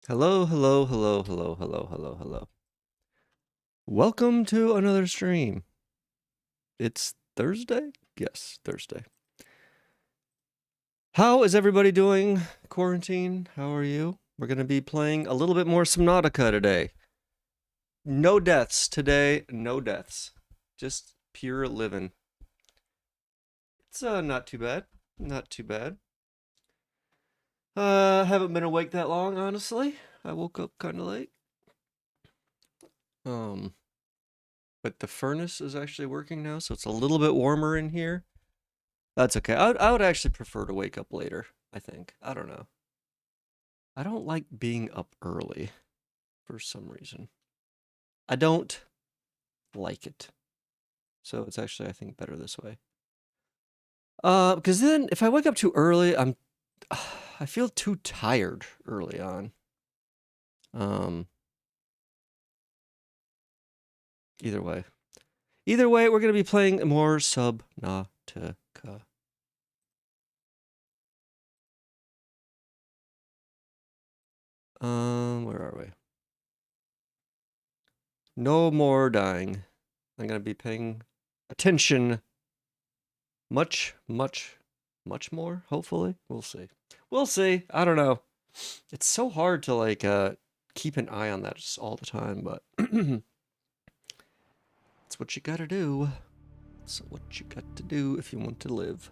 Hello, hello, hello, hello, hello, hello, hello. Welcome to another stream. It's Thursday? Yes, Thursday. How is everybody doing? Quarantine? How are you? We're going to be playing a little bit more Subnautica today. No deaths today, no deaths. Just pure living. It's not too bad. Not too bad. Haven't been awake that long, honestly. I woke up kind of late. Um, but the furnace is actually working now, so it's a little bit warmer in here. That's okay. I would actually prefer to wake up later, I think. I don't know. I don't like being up early for some reason. I don't like it. So it's actually, I think, better this way. Because then if I wake up too early, I feel too tired early on. Um, either way. Either way, we're going to be playing more Subnautica. Where are we? No more dying. I'm going to be paying attention much, much, much more, hopefully. We'll see. We'll see. I don't know. It's so hard to like keep an eye on that just all the time, but it's what you gotta do. It's what you got to do if you want to live.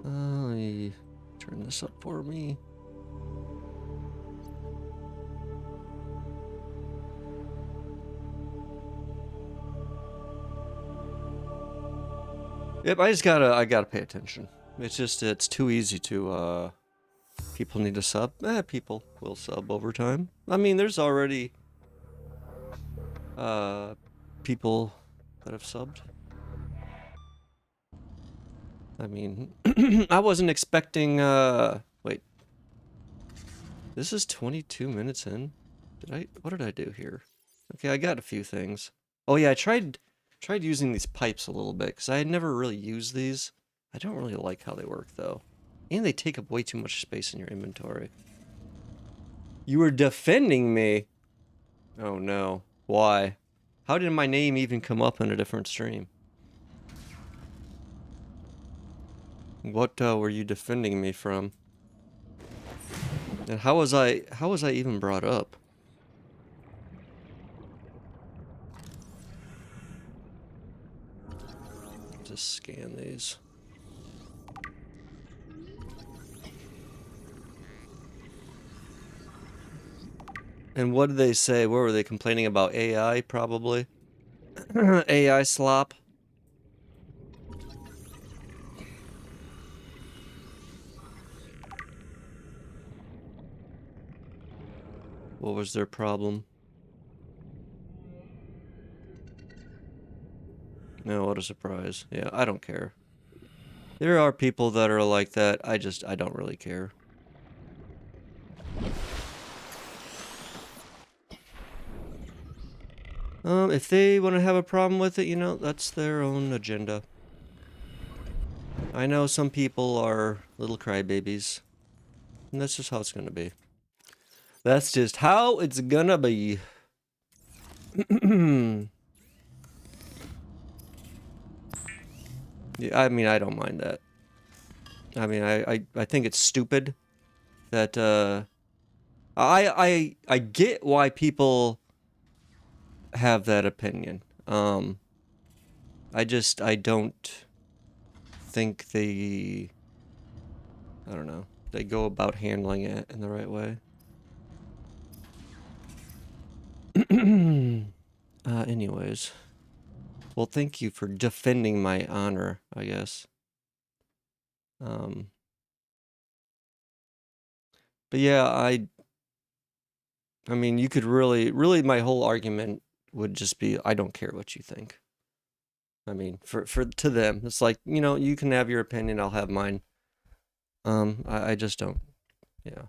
Let me turn this up for me. Yep, I gotta pay attention. It's too easy to people need to sub. People will sub over time. I mean, there's already people that have subbed. I mean, I wasn't expecting, wait. This is 22 minutes in. What did I do here? Okay, I got a few things. Oh yeah, I tried using these pipes a little bit, because I had never really used these. I don't really like how they work, though. And they take up way too much space in your inventory. You were defending me? Oh no. Why? How did my name even come up in a different stream? What were you defending me from? And how was I even brought up? Just scan these. And what did they say? What were they complaining about? AI, probably? AI slop? What was their problem? No, what a surprise. Yeah, I don't care. There are people that are like that. I don't really care. If they want to have a problem with it, you know, that's their own agenda. I know some people are little crybabies. And that's just how it's gonna be. That's just how it's gonna be. Yeah, I mean, I don't mind that. I mean, I think it's stupid that, I get why people have that opinion. I don't think I don't know, they go about handling it in the right way. Anyways. Well, thank you for defending my honor, I guess. But yeah, I mean, you could really my whole argument would just be, I don't care what you think. I mean, to them, it's like, you know, you can have your opinion, I'll have mine. I just don't. Yeah.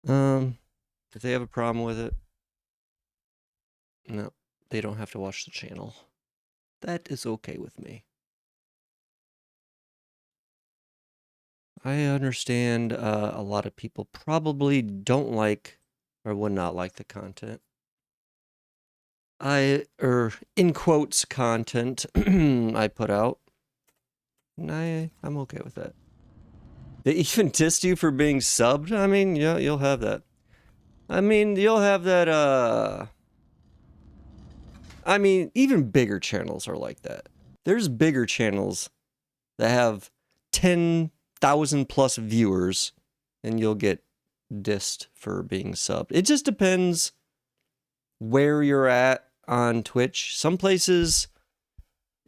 If they have a problem with it, no, they don't have to watch the channel. That is okay with me. I understand a lot of people probably don't like or would not like the content. In quotes, content I put out. And I'm okay with that. They even dissed you for being subbed? I mean, yeah, you'll have that. I mean, you'll have that, I mean, even bigger channels are like that. There's bigger channels that have 10,000 plus viewers, and you'll get dissed for being subbed. It just depends where you're at on Twitch. Some places,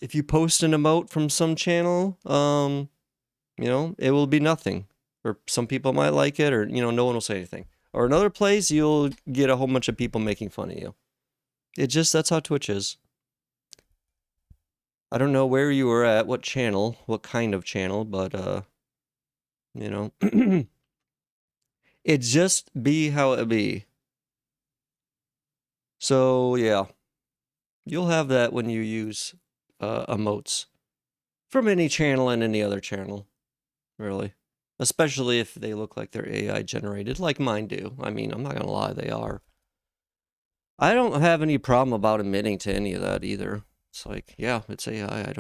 if you post an emote from some channel, you know, it will be nothing. Or some people might like it, or, you know, no one will say anything. Or another place, you'll get a whole bunch of people making fun of you. That's how Twitch is. I don't know where you were at, what channel, what kind of channel, but, you know, it just be how it be. So, yeah, you'll have that when you use emotes from any channel and any other channel, really. Especially if they look like they're AI generated, like mine do. I mean, I'm not gonna lie, they are. I don't have any problem about admitting to any of that either. It's like, yeah, it's AI. I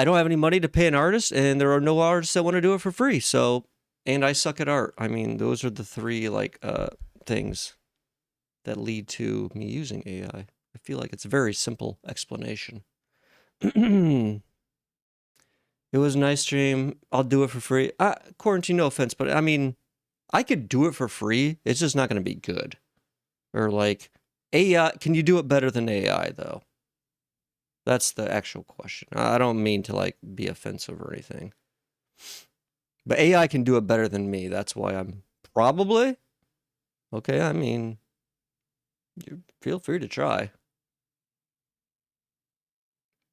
don't have any money to pay an artist, and there are no artists that want to do it for free. So, and I suck at art. I mean, those are the three things that lead to me using AI. I feel like it's a very simple explanation. It was a nice stream. I'll do it for free. Quarantine, no offense, but I mean, I could do it for free. It's just not going to be good. Or like, AI, can you do it better than AI, though? That's the actual question. I don't mean to like be offensive or anything. But AI can do it better than me. That's why I'm probably okay. I mean, you feel free to try.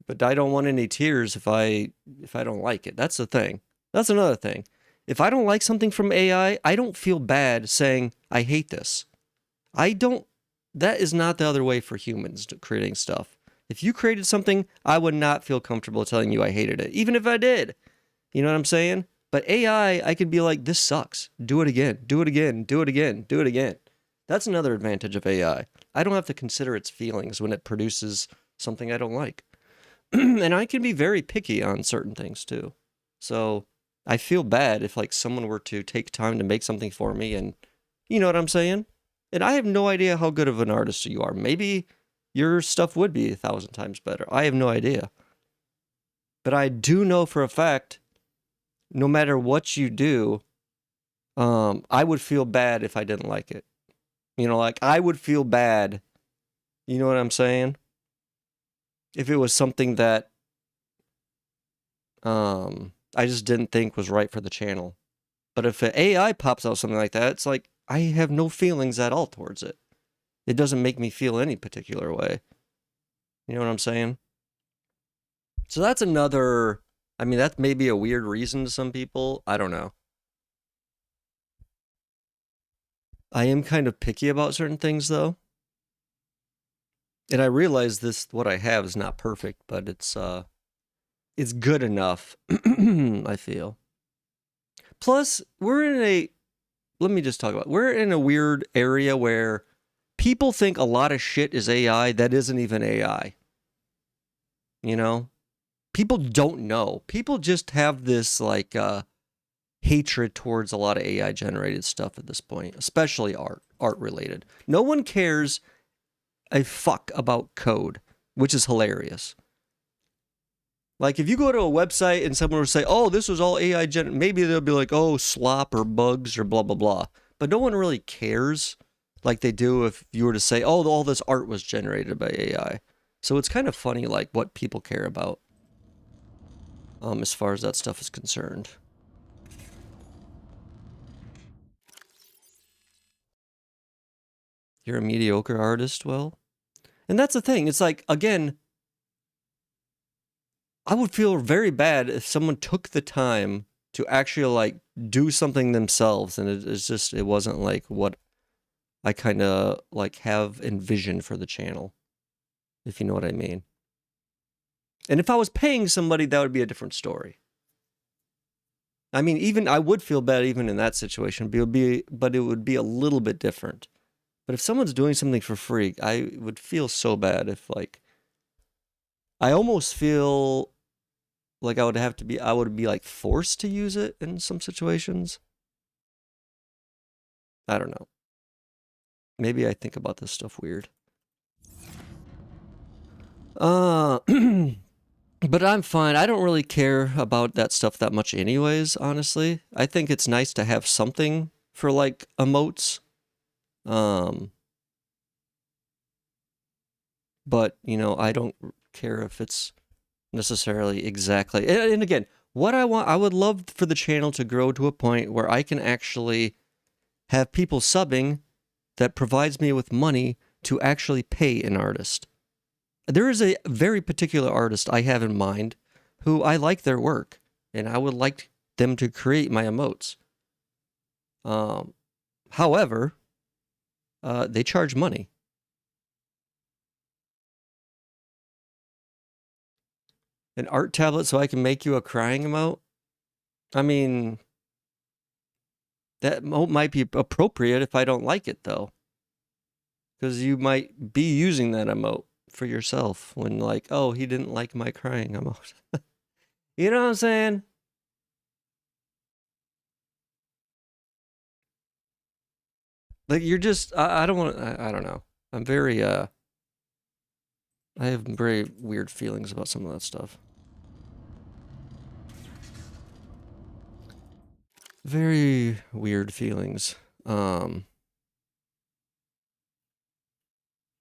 But I don't want any tears if I don't like it. That's the thing. That's another thing. If I don't like something from AI, I don't feel bad saying I hate this. I don't. That is not the other way for humans creating stuff. If you created something, I would not feel comfortable telling you I hated it, even if I did. You know what I'm saying? But AI, I could be like, this sucks. Do it again. Do it again. Do it again. Do it again. That's another advantage of AI. I don't have to consider its feelings when it produces something I don't like. And I can be very picky on certain things too. So I feel bad if like someone were to take time to make something for me, and you know what I'm saying? And I have no idea how good of an artist you are. Maybe your stuff would be 1,000 times better. I have no idea. But I do know for a fact, no matter what you do, I would feel bad if I didn't like it. You know, like I would feel bad. You know what I'm saying? If it was something that I just didn't think was right for the channel. But if an AI pops out something like that, it's like I have no feelings at all towards it. It doesn't make me feel any particular way. You know what I'm saying? So that's another. I mean, that may be a weird reason to some people. I don't know. I am kind of picky about certain things, though. And I realize what I have is not perfect, but it's good enough. I feel. Plus, let me just talk about. We're in a weird area where people think a lot of shit is AI that isn't even AI. You know, people don't know. People just have this like hatred towards a lot of AI generated stuff at this point, especially art related. No one cares a fuck about code, which is hilarious. Like if you go to a website and someone will say, "Oh, this was all AI generated," maybe they'll be like, "Oh, slop or bugs or blah blah blah." But no one really cares like they do if you were to say, "Oh, all this art was generated by AI." So it's kind of funny like what people care about as far as that stuff is concerned. You're a mediocre artist, well, and that's the thing. It's like again, I would feel very bad if someone took the time to actually like do something themselves, and it wasn't like what I kind of like have envisioned for the channel, if you know what I mean. And if I was paying somebody, that would be a different story. I mean, even I would feel bad even in that situation, but it would be a little bit different. But if someone's doing something for free, I would feel so bad if like I almost feel like I would be like forced to use it in some situations. I don't know. Maybe I think about this stuff weird. Uh but I'm fine. I don't really care about that stuff that much anyways, honestly. I think it's nice to have something for like emotes. Um but, you know, I don't care if it's necessarily exactly. And again, what I would love for the channel to grow to a point where I can actually have people subbing that provides me with money to actually pay an artist. There is a very particular artist I have in mind who I like their work, and I would like them to create my emotes. Um, However, they charge money. An art tablet so I can make you a crying emote? I mean, that emote might be appropriate if I don't like it, though. Because you might be using that emote for yourself when, like, oh, he didn't like my crying emote. You know what I'm saying? Like, you're just, I don't want to, I don't know. I'm very, I have very weird feelings about some of that stuff. Very weird feelings.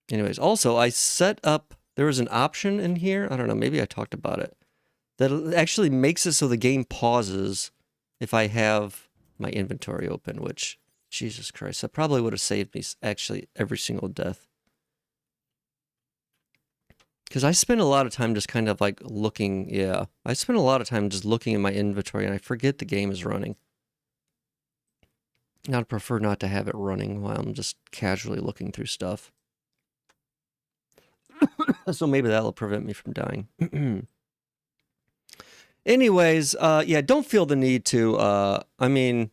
Anyways, also, I set up, there was an option in here, I don't know, maybe I talked about it, that actually makes it so the game pauses if I have my inventory open, which, Jesus Christ, that probably would have saved me actually every single death. Because I spend a lot of time just kind of like looking, yeah, I spend a lot of time just looking in my inventory and I forget the game is running. I'd prefer not to have it running while I'm just casually looking through stuff. So maybe that'll prevent me from dying. Anyways, yeah, don't feel the need to, I mean,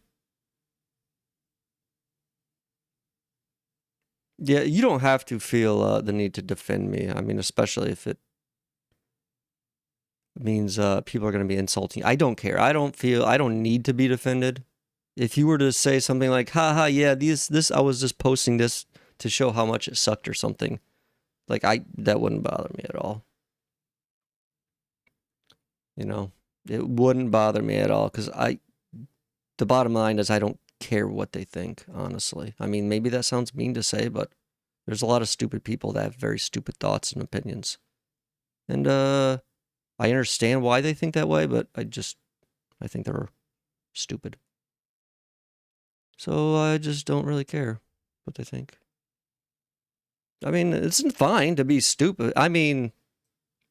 yeah, you don't have to feel the need to defend me. I mean, especially if it means people are going to be insulting. I don't care. I don't need to be defended. If you were to say something like, haha, yeah, I was just posting this to show how much it sucked or something, like, that wouldn't bother me at all. You know, it wouldn't bother me at all because the bottom line is I don't care what they think, honestly. I mean, maybe that sounds mean to say, but there's a lot of stupid people that have very stupid thoughts and opinions. And I understand why they think that way, but I think they're stupid. So I just don't really care what they think. I mean, it's fine to be stupid. I mean,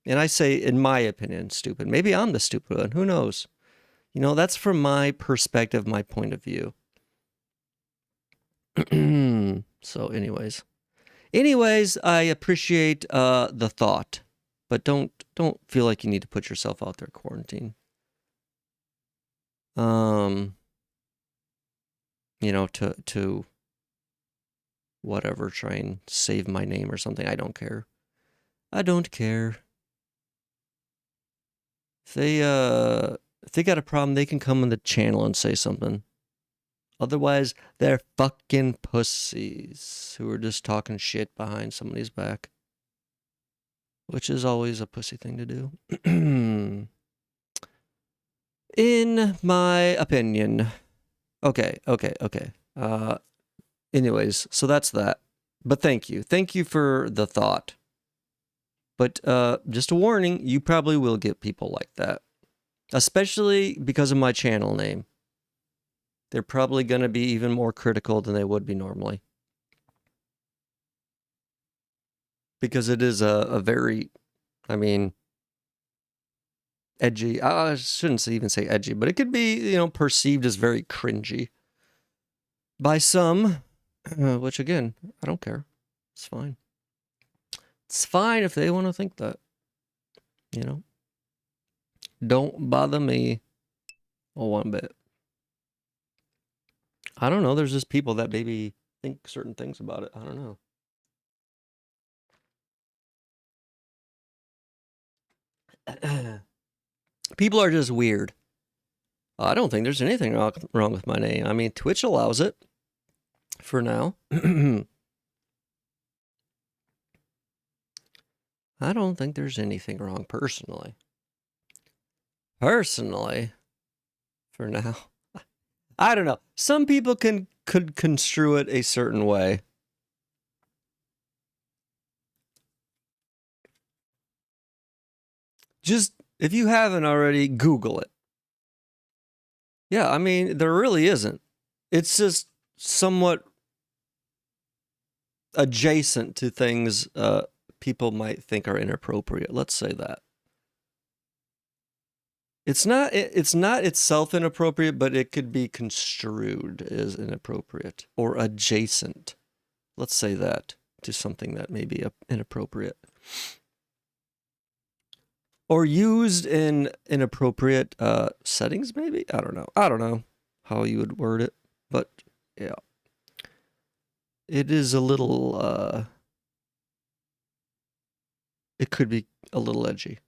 and I say, in my opinion, stupid. Maybe I'm the stupid one. Who knows? You know, that's from my perspective, my point of view. So, anyways, I appreciate the thought, but don't feel like you need to put yourself out there quarantine. You know, to whatever, try and save my name or something. I don't care. I don't care. If they got a problem, they can come on the channel and say something. Otherwise, they're fucking pussies who are just talking shit behind somebody's back. Which is always a pussy thing to do. In my opinion. Okay. Anyways, so that's that. But thank you. Thank you for the thought. But just a warning, you probably will get people like that. Especially because of my channel name. They're probably going to be even more critical than they would be normally. Because it is a very, I mean, edgy. I shouldn't even say edgy, but it could be, you know, perceived as very cringy by some, which again, I don't care. It's fine. It's fine if they want to think that, you know. Don't bother me. Oh, one bit. I don't know. There's just people that maybe think certain things about it. I don't know. People are just weird. I don't think there's anything wrong with my name. I mean, Twitch allows it for now. I don't think there's anything wrong personally. Personally, for now. I don't know. Some people could construe it a certain way. Just, if you haven't already, Google it. Yeah, I mean, there really isn't. It's just somewhat adjacent to things people might think are inappropriate. Let's say that. It's not itself inappropriate, but it could be construed as inappropriate or adjacent. Let's say that to something that may be inappropriate. Or used in inappropriate settings, maybe? I don't know. I don't know how you would word it, but yeah. It is a little, it could be a little edgy.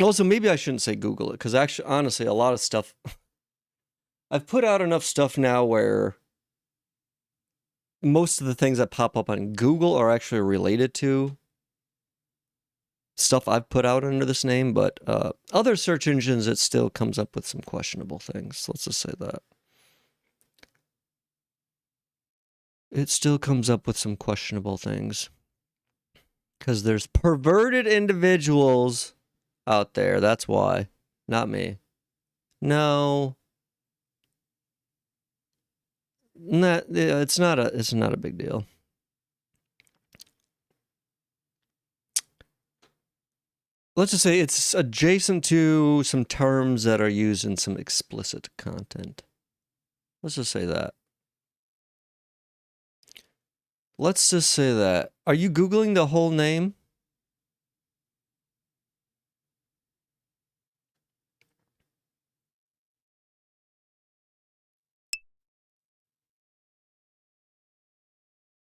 Also, maybe I shouldn't say Google it, because actually, honestly, a lot of stuff... I've put out enough stuff now where most of the things that pop up on Google are actually related to stuff I've put out under this name, but other search engines, it still comes up with some questionable things. Let's just say that. It still comes up with some questionable things. Because there's perverted individuals out there. That's why. Not me. No. It's not a big deal. Let's just say it's adjacent to some terms that are used in some explicit content. Let's just say that. Let's just say that. Are you Googling the whole name?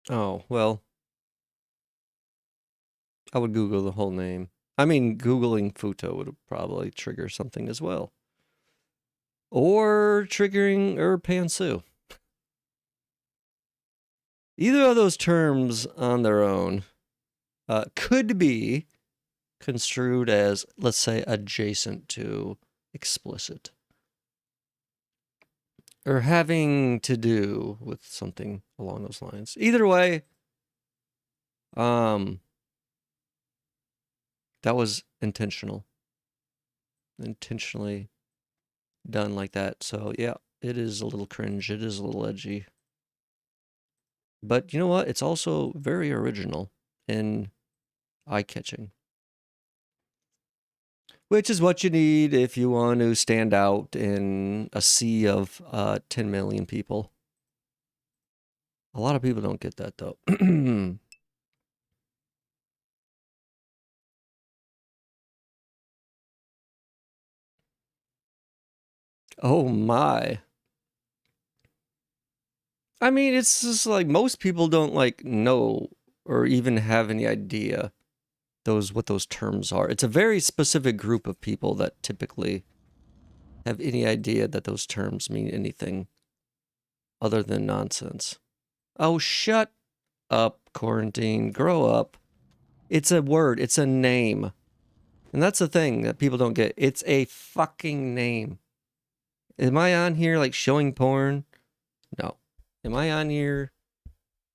Oh, well. I would Google the whole name. I mean, Googling Futo would probably trigger something as well. Or triggering Pantsu. Either of those terms on their own could be construed as, let's say, adjacent to explicit. Or having to do with something along those lines. Either way, that was intentional. Intentionally done like that. So, yeah, it is a little cringe. It is a little edgy. But you know what? It's also very original and eye-catching. Which is what you need if you want to stand out in a sea of 10 million people. A lot of people don't get that, though. Oh, my. I mean, it's just like most people don't, like, know or even have any idea what those terms are. It's a very specific group of people that typically have any idea that those terms mean anything other than nonsense. Oh, shut up, quarantine. Grow up. It's a word. It's a name. And that's the thing that people don't get. It's a fucking name. Am I on here like showing porn? No. Am I on here?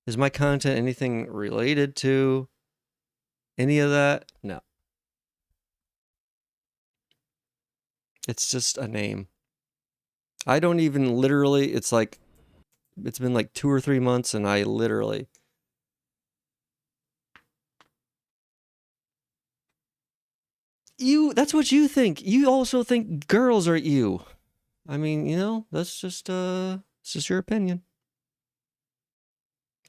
Is my content anything related to any of that? No. It's just a name. I don't even literally, it's been like 2 or 3 months and I literally... That's what you think. You also think girls are you. I mean, you know, that's just, it's just your opinion.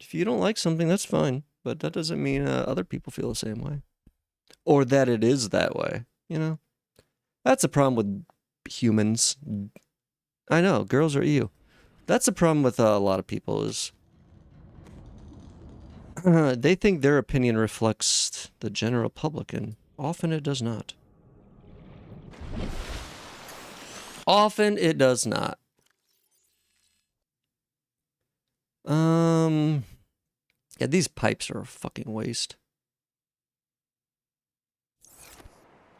If you don't like something, that's fine. But that doesn't mean other people feel the same way. Or that it is that way, you know? That's a problem with humans. I know, girls are you. That's the problem with a lot of people is they think their opinion reflects the general public, and often it does not. Often it does not. Yeah, these pipes are a fucking waste.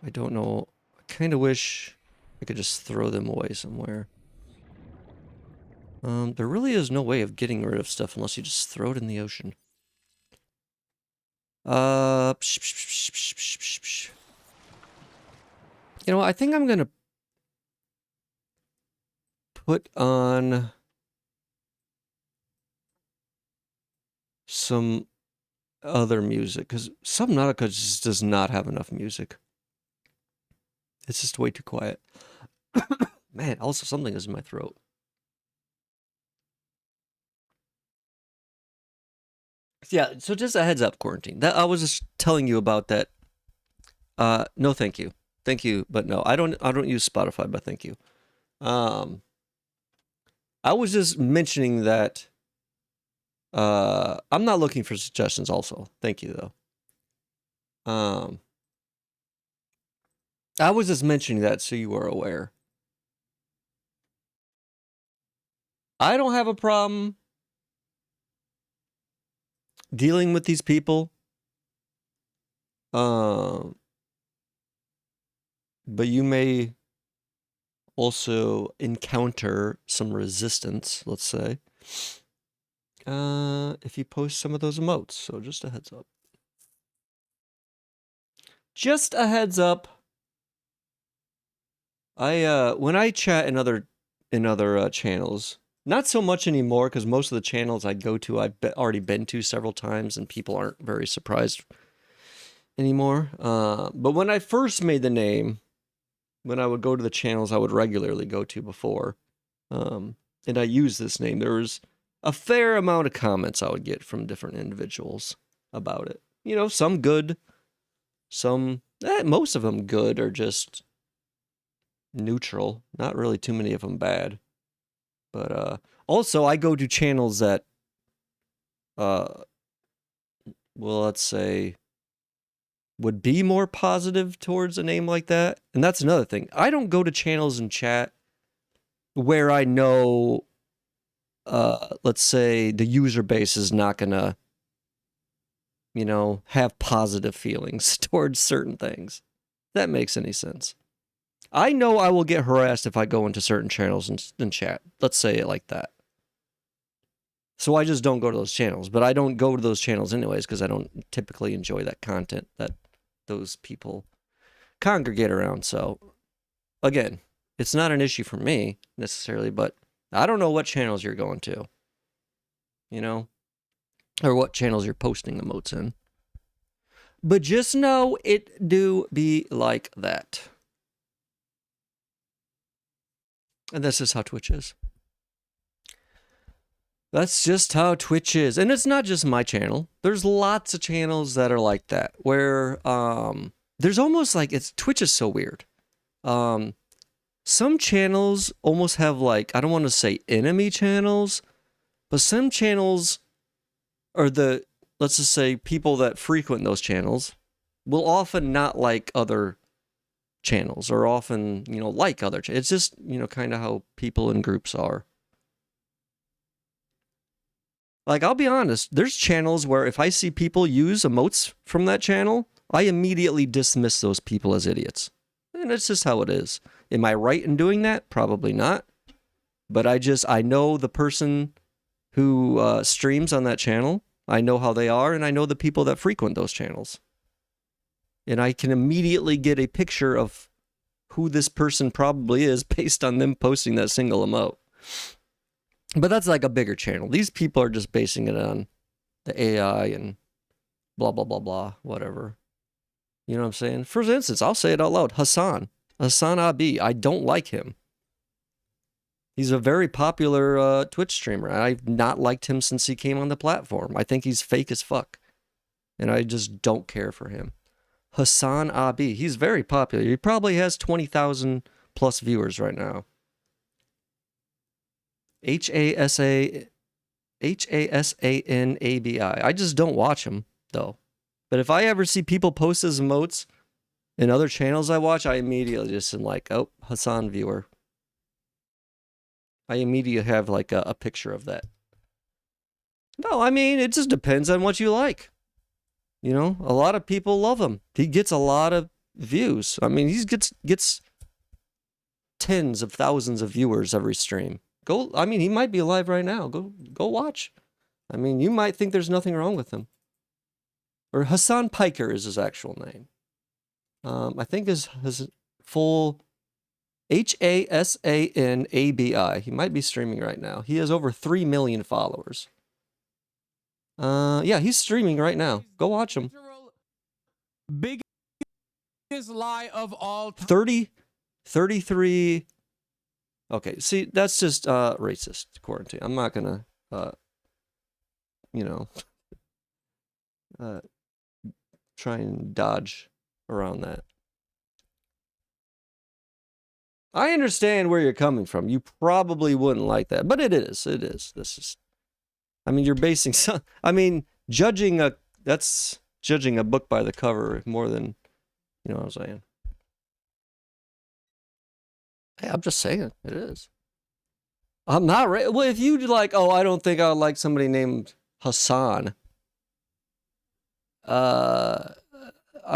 I don't know. I kind of wish I could just throw them away somewhere. There really is no way of getting rid of stuff unless you just throw it in the ocean. Psh, psh, psh, psh, psh, psh, psh. You know, I think I'm gonna put on some other music, because Subnautica just does not have enough music. It's just way too quiet. Man, also something is in my throat. Yeah, so just a heads up, quarantine. That I was just telling you about that. No, thank you. Thank you, but no. I don't use Spotify, but thank you. I was just mentioning that I'm not looking for suggestions also. Thank you though. I was just mentioning that so you are aware. I don't have a problem dealing with these people. But you may also encounter some resistance, let's say, if you post some of those emotes. So just a heads up. Just a heads up. When I chat in other channels, not so much anymore because most of the channels I go to I've already been to several times and people aren't very surprised anymore. But when I first made the name, when I would go to the channels I would regularly go to before, and I used this name, there was a fair amount of comments I would get from different individuals about it. You know, some good, some, most of them good or just neutral. Not really too many of them bad. But also I go to channels that, well, let's say, would be more positive towards a name like that. And that's another thing. I don't go to channels and chat where I know, let's say, the user base is not gonna, you know, have positive feelings towards certain things. If that makes any sense. I know I will get harassed if I go into certain channels and chat. Let's say it like that. So I just don't go to those channels. But I don't go to those channels anyways because I don't typically enjoy that content that those people congregate around. So, again, it's not an issue for me necessarily, but I don't know what channels you're going to, you know, or what channels you're posting emotes in. But just know it do be like that. And this is how Twitch is. That's just how Twitch is. And it's not just my channel. There's lots of channels that are like that, where there's almost like, Twitch is so weird. Some channels almost have like, I don't want to say enemy channels, but some channels are let's just say people that frequent those channels will often not like other channels or often, you know, like other channels. It's just, you know, kind of how people in groups are. Like, I'll be honest, there's channels where if I see people use emotes from that channel, I immediately dismiss those people as idiots. And it's just how it is. Am I right in doing that? Probably not. But I know the person who streams on that channel. I know how they are, and I know the people that frequent those channels. And I can immediately get a picture of who this person probably is based on them posting that single emote. But that's like a bigger channel. These people are just basing it on the AI and blah, blah, blah, blah, whatever. You know what I'm saying? For instance, I'll say it out loud. Hassan Abi. I don't like him. He's a very popular Twitch streamer. I've not liked him since he came on the platform. I think he's fake as fuck. And I just don't care for him. Hassan Abi. He's very popular. He probably has 20,000 plus viewers right now. H-A-S-A H-A-S-A-N-A-B-I. I just don't watch him, though. But if I ever see people post his emotes in other channels I watch, I immediately just am like, oh, Hassan viewer. I immediately have like a picture of that. No, I mean, it just depends on what you like. You know, a lot of people love him. He gets a lot of views. I mean, he gets tens of thousands of viewers every stream. I mean, he might be alive right now. Go watch. I mean, you might think there's nothing wrong with him. Or Hassan Piker is his actual name. I think his full H-A-S-A-N-A-B-I. He might be streaming right now. He has over 3 million followers. Yeah, he's streaming right now. Go watch him. Biggest lie of all time. 33. Okay, see, that's just racist quarantine. I'm not gonna try and dodge around that. I understand where you're coming from. You probably wouldn't like that, but it is. This is, I mean, you're basing some, I mean, that's judging a book by the cover more than, you know what I'm saying? Hey, I'm just saying, it is. I'm not, well, if you like, oh, I don't think I would like somebody named Hassan. I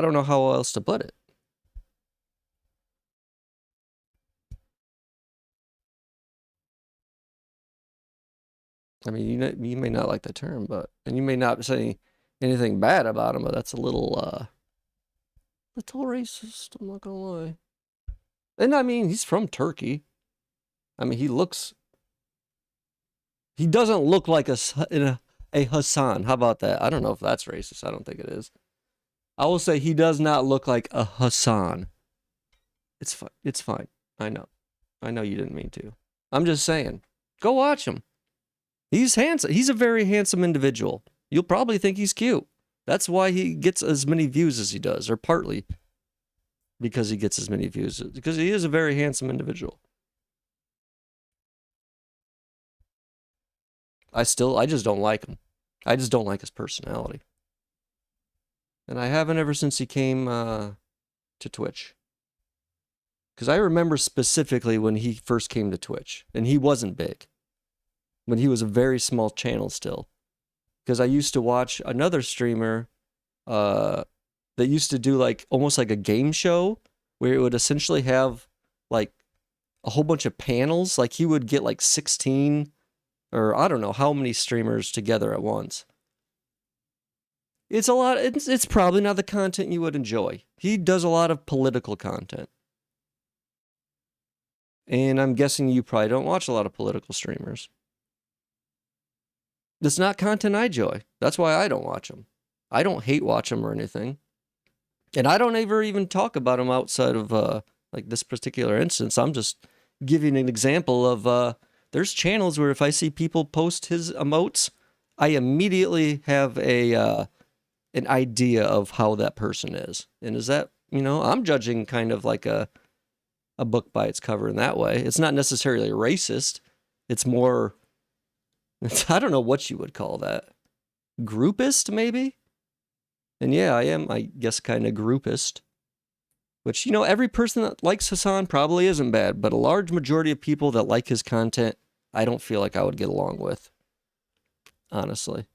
don't know how else to put it. I mean, you may not like the term, and you may not say anything bad about him, but that's a little racist. I'm not gonna lie. And I mean, he's from Turkey. I mean, he doesn't look like a Hassan. How about that? I don't know if that's racist. I don't think it is. I will say he does not look like a Hassan. It's fine. It's fine. I know you didn't mean to. I'm just saying. Go watch him. He's handsome. He's a very handsome individual. You'll probably think he's cute. That's why he gets as many views as he does, or partly because he gets as many views, because he is a very handsome individual. I just don't like him. I just don't like his personality. And I haven't ever since he came to Twitch. Because I remember specifically when he first came to Twitch, and he wasn't big. When he was a very small channel still. Because I used to watch another streamer that used to do like almost like a game show where it would essentially have like a whole bunch of panels. Like he would get like 16 or I don't know how many streamers together at once. It's a lot. It's probably not the content you would enjoy. He does a lot of political content. And I'm guessing you probably don't watch a lot of political streamers. It's not content I enjoy. That's why I don't watch them. I don't hate watch them or anything. And I don't ever even talk about them outside of like this particular instance. I'm just giving an example of there's channels where if I see people post his emotes, I immediately have an idea of how that person is. And is that, I'm judging kind of like a book by its cover in that way. It's not necessarily racist. It's more, I don't know what you would call that. Groupist, maybe? And yeah, I am, I guess, kind of groupist. Which, every person that likes Hassan probably isn't bad, but a large majority of people that like his content, I don't feel like I would get along with. Honestly.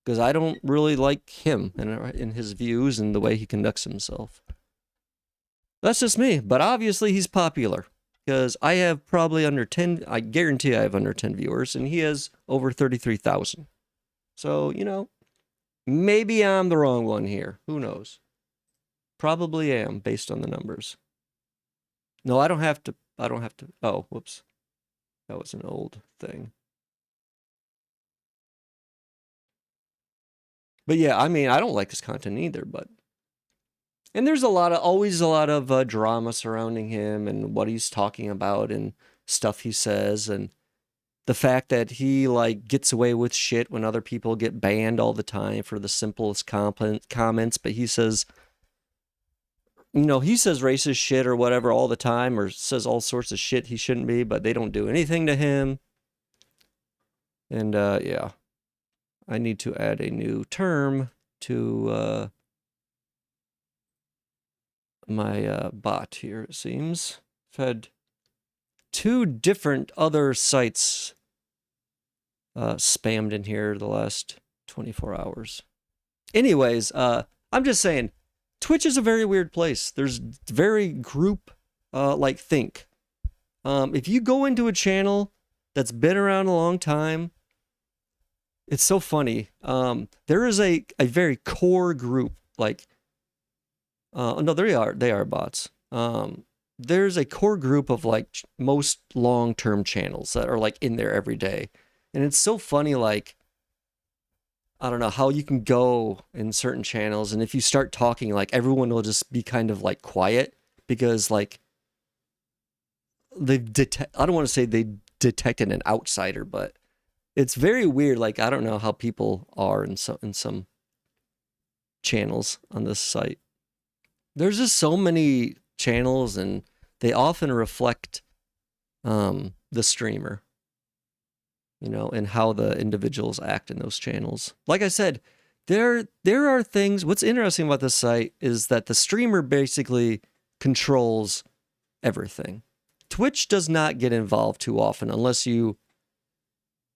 Because I don't really like him and his views and the way he conducts himself. That's just me, but obviously he's popular. Because I have probably under 10, I guarantee I have under 10 viewers, and he has over 33,000. So, maybe I'm the wrong one here. Who knows? Probably am, based on the numbers. No, I don't have to. Oh, whoops. That was an old thing. But yeah, I mean, I don't like his content either, but... And there's always a lot of drama surrounding him and what he's talking about and stuff he says and the fact that he like gets away with shit when other people get banned all the time for the simplest comments, but he says you know, he says racist shit or whatever all the time, or says all sorts of shit he shouldn't be, but they don't do anything to him. And yeah, I need to add a new term to my bot here, it seems. I've had 2 different other sites spammed in here the last 24 hours. Anyways, I'm just saying, Twitch is a very weird place. There's very group like think. If you go into a channel that's been around a long time, it's so funny. There is a very core group, like no, they are bots. There's a core group of like most long-term channels that are like in there every day. And it's so funny, like, I don't know how you can go in certain channels, and if you start talking, like everyone will just be kind of like quiet because like I don't want to say they detected an outsider, but it's very weird. Like, I don't know how people are in some channels on this site. There's just so many channels, and they often reflect the streamer, you know, and how the individuals act in those channels. Like I said, there are things. What's interesting about this site is that the streamer basically controls everything. Twitch does not get involved too often unless you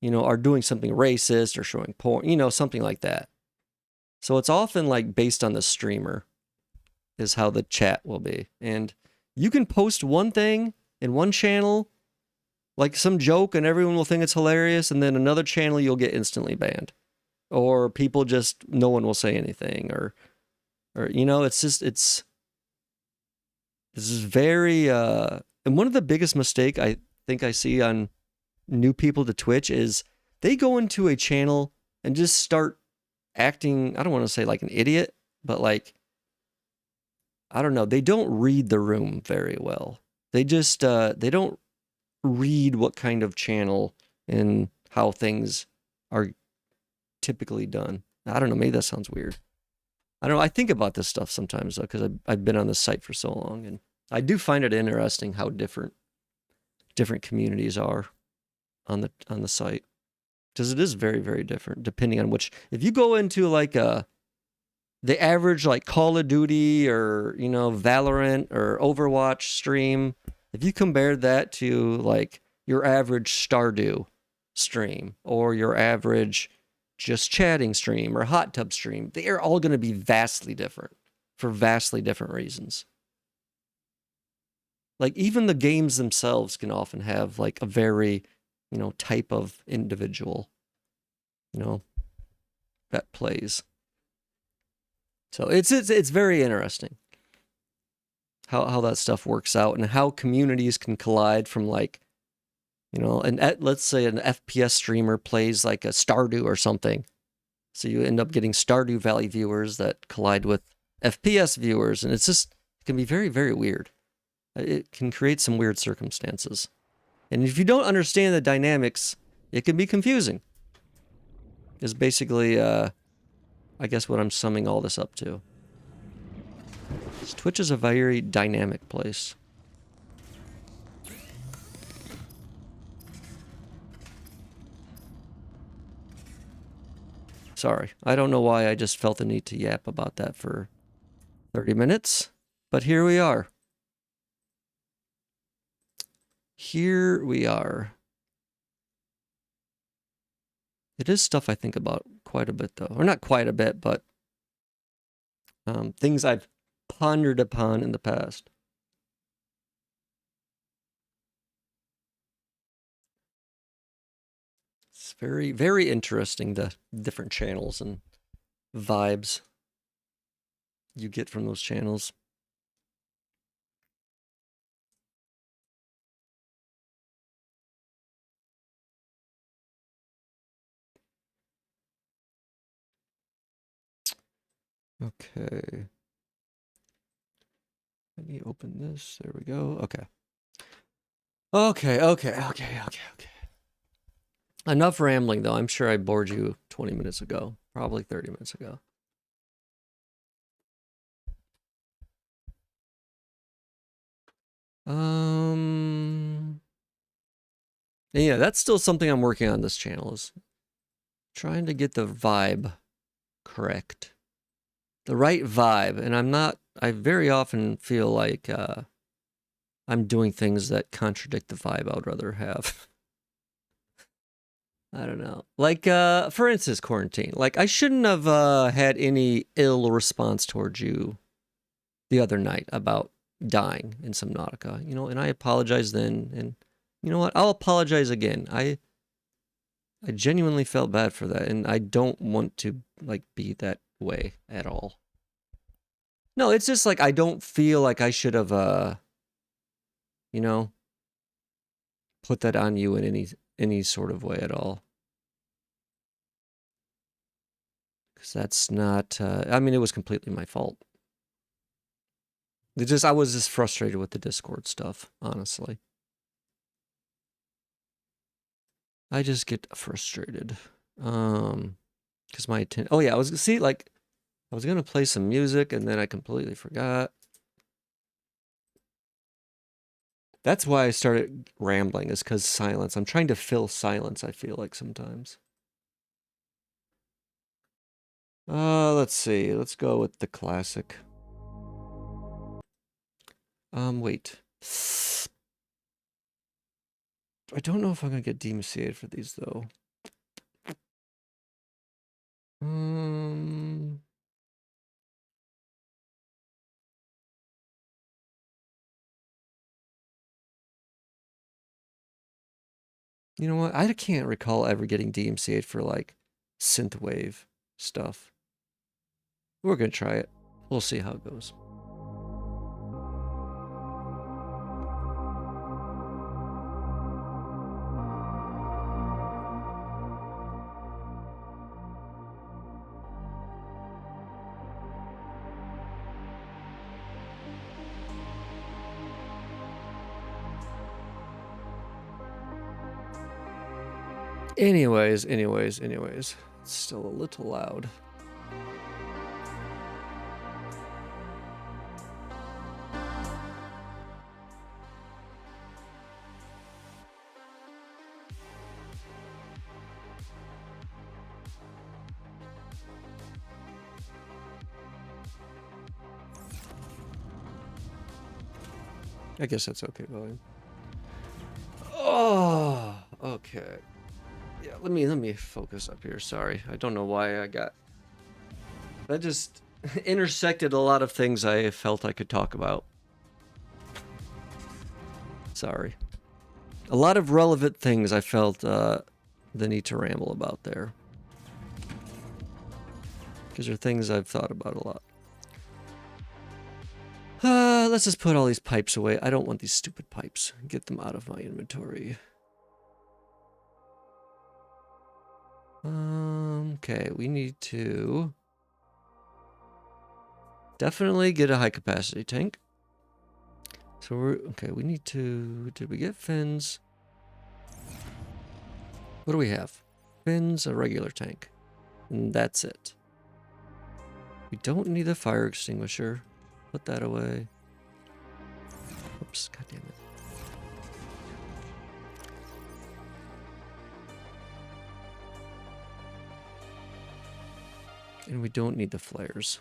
know, are doing something racist or showing porn, you know, something like that. So it's often like based on the streamer is how the chat will be. And you can post one thing in one channel, like some joke, and everyone will think it's hilarious, and then another channel you'll get instantly banned. Or people just, no one will say anything, or you know, it's just, this is very, and one of the biggest mistake I think I see on new people to Twitch is they go into a channel and just start acting, I don't want to say like an idiot, but like, I don't know, they don't read the room very well. They just, they don't read what kind of channel and how things are typically done. I don't know, maybe that sounds weird. I don't know, I think about this stuff sometimes though, because I've been on this site for so long, and I do find it interesting how different communities are on the site, because it is very, very different depending on which. If you go into like the average like Call of Duty or, you know, Valorant or Overwatch stream, if you compare that to like your average Stardew stream or your average just chatting stream or hot tub stream, they are all going to be vastly different for vastly different reasons. Like even the games themselves can often have like a very, you know, type of individual, you know, that plays. So it's very interesting how that stuff works out, and how communities can collide from like, you know, and let's say an FPS streamer plays like a Stardew or something. So you end up getting Stardew Valley viewers that collide with FPS viewers, and it's just, it can be very, very weird. It can create some weird circumstances. And if you don't understand the dynamics, it can be confusing. Is basically, I guess, what I'm summing all this up to. Twitch is a very dynamic place. Sorry, I don't know why I just felt the need to yap about that for 30 minutes, but here we are. Here we are. It is stuff I think about quite a bit, though. Or not quite a bit, but things I've pondered upon in the past. It's very, very interesting, the different channels and vibes you get from those channels. Okay. Let me open this. There we go. Okay. Okay. Enough rambling, though. I'm sure I bored you 20 minutes ago. Probably 30 minutes ago. Yeah, that's still something I'm working on this channel, is trying to get the vibe correct. The right vibe. And I very often feel like I'm doing things that contradict the vibe I would rather have. I don't know. Like, for instance, quarantine. Like, I shouldn't have had any ill response towards you the other night about dying in Subnautica, you know, and I apologized then, and you know what? I'll apologize again. I genuinely felt bad for that, and I don't want to, like, be that way at all. No, it's just like I don't feel like I should have, you know, put that on you in any sort of way at all. Because that's not, I mean, it was completely my fault. I was just frustrated with the Discord stuff, honestly. I just get frustrated. Because my attention, oh yeah, I was gonna play some music and then I completely forgot. That's why I started rambling, is because silence. I'm trying to fill silence, I feel like sometimes. Let's see. Let's go with the classic. Wait. I don't know if I'm gonna get deemaciated for these though. You know what? I can't recall ever getting DMCA'd for like synthwave stuff. We're gonna try it. We'll see how it goes. Anyways. It's still a little loud. I guess that's okay, volume. Oh, okay. Yeah, let me focus up here. Sorry, I don't know why that just intersected a lot of things I felt I could talk about. Sorry. A lot of relevant things I felt the need to ramble about there. Because they're things I've thought about a lot. Let's just put all these pipes away. I don't want these stupid pipes. Get them out of my inventory. Okay, we need to definitely get a high capacity tank. So we need to, did we get fins? What do we have? Fins, a regular tank. And that's it. We don't need a fire extinguisher. Put that away. Oops, god damn it. And we don't need the flares.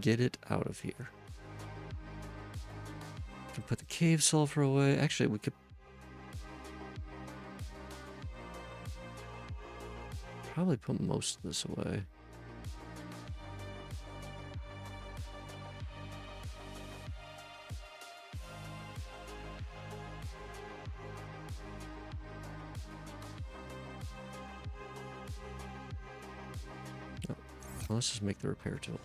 Get it out of here. We can put the cave sulfur away. Actually, we could probably put most of this away. Well, let's just make the repair tool.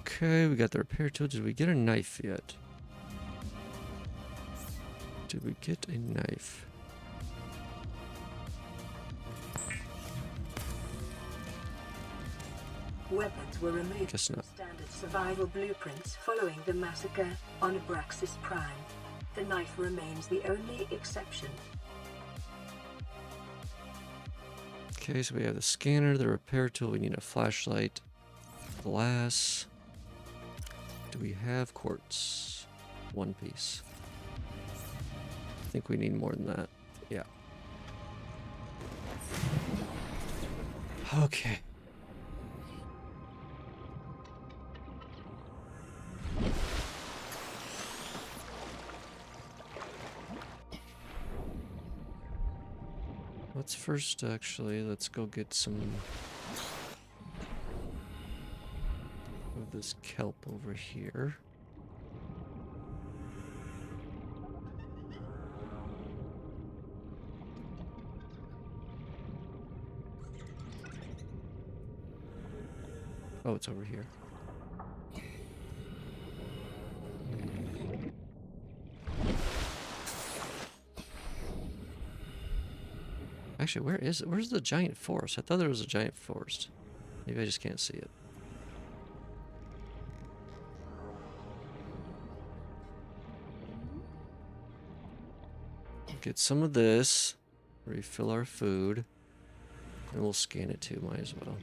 Okay, we got the repair tool. Did we get a knife yet? Did we get a knife? Weapons were removed Guess from not. standard survival blueprints following the massacre on Abraxas Prime. The knife remains the only exception. Okay, so we have the scanner, the repair tool. We need a flashlight, glass. Do we have quartz? One piece. I think we need more than that. Yeah. Okay. Let's first let's go get some of this kelp over here. Oh, it's over here. Actually, where is it? Where's the giant forest? I thought there was a giant forest. Maybe I just can't see it. Get some of this, refill our food, and we'll scan it too, might as well.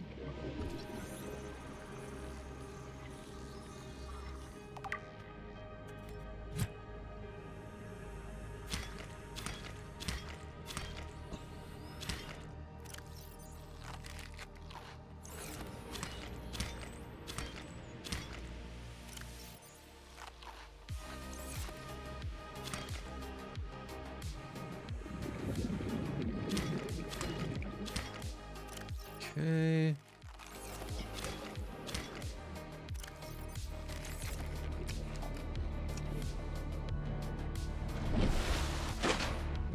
Okay.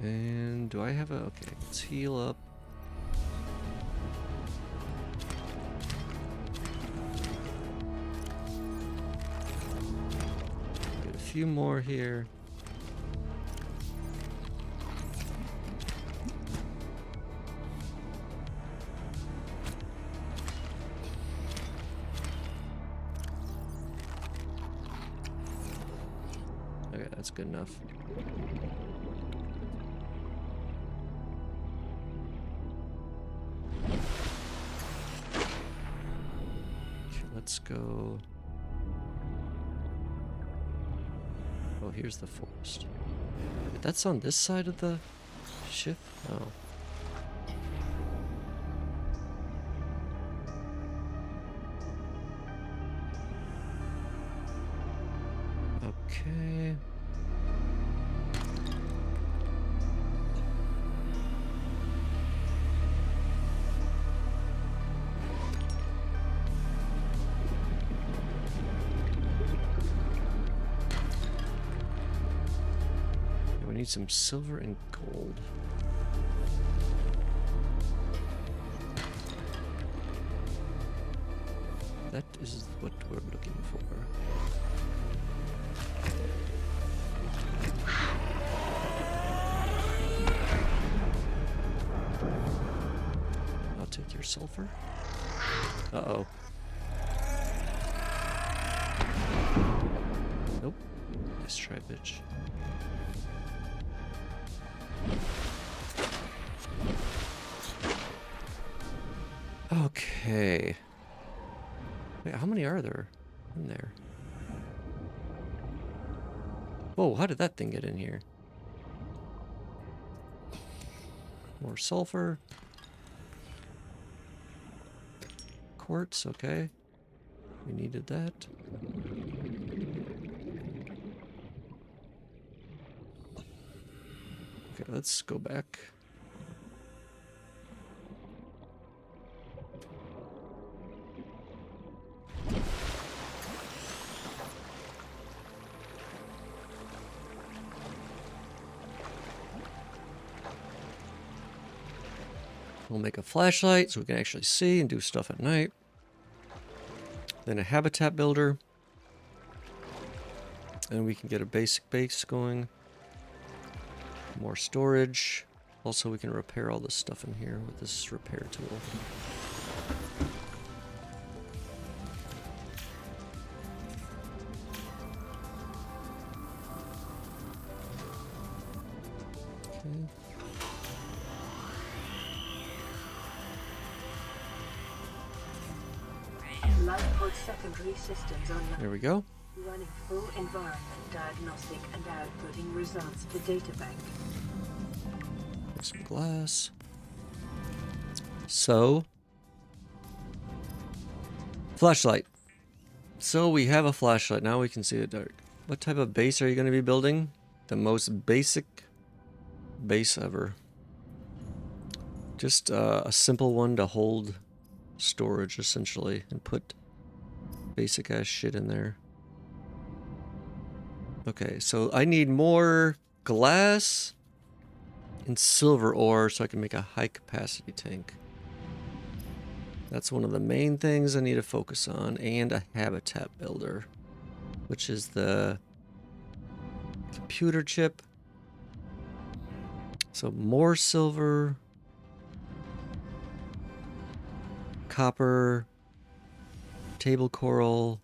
And do I have a... Okay, let's heal up. Get a few more here. Okay, that's good enough. Okay, let's go. Oh, here's the forest. Wait, that's on this side of the ship? Oh. Okay. We need some silver and gold. That is what we're looking for. I'll take your sulfur. Uh-oh. Nope. Nice try, bitch. Okay. Wait, how many are there in there? Whoa, how did that thing get in here? More sulfur. Quartz, okay. We needed that. Okay, let's go back. We'll make a flashlight so we can actually see and do stuff at night. Then a habitat builder. And we can get a basic base going. More storage. Also, we can repair all this stuff in here with this repair tool. Life pod secondary systems online. There we go. Running full environment diagnostic and outputting results to databank. Some glass. So, flashlight. So we have a flashlight. Now we can see the dark. What type of base are you going to be building? The most basic base ever. Just a simple one to hold storage, essentially, and put basic ass shit in there. Okay, so I need more glass and silver ore so I can make a high capacity tank. That's one of the main things I need to focus on, and a habitat builder, which is the computer chip. So more silver, copper, table coral,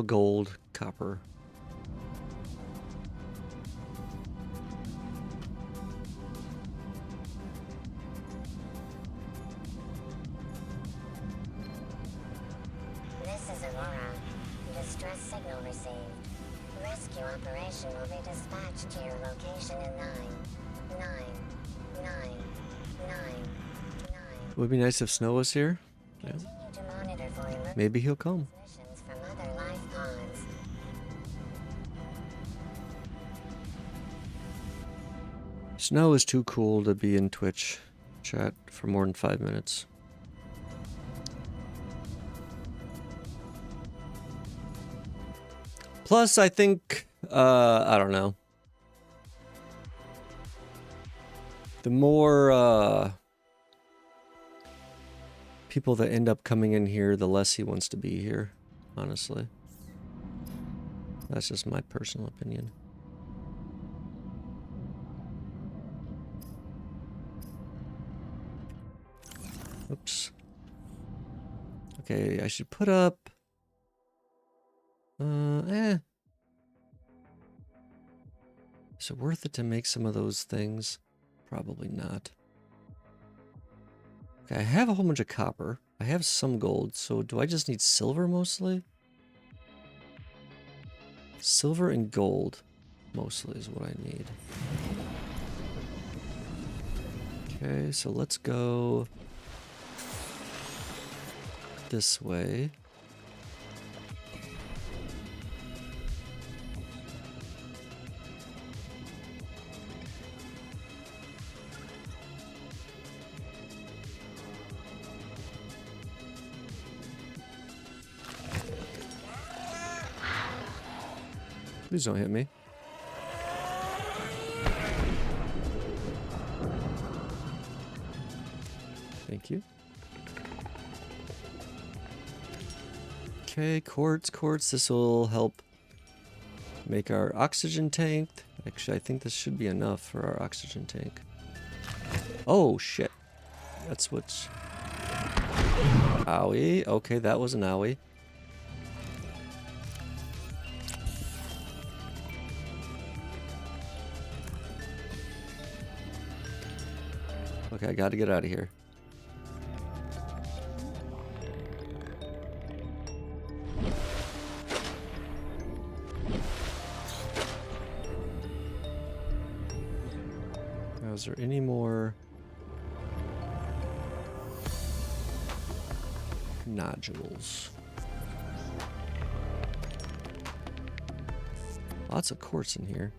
gold, copper. This is Aurora. Distress signal received. Rescue operation will be dispatched to your location in 9. It would be nice if Snow was here. Yeah. Continue to monitor for emergency Maybe he'll come. transmissions from other life pods. Snow is too cool to be in Twitch chat for more than 5 minutes. Plus, I think, I don't know. The more people that end up coming in here, the less he wants to be here, honestly. That's just my personal opinion. Oops. Okay, I should put up... Is it worth it to make some of those things? Probably not. Okay, I have a whole bunch of copper. I have some gold, so do I just need silver mostly? Silver and gold mostly is what I need. Okay, so let's go this way. Please don't hit me. Thank you. Okay, quartz. This will help make our oxygen tank. Actually, I think this should be enough for our oxygen tank. Oh, shit. That's what's... Owie. Okay, that was an owie. Okay, I gotta get out of here. Now, is there any more nodules? Lots of quartz in here.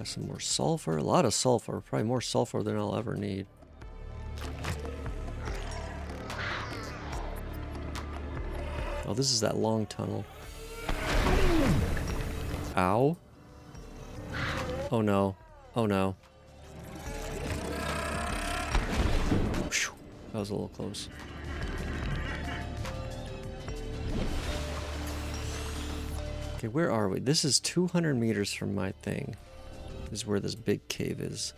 Some more sulfur, a lot of sulfur, probably more sulfur than I'll ever need. Oh, this is that long tunnel. Ow. Oh no. Oh no. Whew. That was a little close. Okay, where are we? This is 200 meters from my thing. Is where this big cave is.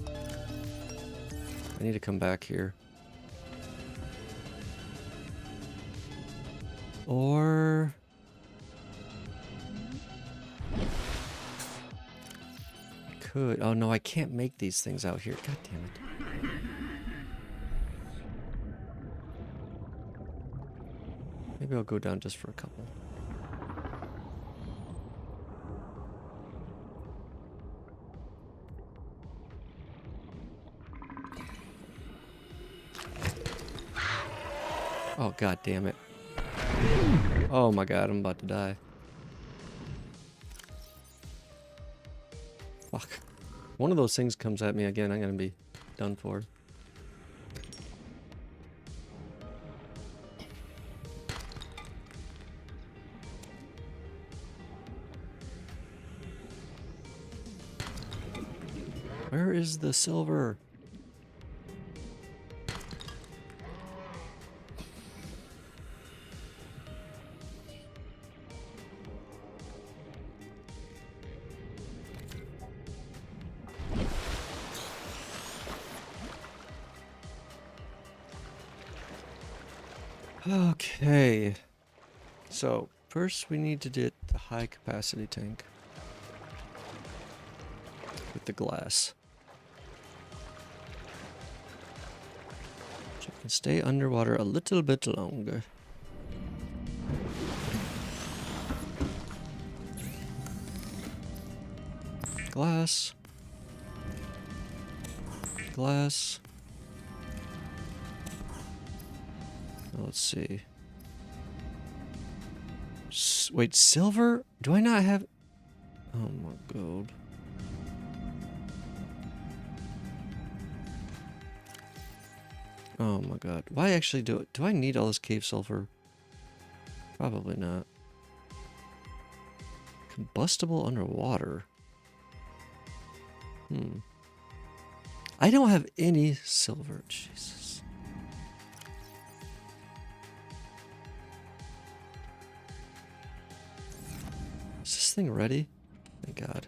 I need to come back here. Or... could. Oh no, I can't make these things out here. God damn it. Maybe I'll go down just for a couple. Oh god damn it. Oh my god, I'm about to die. Fuck. One of those things comes at me again, I'm gonna be done for. Where is the silver? Okay. So, first we need to get the high capacity tank. With the glass. So it can stay underwater a little bit longer. Glass. Glass. Now let's see. Wait, silver? Do I not have... Oh my god. Oh my god. Why actually do it? Do I need all this cave sulfur? Probably not. Combustible underwater. I don't have any silver. Jesus. Is this thing ready? Thank God.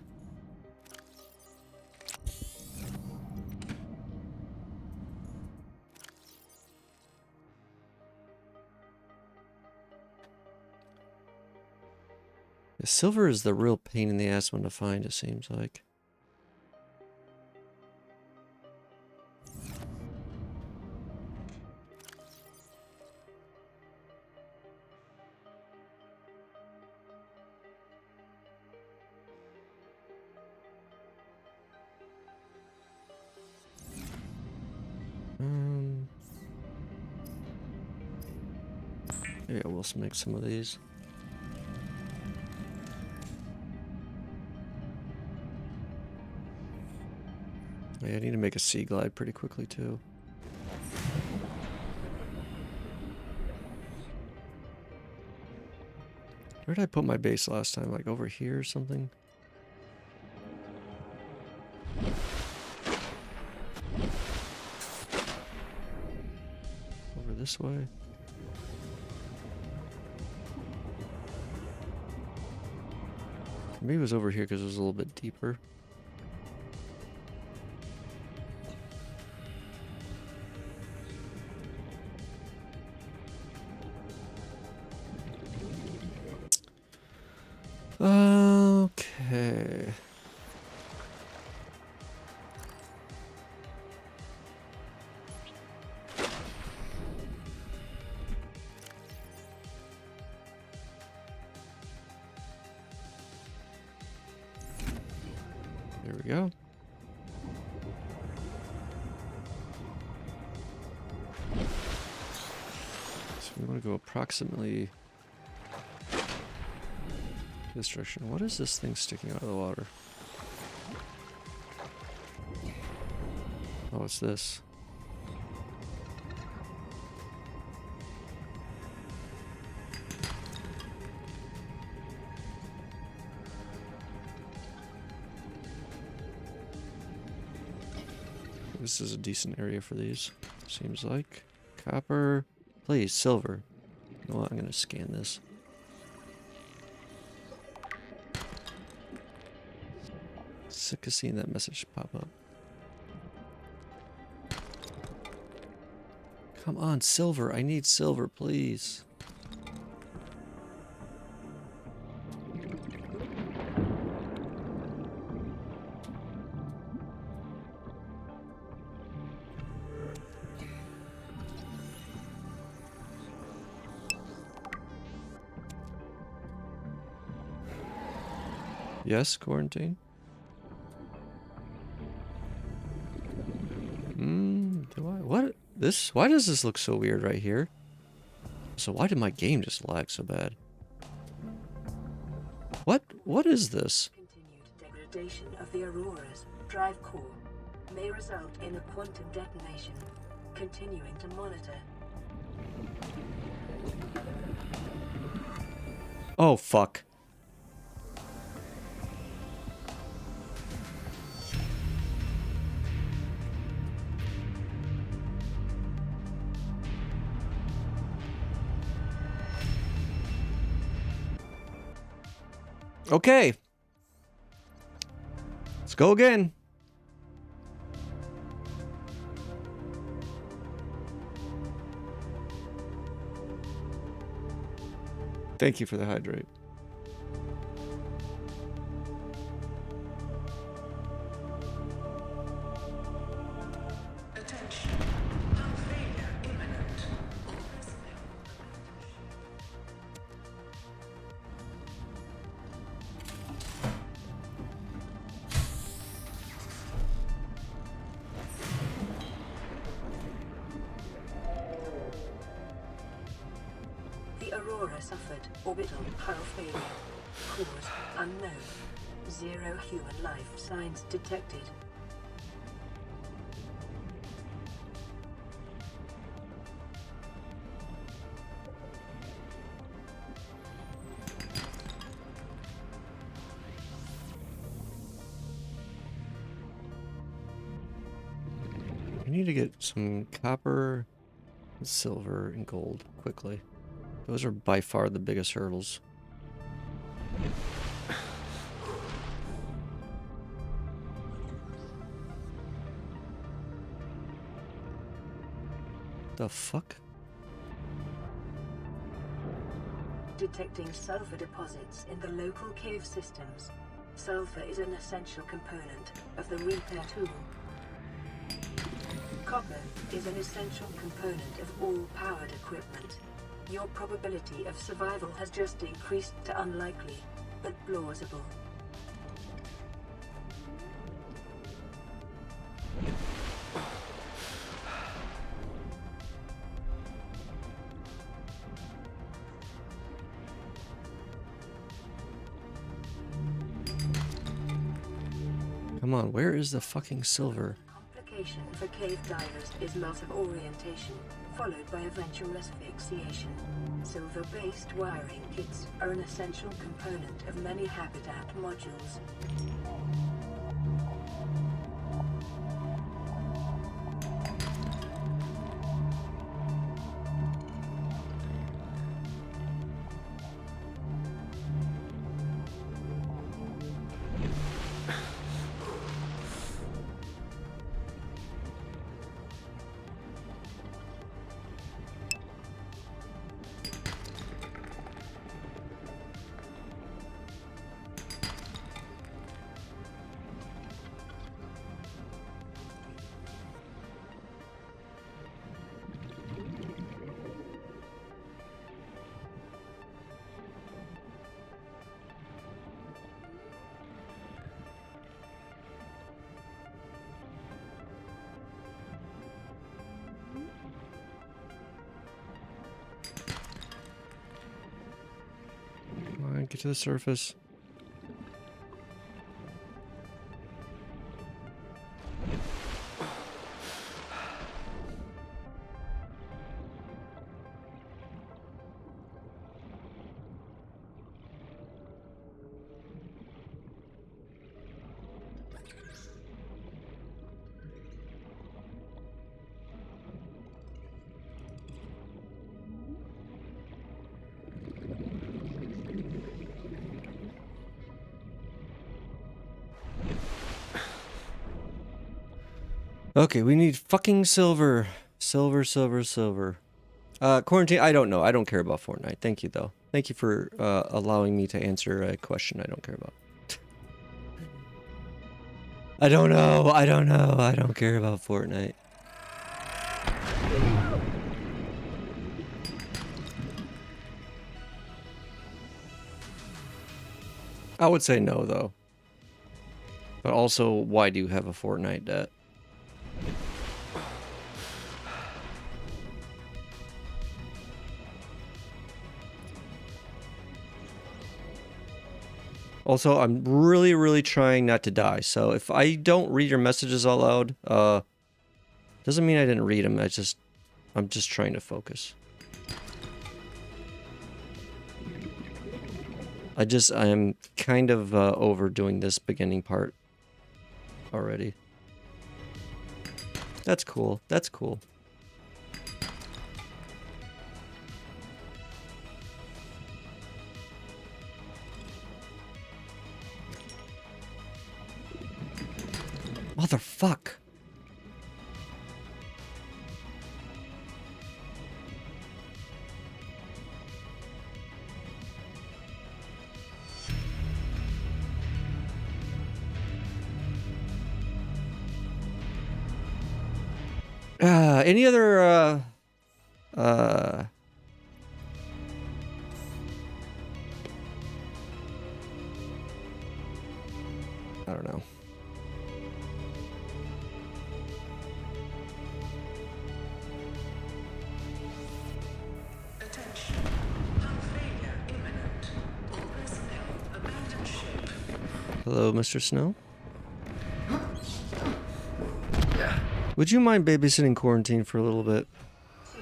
The silver is the real pain in the ass one to find, it seems like. Maybe I will make some of these. Yeah, I need to make a sea glide pretty quickly too. Where did I put my base last time? Like over here or something? Over this way? Maybe it was over here because it was a little bit deeper. Okay. There we go. So we want to go approximately this direction. What is this thing sticking out of the water? Oh, it's this. This is a decent area for these, seems like. Copper. Please, silver. You know what? I'm going to scan this. Sick of seeing that message pop up. Come on, silver. I need silver, please. Yes, quarantine. Do I? What? This? Why does this look so weird right here? So why did my game just lag so bad? What is this? Continued degradation of the Aurora's drive core may result in a quantum detonation. Continuing to monitor. Oh, fuck. Okay. Let's go again. Thank you for the hydrate. Attention. Hull failure imminent. The Aurora suffered orbital hull failure. Cause unknown. 0 human life signs detected. I need to get some copper, silver, and gold quickly. Those are by far the biggest hurdles. The fuck? Detecting sulfur deposits in the local cave systems. Sulfur is an essential component of the repair tool. Copper is an essential component of all powered equipment. Your probability of survival has just increased to unlikely, but plausible. Come on, where is the fucking silver? Complication for cave divers is loss of orientation, followed by eventual asphyxiation. Silver-based wiring kits are an essential component of many habitat modules. Come on, get to the surface. Okay, we need fucking silver. Silver, silver, silver. Quarantine, I don't know. I don't care about Fortnite. Thank you, though. Thank you for allowing me to answer a question I don't care about. I don't know. I don't know. I don't care about Fortnite. I would say no, though. But also, why do you have a Fortnite debt? Also, I'm really, really trying not to die. So if I don't read your messages out loud, doesn't mean I didn't read them. I'm just trying to focus. I am kind of overdoing this beginning part already. That's cool. That's cool. Motherfuck. Any other, I don't know. Attention. Hull failure imminent. All personnel abandon ship. Hello, Mr. Snow? Would you mind babysitting quarantine for a little bit? 2,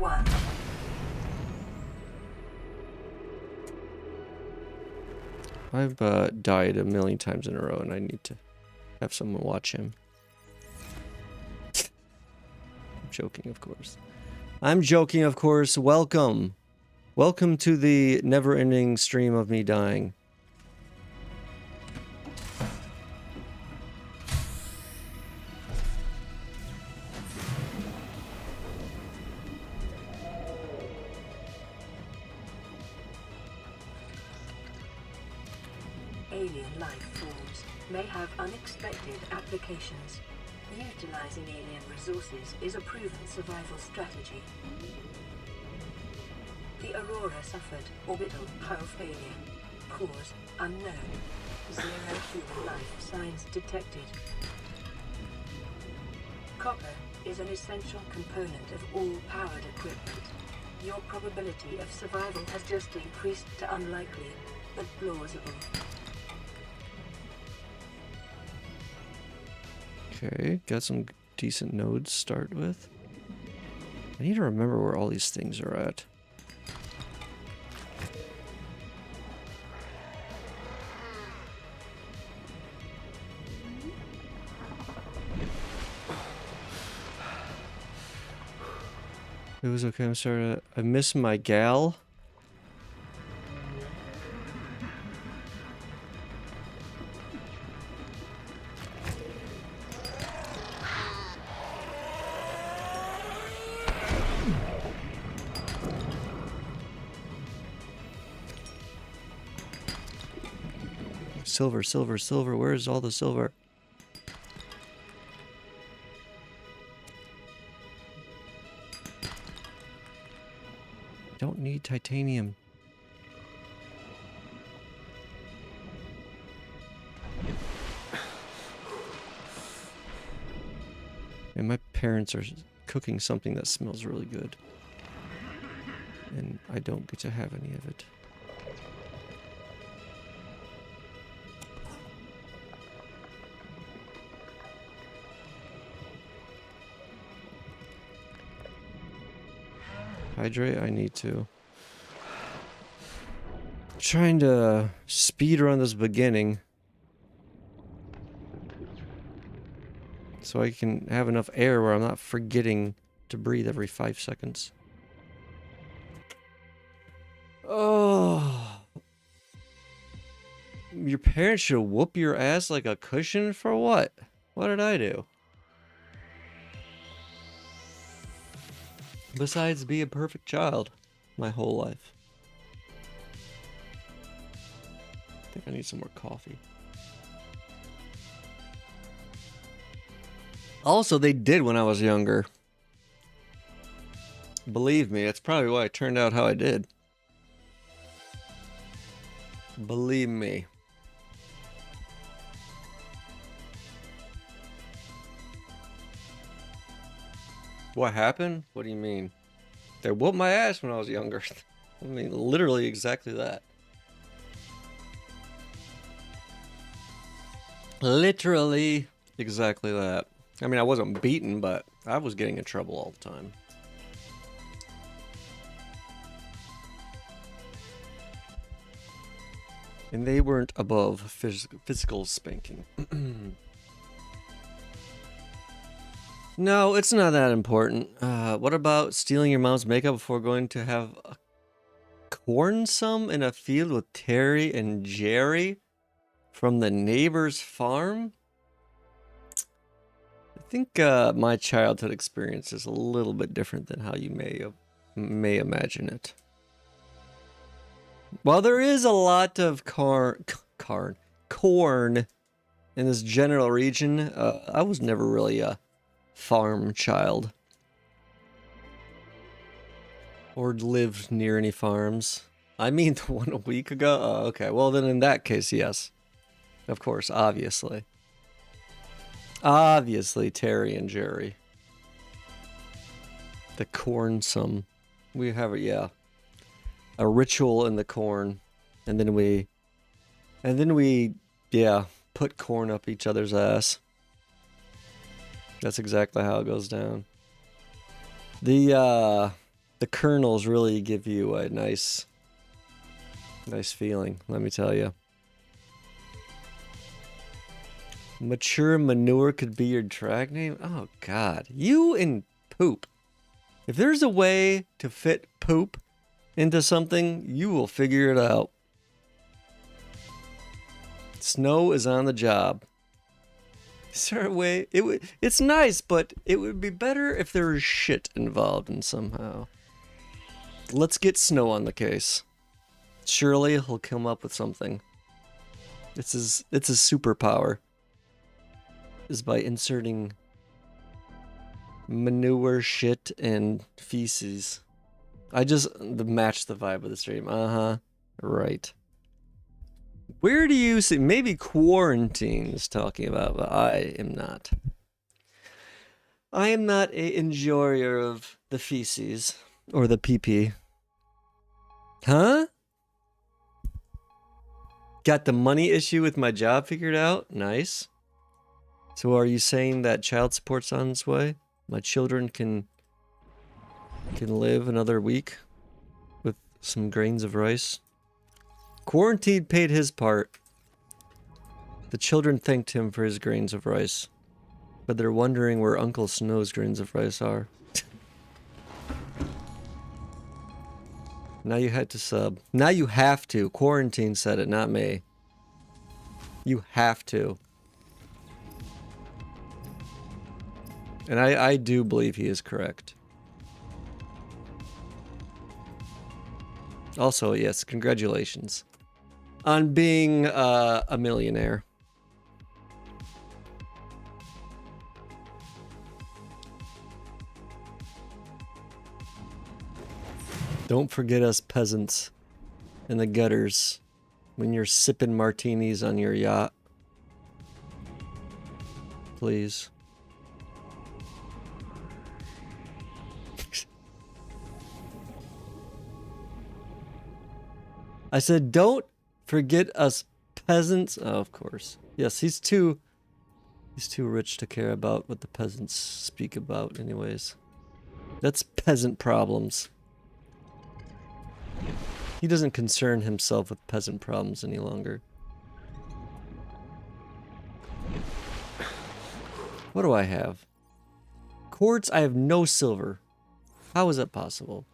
1. I've died a million times in a row and I need to have someone watch him. I'm joking, of course. I'm joking, of course. Welcome. Welcome to the never-ending stream of me dying. Alien life forms may have unexpected applications. Utilizing alien resources is a proven survival strategy. The Aurora suffered orbital hull failure. Cause unknown. 0 human life signs detected. Copper is an essential component of all powered equipment. Your probability of survival has just increased to unlikely, but plausible. Okay, got some decent nodes to start with. I need to remember where all these things are at. It was okay, I'm sorry. I miss my gal. Silver, silver, silver. Where's all the silver? Don't need titanium. And my parents are cooking something that smells really good. And I don't get to have any of it. Hydrate, I need to. Trying to speed run this beginning so I can have enough air where I'm not forgetting to breathe every 5 seconds. Oh, your parents should whoop your ass like a cushion for what? What did I do? Besides be a perfect child my whole life. I think I need some more coffee. Also, they did when I was younger. Believe me, that's probably why I turned out how I did. Believe me. What happened? What do you mean? They whooped my ass when I was younger. I mean, literally exactly that. Literally exactly that. I mean, I wasn't beaten, but I was getting in trouble all the time. And they weren't above physical spanking. No, it's not that important. What about stealing your mom's makeup before going to have a corn sum in a field with Terry and Jerry from the neighbor's farm? I think my childhood experience is a little bit different than how you may imagine it. While there is a lot of corn in this general region, I was never really a farm child or lived near any farms. I mean, the one a week ago? Oh, okay. Well, then in that case, yes. Of course, obviously. Obviously, Terry and Jerry. The corn sum. We have it, yeah. A ritual in the corn. And then we, yeah, put corn up each other's ass. That's exactly how it goes down. The kernels really give you a nice feeling, let me tell you. Mature manure could be your drag name? Oh, God. You and poop. If there's a way to fit poop into something, you will figure it out. Snow is on the job. Is there a way? It's nice, but it would be better if there was shit involved in somehow. Let's get Snow on the case. Surely he'll come up with something. It's his superpower. Is by inserting manure, shit, and feces. I just match the vibe of the stream. Right. Where do you see? Maybe Quarantine is talking about, but I am not. I am not a enjoyer of the feces or the pee-pee. Huh? Got the money issue with my job figured out? Nice. So are you saying that child support's on its way? My children can live another week with some grains of rice? Quarantine paid his part. The children thanked him for his grains of rice. But they're wondering where Uncle Snow's grains of rice are. Now you had to sub. Now you have to. Quarantine said it, not me. You have to. And I do believe he is correct. Also, yes, congratulations on being a millionaire. Don't forget us peasants in the gutters when you're sipping martinis on your yacht. Please. I said, don't forget us peasants. Oh, of course. Yes, he's too rich to care about what the peasants speak about anyways. That's peasant problems. He doesn't concern himself with peasant problems any longer. What do I have? Quartz, I have no silver. How is that possible?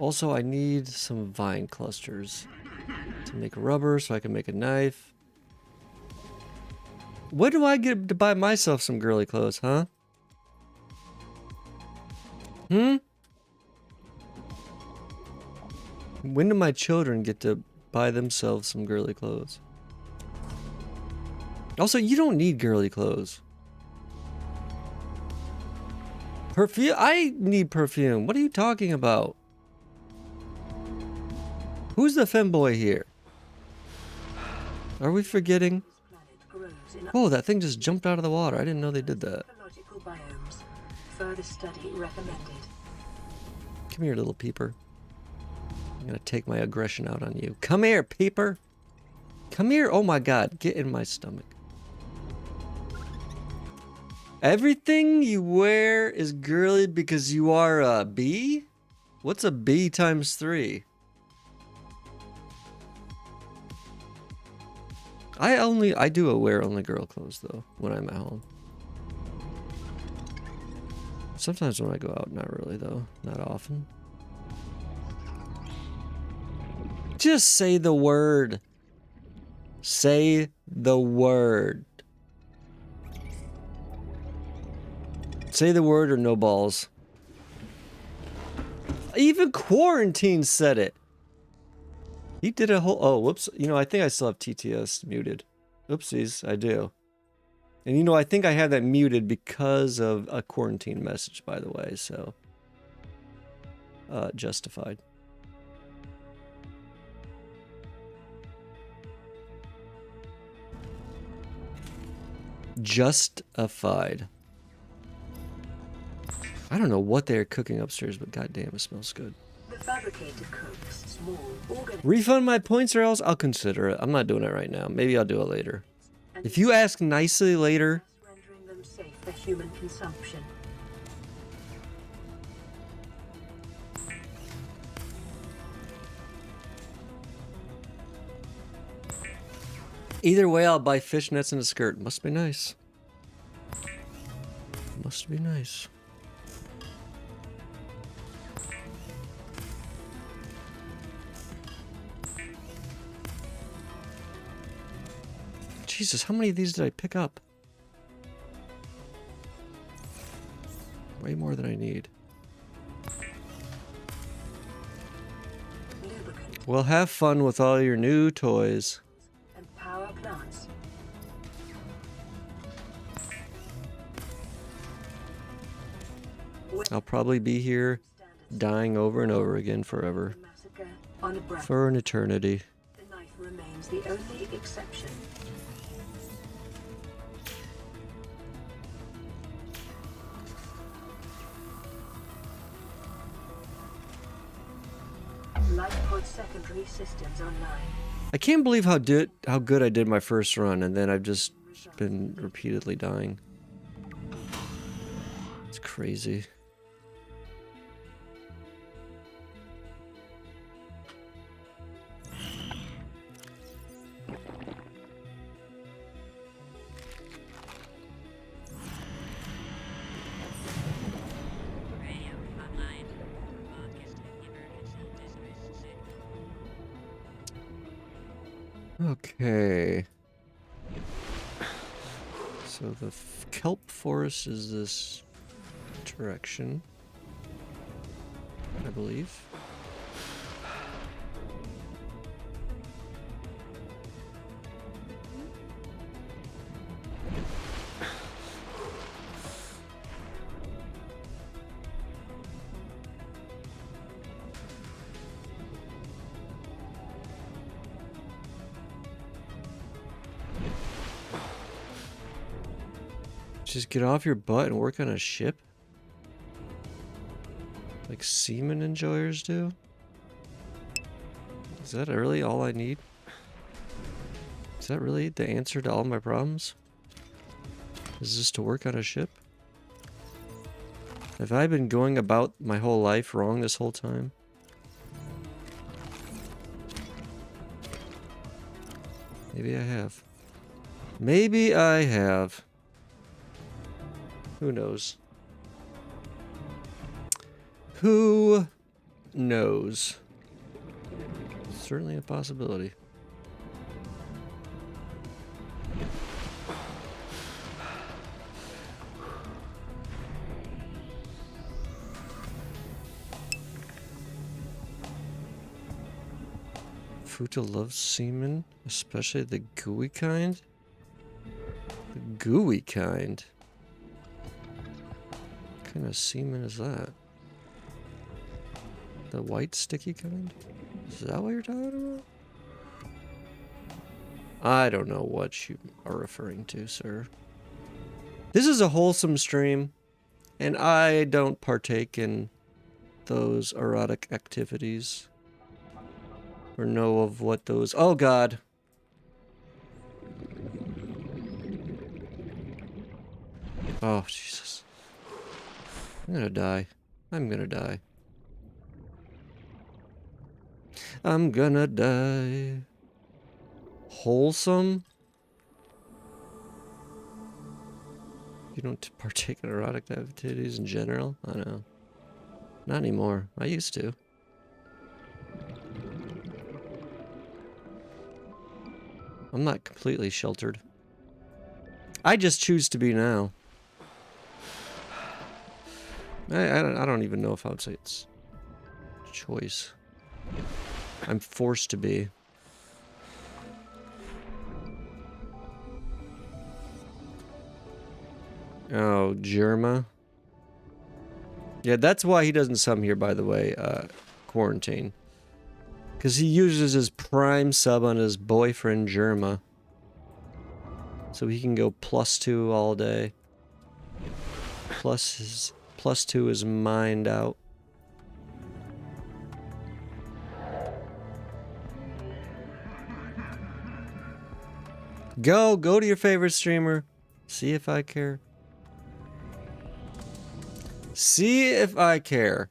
Also, I need some vine clusters to make rubber so I can make a knife. When do I get to buy myself some girly clothes, huh? When do my children get to buy themselves some girly clothes? Also, you don't need girly clothes. Perfume? I need perfume. What are you talking about? Who's the femboy here? Are we forgetting? Oh, that thing just jumped out of the water. I didn't know they did that. Further study recommended. Come here, little peeper. I'm gonna take my aggression out on you. Come here, peeper. Come here. Oh my god, get in my stomach. Everything you wear is girly because you are a bee? What's a bee times 3? I do wear only girl clothes though when I'm at home. Sometimes when I go out, not really though, not often. Just say the word. Say the word. Say the word or no balls. Even Quarantine said it. He did a whole... Oh, whoops. You know, I think I still have TTS muted. Oopsies, I do. And you know, I think I had that muted because of a quarantine message, by the way, so... justified. Justified. I don't know what they're cooking upstairs, but goddamn, it smells good. The fabricator cooks small organisms. Refund my points or else I'll consider it. I'm not doing it right now. Maybe I'll do it later. If you ask nicely later... rendering them safe for human consumption. Either way, I'll buy fishnets and a skirt. Must be nice. Must be nice. Jesus, how many of these did I pick up? Way more than I need. Lubricant Well, have fun with all your new toys. and power plants. I'll probably be here dying over and over again forever. Massacre on a breath. For an eternity. The knife remains the only exception. Lifepod secondary systems online. I can't believe how good I did my first run, and then I've just been repeatedly dying. It's crazy. Okay. So the kelp forest is this direction, I believe. Just get off your butt and work on a ship? Like seaman enjoyers do? Is that really all I need? Is that really the answer to all my problems? Is this to work on a ship? Have I been going about my whole life wrong this whole time? Maybe I have. Maybe I have. Who knows? Who knows? Certainly a possibility. Futa loves semen, especially the gooey kind. The gooey kind? What kind of semen is that? The white sticky kind? Is that what you're talking about? I don't know what you are referring to, sir. This is a wholesome stream. And I don't partake in those erotic activities. Or know of what those... Oh, God. Oh, Jesus. I'm gonna die. I'm gonna die. I'm gonna die. Wholesome? You don't partake in erotic activities in general? I know. Not anymore. I used to. I'm not completely sheltered. I just choose to be now. I don't even know if I would say it's choice. I'm forced to be. Oh, Germa. Yeah, that's why he doesn't sum here, by the way, quarantine. Because he uses his prime sub on his boyfriend, Germa. So he can go +2 all day. +2 is mined out. Go to your favorite streamer. See if I care. See if I care.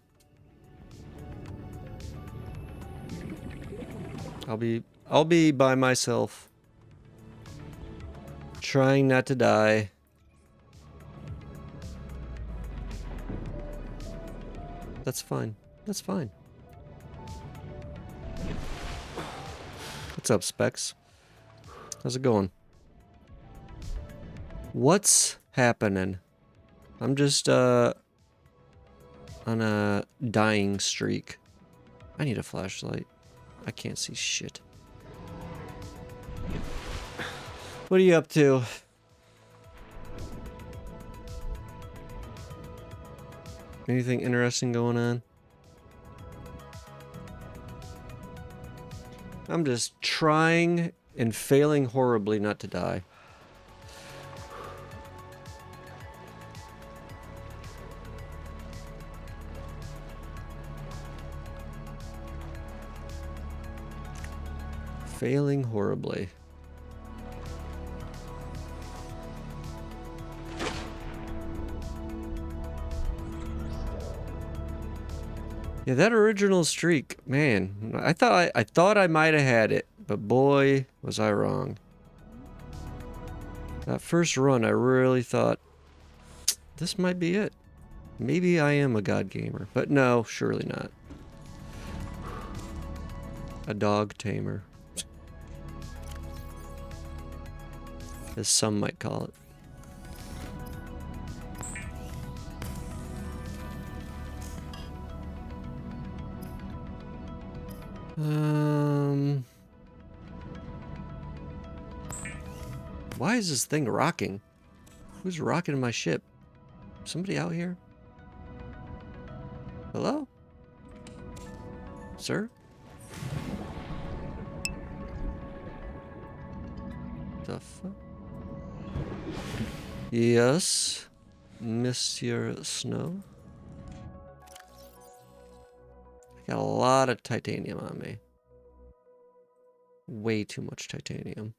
I'll be by myself. Trying not to die. That's fine. That's fine. What's up, Specs? How's it going? What's happening? I'm just, on a dying streak. I need a flashlight. I can't see shit. What are you up to? Anything interesting going on? I'm just trying and failing horribly not to die. Failing horribly. Yeah, that original streak, man. I thought I might have had it, but boy, was I wrong. That first run, I really thought this might be it. Maybe I am a god gamer, but no, surely not. A dog tamer, as some might call it. Why is this thing rocking? Who's rocking my ship? Somebody out here? Hello? Sir? The fuck? Yes, Monsieur Snow. I got a lot of titanium on me. Way too much titanium.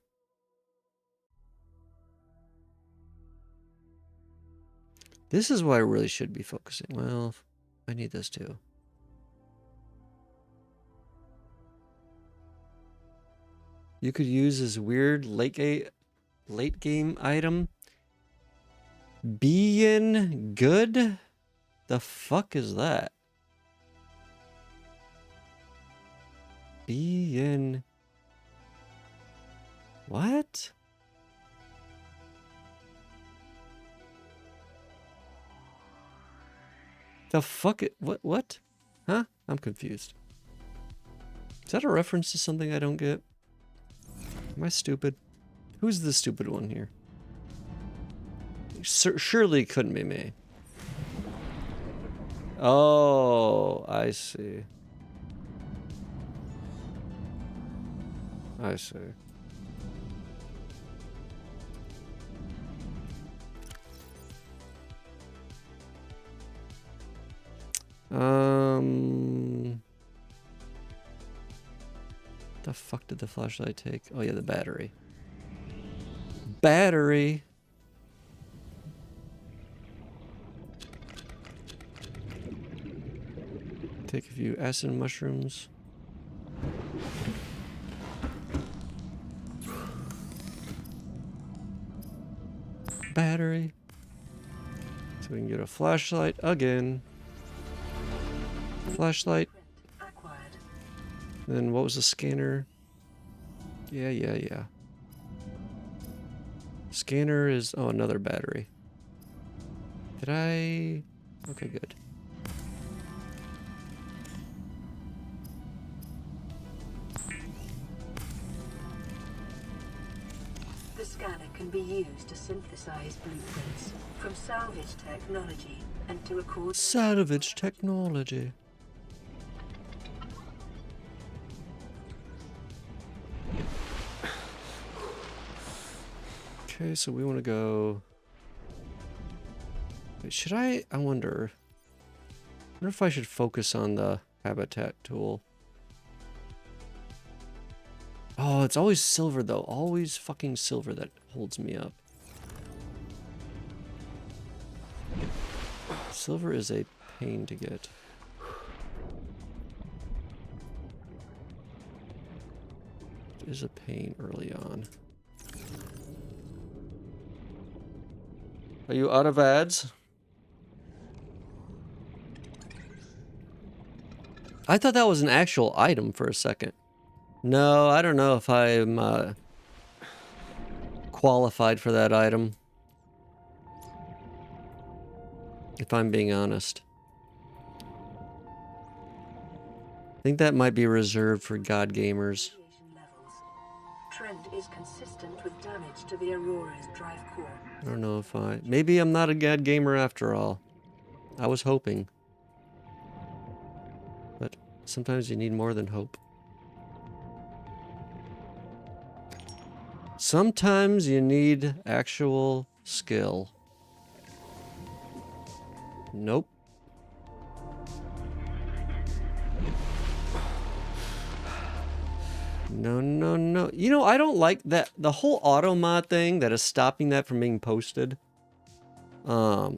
This is what I really should be focusing. Well, I need this too. You could use this weird late game item. Being good? The fuck is that? Being... What? The fuck it? What? Huh? I'm confused. Is that a reference to something I don't get? Am I stupid? Who's the stupid one here? Surely it couldn't be me. Oh, I see. I see. The fuck did the flashlight take? Oh yeah, the battery. Battery. Take a few acid mushrooms. Battery. So we can get a flashlight again. Flashlight. Acquired. Then what was the scanner? Yeah. Scanner is... Oh, another battery. Did I... Okay, good. The scanner can be used to synthesize blueprints from salvage technology and to record Salvage technology. Okay, so we want to go... Wait, should I wonder if I should focus on the habitat tool. Oh, it's always silver though. Always fucking silver that holds me up. Silver is a pain to get. It is a pain early on. Are you out of ads? I thought that was an actual item for a second. No, I don't know if I'm qualified for that item. If I'm being honest. I think that might be reserved for God gamers. radiation levels. Trend is consistent with damage to the Aurora's drive core. I don't know if I... Maybe I'm not a God gamer after all. I was hoping. But sometimes you need more than hope. Sometimes you need actual skill. Nope. No. You know, I don't like that. The whole auto mod thing that is stopping that from being posted. I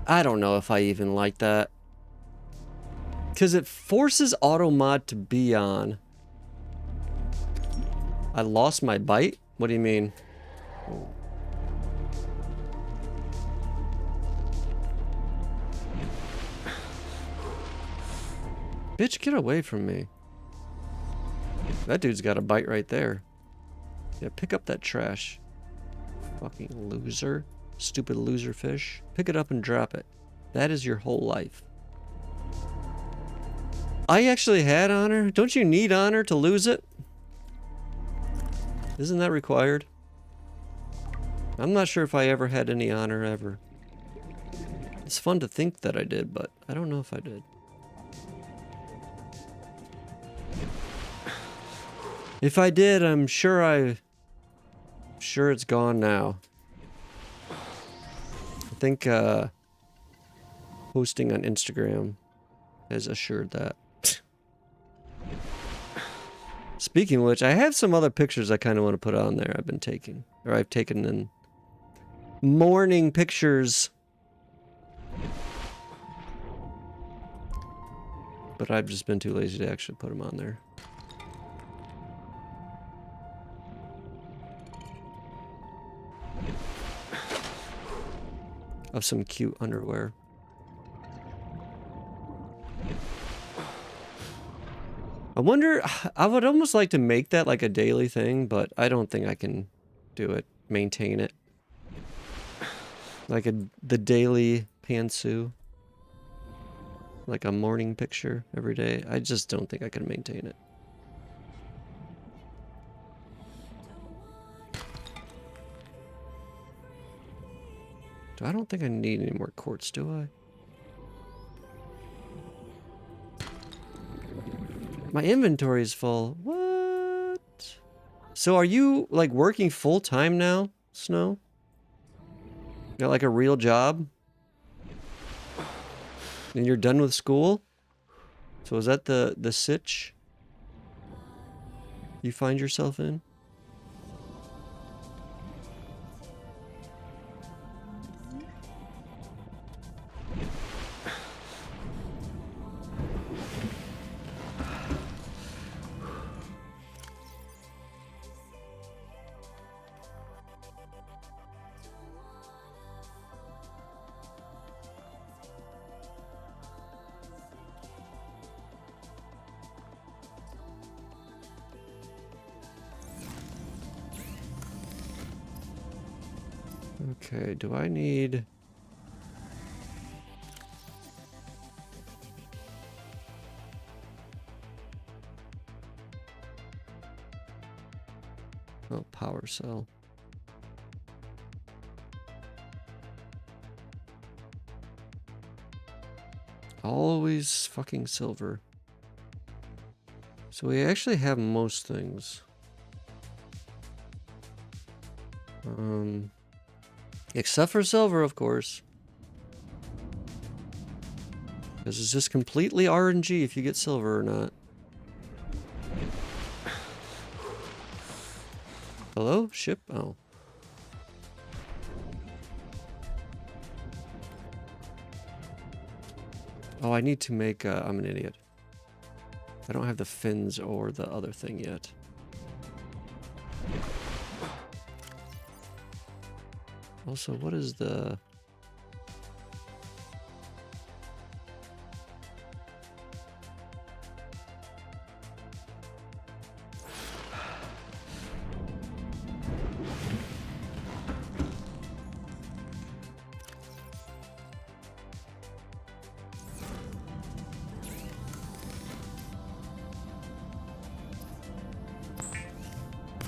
don't know if I even like that. Because it forces auto mod to be on. I lost my bite? What do you mean? Bitch, get away from me. That dude's got a bite right there. Yeah, pick up that trash. Fucking loser. Stupid loser fish. Pick it up and drop it. That is your whole life. I actually had honor. Don't you need honor to lose it? Isn't that required? I'm not sure if I ever had any honor ever. It's fun to think that I did, but I don't know if I did. If I did, I'm sure sure it's gone now. I think posting on Instagram has assured that. Speaking of which, I have some other pictures I kind of want to put on there I've been taking. Or I've taken in morning pictures. But I've just been too lazy to actually put them on there. Of some cute underwear. I wonder, I would almost like to make that like a daily thing, but I don't think I can do it, maintain it. Like the daily pantsuit. Like a morning picture every day. I just don't think I can maintain it. I don't think I need any more quartz, do I? My inventory is full. What? So are you like working full time now, Snow? Got like a real job? And you're done with school? So is that the sitch you find yourself in? Okay, do I need... Oh, power cell. Always fucking silver. So we actually have most things. Except for silver, of course. Because it's just completely RNG if you get silver or not. Hello? Ship? Oh. Oh, I need to make... I'm an idiot. I don't have the fins or the other thing yet. Also, what is the...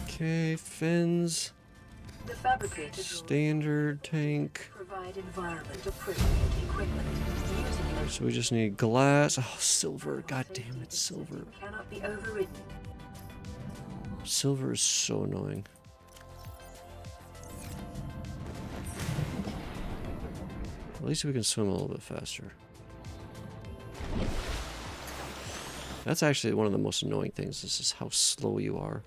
Okay, fins. The fabricated rules Standard tank. provide environment appropriate equipment. Using them So we just need glass. Oh, silver. God damn it, silver. cannot be overridden. Silver is so annoying. At least we can swim a little bit faster. That's actually one of the most annoying things. This is how slow you are.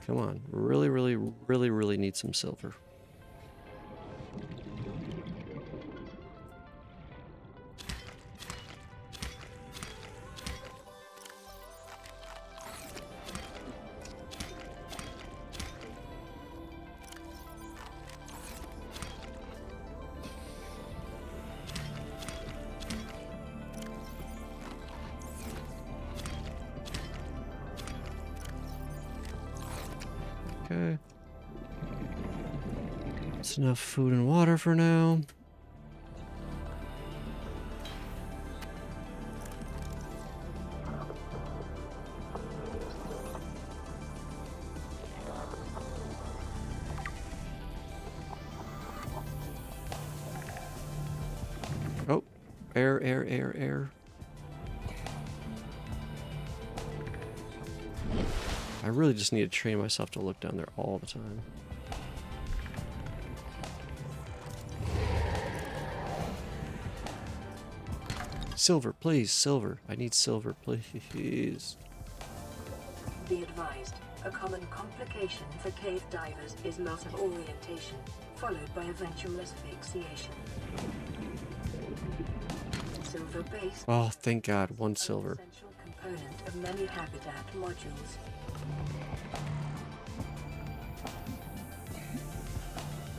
Come on. Really, really, really, really need some silver. Okay. That's enough food and water for now. Oh, air. I really just need to train myself to look down there all the time. Silver, please, silver. I need silver, please. Be advised, a common complication for cave divers is loss of orientation, followed by eventual asphyxiation. Silver-based Oh, thank God, one silver. essential component of many habitat modules.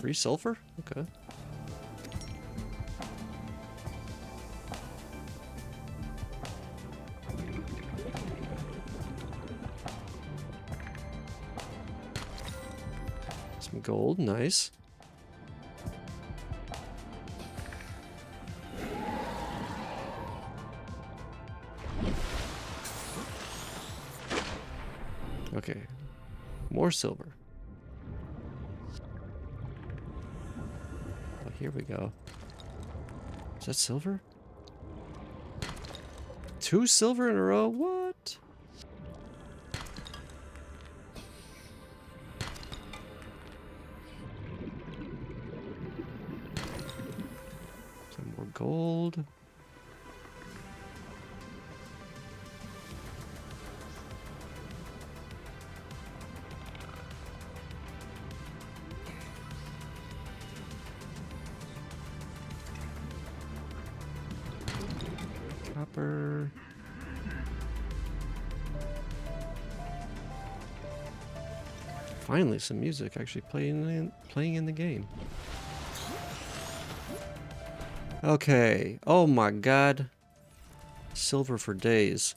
Free sulfur? Okay. Some gold, nice. Okay. More silver. Oh, here we go. Is that silver? 2 silver in a row? What? Some more gold. Copper. Finally, some music actually playing in the game. Okay. Oh my god. Silver for days.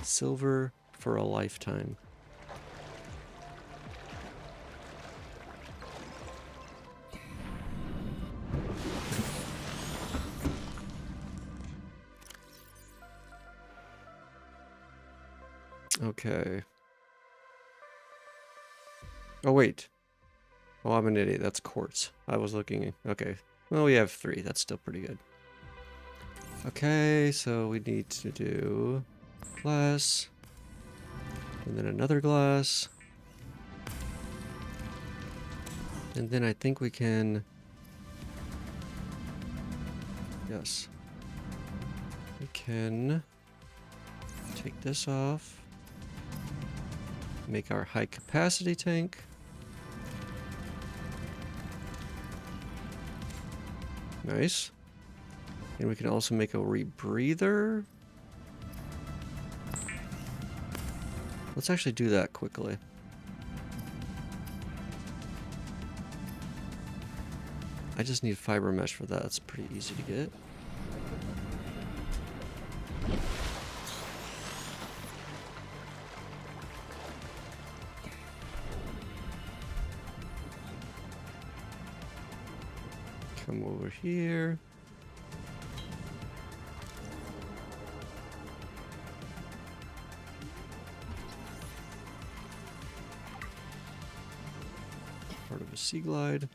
Silver for a lifetime. Okay. Oh, wait. Oh, I'm an idiot. That's quartz. I was looking. Okay. Well, we have 3. That's still pretty good. Okay, so we need to do glass. And then another glass. And then I think we can... Yes. We can take this off. Make our high capacity tank. Nice. And we can also make a rebreather. Let's actually do that quickly. I just need fiber mesh for that. It's pretty easy to get. Come over here. Part of a sea glide.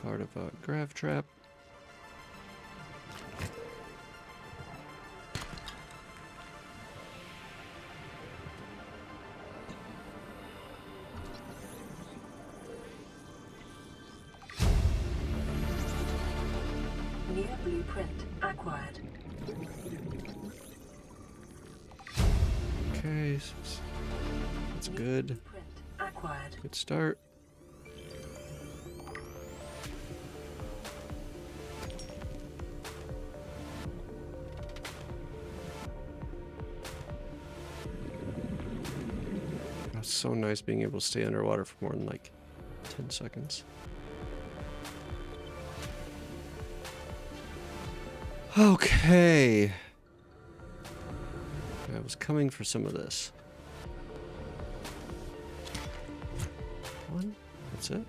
Part of a grav trap. New blueprint acquired. Okay, that's good. Blueprint acquired. Good start. It's so nice being able to stay underwater for more than like 10 seconds. Okay. I was coming for some of this. One. That's it.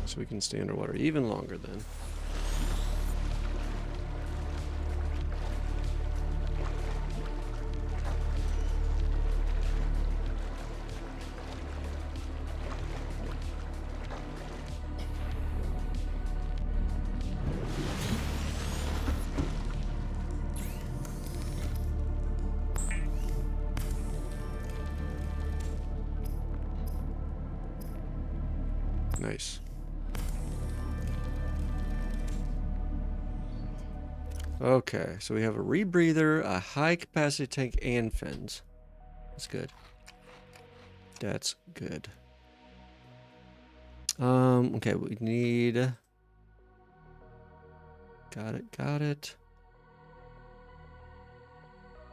So we can stay underwater even longer then. Nice. Okay, so we have a rebreather, a high capacity tank, and fins. That's good. That's good. Okay, we need... Got it.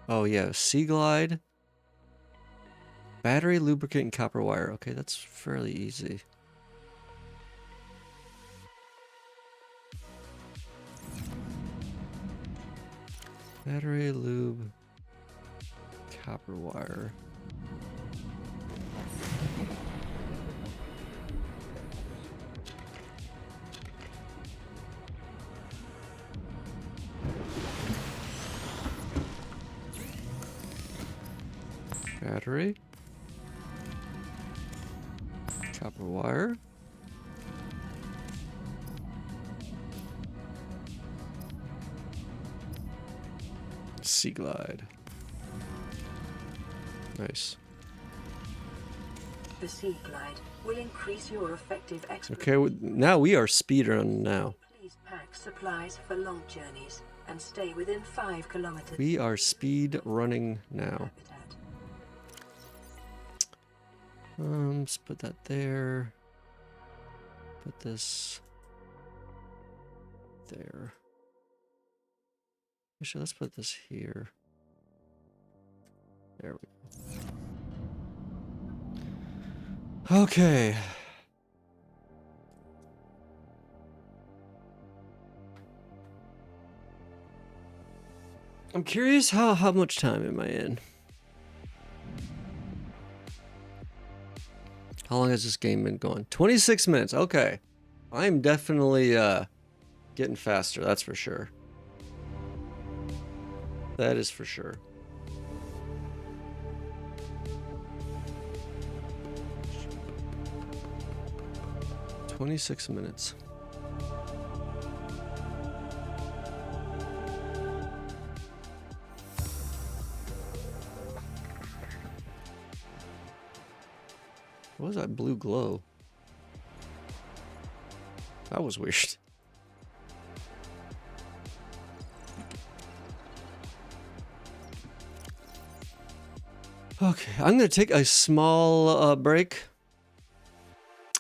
Oh yeah, sea glide. Battery, lubricant, and copper wire. Okay, that's fairly easy. Battery, lube. Copper wire. Battery. Copper wire. Sea glide. Nice. The Sea Glide will increase your effective Okay, now we are speedrun now. Please pack supplies for long journeys and stay within 5 kilometers. We are speed running now. Habitat. Let's put that there. Put this there. Actually, let's put this here. There we go. Okay. I'm curious how much time am I in? How long has this game been going? 26 minutes. Okay. I'm definitely getting faster, that's for sure. That is for sure. "26 minutes. What was that blue glow? That was weird. Okay, I'm gonna take a small break.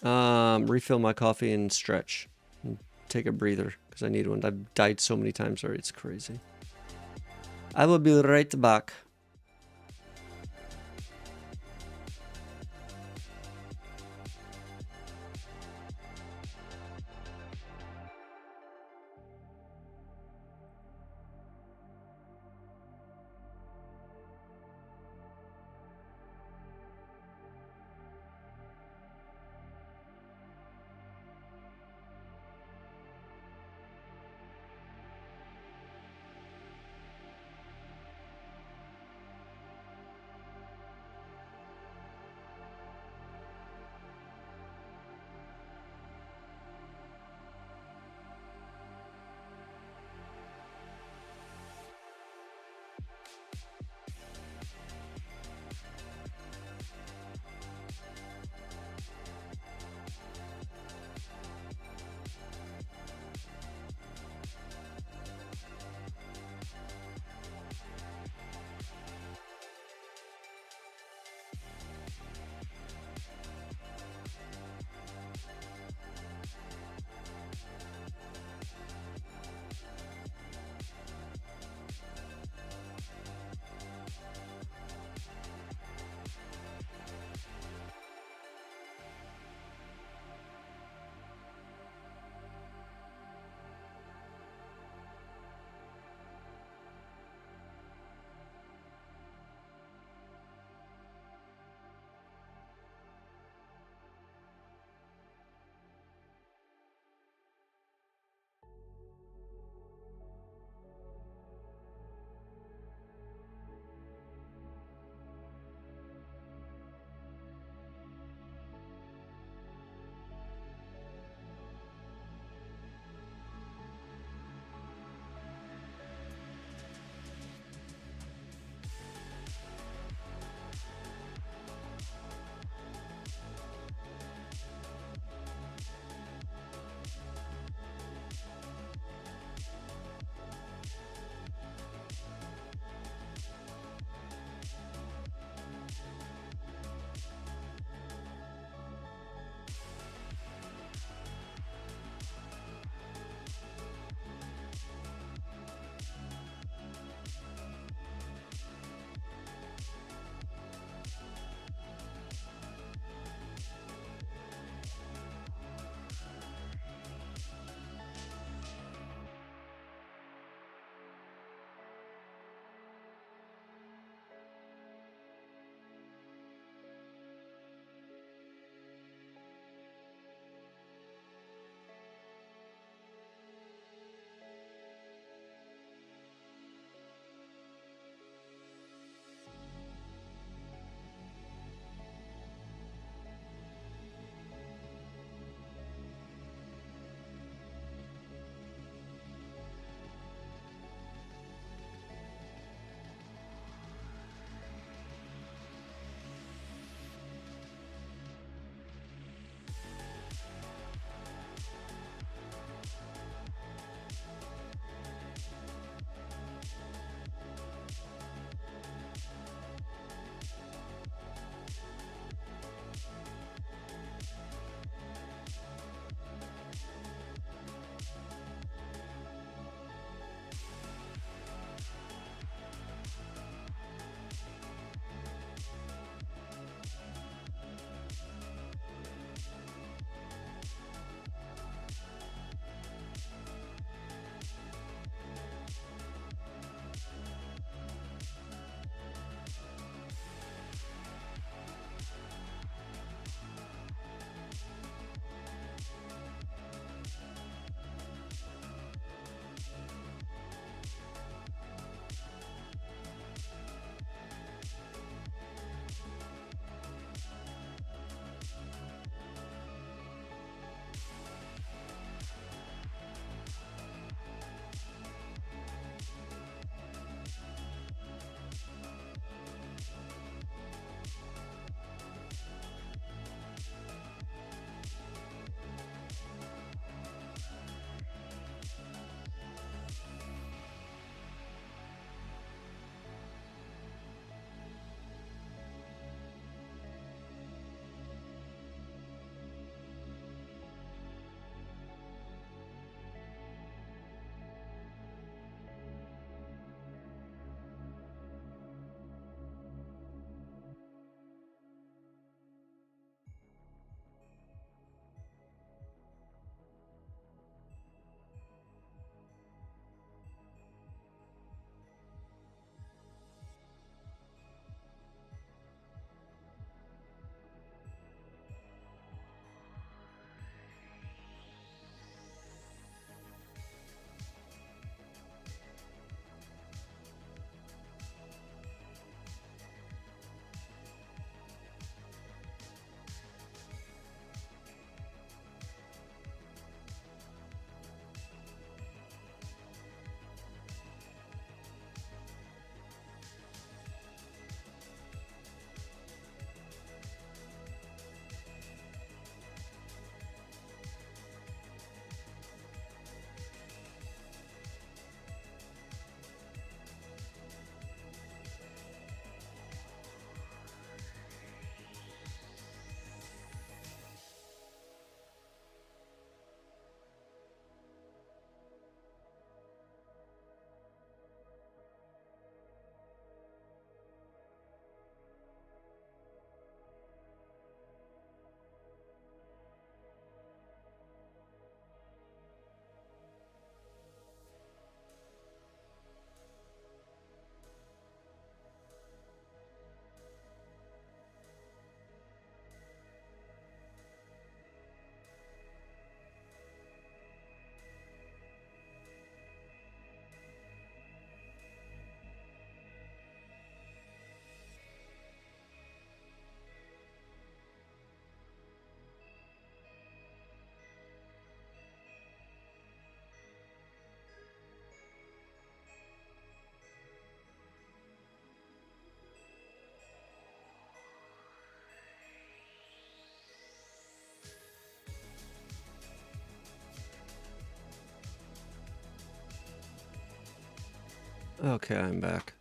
Refill my coffee and stretch. And take a breather, because I need one. I've died so many times already, it's crazy. I will be right back. Okay, I'm back.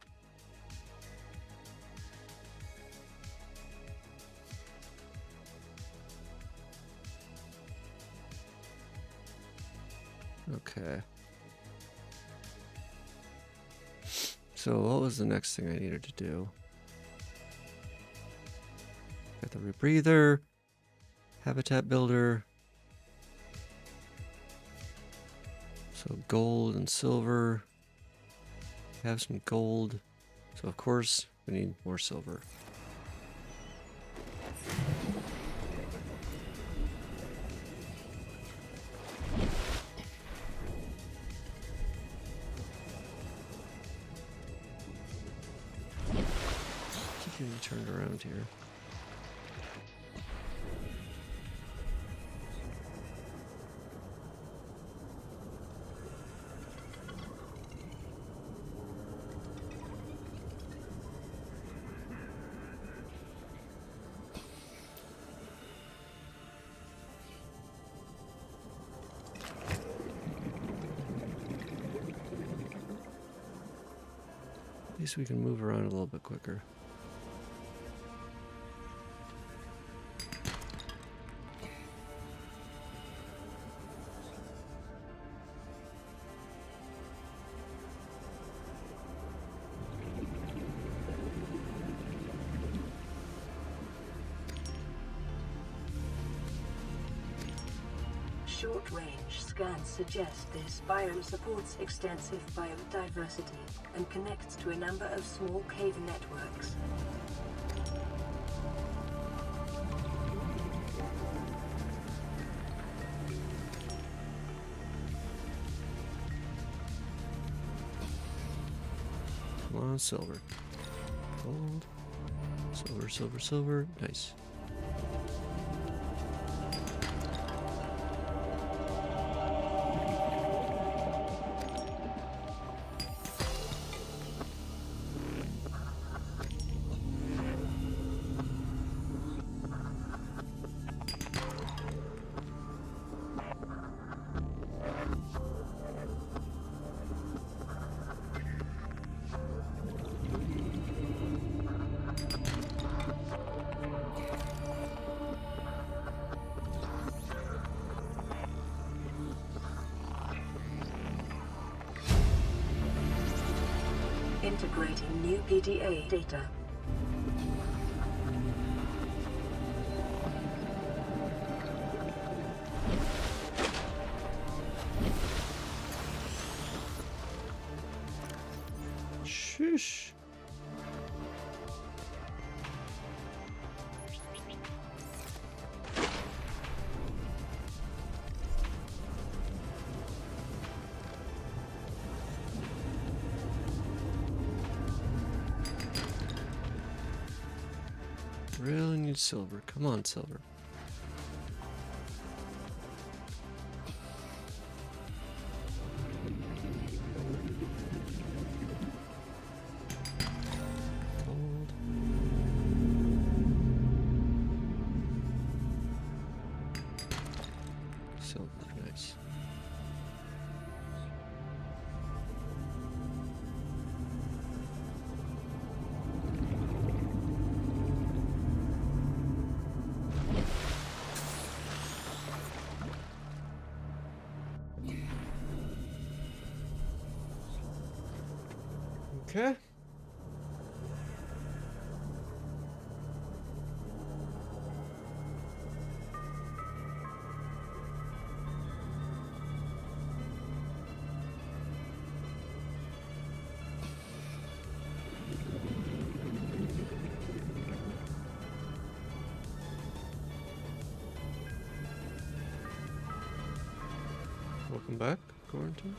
Okay. So what was the next thing I needed to do? Got the rebreather, habitat builder. So gold and silver. Have some gold. So of course we need more silver. Keep getting turned around here. At least we can move around a little bit quicker. Short-range scans suggest this biome supports extensive biodiversity and connects to a number of small cave networks. Come on, silver. Gold. Silver, silver, silver. Nice. Integrating new PDA data. Shush. Really need silver. Come on, silver. Gold. Silver, nice. Okay. Welcome back, quarantine.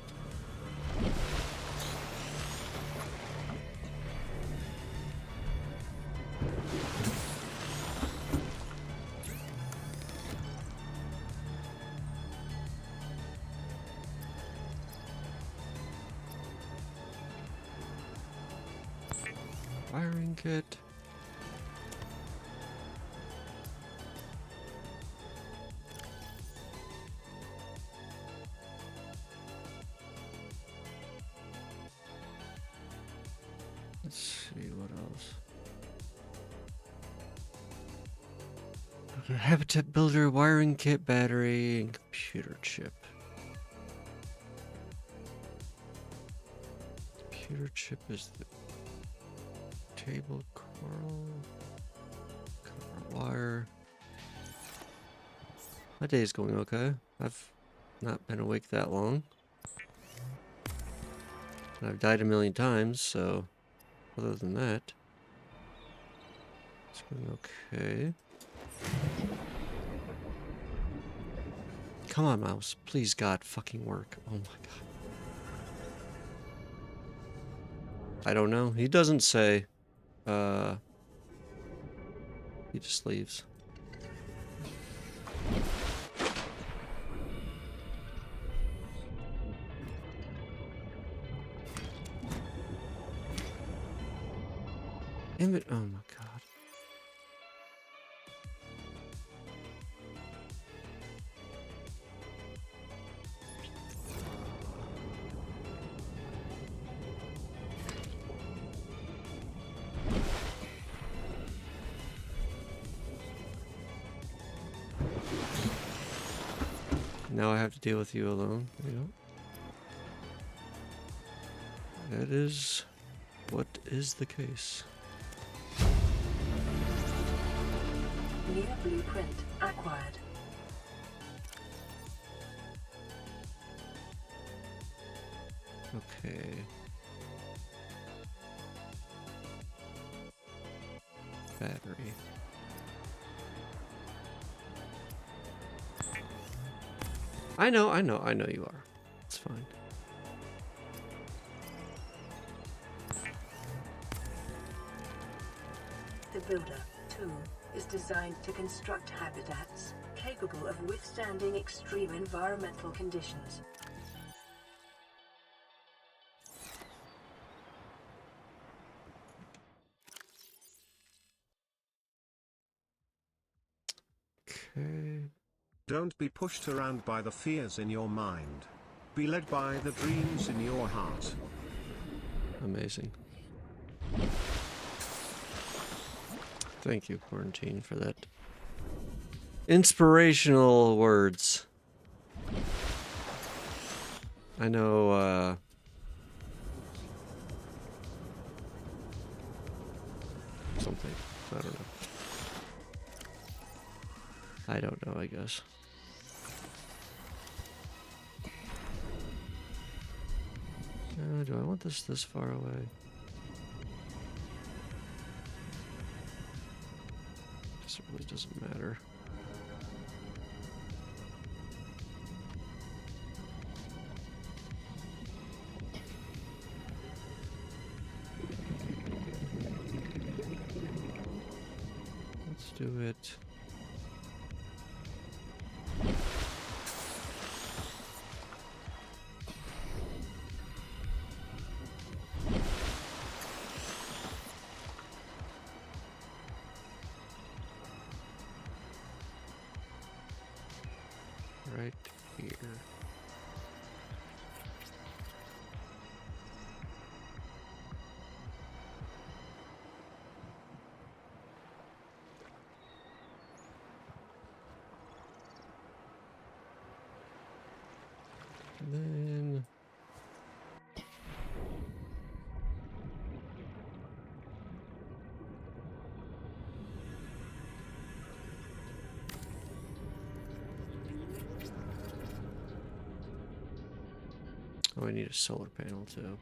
Wiring kit. Let's see what else. Okay, habitat builder, wiring kit, battery, and computer chip. Computer chip is the table coral, copper wire. My day's going okay. I've not been awake that long. And I've died a million times, so other than that, it's going okay. Come on, mouse. Please, God, fucking work. Oh my God. I don't know. He doesn't say. He just leaves. Damn it. Oh my God. Now I have to deal with you alone. That is what is the case. New blueprint acquired. Okay. Battery. I know you are. It's fine. The Builder tool is designed to construct habitats capable of withstanding extreme environmental conditions. Okay. Don't be pushed around by the fears in your mind. Be led by the dreams in your heart. Amazing. Thank you, Quarantine, for that inspirational words. I know, something. I don't know. I don't know, I guess. Do I want this far away? Guess it really doesn't matter. Let's do it. Right here. And then oh, I need a solar panel too.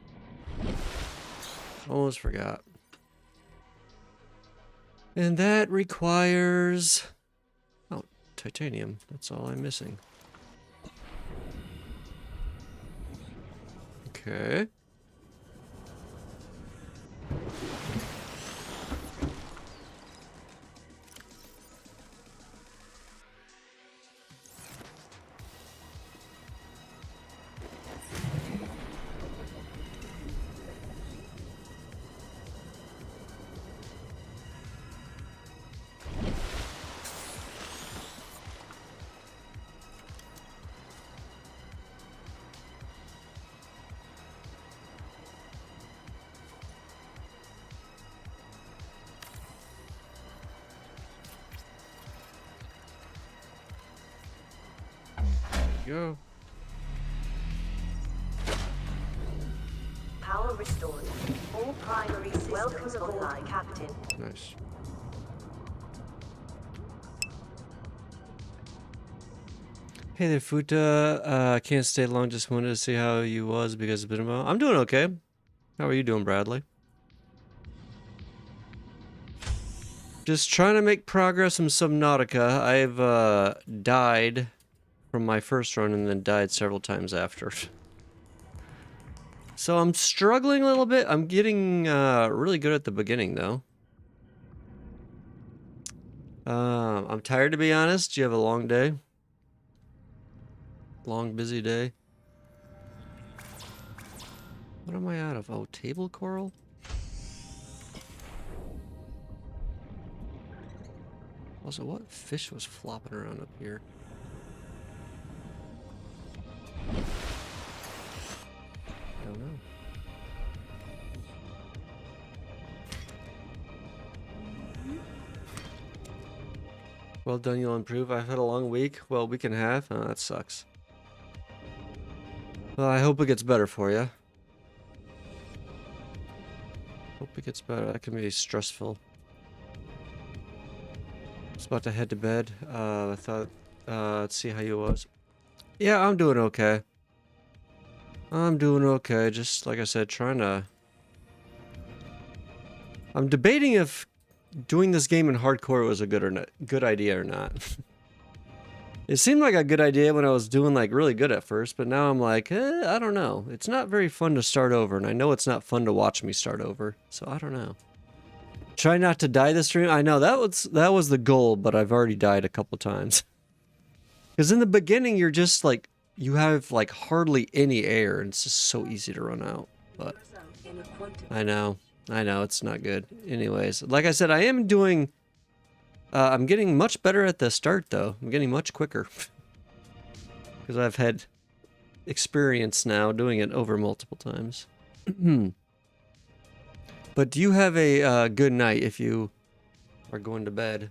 Almost forgot. And that requires... oh, titanium. That's all I'm missing. Okay. go. Power restored. All primary systems welcome online, Captain. Nice. Hey there, Futa. Can't stay long. Just wanted to see how you was because it's been a while. I'm doing okay. How are you doing, Bradley? Just trying to make progress in Subnautica. I've died from my first run and then died several times after. So I'm struggling a little bit. I'm getting really good at the beginning though. I'm tired to be honest. You have a long day. Long busy day. What am I out of? Oh, table coral? Also, what fish was flopping around up here? I don't know. Well done, you'll improve. I've had a long week. Well, week and a half. Oh, that sucks. Well, I hope it gets better for you. Hope it gets better. That can be stressful. Just about to head to bed. I thought, let's see how you was. Yeah, I'm doing okay. I'm doing okay. Just like I said, trying to... I'm debating if doing this game in hardcore was a good idea or not. It seemed like a good idea when I was doing like really good at first, but now I'm like, I don't know. It's not very fun to start over, and I know it's not fun to watch me start over, so I don't know. Try not to die this stream. I know that was the goal, but I've already died a couple times. Because in the beginning, you're just like you have like hardly any air, and it's just so easy to run out. But I know it's not good. Anyways, like I said, I am doing. I'm getting much better at the start, though. I'm getting much quicker. Because I've had experience now doing it over multiple times. But do you have a good night if you are going to bed?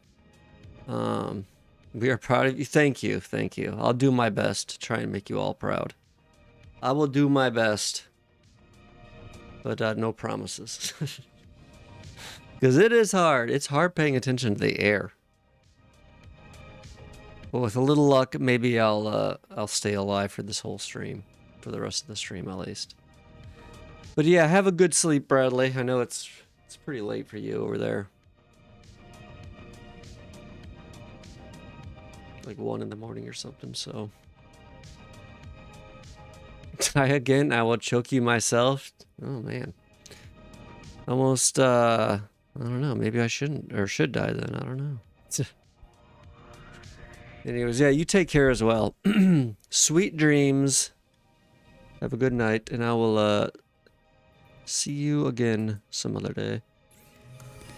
We are proud of you. Thank you. Thank you. I'll do my best to try and make you all proud. I will do my best. But no promises. Because it is hard. It's hard paying attention to the air. But with a little luck, maybe I'll stay alive for this whole stream. For the rest of the stream, at least. But yeah, have a good sleep, Bradley. I know it's pretty late for you over there. Like 1 in the morning or something, so. Die again, I will choke you myself. Oh, man. Almost, I don't know. Maybe I shouldn't, or should die then. I don't know. Anyways, yeah, you take care as well. Sweet dreams. Have a good night, and I will see you again some other day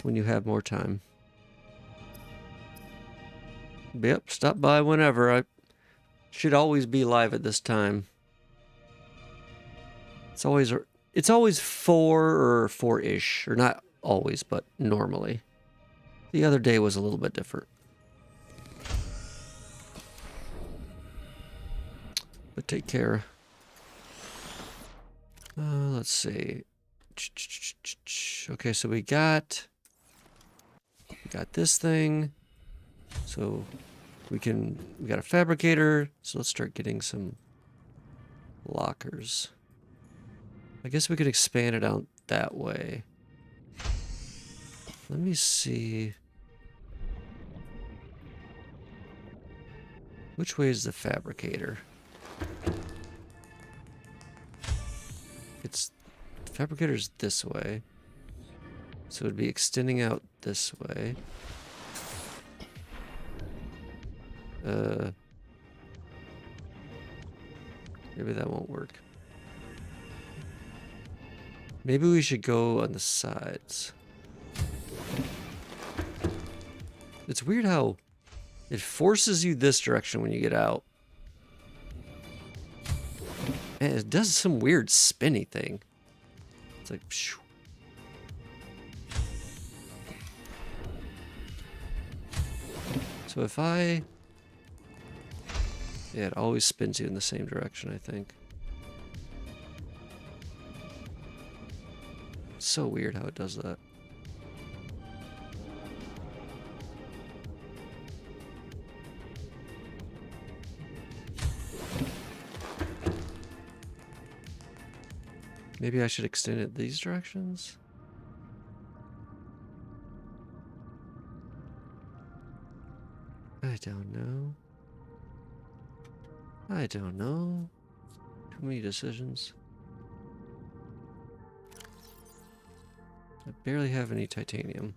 when you have more time. Yep, stop by whenever. I should always be live at this time. It's always 4 or 4-ish, or not always, but normally. The other day was a little bit different. But take care. Let's see. Okay, so we got this thing. So we got a fabricator. So let's start getting some lockers. I guess we could expand it out that way. Let me see. Which way is the fabricator? The fabricator's this way. So it would be extending out this way. Maybe that won't work. Maybe we should go on the sides. It's weird how it forces you this direction when you get out. And it does some weird spinny thing. It's like, phew. So if I Yeah, it always spins you in the same direction, I think. It's so weird how it does that. Maybe I should extend it these directions? I don't know. I don't know. Too many decisions. I barely have any titanium.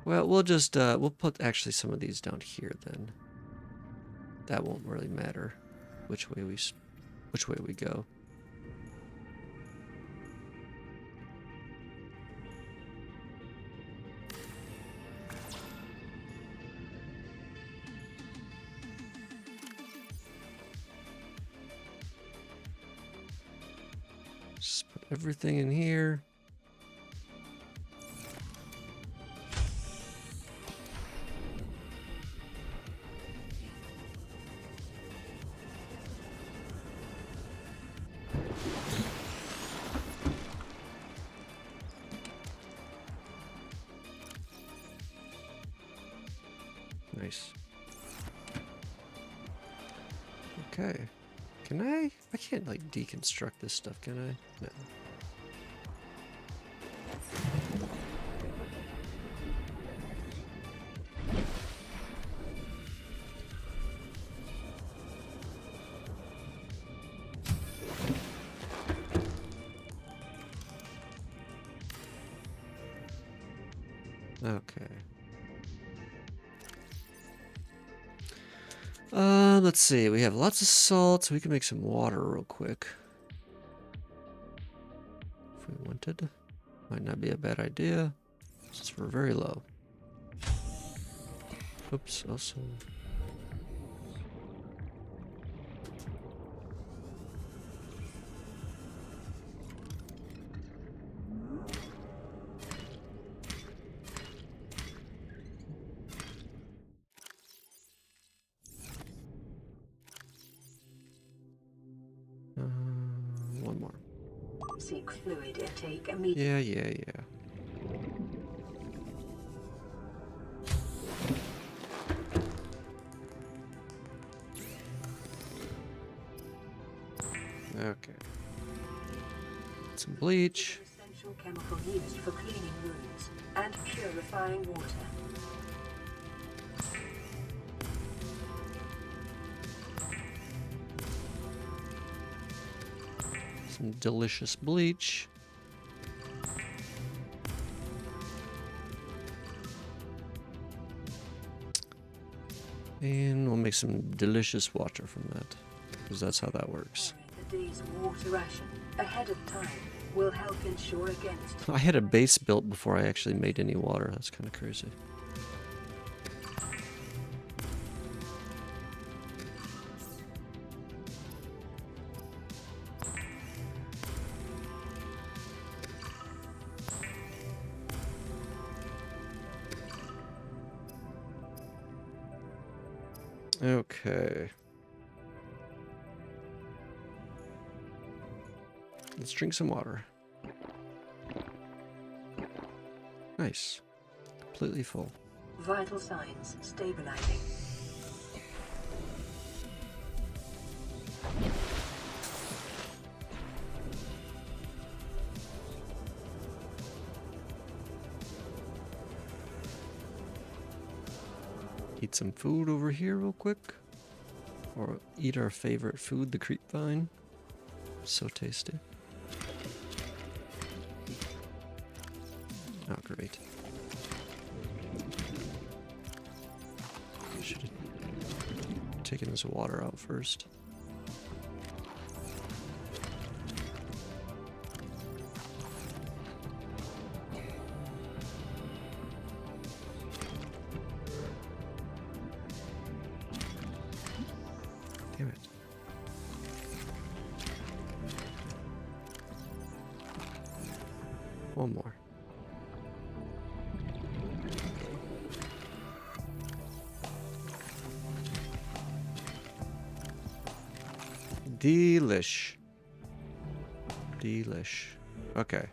Well, we'll just, we'll put actually some of these down here then. That won't really matter which way we go. Just put everything in here. Nice. Okay. Can I? I can't like deconstruct this stuff, can I? No. Okay. Let's see. We have lots of salt, so we can make some water real quick. If we wanted. Might not be a bad idea, since we're very low. Oops, also. One more. Seek fluid intake immediately. Yeah. Okay. Some bleach. Essential chemical used for cleaning wounds and purifying water. Some delicious bleach. And we'll make some delicious water from that, because that's how that works. A day's water ration ahead of time will help ensure against. I had a base built before I actually made any water. That's kind of crazy. Okay. Let's drink some water. Nice. Completely full. Vital signs stabilizing. Eat some food over here real quick. Or eat our favorite food, the creep vine. So tasty. Oh, great. Should have taken this water out first. Damn it. One more. Delish. Okay.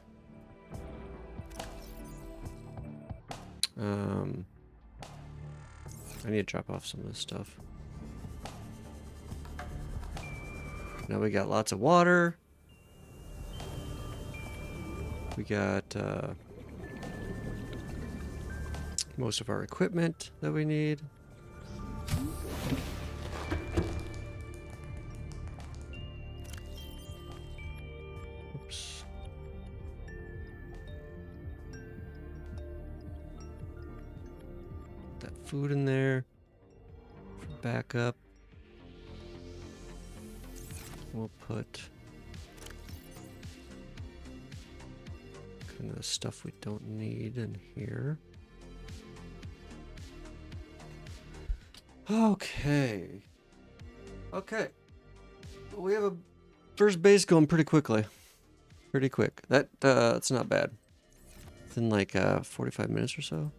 I need to drop off some of this stuff. Now we got lots of water. We got most of our equipment that we need. Oops. That food in there for backup. We'll put kind of the stuff we don't need in here. Okay. We have a first base going pretty quickly. Pretty quick. That's not bad. Within like 45 minutes or so.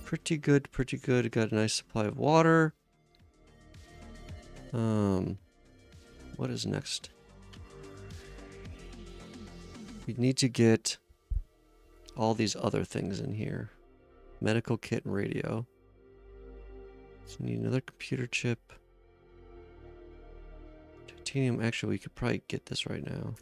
Pretty good. Got a nice supply of water. What is next? We need to get all these other things in here. Medical kit and radio. So we need another computer chip. Titanium, actually we could probably get this right now.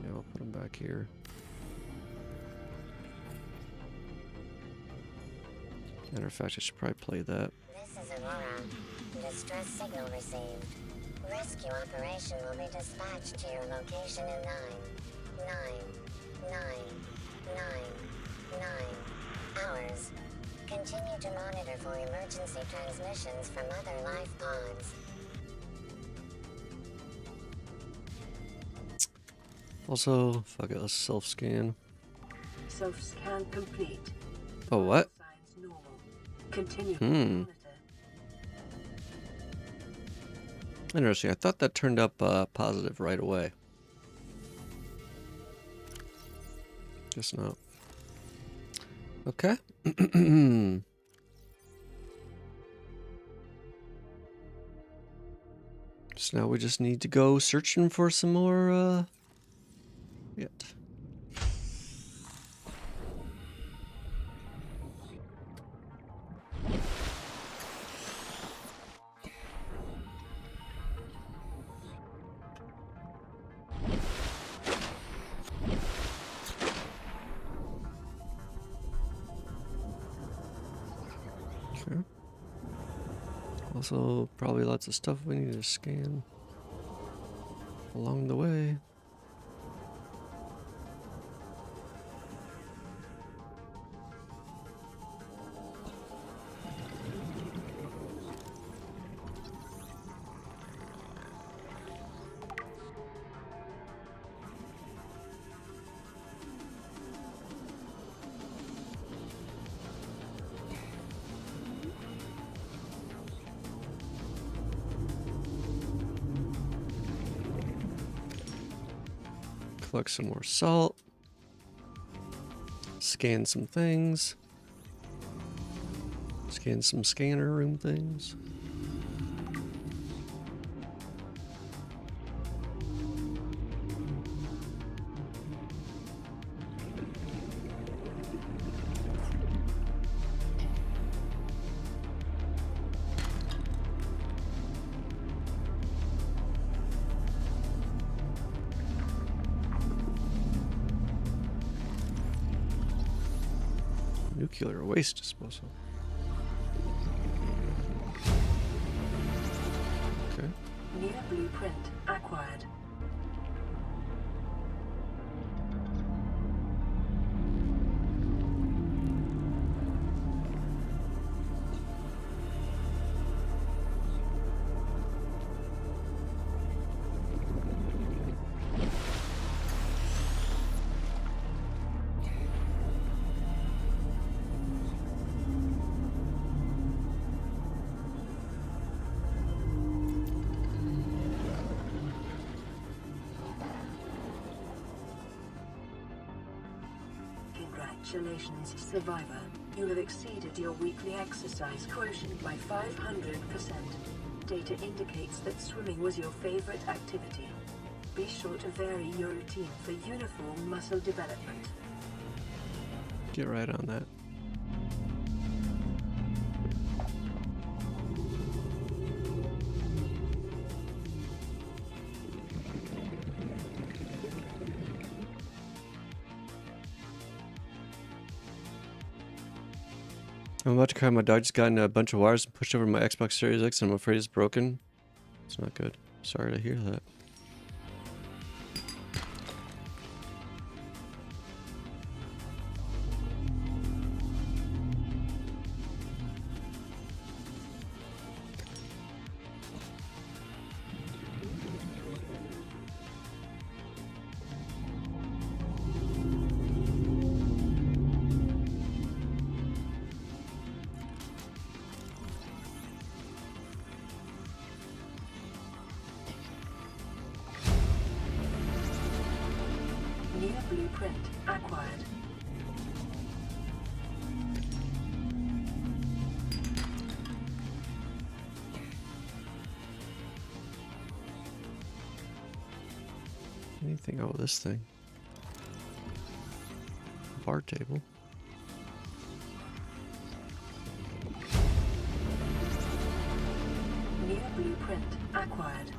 Yeah, I'll put them back here. Matter of fact, I should probably play that. This is Aurora. Distress signal received. Rescue operation will be dispatched to your location in 9 hours. Continue to monitor for emergency transmissions from other life pods. Also, fuck it, let's self-scan. Self-scan complete. Oh, what? Signs normal. Continue to Hmm. monitor. Interesting. I thought that turned up positive right away. Guess not. Okay. So now we just need to go searching for some more yet. Okay. Also, probably lots of stuff we need to scan along the way. Collect some more salt. Scan some things. Scan some scanner room things. Nuclear waste disposal. Okay. New blueprint acquired. Congratulations, survivor. You have exceeded your weekly exercise quotient by 500%. Data indicates that swimming was your favorite activity. Be sure to vary your routine for uniform muscle development. Get right on that. I'm about to cry. My dog just got in a bunch of wires and pushed over my Xbox Series X, and I'm afraid it's broken. It's not good. Sorry to hear that. New blueprint acquired. Anything? Oh, this thing. Bar table. New blueprint acquired.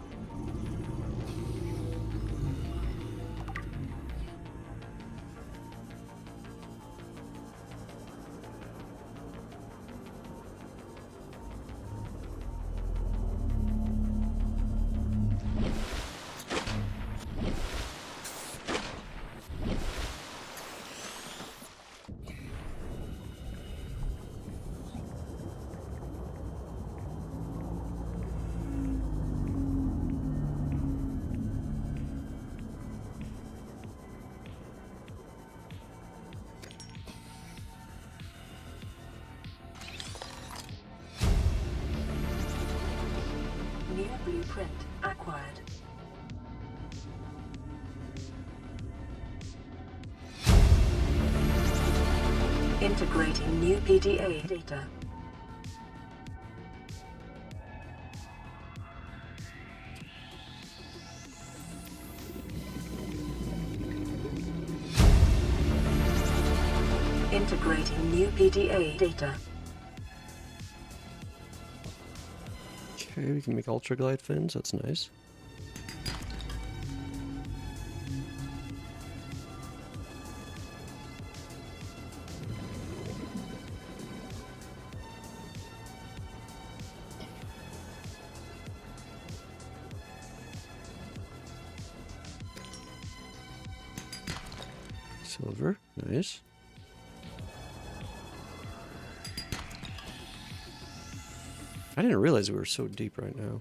New blueprint acquired. Integrating new PDA data. Integrating new PDA data. Okay, we can make ultra glide fins. That's nice. Silver, nice. I didn't realize we were so deep right now.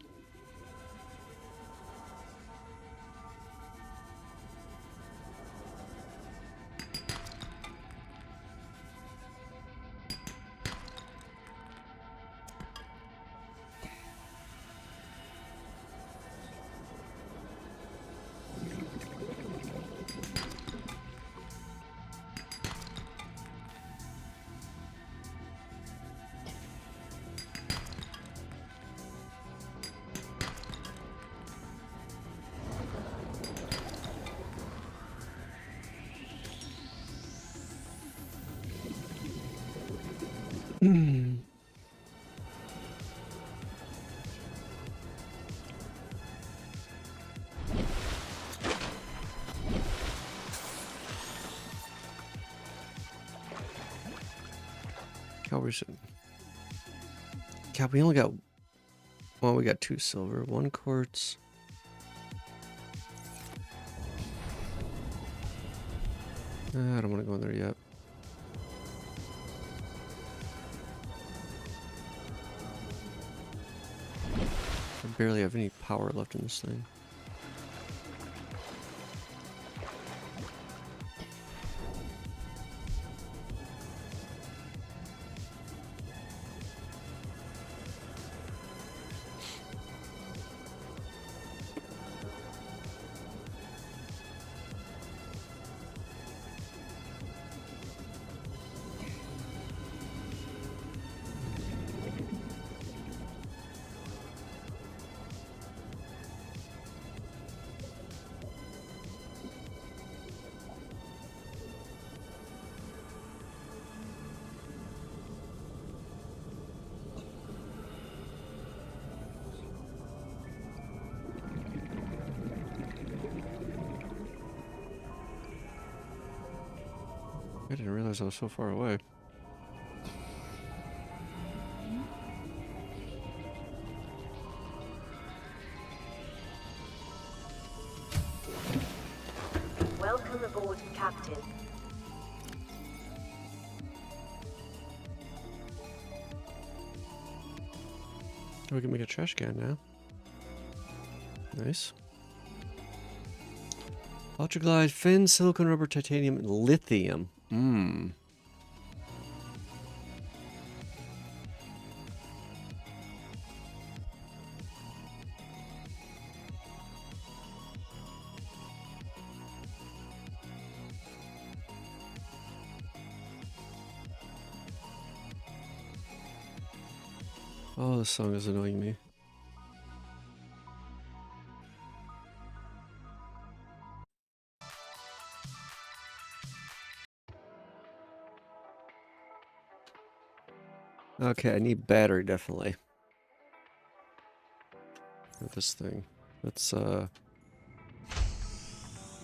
God, we only got... Well, we got 2 silver, 1 quartz. I don't want to go in there yet. I barely have any power left in this thing. didn't realize I was so far away. Welcome aboard, Captain. We can make a trash can now. Nice. Ultraglide, fin, silicone rubber, titanium, and lithium. Mmm. Oh, this song is annoying me. Okay, I need battery, definitely. For this thing. Let's,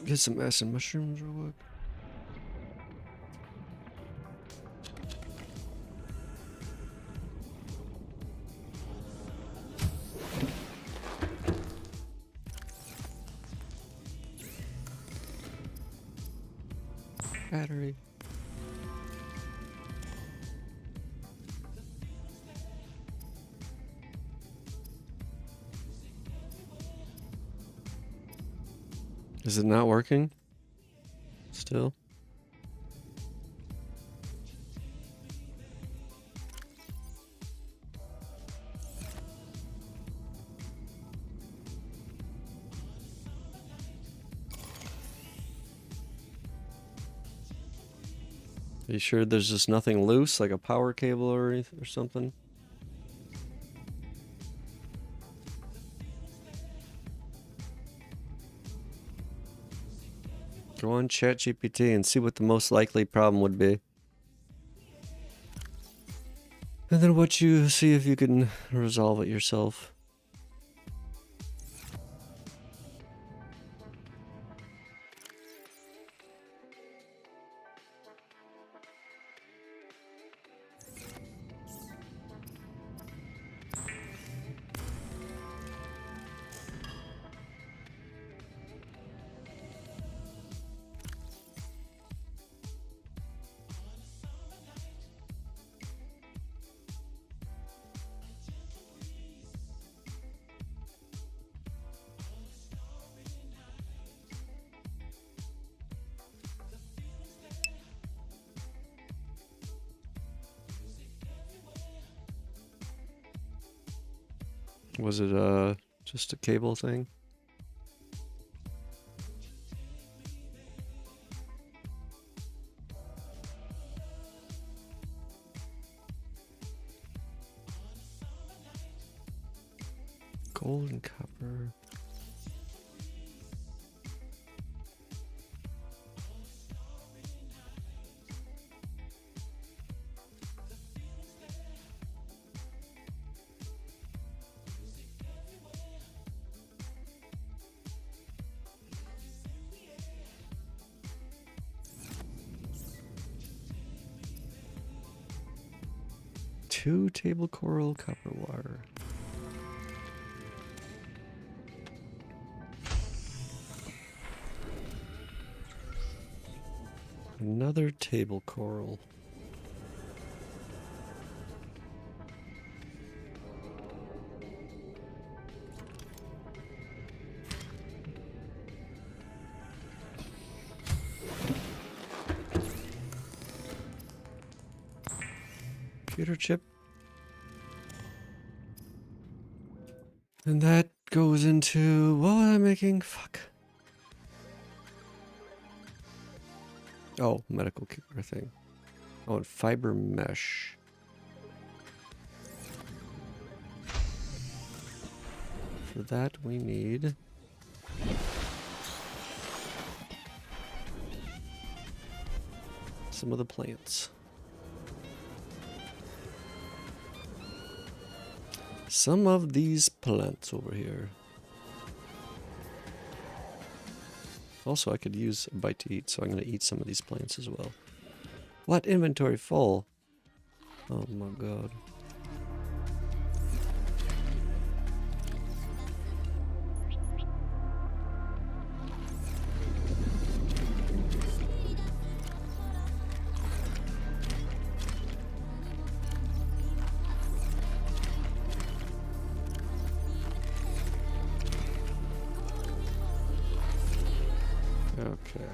get some acid mushrooms real quick. Battery. Is it not working? Still? Are you sure there's just nothing loose, like a power cable or anything or something? Go on ChatGPT and see what the most likely problem would be. And then what you see if you can resolve it yourself. Was it just a cable thing? Gold and copper. Two table coral copper wire. Another table coral. Computer chip. And that goes into, what was I making? Fuck. Oh, medical keeper thing. Oh, and fiber mesh. For that we need some of the plants. Some of these plants over here. Also, I could use a bite to eat, so I'm going to eat some of these plants as well. What inventory full? Oh my god. Okay.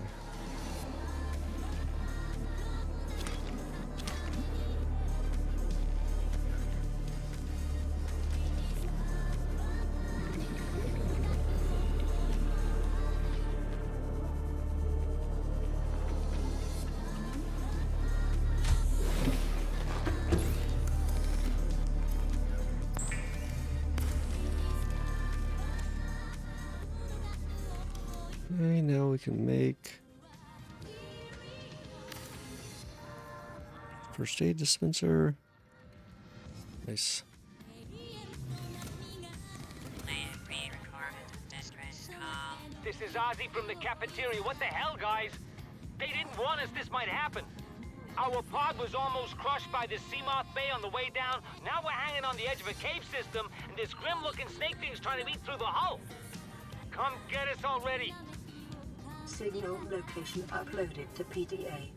Okay, now we can make first aid dispenser. Nice. This is Ozzy from the cafeteria. What the hell, guys? They didn't warn us this might happen. Our pod was almost crushed by the Seamoth Bay on the way down. Now we're hanging on the edge of a cave system, and this grim-looking snake thing's trying to eat through the hull. Come get us already. Signal location uploaded to PDA.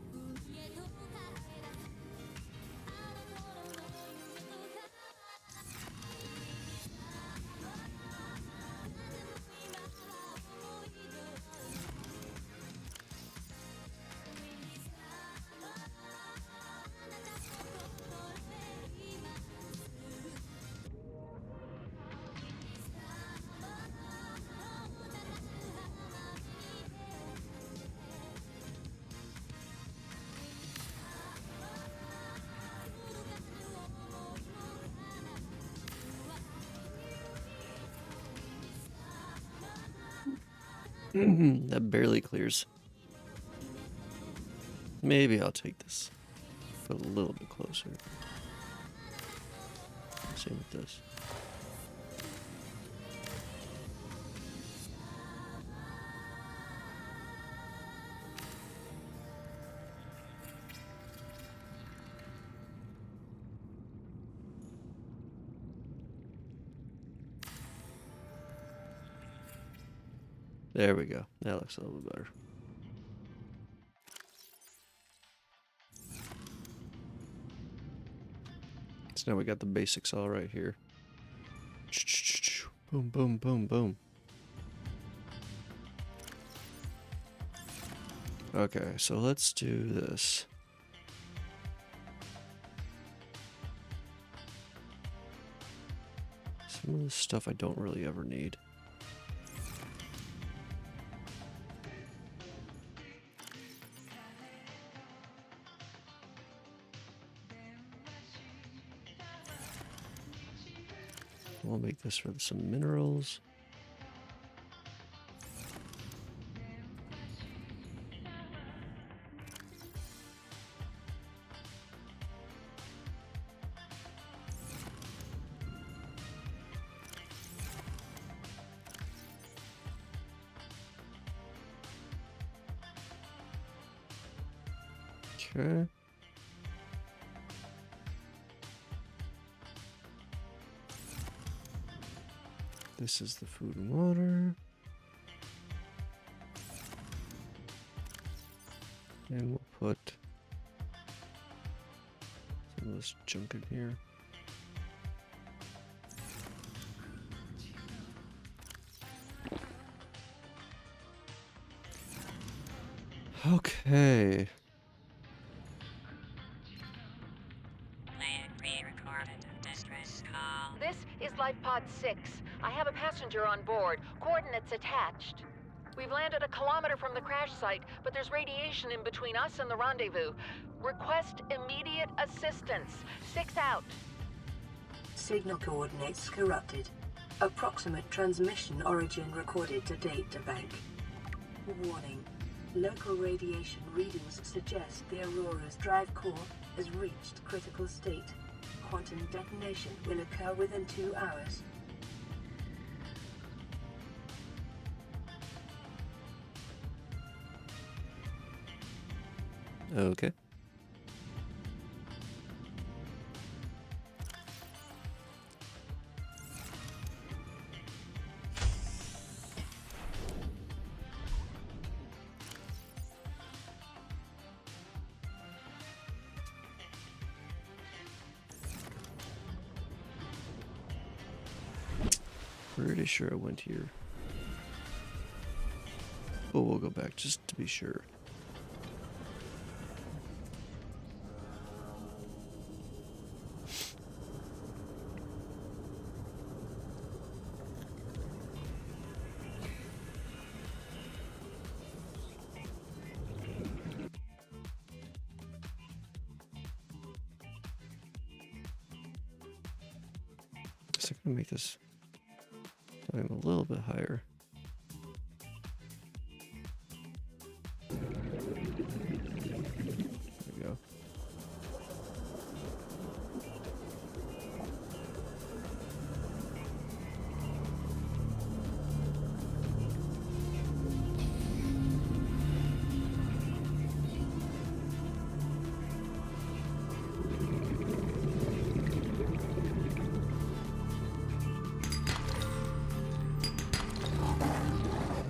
That barely clears. Maybe I'll take this. Put a little bit closer. Same with this. There we go. That looks a little bit better. So now we got the basics all right here. Boom, boom, boom, boom. Okay, so let's do this. Some of the stuff I don't really ever need. We'll make this for some minerals. Okay. This is the food and water. And we'll put some of this junk in here. Okay. This is Life Pod 6. I have a passenger on board. Coordinates attached. We've landed a kilometer from the crash site, but there's radiation in between us and the rendezvous. Request immediate assistance. 6 out. Signal coordinates corrupted. Approximate transmission origin recorded to databank. Warning. Local radiation readings suggest the Aurora's drive core has reached critical state. Quantum detonation will occur within 2 hours. Okay. Pretty sure I went here. But we'll go back just to be sure. So I'm gonna make this volume a little bit higher. There we go.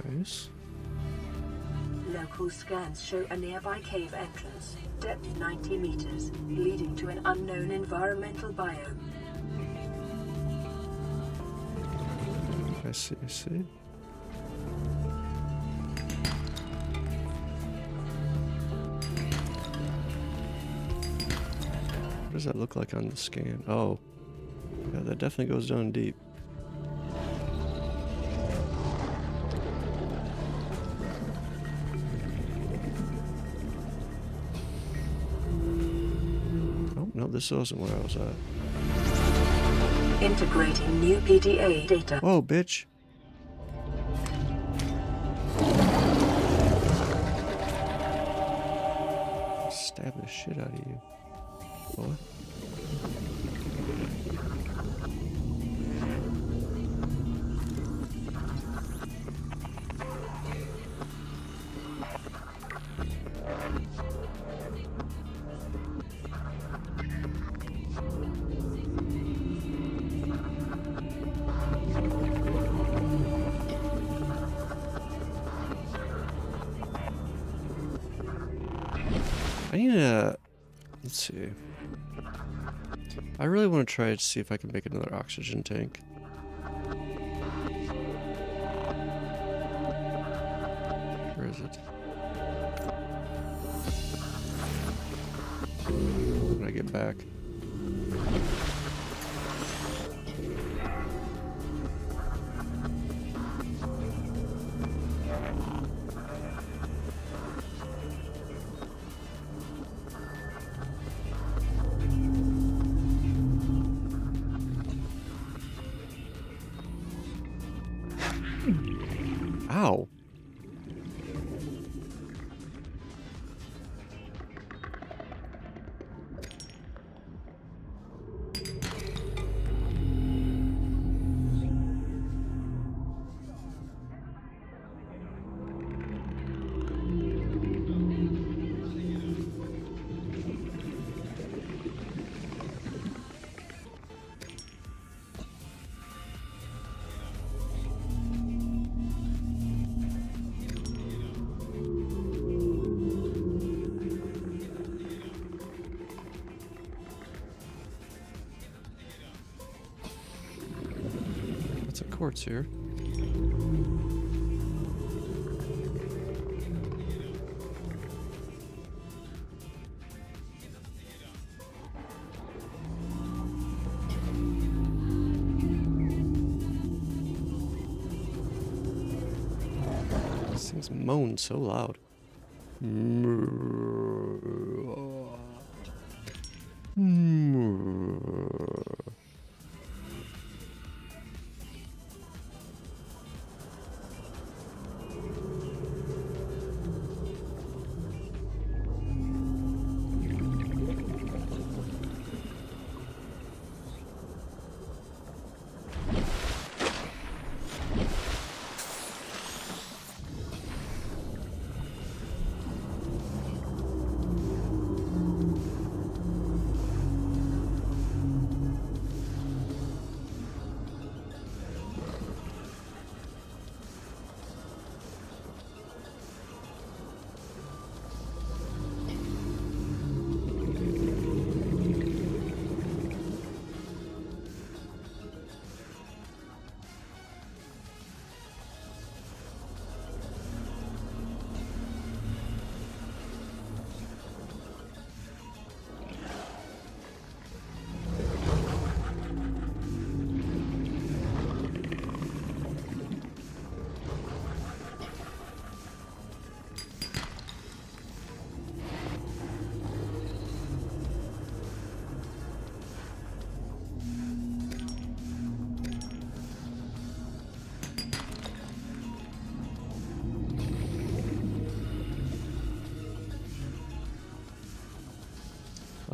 Nice. Local scans show a nearby cave entrance, depth 90 meters, leading to an unknown environmental biome. I see, I see. What does that look like on the scan? Oh, yeah, that definitely goes down deep. Oh, no, this wasn't where I was at. Integrating new PDA data. Whoa, bitch. Stab the shit out of you. Boy. I need to, let's see. I really want to try to see if I can make another oxygen tank. Where is it? When I get back. Ow. What's a quartz here? This thing's moan so loud.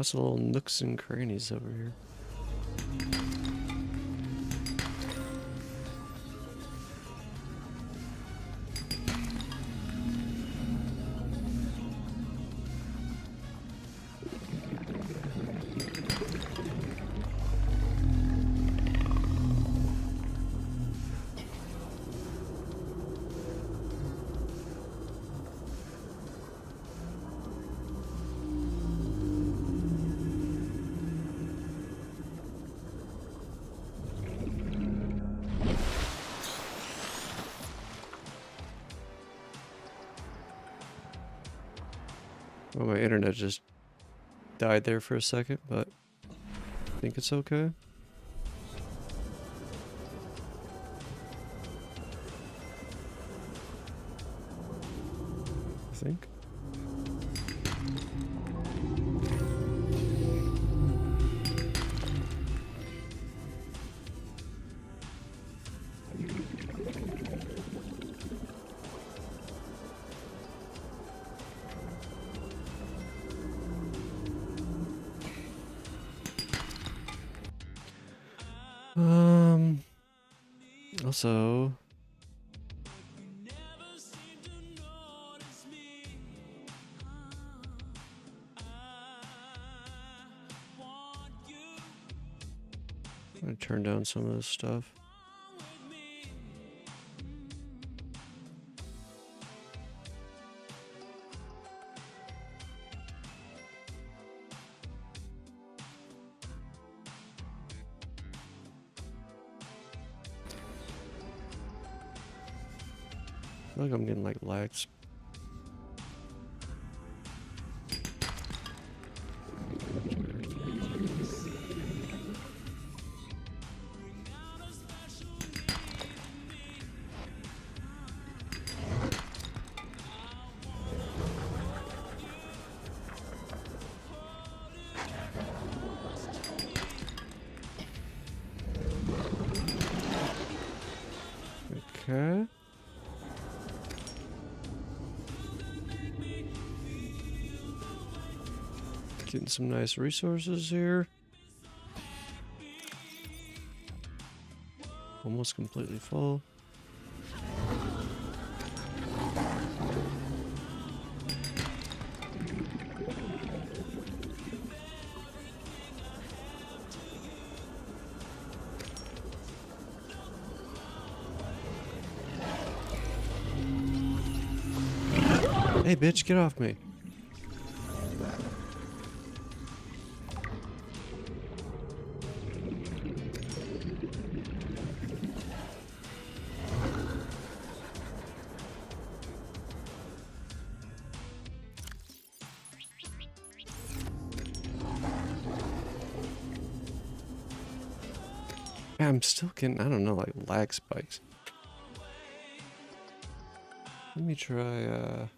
Lots of little nooks and crannies over here. Well, my internet just died there for a second, but I think it's okay. I think. Also, I'm gonna turn down some of this stuff. I feel like I'm getting like lags. Okay. Getting some nice resources here. Almost completely full. Hey bitch, get off me. I'm still getting, I don't know, like lag spikes. Let me try,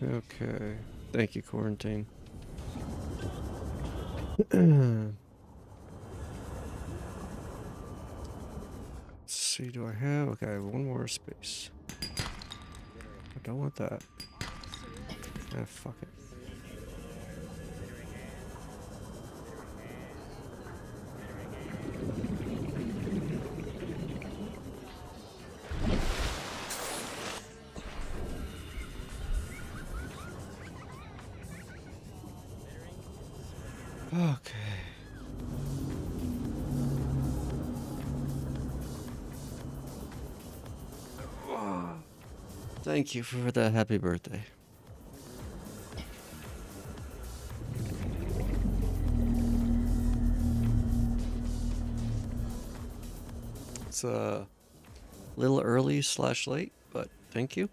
okay. Thank you, quarantine. Let's see, do I have? Okay, I have one more space. I don't want that. Ah, fuck it. Okay. Thank you for the happy birthday. It's a little early / late, but thank you.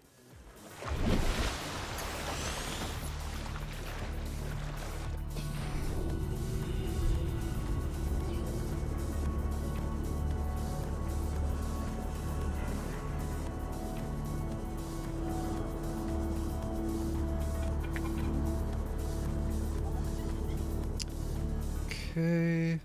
Okay.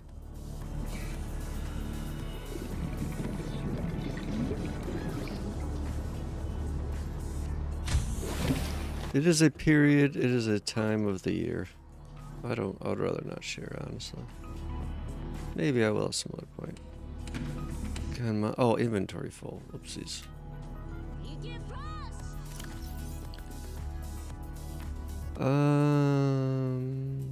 It is a period, it is a time of the year. I would rather not share, honestly. Maybe I will at some other point. Oh, inventory full. Oopsies. Um...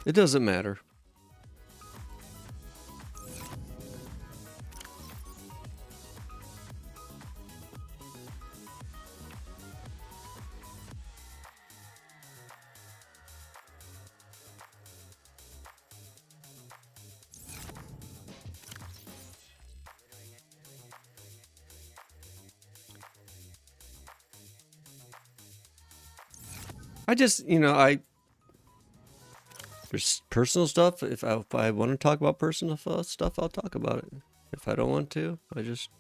It doesn't matter. I just, there's personal stuff. If I want to talk about personal stuff, I'll talk about it. If I don't want to, I just,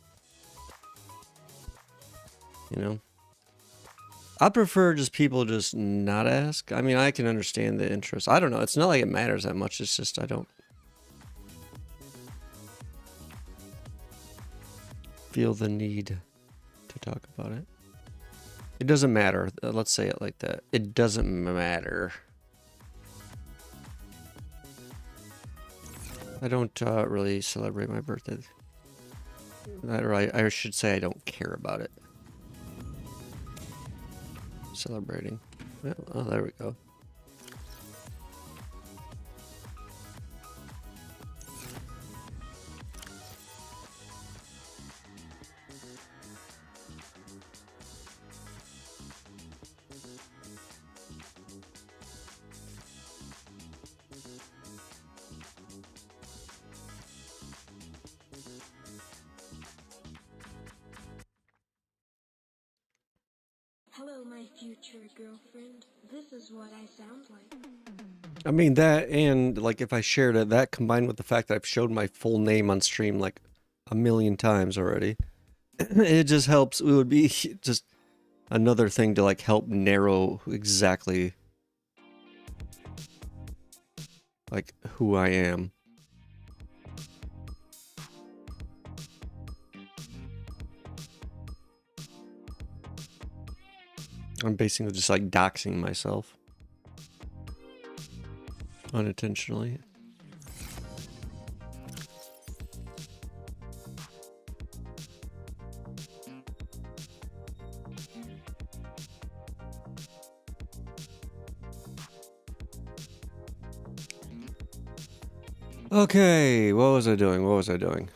I prefer just people just not ask. I mean, I can understand the interest. I don't know. It's not like it matters that much. It's just I don't feel the need to talk about it. It doesn't matter. Let's say it like that. It doesn't matter. I don't really celebrate my birthday. Or I should say I don't care about it. Celebrating. Well, oh, there we go. Hello, my future girlfriend. This is what I sound like. I mean, that and, like, if I shared it, that combined with the fact that I've showed my full name on stream, like, a million times already, it just helps. It would be just another thing to, like, help narrow exactly, like, who I am. I'm basically just, like, doxing myself. Unintentionally. Okay, what was I doing?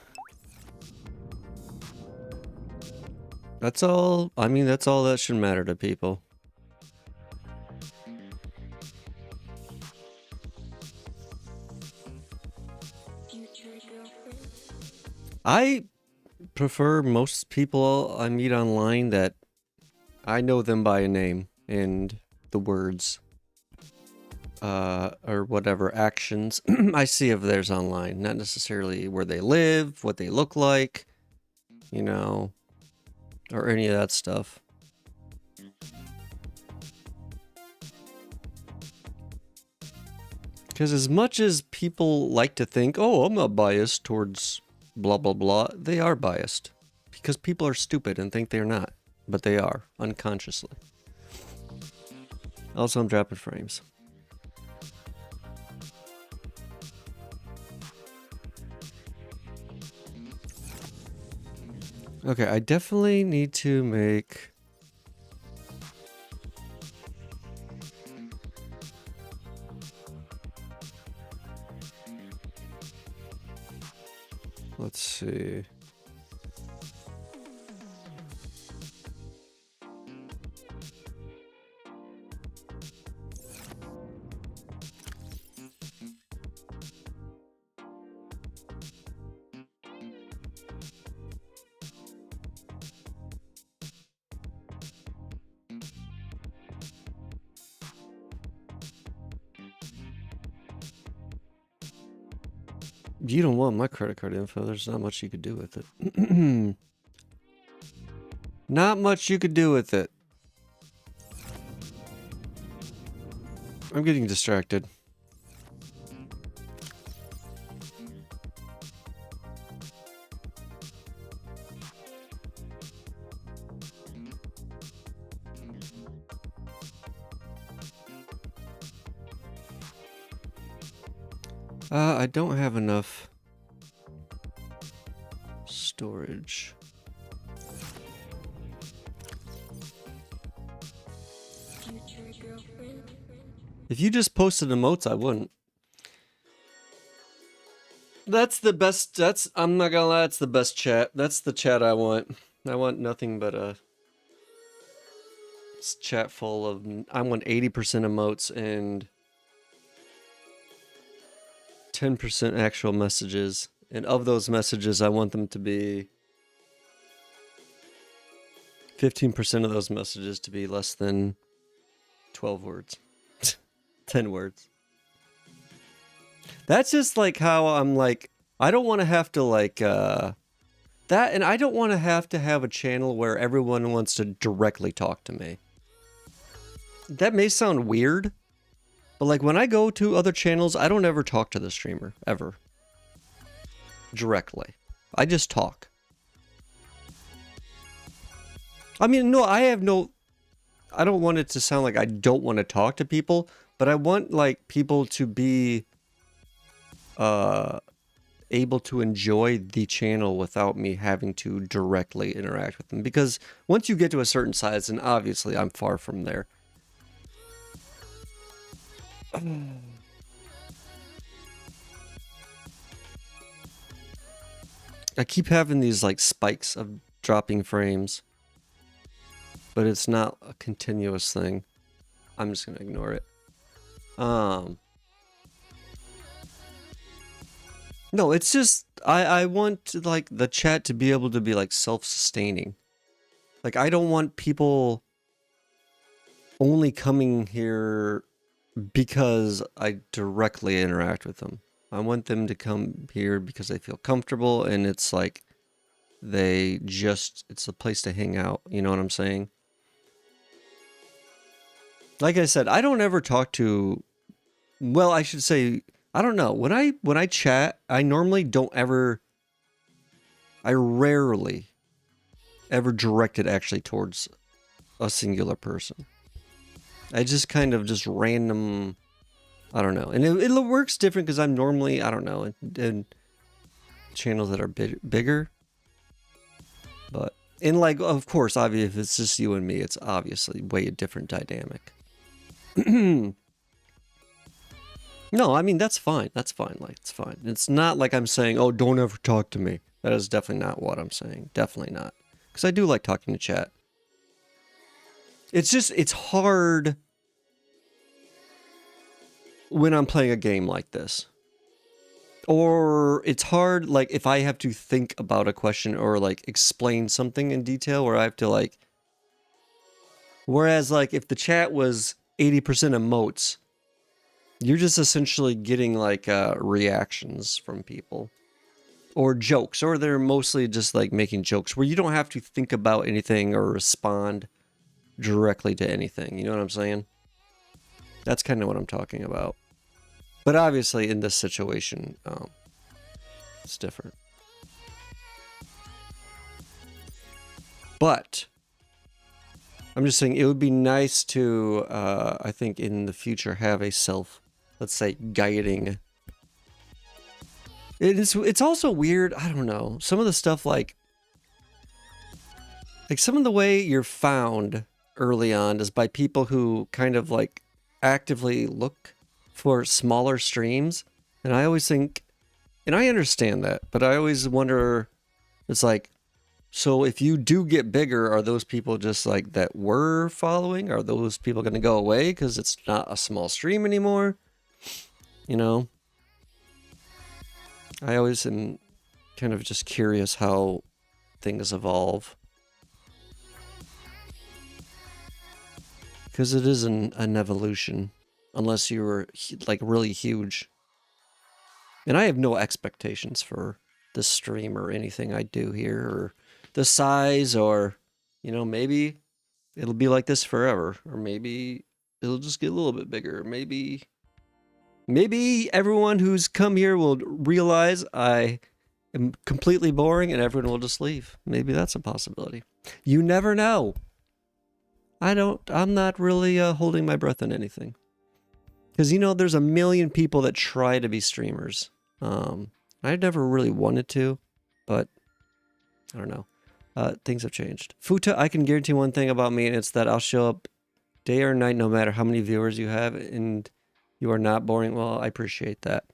That's all, I mean, that's all that should matter to people. I prefer most people I meet online that I know them by a name and the words, or whatever actions I see of theirs online, not necessarily where they live, what they look like, or any of that stuff. Because as much as people like to think, oh, I'm not biased towards blah, blah, blah, they are biased. Because people are stupid and think they're not. But they are, unconsciously. Also, I'm dropping frames. Okay, I definitely need to make... Let's see. You don't want my credit card info. There's not much you could do with it. Not much you could do with it. I'm getting distracted. I don't have enough storage. Future girlfriend. If you just posted emotes, I wouldn't. That's the best. I'm not gonna lie, that's the best chat. That's the chat I want. I want nothing but a chat full of. I want 80% emotes and 10% actual messages. And of those messages, I want them to be 15% of those messages to be less than 12 words. 10 words. That's just like how I'm like, I don't want to have to like, that, and I don't want to have a channel where everyone wants to directly talk to me. That may sound weird, but like when I go to other channels, I don't ever talk to the streamer, ever. Directly. I just talk. I mean, no, I don't want it to sound like I don't want to talk to people, but I want like people to be able to enjoy the channel without me having to directly interact with them. Because once you get to a certain size, and obviously I'm far from there. I keep having these like spikes of dropping frames, but it's not a continuous thing. I'm just gonna ignore it. No, it's just I want like the chat to be able to be like self-sustaining. Like I don't want people only coming here because I directly interact with them. I want them to come here because they feel comfortable and it's like it's a place to hang out, you know what I'm saying? Like I said, I don't ever talk to, well, I should say, I don't know. When I chat, I normally don't ever, I rarely ever direct it actually towards a singular person. I just kind of just random, I don't know. And it works different because I'm normally, I don't know, in channels that are bigger. But, and like, of course, obviously, if it's just you and me, it's obviously way a different dynamic. No, I mean, that's fine. That's fine. Like, it's fine. It's not like I'm saying, oh, don't ever talk to me. That is definitely not what I'm saying. Definitely not. Because I do like talking to chat. It's just, it's hard when I'm playing a game like this. Or it's hard, like, if I have to think about a question or, like, explain something in detail where I have to, like... Whereas, like, if the chat was 80% emotes, you're just essentially getting, like, reactions from people. Or jokes, or they're mostly just, like, making jokes where you don't have to think about anything or respond directly to anything. You know what I'm saying? That's kind of what I'm talking about. But obviously, in this situation, it's different. But I'm just saying it would be nice to, I think, in the future, have a let's say, guiding. It's also weird. I don't know. Some of the stuff like some of the way you're found early on is by people who kind of like actively look for smaller streams. And I always think, and I understand that, but I always wonder, it's like, so if you do get bigger, are those people just like that were following? Are those people going to go away because it's not a small stream anymore? You know? I always am kind of just curious how things evolve. Because it is an evolution. Unless you were like really huge. And I have no expectations for the stream or anything I do here, or the size, or, you know, maybe it'll be like this forever, or maybe it'll just get a little bit bigger. Maybe everyone who's come here will realize I am completely boring and everyone will just leave. Maybe that's a possibility. You never know. I'm not really holding my breath on anything. Because, you know, there's a million people that try to be streamers. I never really wanted to, but I don't know. Things have changed. Futa, I can guarantee one thing about me, and it's that I'll show up day or night no matter how many viewers you have, and you are not boring. Well, I appreciate that.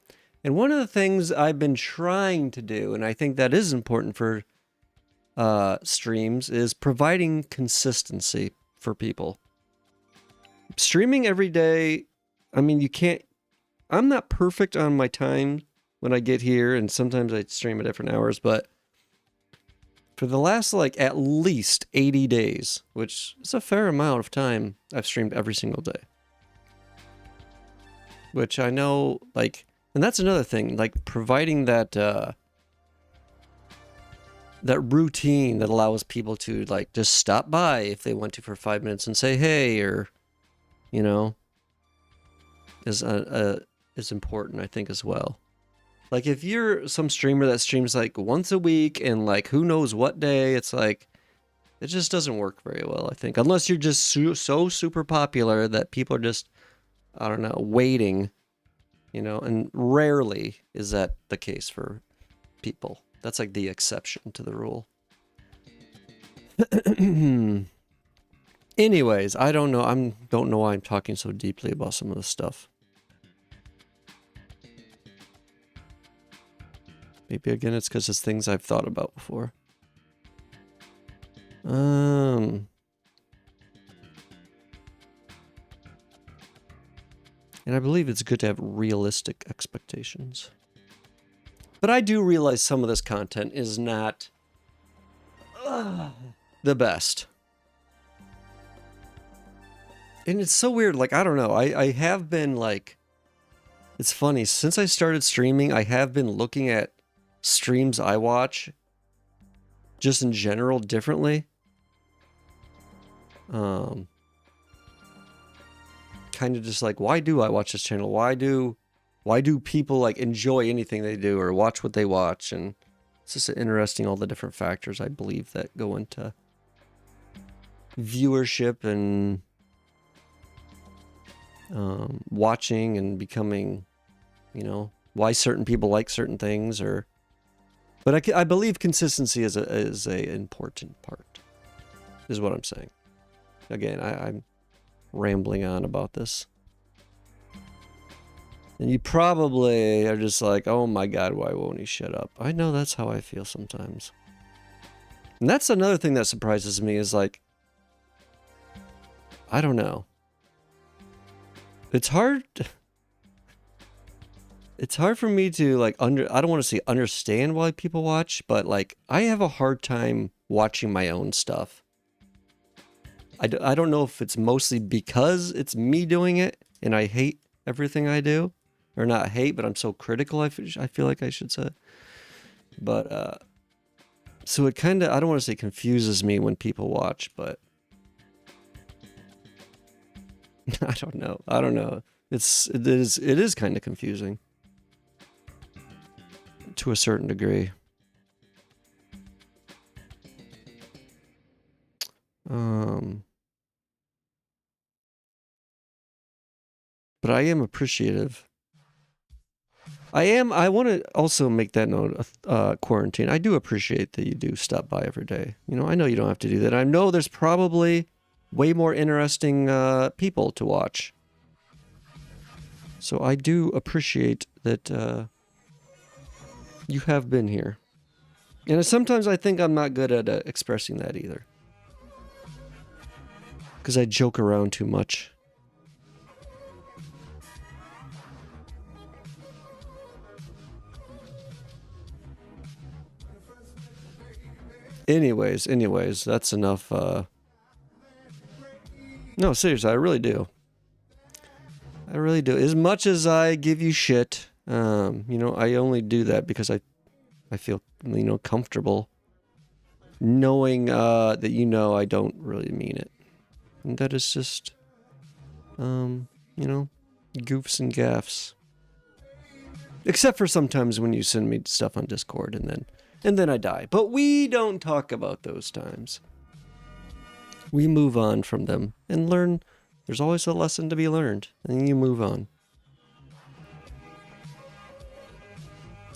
And one of the things I've been trying to do, and I think that is important for streams, is providing consistency for people. Streaming every day, I mean, you can't... I'm not perfect on my time when I get here, and sometimes I stream at different hours, but for the last, like, at least 80 days, which is a fair amount of time, I've streamed every single day. Which I know, like... And that's another thing, like, providing that, that routine that allows people to, like, just stop by if they want to for 5 minutes and say, hey, or, you know, is important, I think, as well. Like, if you're some streamer that streams, like, once a week and, like, who knows what day, it's like, it just doesn't work very well, I think. Unless you're just so super popular that people are just, I don't know, waiting, you know, and rarely is that the case for people. That's like the exception to the rule. Anyways, I don't know. Don't know why I'm talking so deeply about some of this stuff. Maybe again it's because it's things I've thought about before. And I believe it's good to have realistic expectations. But I do realize some of this content is not the best. And it's so weird, like, I don't know, I have been, like... It's funny, since I started streaming, I have been looking at streams I watch, just in general, differently. Kind of just like, why do I watch this channel? Why do people, like, enjoy anything they do or watch what they watch? And it's just interesting, all the different factors, I believe, that go into viewership and watching and becoming, you know, why certain people like certain things, or... But I believe consistency is a important part, is what I'm saying. Again, I'm rambling on about this. And you probably are just like, oh my god, why won't he shut up? I know that's how I feel sometimes. And that's another thing that surprises me, is like, I don't know. It's hard for me to, like, I don't want to say understand why people watch, but, like, I have a hard time watching my own stuff. I don't know if it's mostly because it's me doing it and I hate everything I do. Or not hate, but I'm so critical, I feel like I should say. But, so it kind of, I don't want to say confuses me when people watch, but... I don't know. It is kind of confusing. To a certain degree. But I am appreciative. I want to also make that note, quarantine. I do appreciate that you do stop by every day. You know, I know you don't have to do that. I know there's probably way more interesting people to watch. So I do appreciate that you have been here. And sometimes I think I'm not good at expressing that either. Because I joke around too much. Anyways, that's enough. No, seriously, I really do. As much as I give you shit You know, I only do that because I feel, you know, comfortable knowing that you know I don't really mean it. And that is just, you know, goofs and gaffs. Except for sometimes when you send me stuff on Discord and then I die. But we don't talk about those times. We move on from them and learn. There's always a lesson to be learned, and you move on.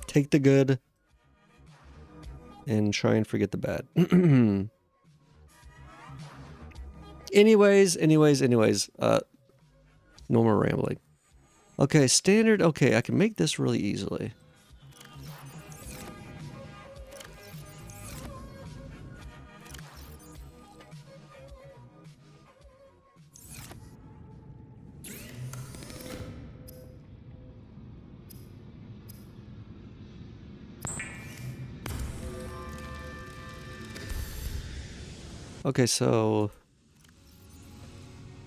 Take the good and try and forget the bad. anyways, no more rambling. Okay, standard. Okay, I can make this really easily. Okay, so...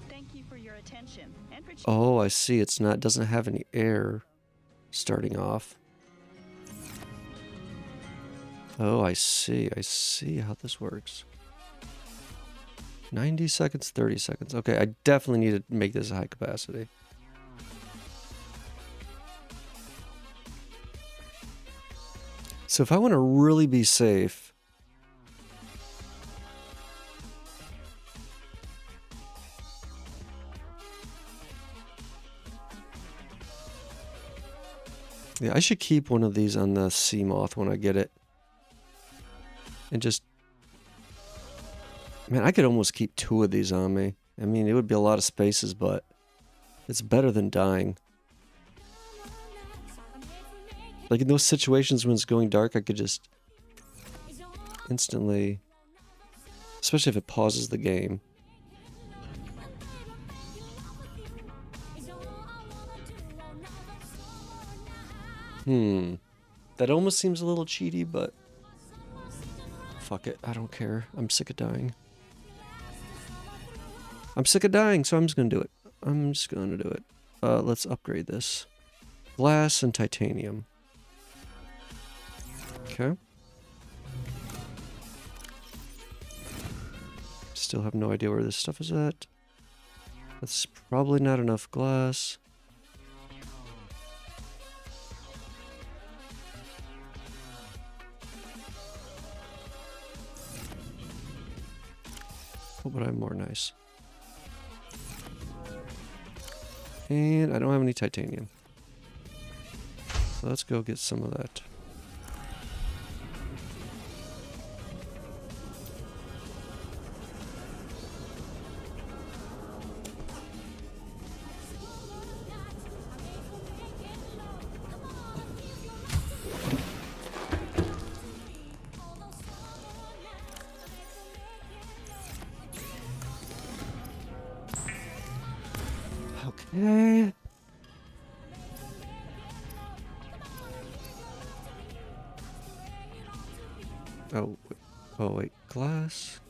Thank you for your attention. And for oh, I see. It's not, doesn't have any air starting off. Oh, I see. I see how this works. 90 seconds, 30 seconds. Okay, I definitely need to make this a high capacity. So if I want to really be safe... yeah, I should keep one of these on the sea moth when I get it. And just... man, I could almost keep 2 of these on me. I mean, it would be a lot of spaces, but it's better than dying. Like in those situations when it's going dark, I could just instantly... especially if it pauses the game. That almost seems a little cheaty, but... fuck it, I don't care. I'm sick of dying. I'm sick of dying, so I'm just gonna do it. I'm just gonna do it. Let's upgrade this. Glass and titanium. Okay. Still have no idea where this stuff is at. That's probably not enough glass. What would I have more nice? And I don't have any titanium. So let's go get some of that. Okay. Oh wait, glass.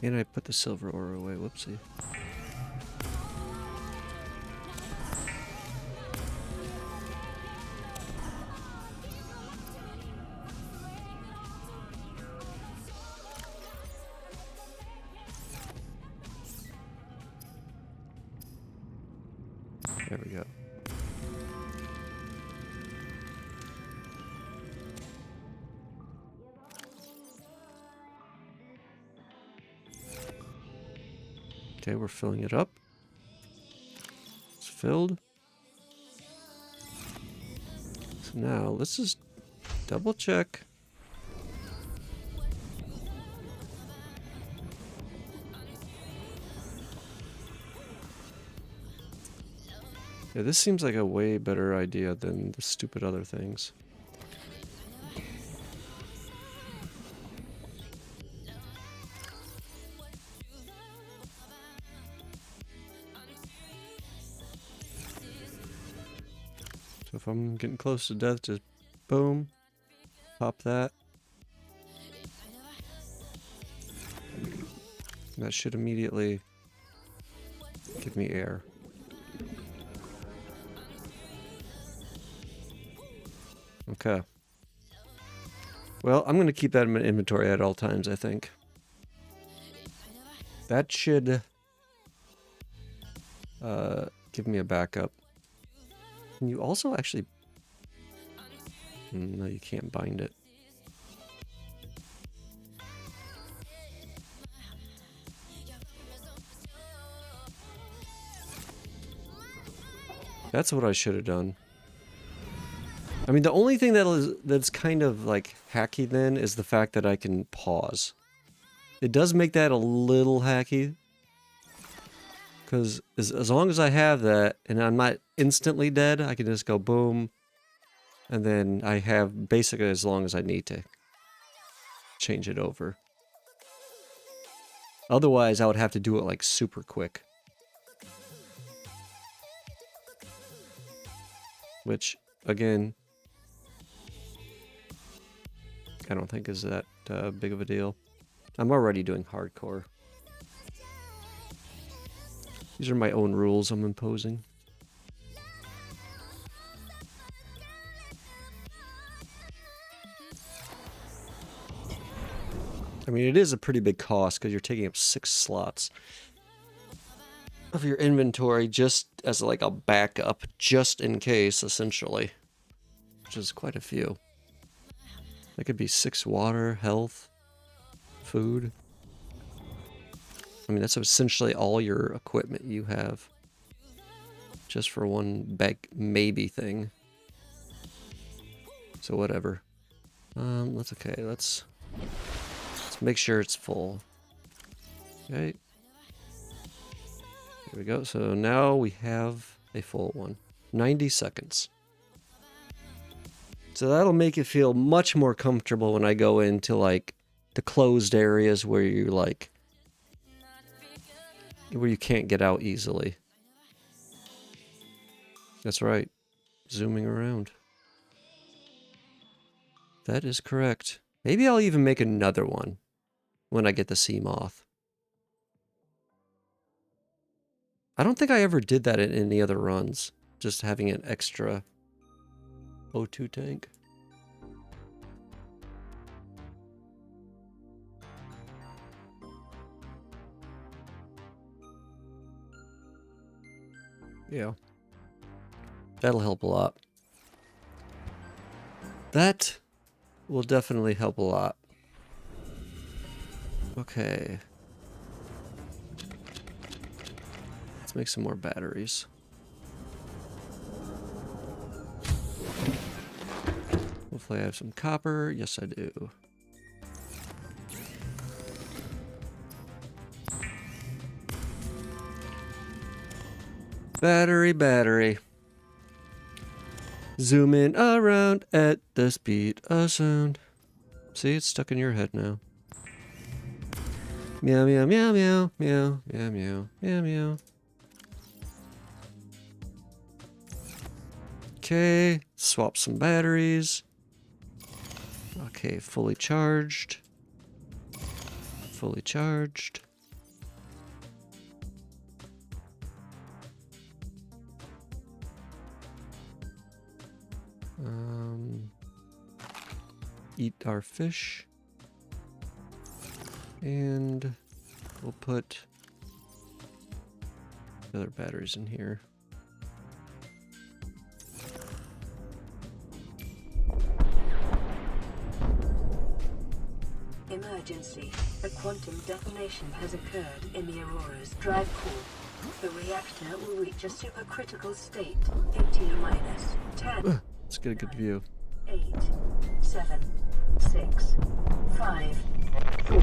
And I put the silver ore away, whoopsie. There we go. Okay, we're filling it up. It's filled. So now let's just double check. Yeah, this seems like a way better idea than the stupid other things. So if I'm getting close to death, just boom, pop that. That should immediately give me air. Okay. Well, I'm going to keep that in my inventory at all times, I think. That should give me a backup. Can you also actually... No, you can't bind it. That's what I should have done. I mean, the only thing that's kind of like hacky then is the fact that I can pause. It does make that a little hacky. Because as long as I have that and I'm not instantly dead, I can just go boom. And then I have basically as long as I need to change it over. Otherwise, I would have to do it like super quick. Which, again, I don't think is that big of a deal. I'm already doing hardcore. These are my own rules I'm imposing. I mean, it is a pretty big cost because you're taking up 6 slots of your inventory just as like a backup, just in case, essentially. Which is quite a few. That could be 6 water, health, food. I mean, that's essentially all your equipment you have. Just for one big maybe thing. So whatever. That's okay. Let's make sure it's full. Okay. Here we go. So now we have a full one. 90 seconds. So that'll make it feel much more comfortable when I go into like the closed areas where you like where you can't get out easily. That's right. Zooming around. That is correct. Maybe I'll even make another one when I get the sea moth. I don't think I ever did that in any other runs. Just having an extra O2 tank. Yeah. That'll help a lot. That will definitely help a lot. Okay. Let's make some more batteries. Hopefully I have some copper. Yes, I do. Battery. Zooming around at the speed of sound. See, it's stuck in your head now. Meow, meow, meow, meow, meow, meow, meow, meow, meow. Okay, swap some batteries. Okay, fully charged. Fully charged. Eat our fish. And we'll put other batteries in here. Emergency. A quantum detonation has occurred in the Aurora's drive core. The reactor will reach a supercritical state in T-minus 10. Let's get a good view. 8, 7, 6, 5, 4,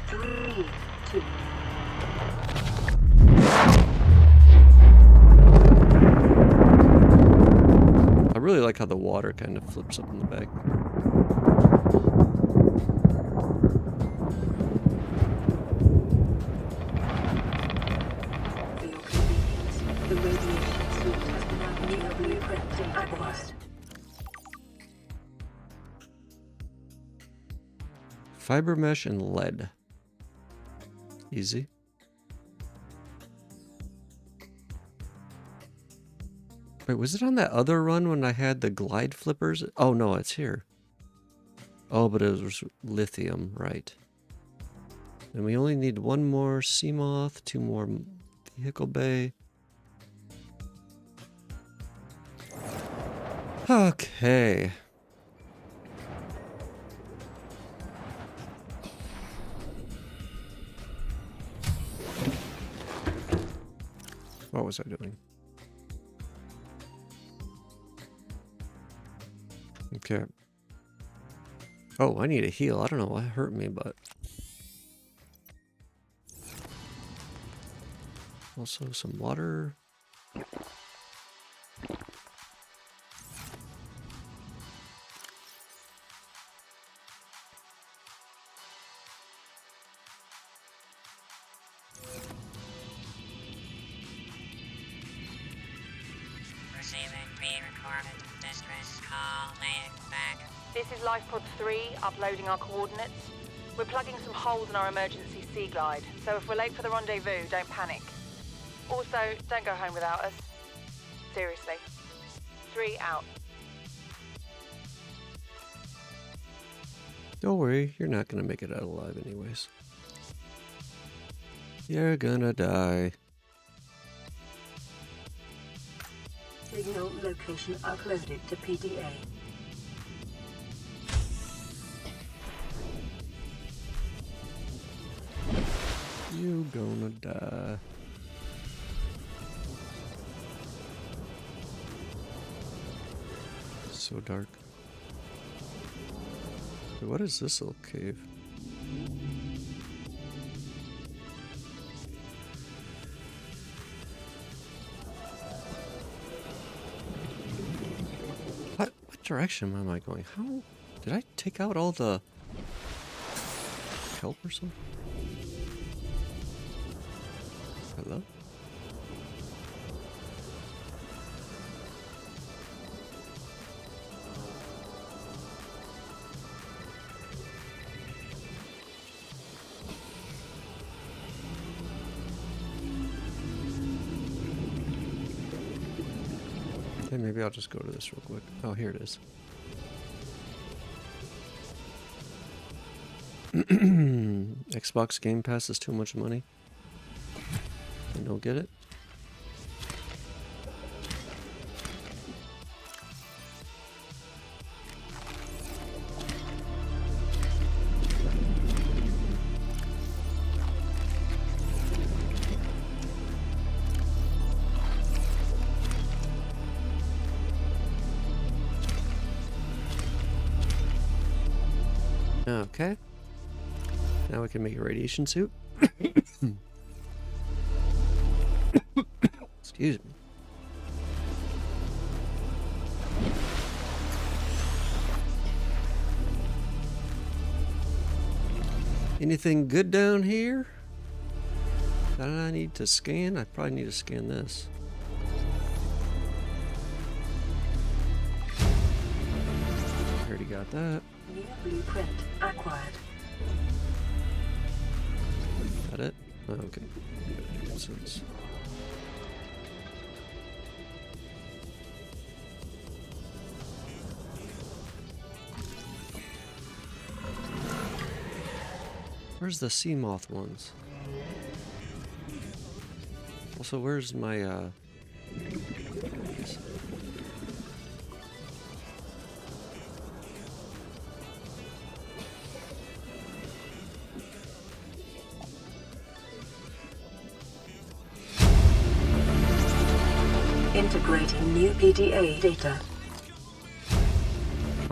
3, 2. I really like how the water kind of flips up in the back. For your convenience, the radiation suit has been unbelievably equipped in Aquas. Fiber mesh and lead. Easy. Wait, was it on that other run when I had the glide flippers? Oh no, it's here. Oh, but it was lithium, right. And we only need one more Seamoth, 2 more vehicle bay. Okay. What was I doing? Okay. Oh, I need a heal. I don't know what hurt me, but... Also some water. Receiving pre-recorded distress call, laying back. This is Lifepod 3, uploading our coordinates. We're plugging some holes in our emergency sea glide, so if we're late for the rendezvous, don't panic. Also, don't go home without us. Seriously. 3 out. Don't worry, you're not gonna make it out alive anyways. You're gonna die. Signal location uploaded to PDA. You gonna die. So dark. Wait, what is this little cave? What direction am I going? How did I take out all the kelp or something? Hello? Okay, maybe I'll just go to this real quick. Oh, here it is. Xbox Game Pass is too much money. I don't get it. Okay. Now we can make a radiation suit. Excuse me. Anything good down here that I need to scan? I probably need to scan this. Already got that. New blueprint acquired. Got it? Oh, okay. Makes sense. Where's the sea moth ones? Also, where's my Integrating new PDA data.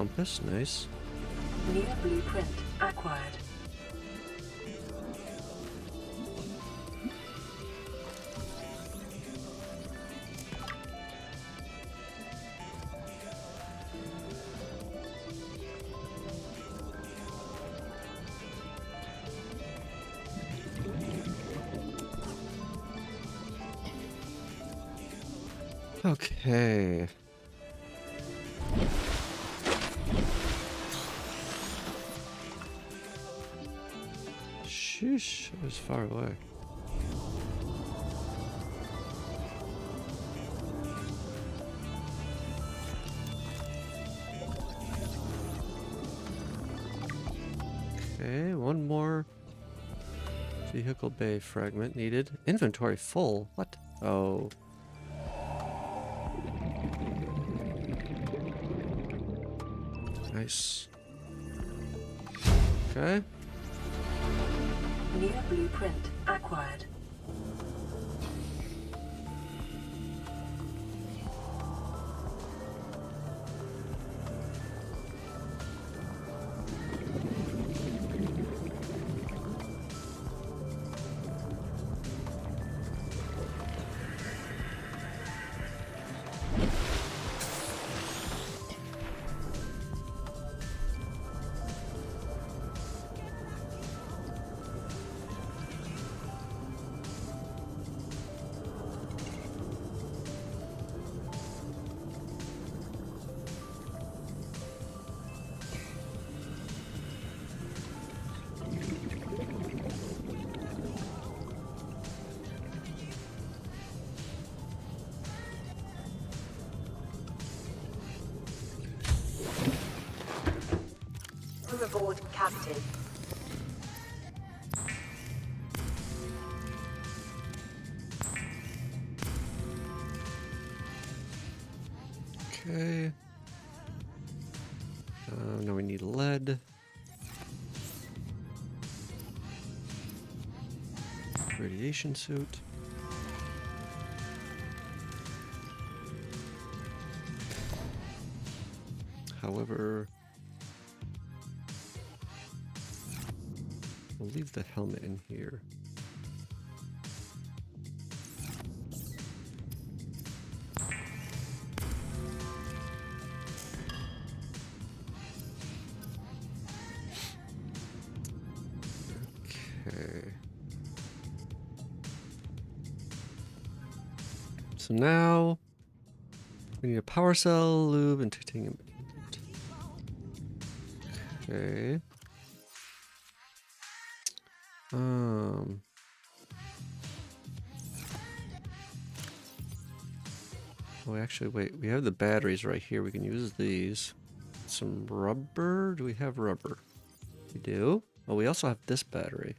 compass? Nice. New blueprint acquired. Okay. Sheesh, it was far away. Okay, one more vehicle bay fragment needed. Inventory full. What? Oh. Nice. Okay. New blueprint acquired. Overboard, Captain. Okay. Now we need lead. Radiation suit. However, we'll leave the helmet in here. Okay. So now we need a power cell, lube, and titanium. Okay. Oh, actually, wait. We have the batteries right here. We can use these. Some rubber. Do we have rubber? We do. Oh, we also have this battery.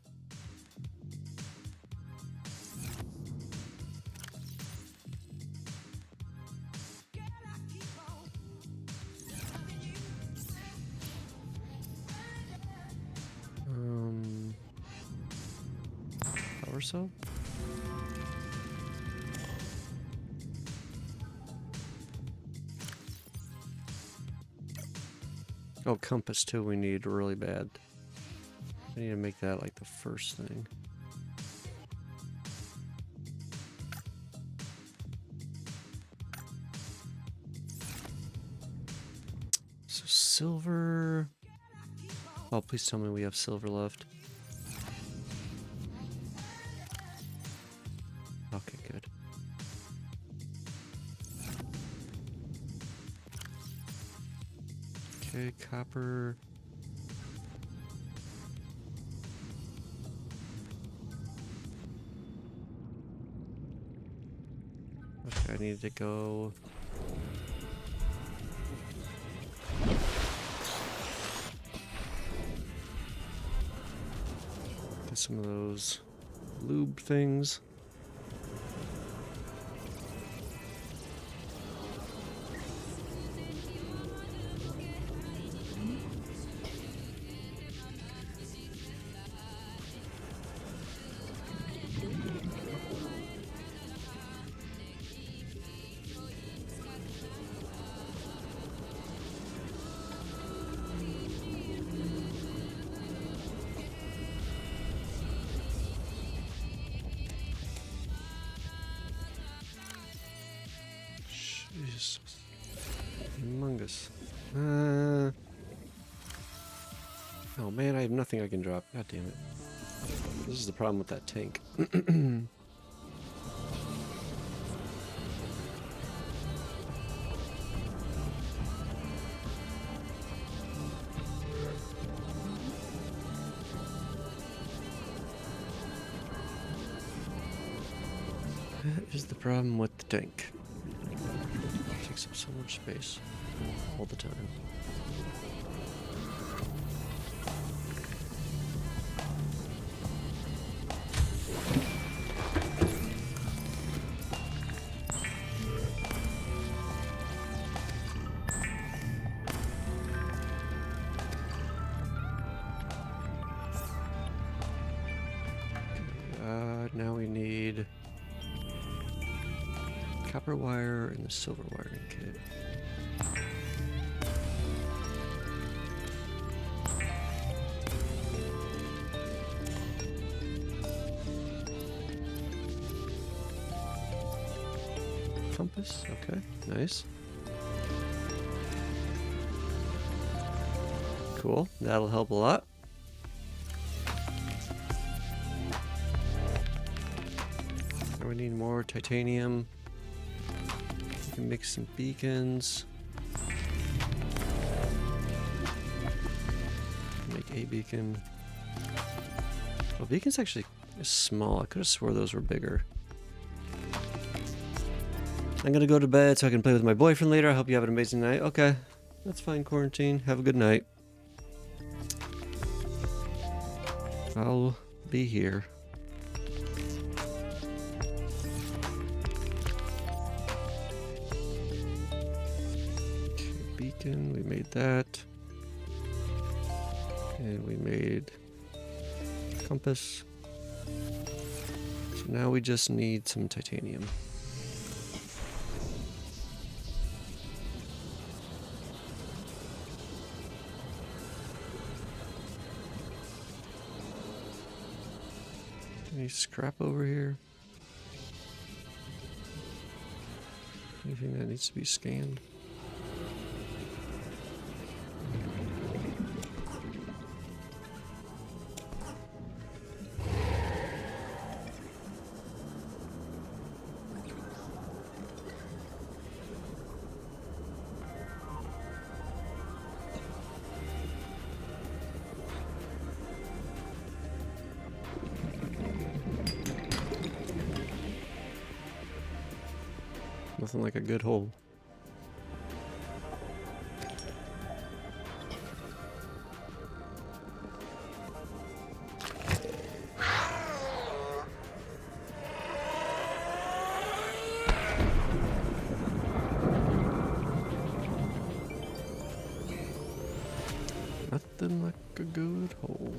Power cell? Oh, compass too we need really bad. I need to make that like the first thing. So silver. Oh, please tell me we have silver left. Okay, good. Okay, copper. Okay, I need to go. Get some of those lube things. Jesus. Humongous. Oh man, I have nothing I can drop. God damn it. This is the problem with that tank. That is the problem with the tank. It takes up so much space all the time. now we need copper wire and the silver wiring kit. Compass, okay, nice. Cool, that'll help a lot. Now we need more titanium. We can make some beacons. Make a beacon. Well, beacon's actually small. I could have swore those were bigger. I'm gonna go to bed so I can play with my boyfriend later. I hope you have an amazing night. Okay, that's fine, quarantine. Have a good night. I'll be here. Okay, beacon, we made that. And we made compass. So now we just need some titanium. Any scrap over here? Anything that needs to be scanned? Nothing like a good hole. Nothing like a good hole.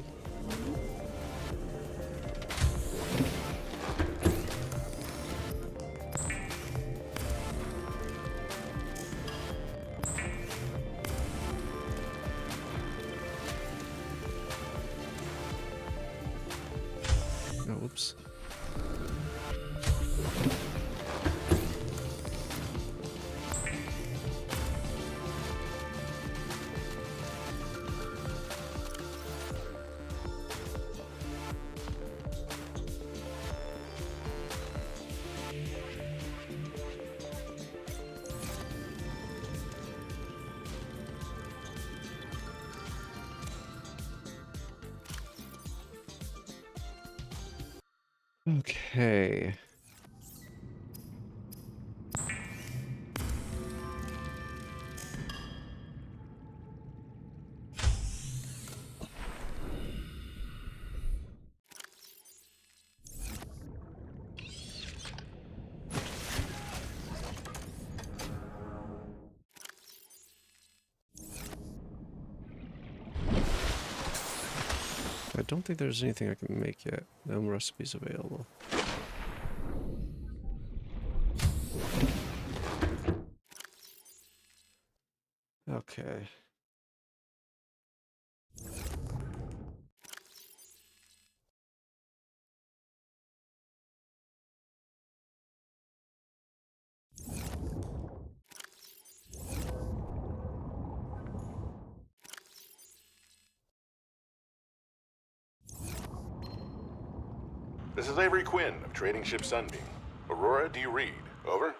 Oops. Okay. I don't think there's anything I can make yet. No recipes available. Okay. This is Avery Quinn of Trading Ship Sunbeam. Aurora, do you read? Over?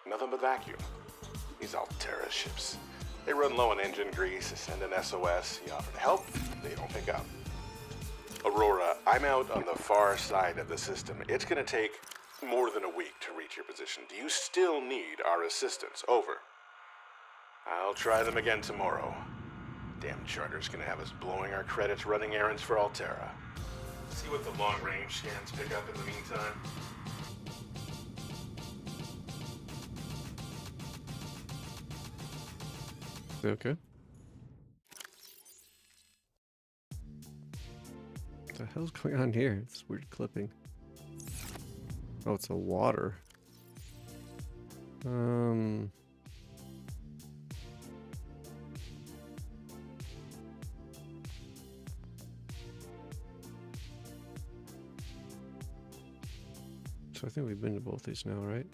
Nothing but vacuum. These Altera ships. They run low on engine grease, send an SOS, you offer to help, they don't pick up. Aurora, I'm out on the far side of the system. It's gonna take more than a week to reach your position. Do you still need our assistance? Over. I'll try them again tomorrow. Damn charter's gonna have us blowing our credits running errands for Altera. See what the long-range scans pick up in the meantime. Okay. The hell's going on here? It's weird clipping. Oh, it's a water. So I think we've been to both these now, right?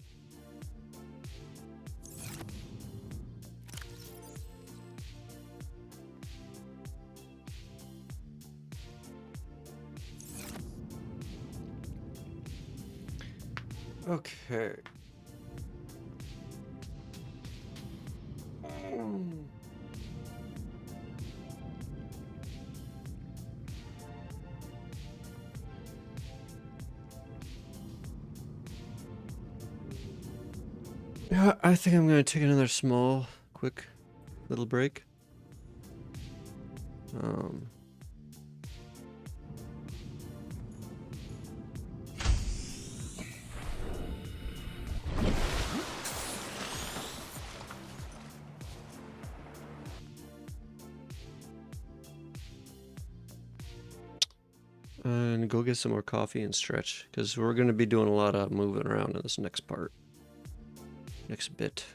Okay. Yeah, I think I'm gonna take another small, quick little break. And go get some more coffee and stretch, because we're going to be doing a lot of moving around in this next part. Next bit.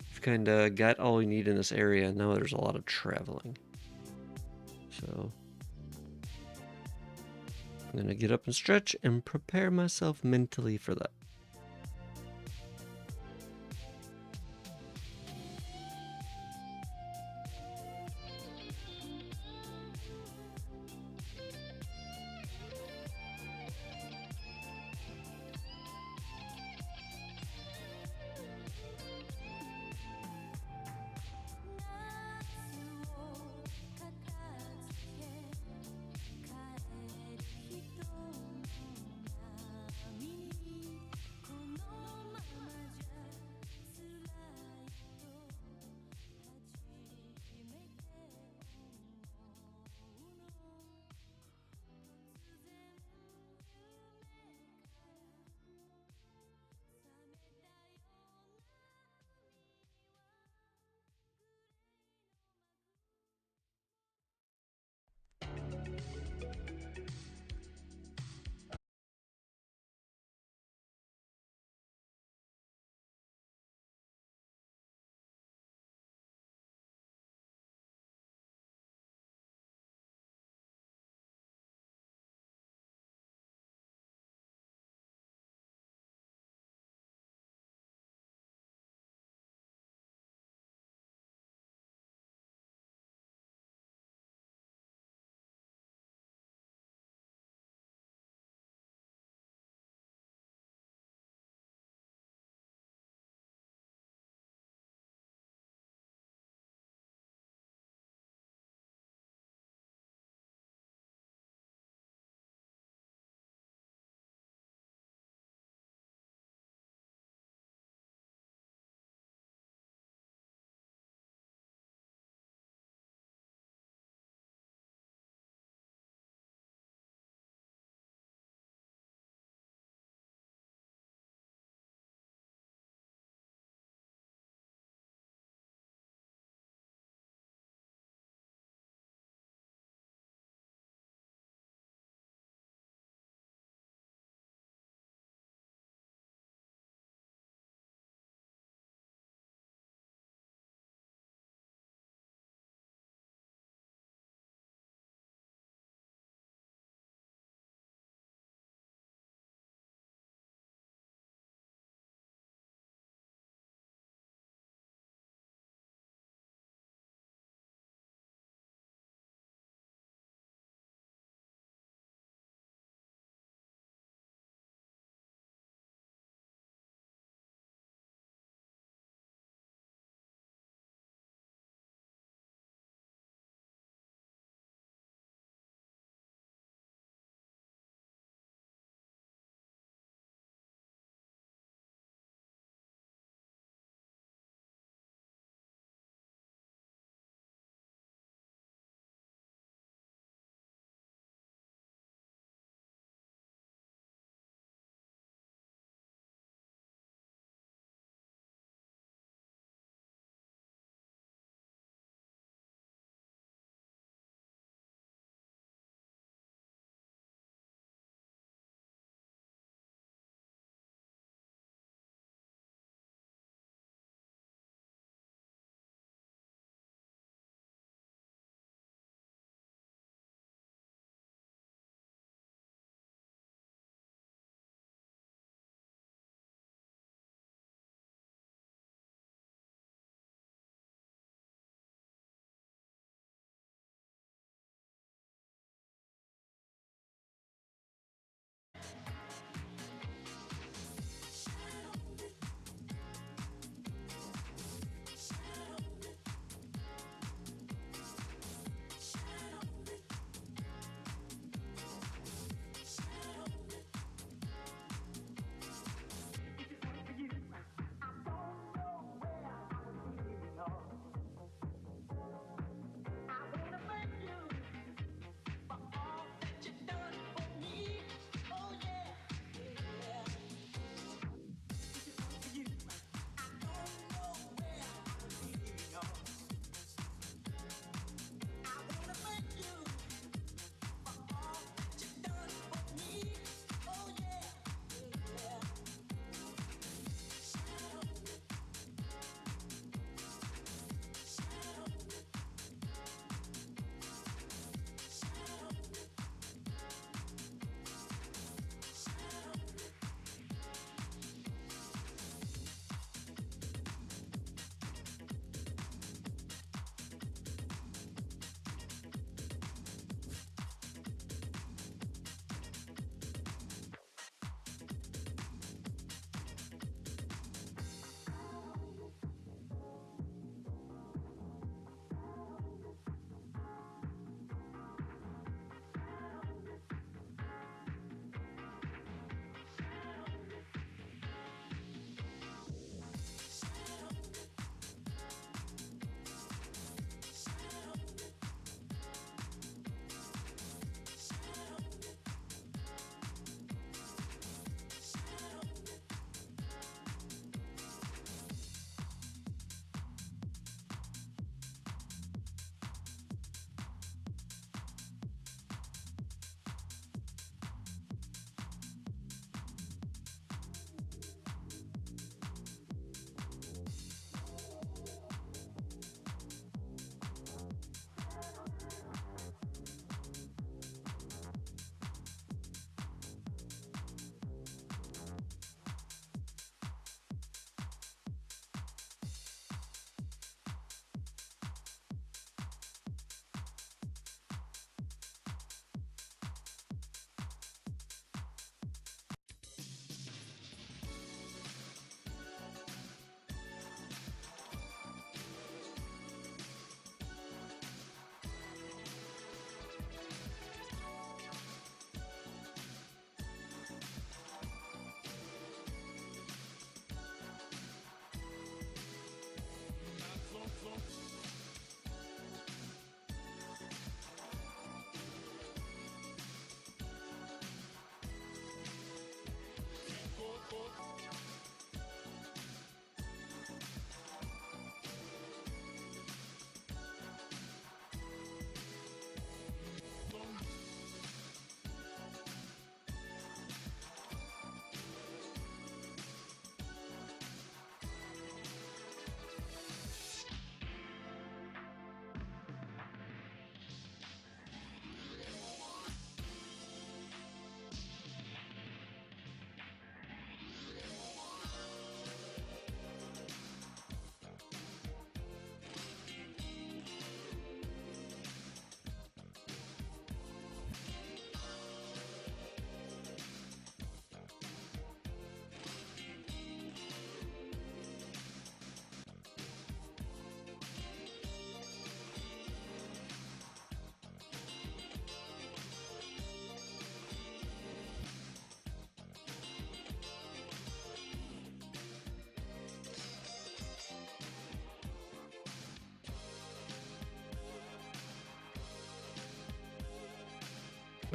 You've kind of got all you need in this area, and now there's a lot of traveling. So I'm going to get up and stretch and prepare myself mentally for that.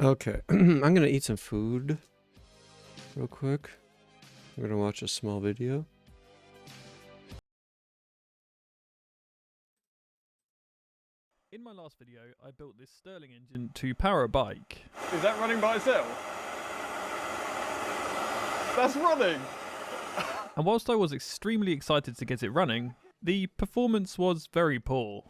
Okay, I'm gonna eat some food real quick. We're gonna watch a small video. In my last video, I built this Stirling engine to power a bike. Is that running by itself? That's running! And whilst I was extremely excited to get it running, the performance was very poor.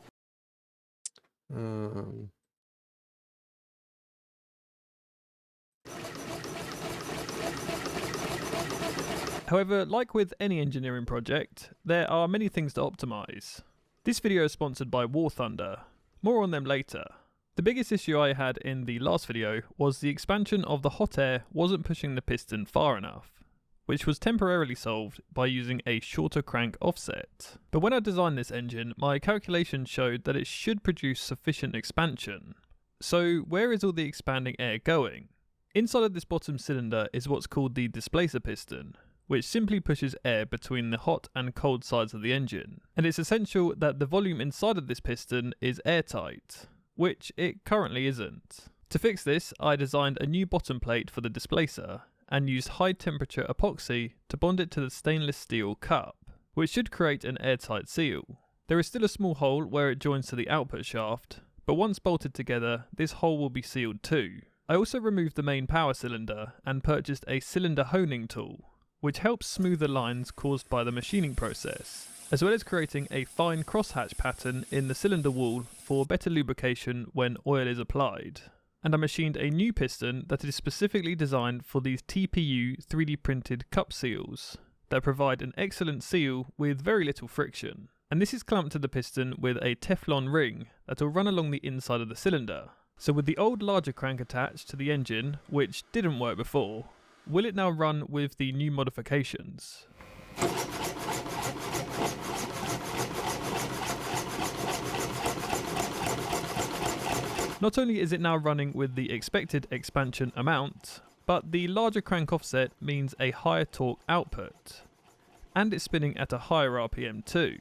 However, like with any engineering project, there are many things to optimise. This video is sponsored by War Thunder. More on them later. The biggest issue I had in the last video was the expansion of the hot air wasn't pushing the piston far enough, which was temporarily solved by using a shorter crank offset. But when I designed this engine, my calculations showed that it should produce sufficient expansion. So where is all the expanding air going? Inside of this bottom cylinder is what's called the displacer piston, which simply pushes air between the hot and cold sides of the engine. And it's essential that the volume inside of this piston is airtight, which it currently isn't. To fix this, I designed a new bottom plate for the displacer and used high temperature epoxy to bond it to the stainless steel cup, which should create an airtight seal. There is still a small hole where it joins to the output shaft, but once bolted together, this hole will be sealed too. I also removed the main power cylinder and purchased a cylinder honing tool, which helps smooth the lines caused by the machining process, as well as creating a fine crosshatch pattern in the cylinder wall for better lubrication when oil is applied. And I machined a new piston that is specifically designed for these TPU 3D printed cup seals that provide an excellent seal with very little friction. And this is clamped to the piston with a Teflon ring that will run along the inside of the cylinder. So with the old larger crank attached to the engine, which didn't work before, will it now run with the new modifications? Not only is it now running with the expected expansion amount, but the larger crank offset means a higher torque output, and it's spinning at a higher RPM too.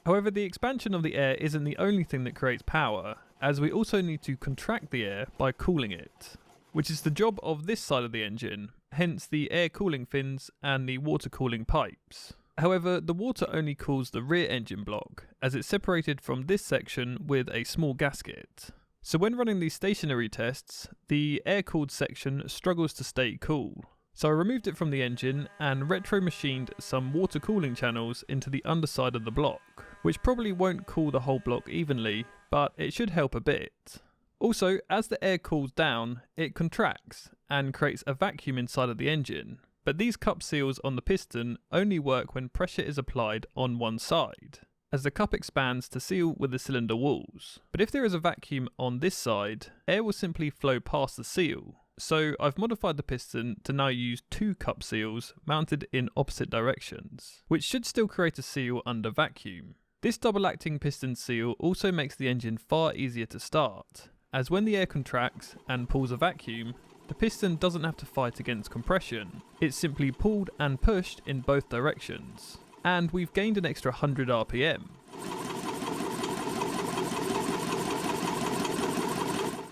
However, the expansion of the air isn't the only thing that creates power, as we also need to contract the air by cooling it, which is the job of this side of the engine, hence the air cooling fins and the water cooling pipes. However, the water only cools the rear engine block, as it's separated from this section with a small gasket. So when running these stationary tests, the air-cooled section struggles to stay cool. So I removed it from the engine and retro-machined some water cooling channels into the underside of the block, which probably won't cool the whole block evenly, but it should help a bit. Also, as the air cools down, it contracts and creates a vacuum inside of the engine. But these cup seals on the piston only work when pressure is applied on one side, as the cup expands to seal with the cylinder walls. But if there is a vacuum on this side, air will simply flow past the seal. So I've modified the piston to now use two cup seals mounted in opposite directions, which should still create a seal under vacuum. This double acting piston seal also makes the engine far easier to start, as when the air contracts and pulls a vacuum, the piston doesn't have to fight against compression. It's simply pulled and pushed in both directions. And we've gained an extra 100 RPM.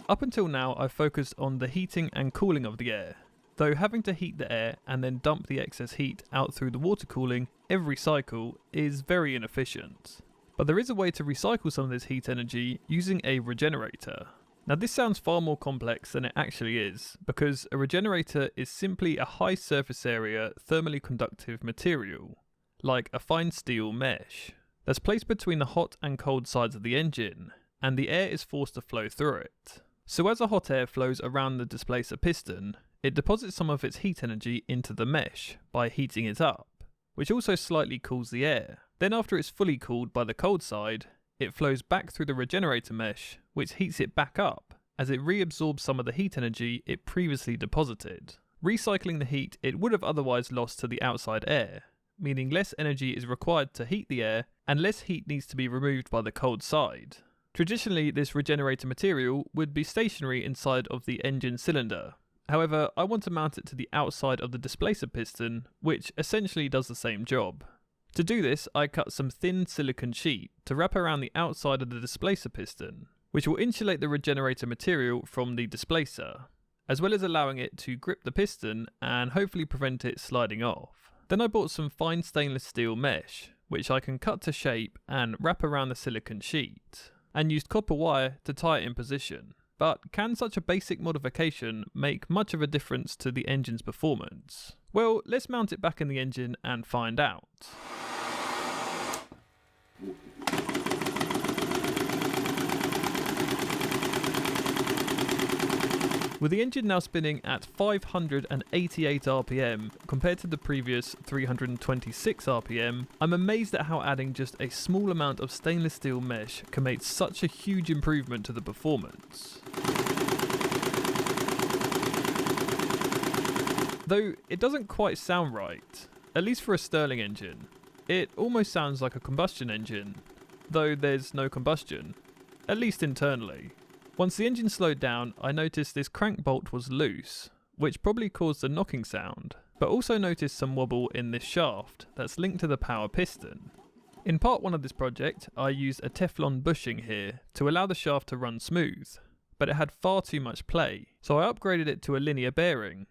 Up until now, I've focused on the heating and cooling of the air, though having to heat the air and then dump the excess heat out through the water cooling every cycle is very inefficient. But there is a way to recycle some of this heat energy using a regenerator. Now this sounds far more complex than it actually is, because a regenerator is simply a high surface area thermally conductive material, like a fine steel mesh, that's placed between the hot and cold sides of the engine, and the air is forced to flow through it. So as the hot air flows around the displacer piston, it deposits some of its heat energy into the mesh by heating it up, which also slightly cools the air. Then after it's fully cooled by the cold side, it flows back through the regenerator mesh, which heats it back up, as it reabsorbs some of the heat energy it previously deposited, recycling the heat it would have otherwise lost to the outside air, meaning less energy is required to heat the air and less heat needs to be removed by the cold side. Traditionally, this regenerator material would be stationary inside of the engine cylinder. However, I want to mount it to the outside of the displacer piston, which essentially does the same job. To do this, I cut some thin silicone sheet to wrap around the outside of the displacer piston, which will insulate the regenerator material from the displacer. as well as allowing it to grip the piston and hopefully prevent it sliding off. Then I bought some fine stainless steel mesh, which I can cut to shape and wrap around the silicone sheet, and used copper wire to tie it in position. But can such a basic modification make much of a difference to the engine's performance? Well, let's mount it back in the engine and find out. With the engine now spinning at 588 RPM compared to the previous 326 RPM, I'm amazed at how adding just a small amount of stainless steel mesh can make such a huge improvement to the performance. Though it doesn't quite sound right, at least for a Stirling engine. It almost sounds like a combustion engine, though there's no combustion, at least internally. Once the engine slowed down, I noticed this crank bolt was loose, which probably caused the knocking sound, but also noticed some wobble in this shaft that's linked to the power piston. In part 1 of this project, I used a Teflon bushing here to allow the shaft to run smooth, but it had far too much play, so I upgraded it to a linear bearing.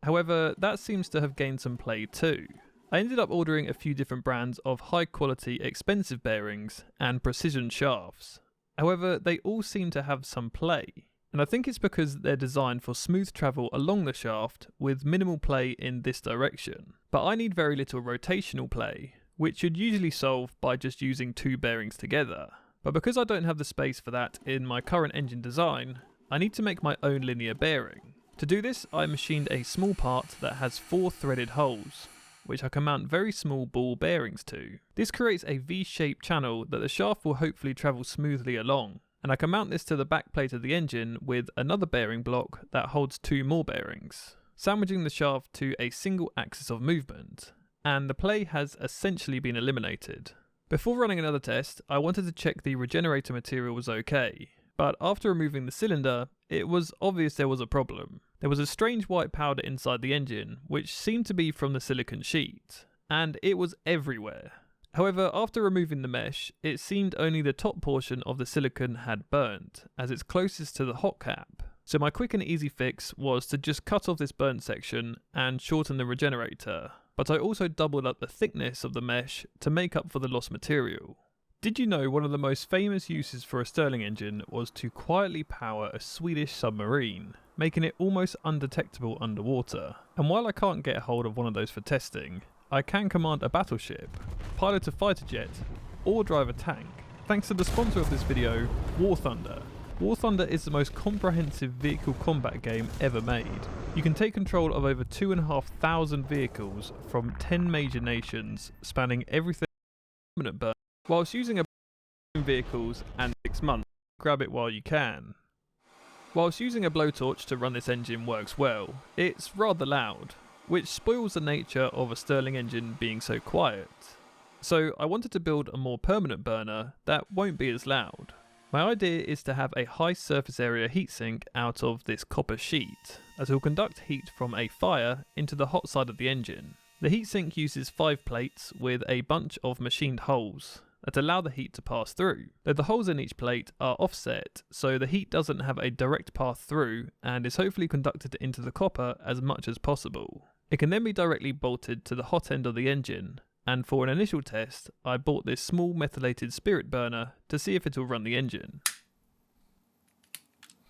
However, that seems to have gained some play too. I ended up ordering a few different brands of high quality expensive bearings and precision shafts. However, they all seem to have some play, and I think it's because they're designed for smooth travel along the shaft with minimal play in this direction. But I need very little rotational play, which you'd usually solve by just using 2 bearings together. But because I don't have the space for that in my current engine design, I need to make my own linear bearing. To do this, I machined a small part that has 4 threaded holes, which I can mount very small ball bearings to. This creates a V-shaped channel that the shaft will hopefully travel smoothly along, and I can mount this to the back plate of the engine with another bearing block that holds 2 more bearings, sandwiching the shaft to a single axis of movement, and the play has essentially been eliminated. Before running another test, I wanted to check the regenerator material was okay, but after removing the cylinder, it was obvious there was a problem. There was a strange white powder inside the engine, which seemed to be from the silicone sheet, and it was everywhere. However, after removing the mesh, it seemed only the top portion of the silicone had burnt, as it's closest to the hot cap. So my quick and easy fix was to just cut off this burnt section and shorten the regenerator, but I also doubled up the thickness of the mesh to make up for the lost material. Did you know one of the most famous uses for a Stirling engine was to quietly power a Swedish submarine, making it almost undetectable underwater? And while I can't get hold of one of those for testing, I can command a battleship, pilot a fighter jet, or drive a tank, thanks to the sponsor of this video, War Thunder. War Thunder is the most comprehensive vehicle combat game ever made. You can take control of over 2,500 vehicles from 10 major nations, spanning everything from permanent burn, whilst using vehicles and 6 months. Grab it while you can. Whilst using a blowtorch to run this engine works well, it's rather loud, which spoils the nature of a Stirling engine being so quiet. So I wanted to build a more permanent burner that won't be as loud. My idea is to have a high surface area heatsink out of this copper sheet, as it will conduct heat from a fire into the hot side of the engine. The heatsink uses 5 plates with a bunch of machined holes that allow the heat to pass through, though the holes in each plate are offset so the heat doesn't have a direct path through and is hopefully conducted into the copper as much as possible. It can then be directly bolted to the hot end of the engine, and for an initial test I bought this small methylated spirit burner to see if it will run the engine.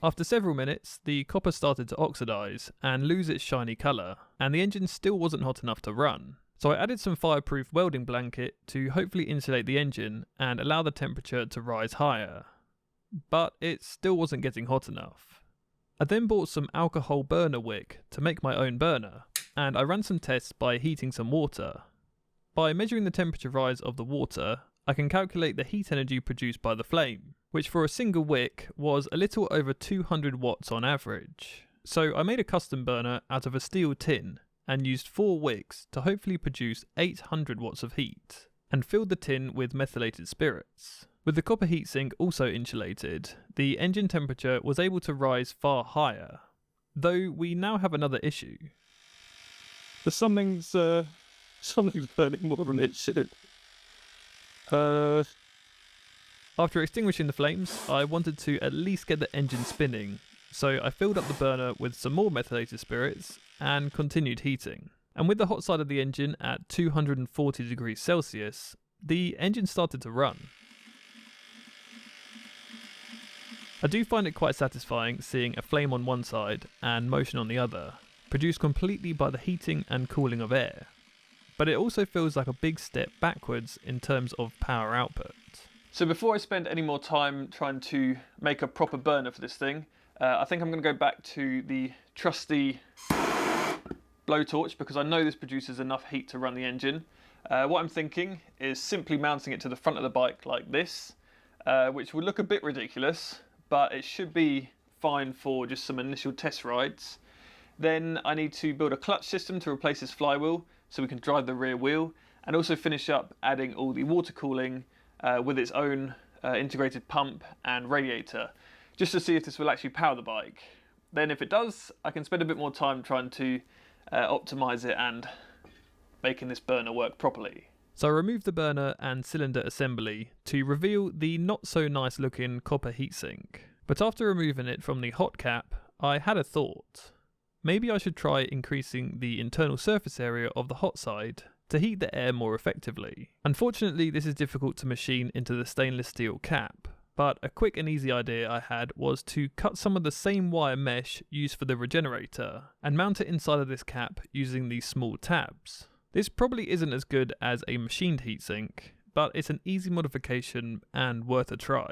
After several minutes, the copper started to oxidise and lose its shiny colour, and the engine still wasn't hot enough to run. So I added some fireproof welding blanket to hopefully insulate the engine and allow the temperature to rise higher. But it still wasn't getting hot enough. I then bought some alcohol burner wick to make my own burner, and I ran some tests by heating some water. By measuring the temperature rise of the water, I can calculate the heat energy produced by the flame, which for a single wick was a little over 200 watts on average. So I made a custom burner out of a steel tin and used 4 wicks to hopefully produce 800 watts of heat, and filled the tin with methylated spirits. With the copper heatsink also insulated, the engine temperature was able to rise far higher, though we now have another issue. Something's burning more than it should. After extinguishing the flames, I wanted to at least get the engine spinning, so I filled up the burner with some more methylated spirits and continued heating. And with the hot side of the engine at 240 degrees Celsius, the engine started to run. I do find it quite satisfying seeing a flame on one side and motion on the other, produced completely by the heating and cooling of air. But it also feels like a big step backwards in terms of power output. So before I spend any more time trying to make a proper burner for this thing, I think I'm going to go back to the trusty blowtorch because I know this produces enough heat to run the engine. What I'm thinking is simply mounting it to the front of the bike like this, which would look a bit ridiculous, but it should be fine for just some initial test rides. Then I need to build a clutch system to replace this flywheel so we can drive the rear wheel, and also finish up adding all the water cooling with its own integrated pump and radiator, just to see if this will actually power the bike. Then if it does, I can spend a bit more time trying to optimize it and making this burner work properly. So I removed the burner and cylinder assembly to reveal the not so nice looking copper heatsink. But after removing it from the hot cap, I had a thought. Maybe I should try increasing the internal surface area of the hot side to heat the air more effectively. Unfortunately, this is difficult to machine into the stainless steel cap, but a quick and easy idea I had was to cut some of the same wire mesh used for the regenerator and mount it inside of this cap using these small tabs. This probably isn't as good as a machined heatsink, but it's an easy modification and worth a try.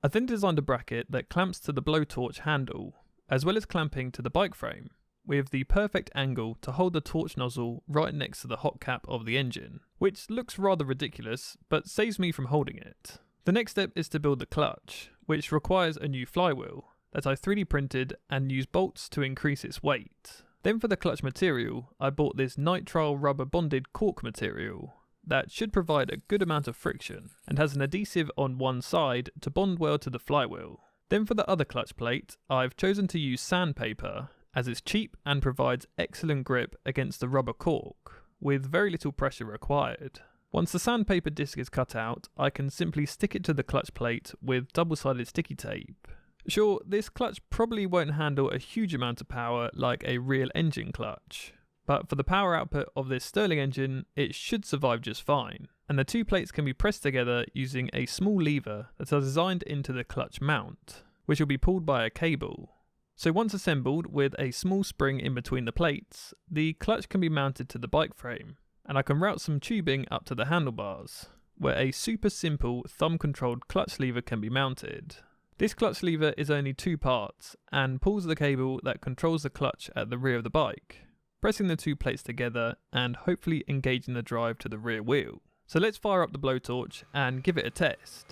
I then designed a bracket that clamps to the blowtorch handle, as well as clamping to the bike frame, with the perfect angle to hold the torch nozzle right next to the hot cap of the engine, which looks rather ridiculous, but saves me from holding it. The next step is to build the clutch, which requires a new flywheel that I 3D printed and used bolts to increase its weight. Then for the clutch material, I bought this nitrile rubber bonded cork material that should provide a good amount of friction and has an adhesive on one side to bond well to the flywheel. Then for the other clutch plate, I've chosen to use sandpaper as it's cheap and provides excellent grip against the rubber cork, with very little pressure required. Once the sandpaper disc is cut out, I can simply stick it to the clutch plate with double-sided sticky tape. Sure, this clutch probably won't handle a huge amount of power like a real engine clutch, but for the power output of this Stirling engine, it should survive just fine. And the two plates can be pressed together using a small lever that is designed into the clutch mount, which will be pulled by a cable. So once assembled with a small spring in between the plates, the clutch can be mounted to the bike frame, and I can route some tubing up to the handlebars, where a super simple thumb-controlled clutch lever can be mounted. This clutch lever is only 2 parts, and pulls the cable that controls the clutch at the rear of the bike, pressing the 2 plates together and hopefully engaging the drive to the rear wheel. So let's fire up the blowtorch and give it a test.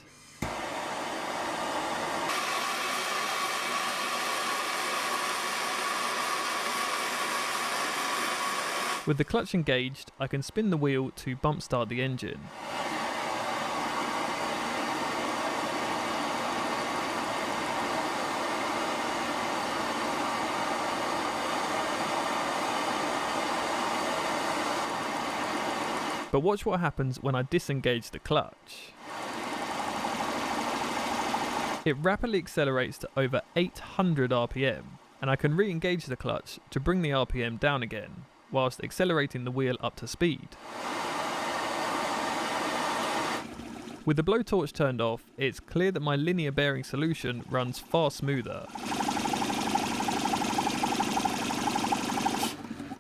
With the clutch engaged, I can spin the wheel to bump start the engine. But watch what happens when I disengage the clutch. It rapidly accelerates to over 800 RPM, and I can re-engage the clutch to bring the RPM down again, whilst accelerating the wheel up to speed. With the blowtorch turned off, it's clear that my linear bearing solution runs far smoother.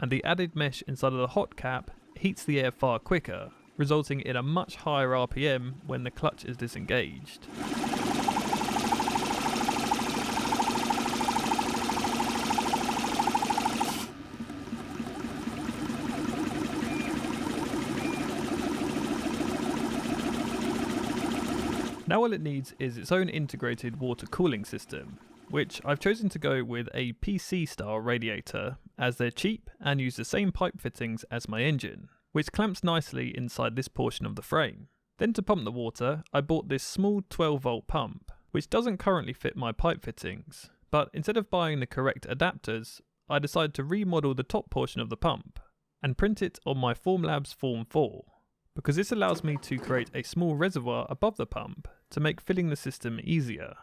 And the added mesh inside of the hot cap heats the air far quicker, resulting in a much higher RPM when the clutch is disengaged. Now all it needs is its own integrated water cooling system, which I've chosen to go with a PC style radiator as they're cheap and use the same pipe fittings as my engine, which clamps nicely inside this portion of the frame. Then to pump the water, I bought this small 12 volt pump, which doesn't currently fit my pipe fittings, but instead of buying the correct adapters, I decided to remodel the top portion of the pump and print it on my Formlabs Form 4, because this allows me to create a small reservoir above the pump to make filling the system easier.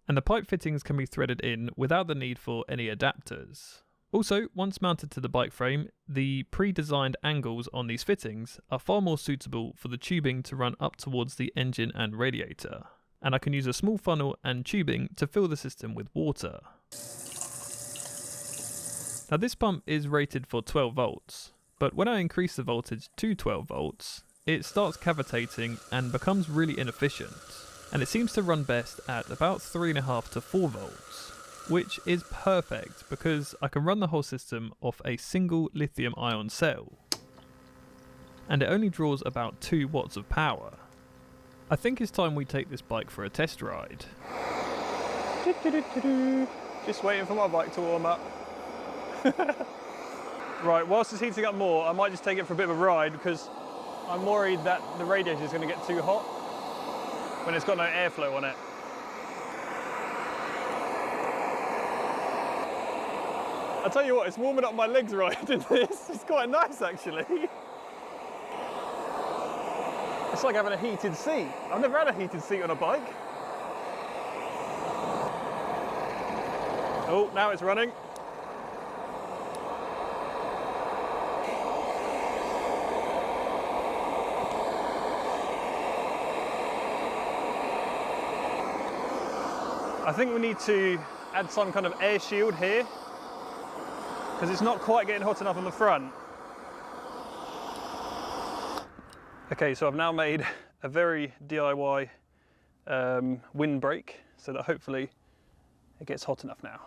and the pipe fittings can be threaded in without the need for any adapters. Also, once mounted to the bike frame, the pre-designed angles on these fittings are far more suitable for the tubing to run up towards the engine and radiator, and I can use a small funnel and tubing to fill the system with water. Now this pump is rated for 12 volts, but when I increase the voltage to 12 volts, it starts cavitating and becomes really inefficient, and it seems to run best at about 3.5 to 4 volts, which is perfect because I can run the whole system off a single lithium ion cell, and it only draws about 2 watts of power. I think it's time we take this bike for a test ride. Just waiting for my bike to warm up. Right, whilst it's heating up more, I might just take it for a bit of a ride because I'm worried that the radiator is going to get too hot when it's got no airflow on it. I'll tell you what, it's warming up my legs riding this. It's quite nice actually. It's like having a heated seat. I've never had a heated seat on a bike. Oh, now it's running. I think we need to add some kind of air shield here because it's not quite getting hot enough on the front. Okay, so I've now made a very DIY windbreak so that hopefully it gets hot enough now.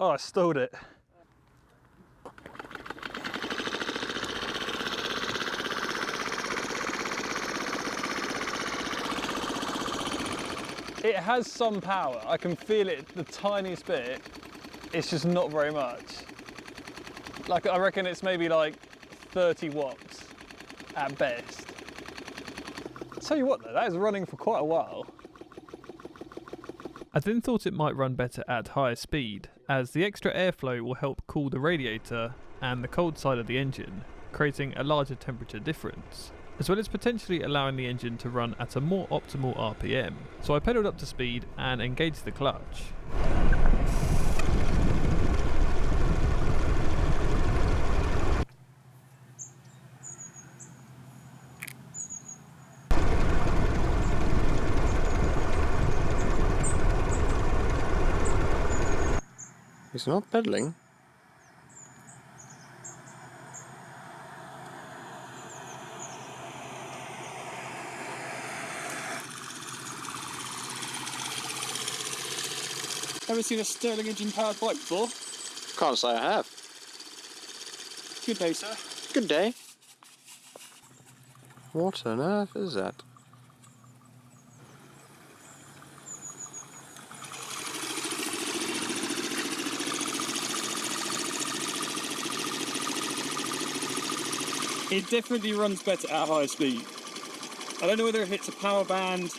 Oh, I stalled it. It has some power. I can feel it the tiniest bit. It's just not very much. Like, I reckon it's maybe like 30 watts at best. I'll tell you what though, that is running for quite a while. I then thought it might run better at higher speed, as the extra airflow will help cool the radiator and the cold side of the engine, creating a larger temperature difference, as well as potentially allowing the engine to run at a more optimal RPM. So I pedalled up to speed and engaged the clutch. He's not pedaling. Ever seen a Stirling engine powered bike before? Can't say I have. Good day, sir. Good day. What on earth is that? It definitely runs better at higher speed. I don't know whether it hits a power band,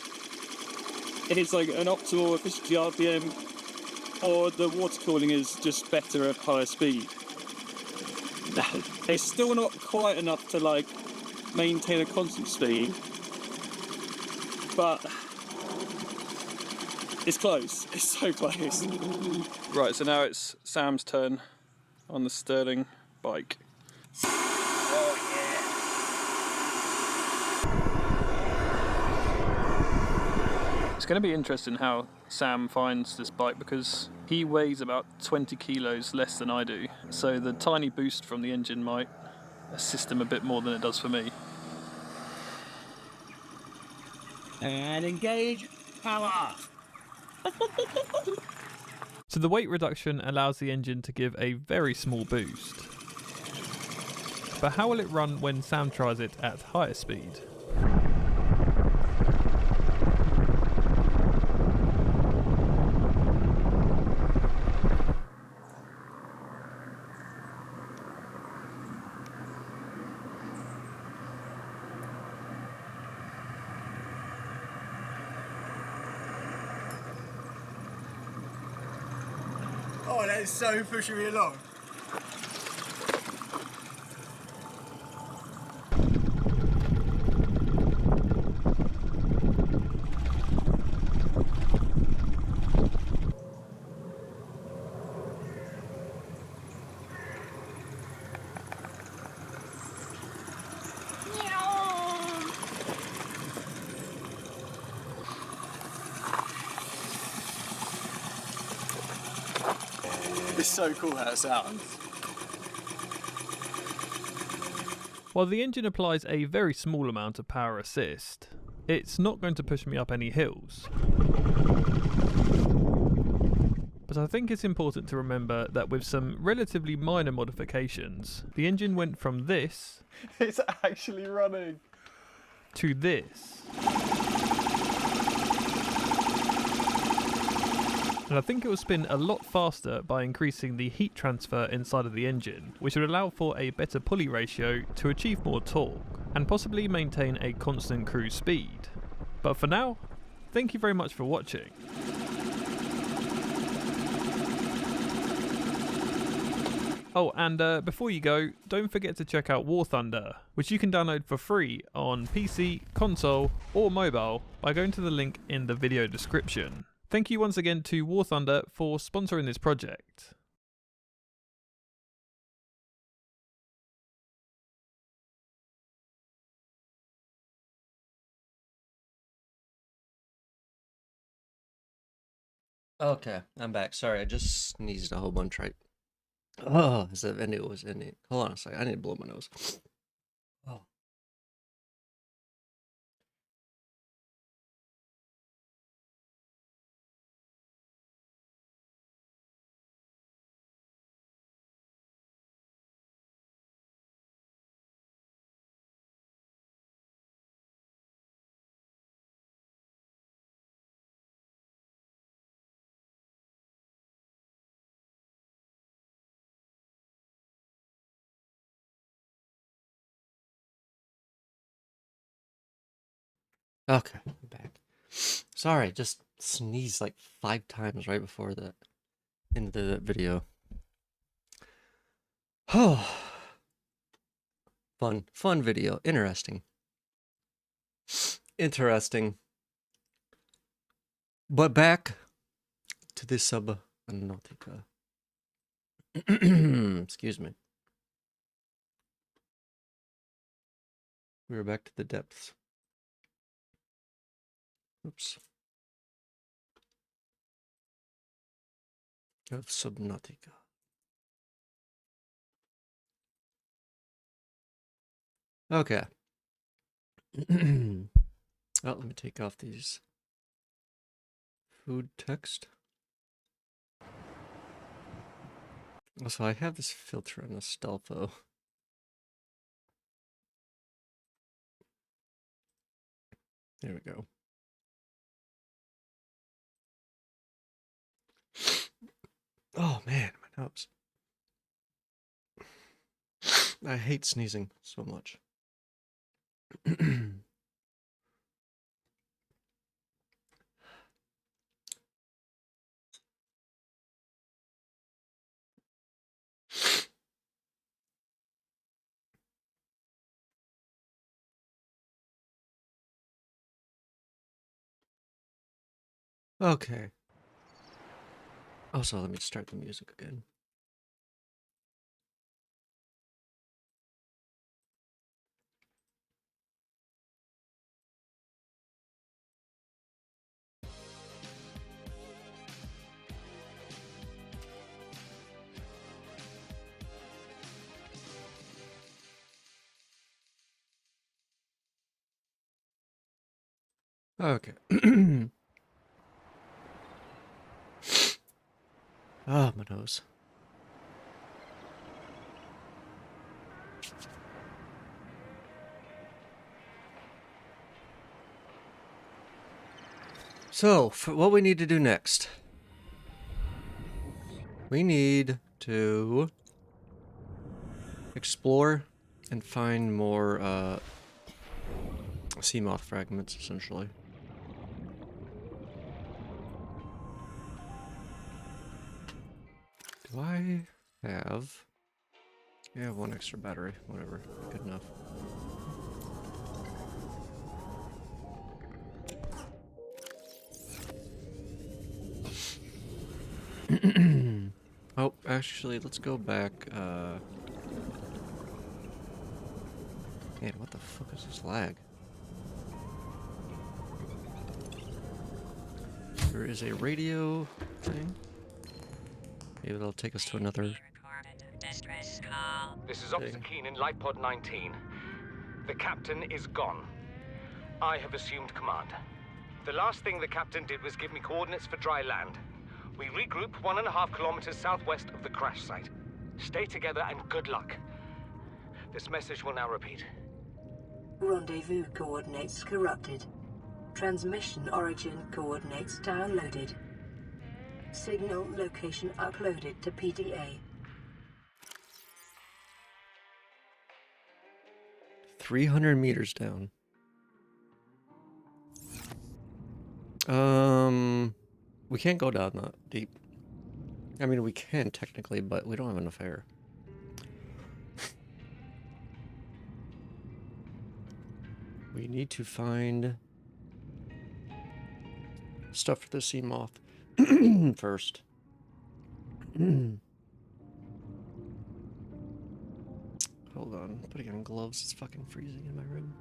it hits like an optimal efficiency RPM, or the water cooling is just better at higher speed. It's still not quite enough to like maintain a constant speed, but it's close. It's so close. Right, so now it's Sam's turn on the Stirling bike. It's going to be interesting how Sam finds this bike because he weighs about 20 kilos less than I do, so the tiny boost from the engine might assist him a bit more than it does for me. And engage, power off. So the weight reduction allows the engine to give a very small boost. But how will it run when Sam tries it at higher speed? That is so pushing me along. It's so cool how it sounds. While the engine applies a very small amount of power assist, it's not going to push me up any hills. But I think it's important to remember that with some relatively minor modifications, the engine went from this It's actually running. to this. And I think it will spin a lot faster by increasing the heat transfer inside of the engine, which would allow for a better pulley ratio to achieve more torque, and possibly maintain a constant cruise speed. But for now, thank you very much for watching. Oh, and before you go, don't forget to check out War Thunder, which you can download for free on PC, console, or mobile by going to the link in the video description. Thank you once again to War Thunder for sponsoring this project. Okay, I'm back. Sorry, I just sneezed a whole bunch right. Oh, as if I knew it was in it. Hold on a second. I need to blow my nose. Oh. Okay, I'm back. Sorry, just sneezed like 5 times right before the end of the video. Oh, fun video. Interesting. But back to the Subnautica. Excuse me. We are back to the depths. Oops. Of Subnautica. Okay. Oh, let me take off these food text. Also, I have this filter on the Stelfo. There we go. Oh man, my nose. I hate sneezing so much. Okay. Also, let me start the music again. Okay. Oh, my nose. So, for what we need to do next, we need to explore and find more sea moth fragments, essentially. Do I have... Yeah, one extra battery. Whatever. Good enough. Oh, actually, let's go back. Man, what the fuck is this lag? There is a radio thing. Maybe that'll take us to another. This is Officer Keenan, Light Pod 19. The captain is gone. I have assumed command. The last thing the captain did was give me coordinates for dry land. We regroup 1.5 kilometers southwest of the crash site. Stay together and good luck. This message will now repeat. Rendezvous coordinates corrupted. Transmission origin coordinates downloaded. Signal location uploaded to PDA. 300 meters down. We can't go down that deep. I mean, we can technically, but we don't have enough air. We need to find stuff for the sea moth first. Hold on, putting on gloves. It's fucking freezing in my room.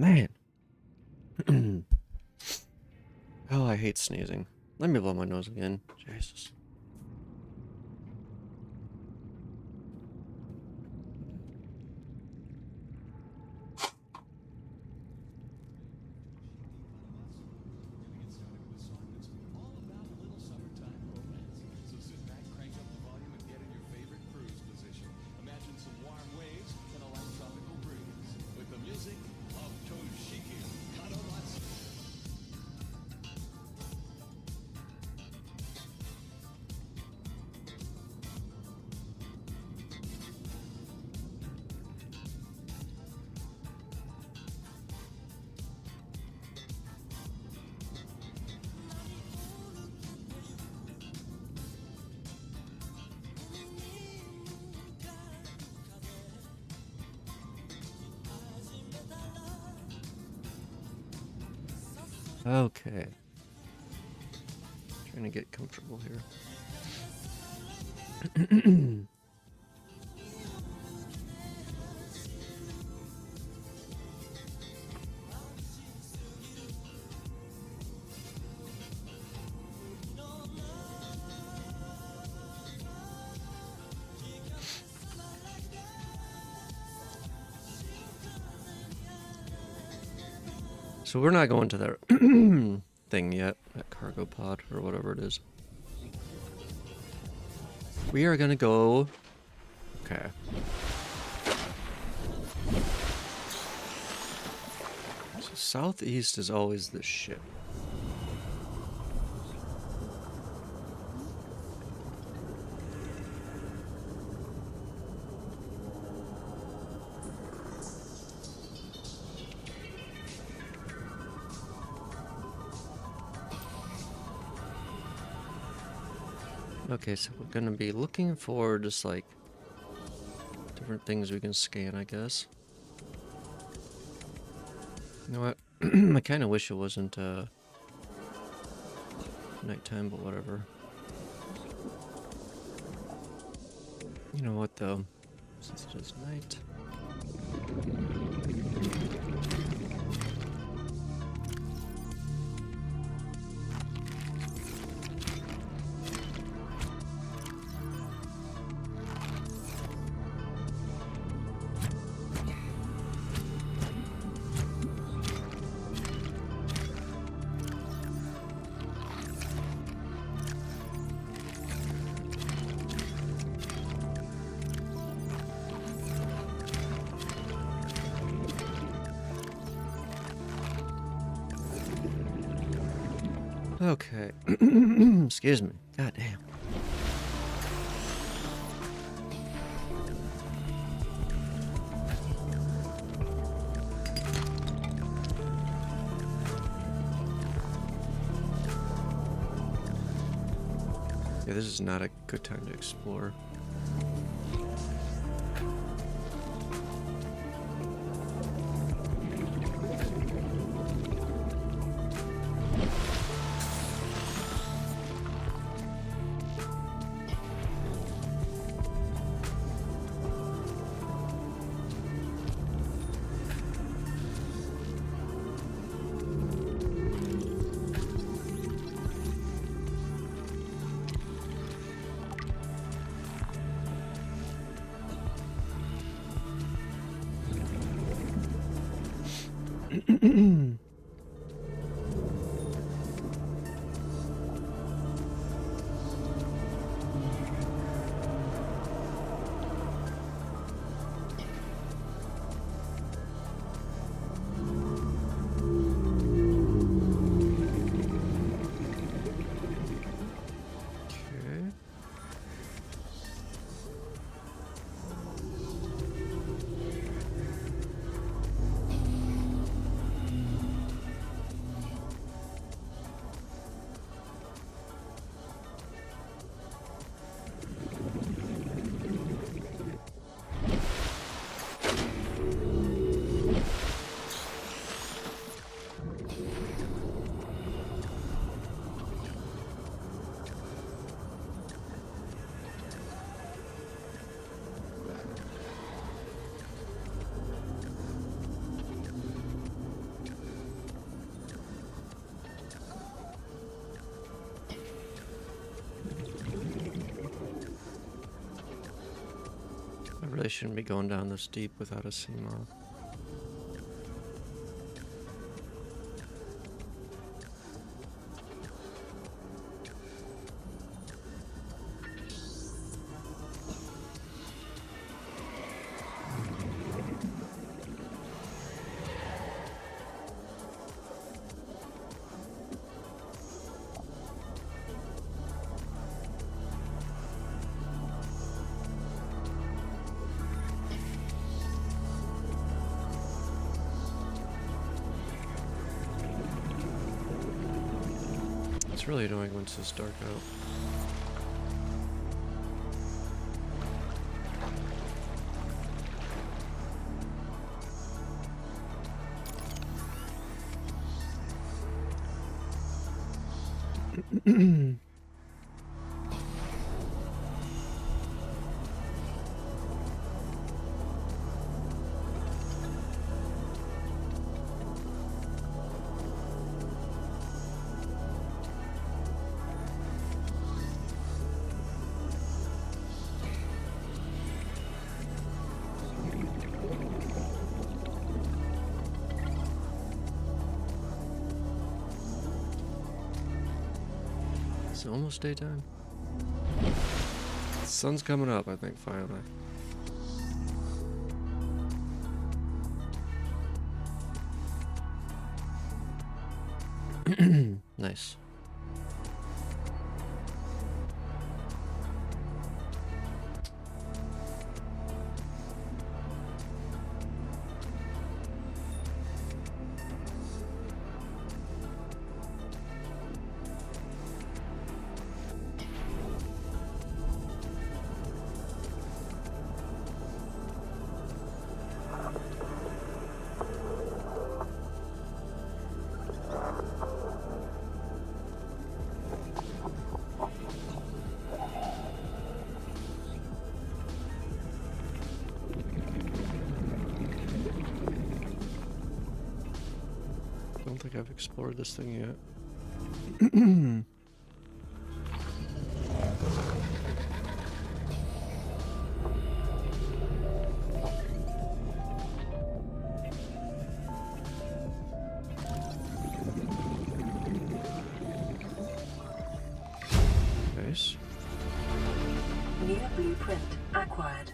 Man. Oh, I hate sneezing. Let me blow my nose again. Jesus. Okay. Trying to get comfortable here. So we're not going to that thing yet, that cargo pod or whatever it is. We are gonna go. Okay. So southeast is always the shit. Okay, so we're gonna be looking for just like different things we can scan, I guess. You know what? I kind of wish it wasn't nighttime, but whatever. You know what though? Since it is night. Okay. Excuse me. God damn. Yeah, this is not a good time to explore. I really shouldn't be going down this deep without a CMOS. It's really annoying once it's dark out. It's almost daytime. The sun's coming up, I think, finally. Nice. I don't think I've explored this thing yet. Nice. New blueprint acquired.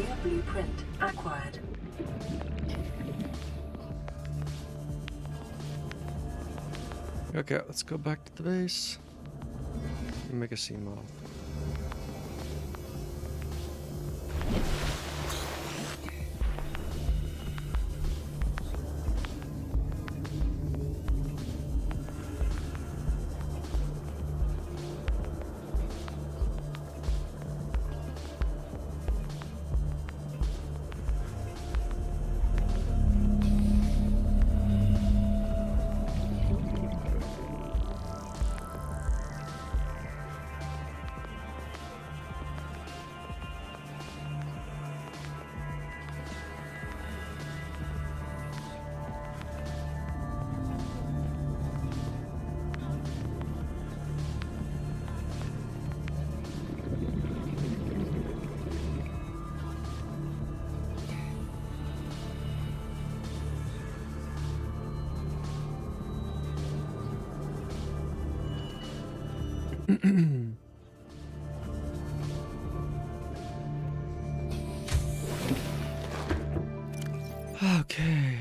Clear blueprint acquired. Okay, let's go back to the base. Make a sea model. Okay.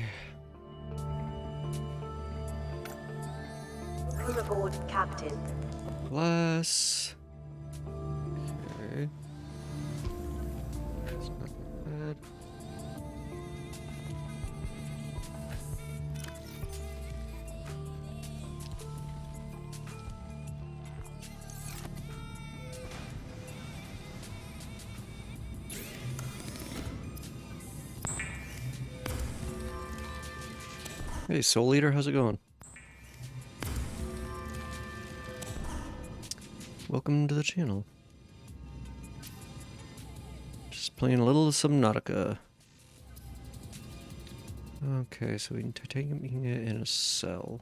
Welcome aboard, Captain. Glass. Okay. That's not bad. Hey, Soul Eater, how's it going? Welcome to the channel. Just playing a little Subnautica. Okay, so we need titanium it in a cell.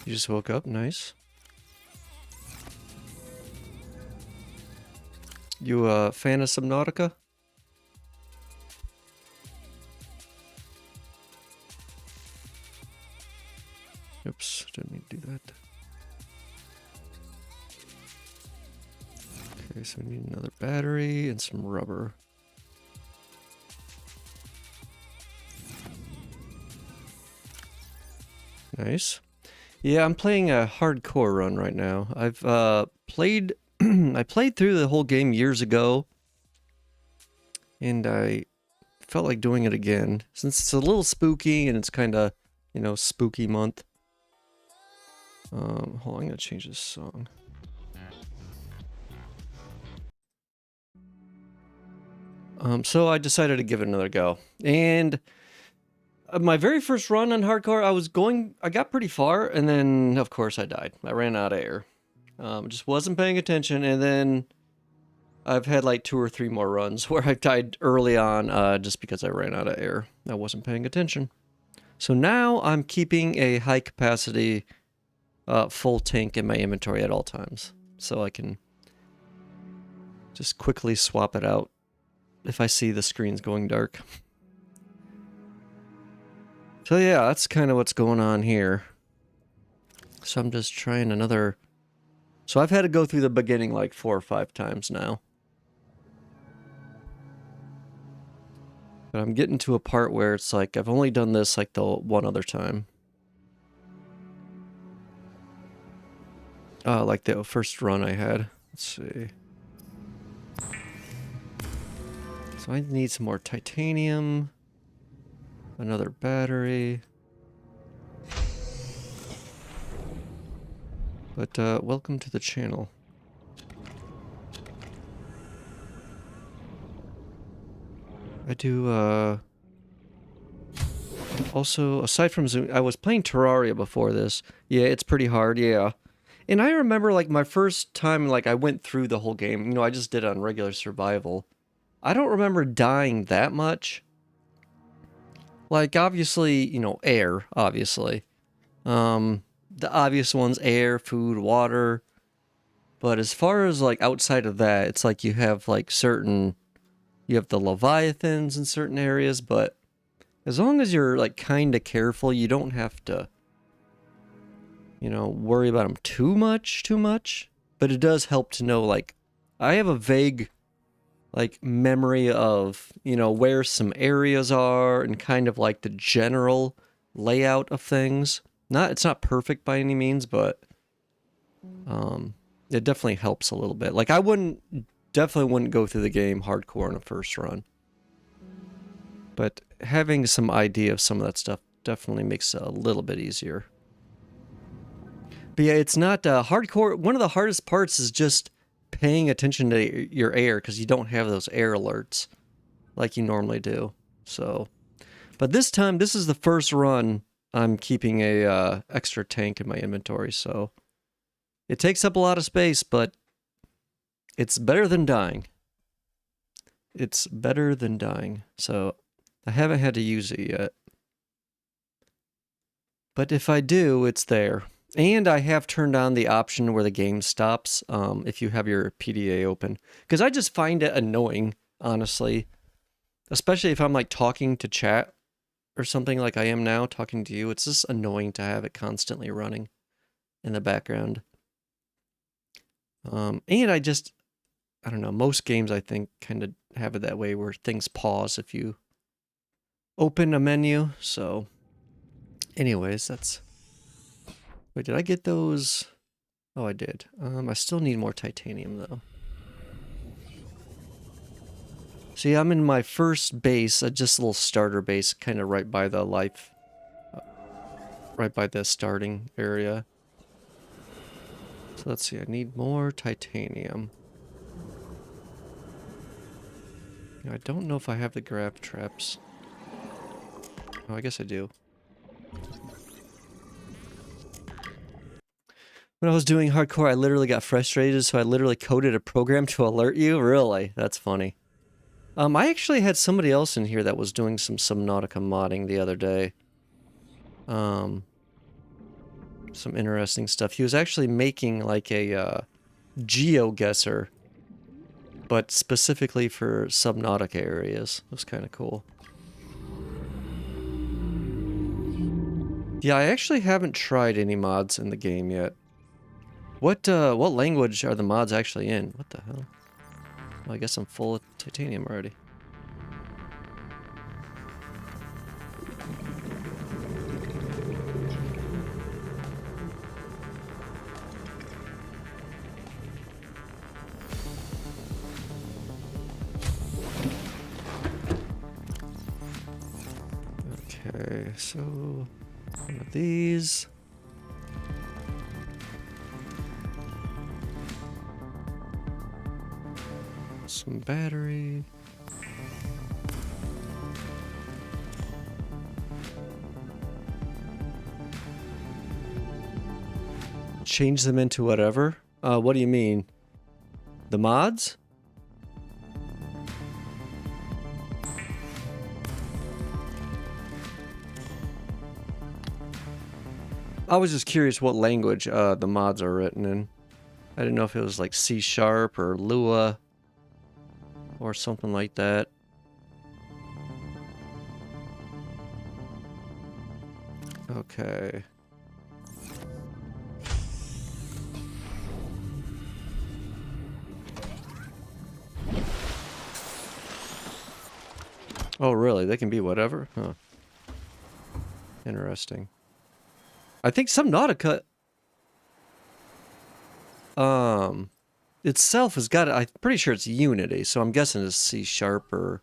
You just woke up, nice. You a fan of Subnautica? Oops, didn't mean to do that. Okay, so we need another battery and some rubber. Nice. Yeah, I'm playing a hardcore run right now. I've played I played through the whole game years ago, and I felt like doing it again since it's a little spooky and it's kind of, you know, spooky month. Hold on, I'm gonna change this song. So I decided to give it another go, and my very first run on hardcore, I got pretty far, and then of course I died. I ran out of air. Just wasn't paying attention, and then I've had like 2 or 3 more runs where I died early on just because I ran out of air. I wasn't paying attention. So now I'm keeping a high capacity full tank in my inventory at all times, so I can just quickly swap it out if I see the screen's going dark. So yeah, that's kind of what's going on here. So I'm just trying another... So I've had to go through the beginning like 4 or 5 times now. But I'm getting to a part where it's like, I've only done this like the one other time. Like the first run I had. Let's see. So I need some more titanium. Another battery. But welcome to the channel. I do also, aside from Zoom, I was playing Terraria before this. Yeah, it's pretty hard, yeah. And I remember like my first time like I went through the whole game, you know, I just did it on regular survival. I don't remember dying that much. Like obviously, you know, air, obviously. The obvious ones, air, food, water. But as far as like outside of that, it's like you have like certain, you have the Leviathans in certain areas, but as long as you're like kind of careful, you don't have to you know, worry about them too much. But it does help to know, like, I have a vague, like, memory of, you know, where some areas are and kind of like the general layout of things. It's not perfect by any means, but it definitely helps a little bit. Like, I definitely wouldn't go through the game hardcore on a first run. But having some idea of some of that stuff definitely makes it a little bit easier. But yeah, it's not hardcore. One of the hardest parts is just paying attention to your air, because you don't have those air alerts like you normally do. So, but this time, this is the first run I'm keeping a extra tank in my inventory, so it takes up a lot of space, but it's better than dying. It's better than dying. So I haven't had to use it yet. But if I do, it's there. And I have turned on the option where the game stops if you have your PDA open. Because I just find it annoying, honestly. Especially if I'm like talking to chat or something like I am now, talking to you. It's just annoying to have it constantly running in the background. And I don't know, most games I think kind of have it that way where things pause if you open a menu. So anyways, that's... Wait, did I get those? Oh, I did. I still need more titanium though. See, I'm in my first base, just a little starter base, kind of right by the right by the starting area. So let's see, I need more titanium. I don't know if I have the grab traps. Oh, I guess I do. When I was doing hardcore, I literally got frustrated, so I literally coded a program to alert you? Really? That's funny. I actually had somebody else in here that was doing some Subnautica modding the other day. Some interesting stuff. He was actually making like a GeoGuessr, but specifically for Subnautica areas. It was kind of cool. Yeah, I actually haven't tried any mods in the game yet. What language are the mods actually in? What the hell? Well, I guess I'm full of titanium already. Okay, so one of these. Some battery. Change them into whatever? What do you mean? The mods? I was just curious what language the mods are written in. I didn't know if it was like C# or Lua or something like that. Okay. Oh, really? They can be whatever? Huh. Interesting. I think Subnautica itself has got it. I'm pretty sure it's Unity, so I'm guessing it's C# or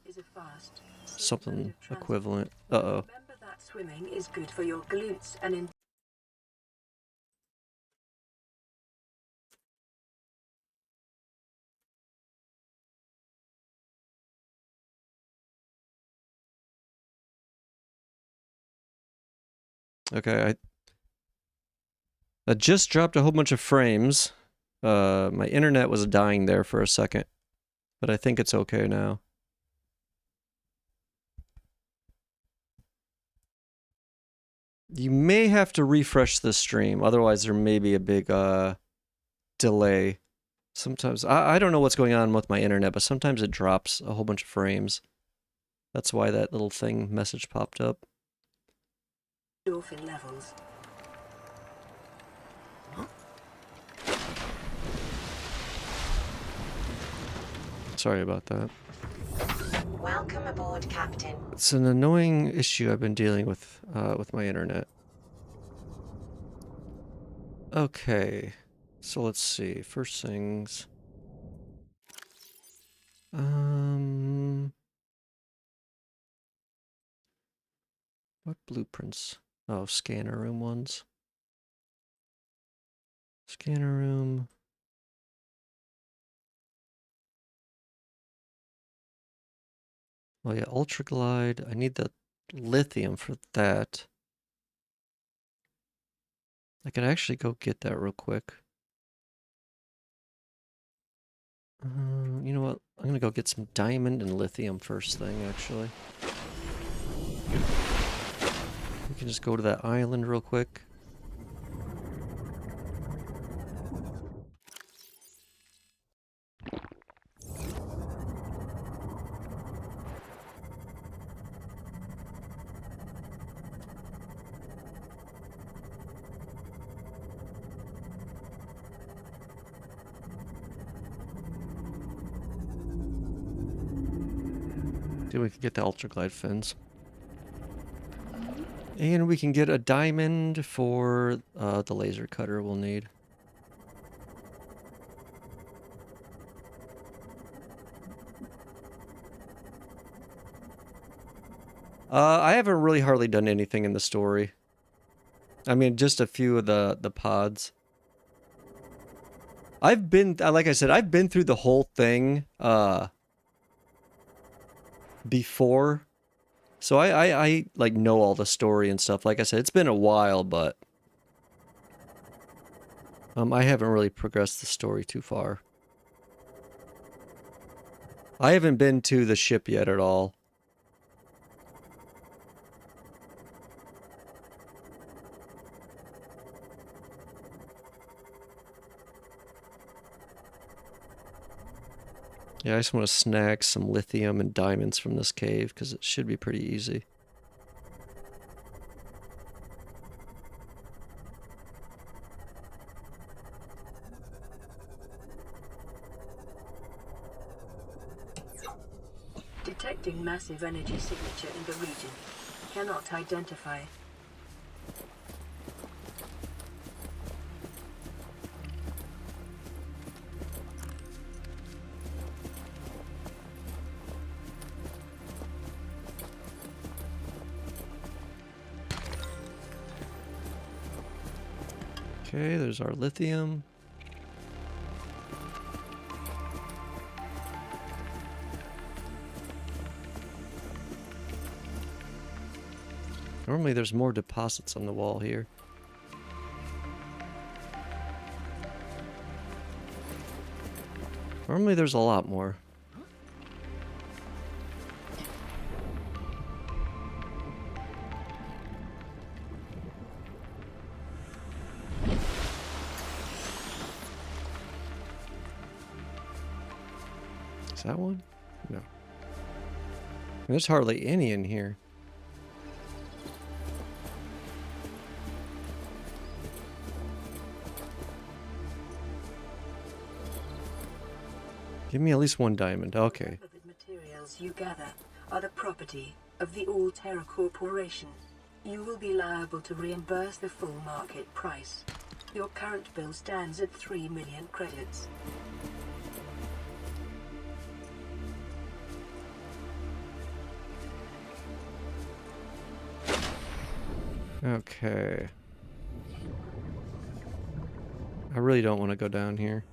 something equivalent. Uh-oh. Remember that swimming is good for your glutes and in Okay, I just dropped a whole bunch of frames. My internet was dying there for a second, but I think it's okay now. You may have to refresh the stream, otherwise there may be a big delay. Sometimes, I don't know what's going on with my internet, but sometimes it drops a whole bunch of frames. That's why that little thing message popped up. endorphin levels. Sorry about that. Welcome aboard, Captain. It's an annoying issue I've been dealing with my internet. Okay, so let's see. First things. What blueprints? Oh, scanner room ones. Scanner room. Oh yeah, Ultra Glide. I need the lithium for that. I could actually go get that real quick. You know what? I'm gonna go get some diamond and lithium first thing, actually. We can just go to that island real quick. See if we can get the Ultra Glide fins. And we can get a diamond for the laser cutter we'll need. I haven't really hardly done anything in the story. I mean, just a few of the pods. I've been, like I said, I've been through the whole thing before. So I like know all the story and stuff. Like I said, it's been a while, but I haven't really progressed the story too far. I haven't been to the ship yet at all. Yeah, I just want to snag some lithium and diamonds from this cave because it should be pretty easy. Detecting massive energy signature in the region. Cannot identify. Okay, there's our lithium. Normally there's more deposits on the wall here. Normally there's a lot more. Is that one? No. There's hardly any in here. Give me at least one diamond. Okay. The materials you gather are the property of the All-Terra Corporation. You will be liable to reimburse the full market price. Your current bill stands at 3 million credits. Okay. I really don't want to go down here.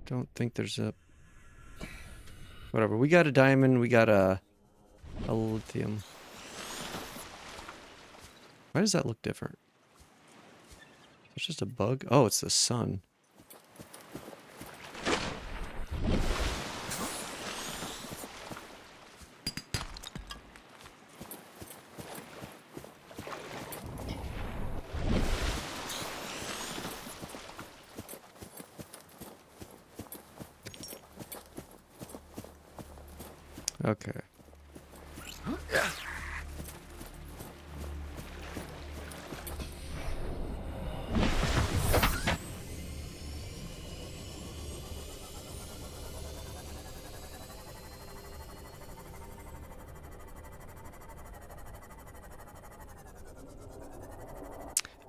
Don't think there's a... Whatever. We got a diamond. We got a lithium. Why does that look different? It's just a bug? Oh, it's the sun. Okay.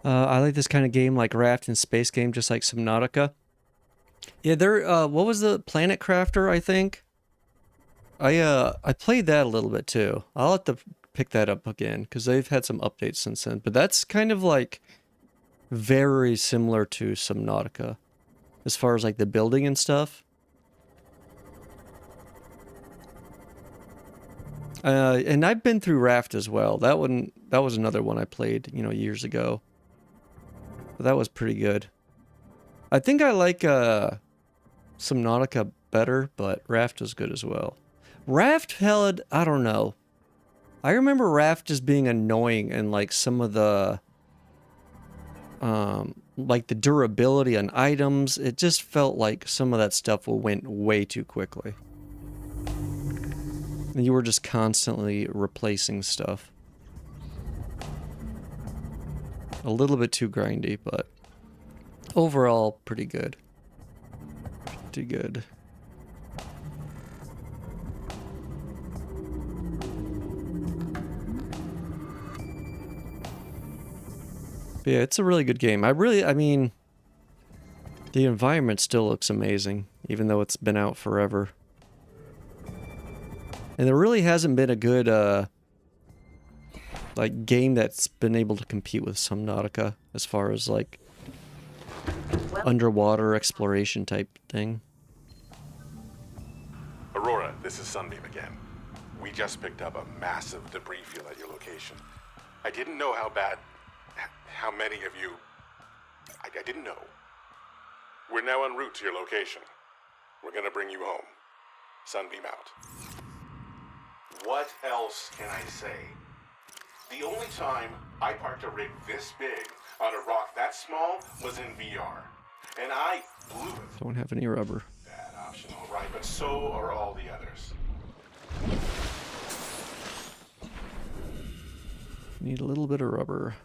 I like this kind of game, like raft and space game, just like Subnautica. Yeah, there. What was the Planet Crafter? I think. I played that a little bit too. I'll have to pick that up again because they've had some updates since then. But that's kind of like very similar to Subnautica, as far as like the building and stuff. And I've been through Raft as well. That was another one I played, you know, years ago. But that was pretty good. I think I like Subnautica better, but Raft was good as well. Raft held, I don't know. I remember Raft just being annoying and like some of the like the durability on items, it just felt like some of that stuff went way too quickly. And you were just constantly replacing stuff. A little bit too grindy, but overall, pretty good. Pretty good. But yeah, it's a really good game. I mean, the environment still looks amazing, even though it's been out forever. And there really hasn't been a good, like, game that's been able to compete with Subnautica as far as, like, underwater exploration type thing. Aurora, this is Sunbeam again. We just picked up a massive debris field at your location. I didn't know how many of you... I didn't know. We're now en route to your location. We're gonna bring you home. Sunbeam out. What else can I say? The only time I parked a rig this big on a rock that small was in VR. And I blew it. Don't have any rubber. Bad option, all right, but so are all the others. Need a little bit of rubber.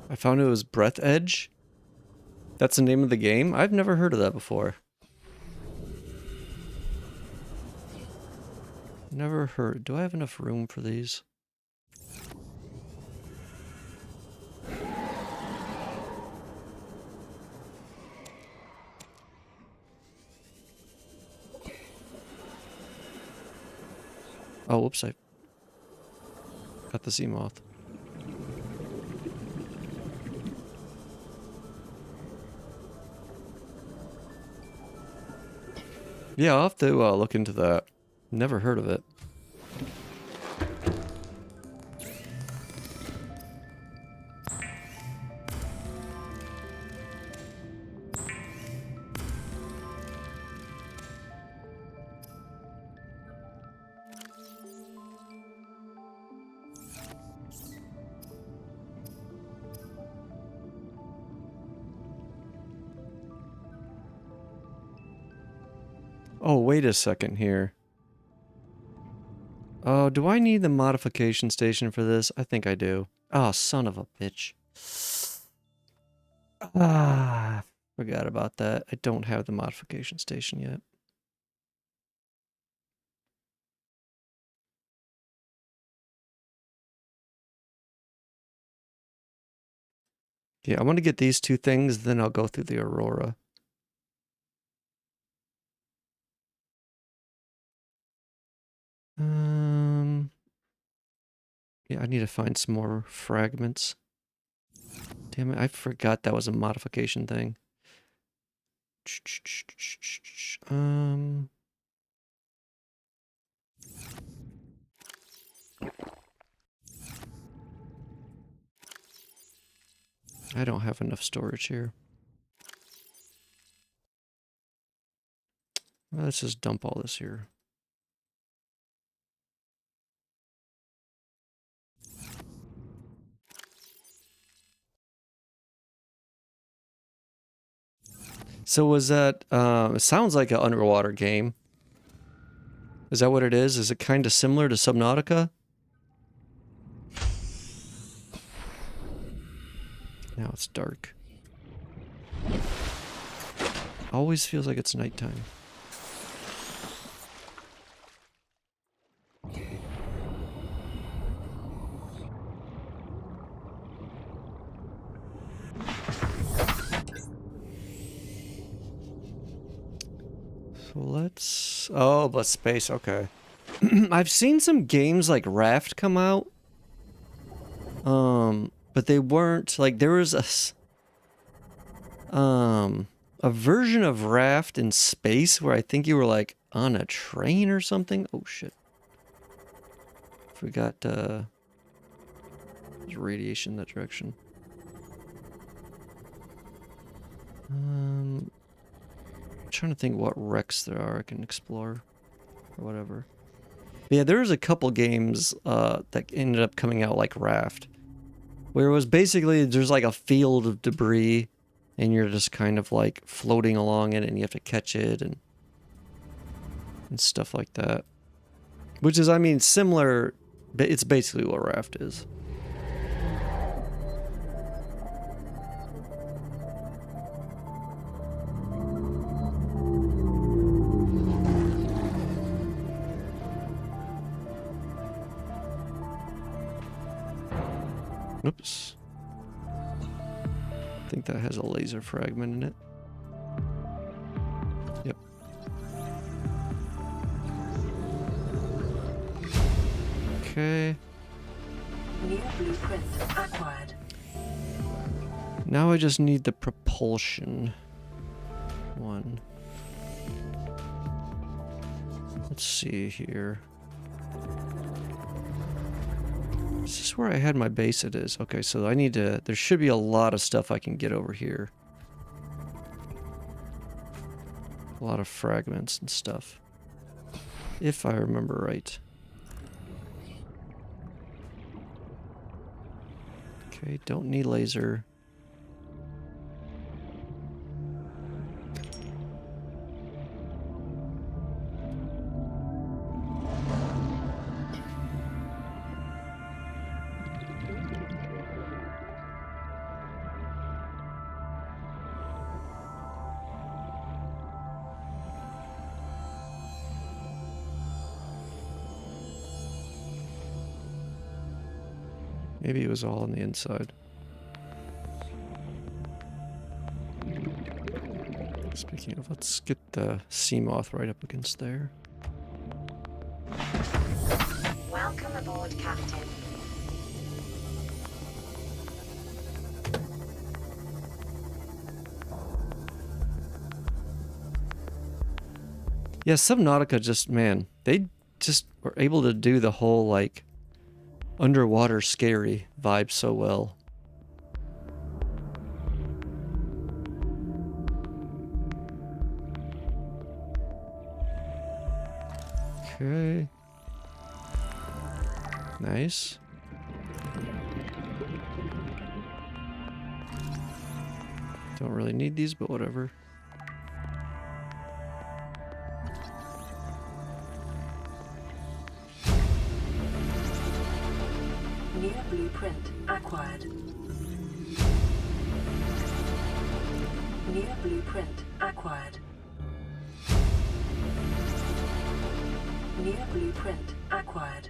I found it was Breath Edge. That's the name of the game? I've never heard of that before. Never heard. Do I have enough room for these? Oh, whoops, I got the sea moth. Yeah, I'll have to look into that. Never heard of it. Oh, wait a second here. Oh, do I need the modification station for this? I think I do. Oh, son of a bitch. Ah, forgot about that. I don't have the modification station yet. Yeah, I want to get these two things, then I'll go through the Aurora. Yeah, I need to find some more fragments. Damn it, I forgot that was a modification thing. I don't have enough storage here. Let's just dump all this here. So was that, it sounds like an underwater game. Is that what it is? Is it kind of similar to Subnautica? Now it's dark. Always feels like it's nighttime. So let's... Oh, but space, okay. I've seen some games like Raft come out. But they weren't, like, there was a version of Raft in space where I think you were, like, on a train or something. Oh, shit. Forgot, there's radiation in that direction. I'm trying to think what wrecks there are I can explore. Or whatever. But yeah, there was a couple games, that ended up coming out like Raft. Where it was basically, there's like a field of debris, and you're just kind of like floating along it, and you have to catch it, and stuff like that. Which is, I mean, similar, but it's basically what Raft is. Oops. I think that has a laser fragment in it. Yep. Okay. New blueprint acquired. Now I just need the propulsion one. Let's see here. Is this where I had my base? It is. Okay, so I need to... There should be a lot of stuff I can get over here. A lot of fragments and stuff. If I remember right. Okay, don't need laser. Maybe it was all on the inside. Speaking of, let's get the sea moth right up against there. Welcome aboard, Captain. Yeah, Subnautica just, man, they just were able to do the whole, like, underwater scary vibe so well. Okay. Nice. Don't really need these, but whatever. New blueprint acquired. New blueprint acquired. New blueprint acquired.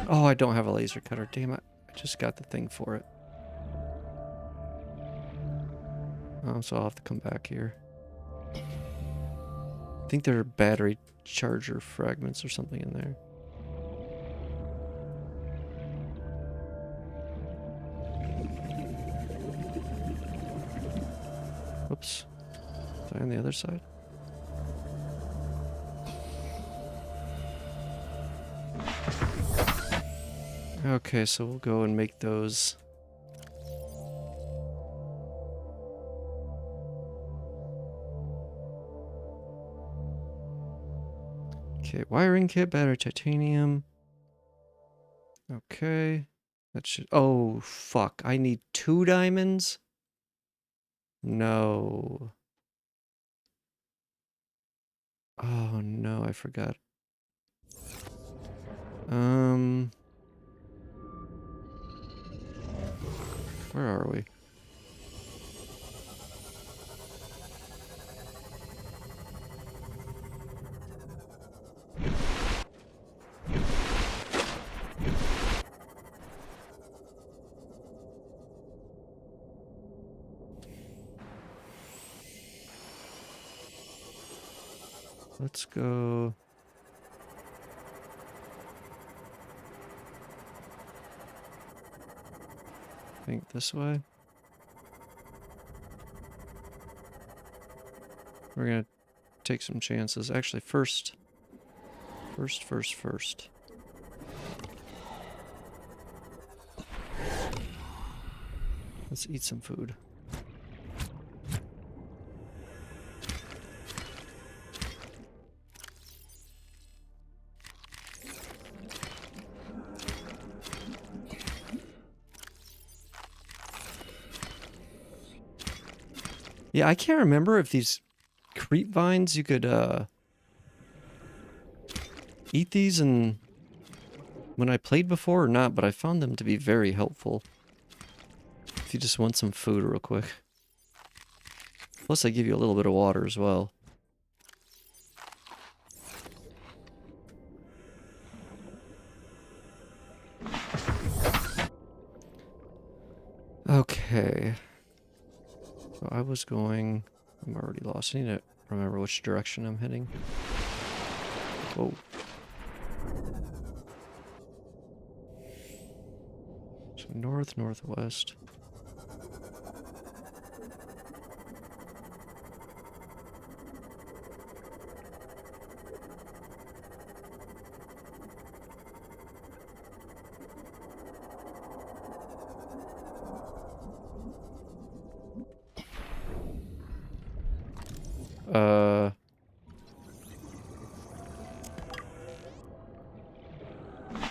Oh, I don't have a laser cutter. Damn it. I just got the thing for it. Oh, so I'll have to come back here. I think there are battery charger fragments or something in there. Whoops. Is I on the other side? Okay, so we'll go and make those. Okay, wiring kit, battery, titanium. Okay. That should... Oh, fuck. I need 2 diamonds? No. Oh, no, I forgot. Where are we? Let's go. I think this way. We're gonna take some chances. Actually, first. Let's eat some food. Yeah, I can't remember if these creep vines, you could eat these and when I played before or not, but I found them to be very helpful. If you just want some food real quick. Plus they give you a little bit of water as well. Okay. So I was going... I'm already lost. I need to remember which direction I'm heading. Whoa. So north, northwest.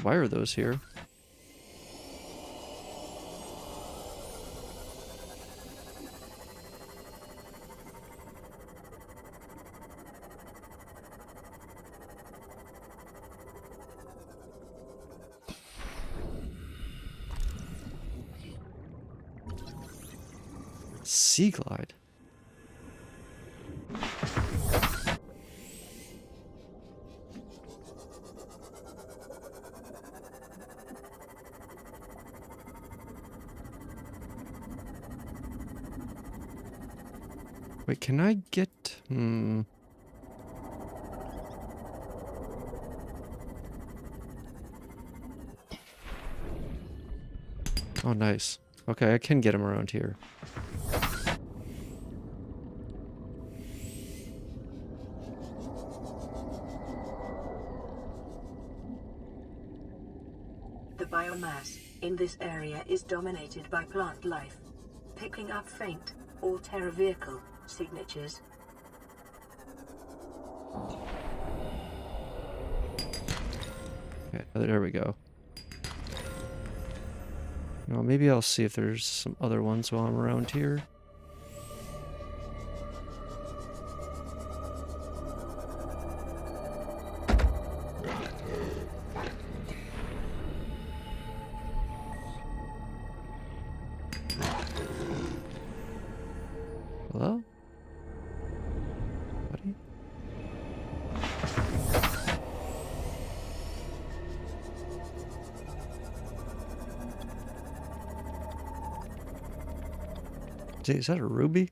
Why are those here? Sea glide. Wait, can I get... Oh, nice. Okay, I can get him around here. The biomass in this area is dominated by plant life, picking up faint Alterra vehicle signatures. Okay, there we go. Well, maybe I'll see if there's some other ones while I'm around here. Hello? Buddy? Is that a ruby?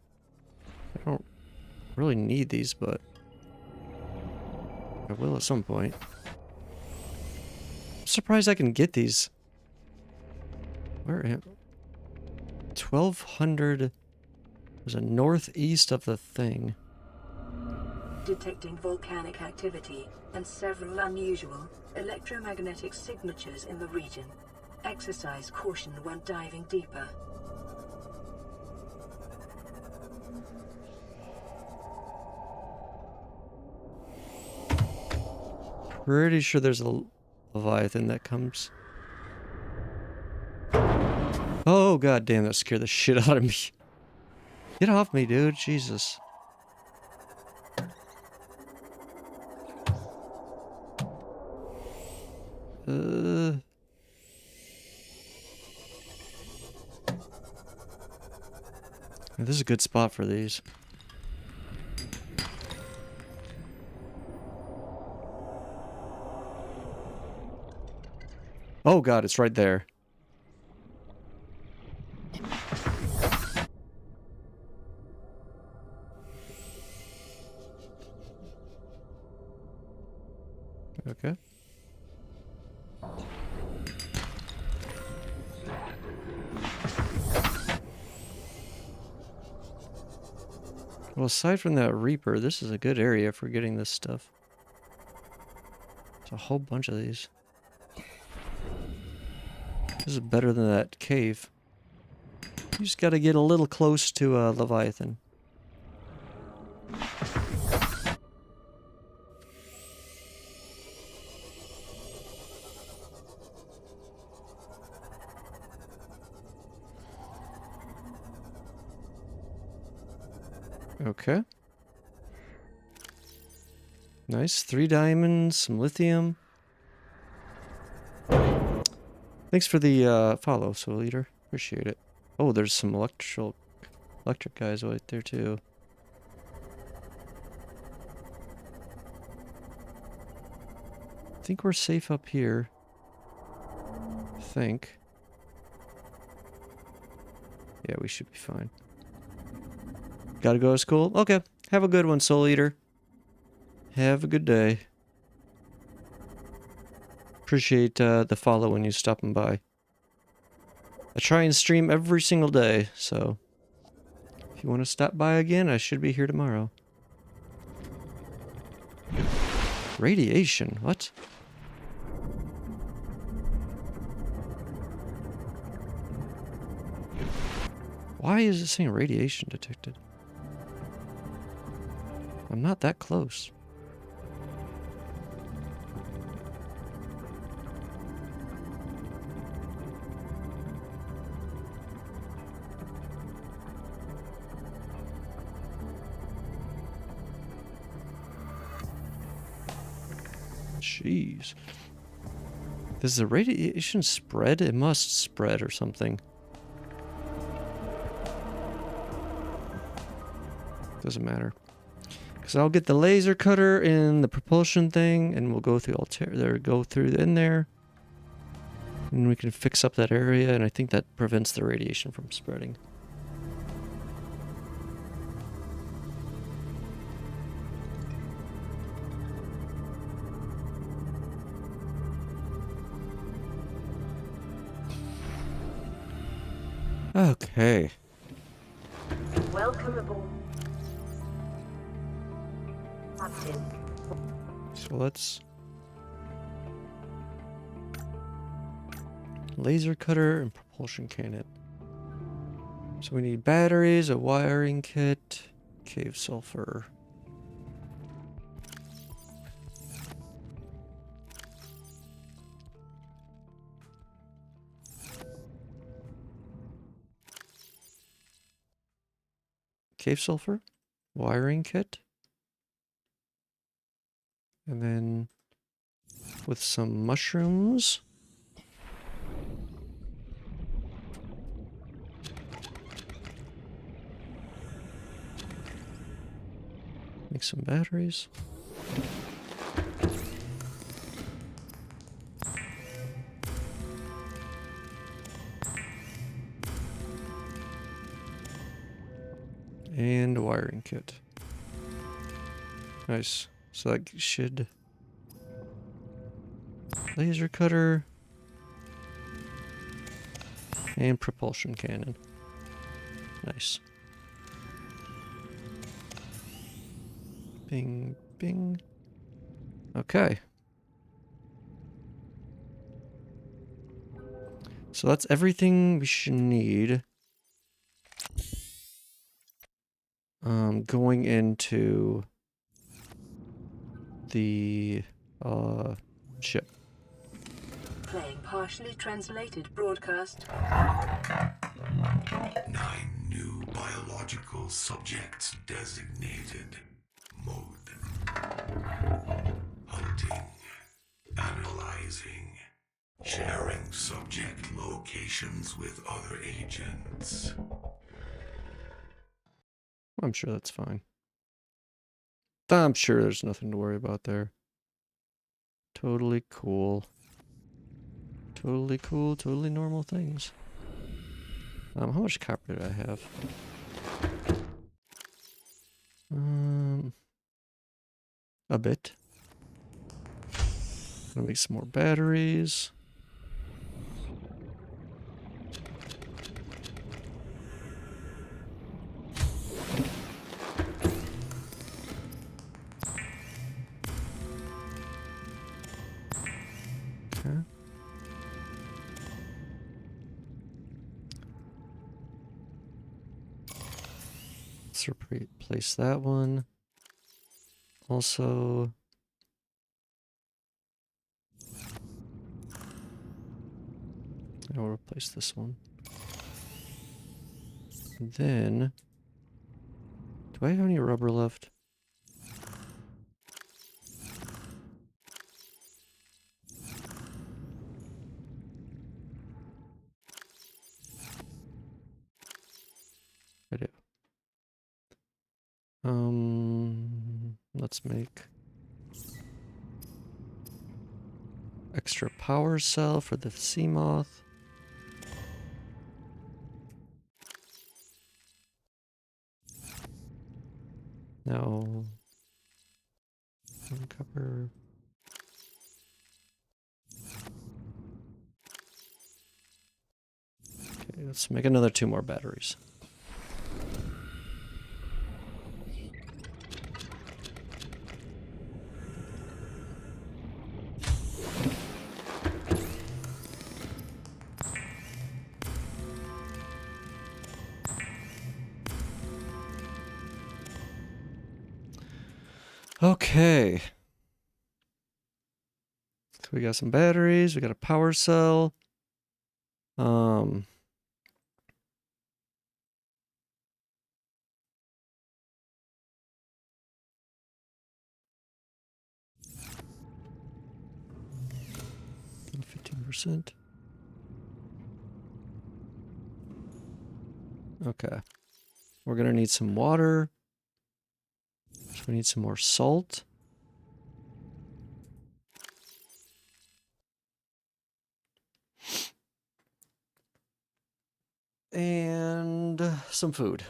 I don't really need these, but I will at some point. I'm surprised I can get these. Where am 1200 was a northeast of the thing. Detecting volcanic activity and several unusual electromagnetic signatures in the region. Exercise caution when diving deeper. Pretty sure there's a Leviathan that comes. Oh, god damn, that scared the shit out of me. Get off me, dude. Jesus. This is a good spot for these. Oh god, it's right there. Okay. Well, aside from that Reaper, this is a good area for getting this stuff. There's a whole bunch of these. This is better than that cave. You just gotta get a little close to Leviathan. Okay. Nice. 3 diamonds, some lithium. Thanks for the follow, Soul Eater. Appreciate it. Oh, there's some electric guys right there too. I think we're safe up here. I think. Yeah, we should be fine. Gotta go to school? Okay. Have a good one, Soul Eater. Have a good day. Appreciate the follow when you stopping by. I try and stream every single day, so if you want to stop by again, I should be here tomorrow. Radiation? What? Why is it saying radiation detected? I'm not that close. Jeez. Does the radiation spread? It must spread or something. Doesn't matter. Because I'll get the laser cutter and the propulsion thing, and we'll go through in there. And we can fix up that area, and I think that prevents the radiation from spreading. Okay. Welcome aboard. Captain. So let's... Laser cutter and propulsion cannon. So we need batteries, a wiring kit, cave sulfur. Cave sulfur, wiring kit, and then with some mushrooms. Make some batteries. And a wiring kit. Nice. So that should... Laser cutter. And propulsion cannon. Nice. Bing, bing. Okay. So that's everything we should need. Going into the ship. Playing partially translated broadcast. 9 new biological subjects designated. Mode. Hunting. Analyzing. Sharing subject locations with other agents. I'm sure that's fine. I'm sure there's nothing to worry about there. Totally cool. Totally cool, totally normal things. How much copper did I have? A bit. Gonna make some more batteries. Okay. Let's replace that one. Also, I'll replace this one. And then, do I have any rubber left? I do. Let's make extra power cell for the sea moth. Now, uncover. Okay, let's make another 2 more batteries. Okay. So we got some batteries, we got a power cell. 15%. Okay. We're gonna need some water. So we need some more salt. And some food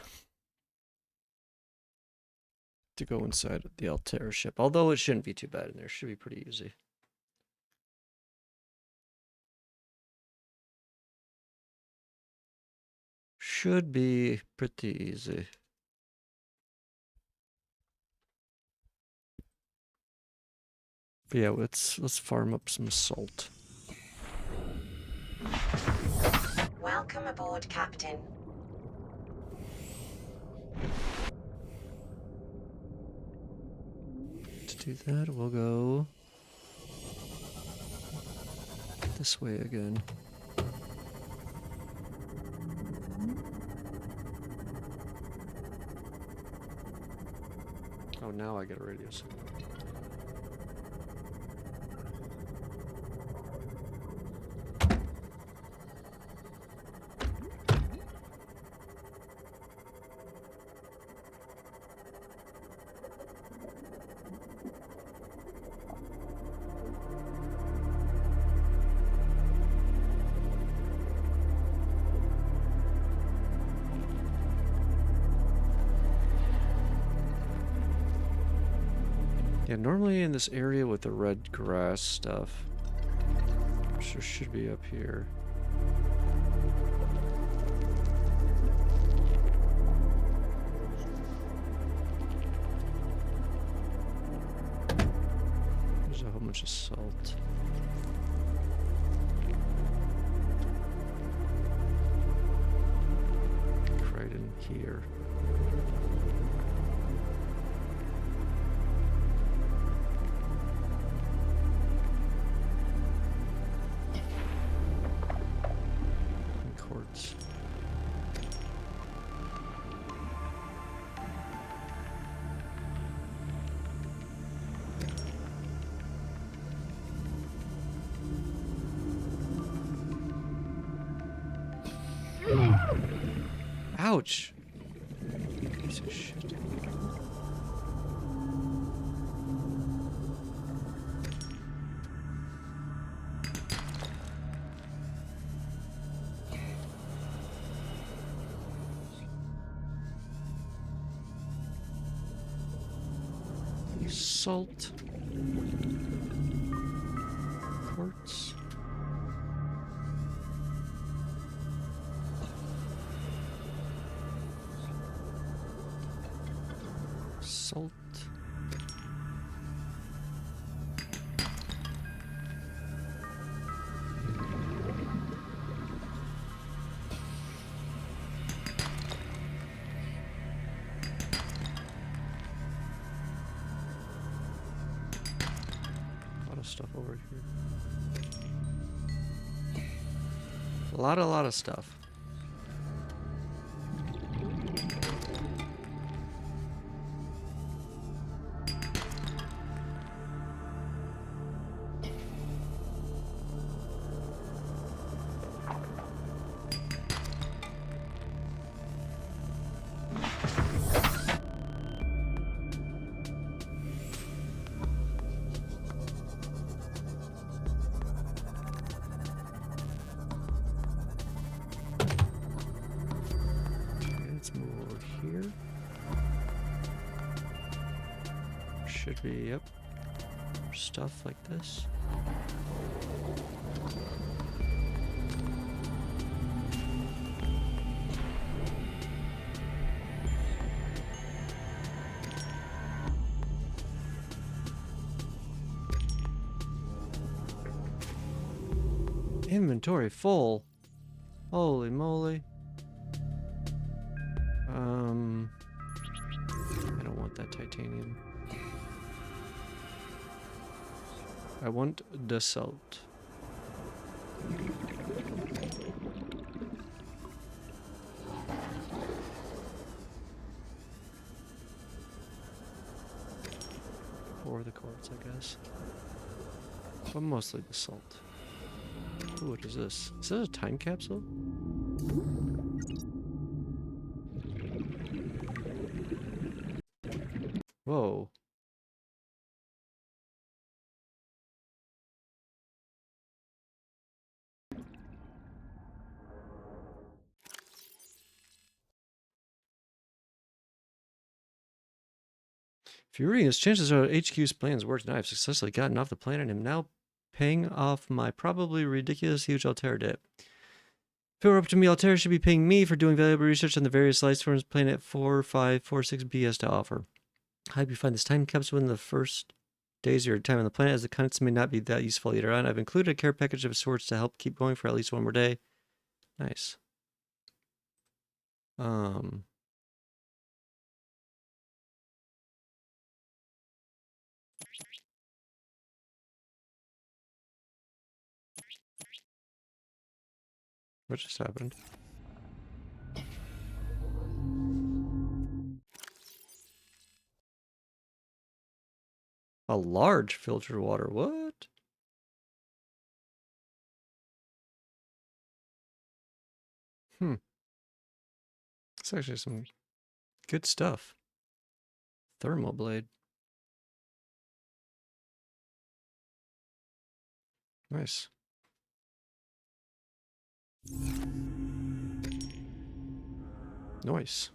to go inside the Altera ship. Although it shouldn't be too bad in there. It should be pretty easy. Should be pretty easy. But yeah, let's farm up some salt. Welcome aboard, Captain. To do that, we'll go this way again. Oh, now I get a radio signal. Yeah, normally in this area with the red grass stuff, which should be up here. There's a whole bunch of salt. Right in here. Quartz. Ouch! Piece of shit. Salt. Salt. A lot of stuff over here. A lot of stuff. Let's move over here. Should be, yep. Stuff like this. Inventory full. Holy moly. I don't want that titanium. I want the salt. Or the quartz, I guess. But mostly the salt. Ooh, what is this? Is this a time capsule? Whoa. If you're reading this, chances are HQ's plans worked and I have successfully gotten off the planet and am now paying off my probably ridiculous huge Altera debt. If it were up to me, Altera should be paying me for doing valuable research on the various life forms planet 4546b has to offer. I hope you find this time capsule in the first days of your time on the planet, as the contents may not be that useful later on. I've included a care package of sorts to help keep going for at least one more day. Nice. What just happened? A large filtered water. What? It's actually some good stuff. Thermal blade. Nice. Nice.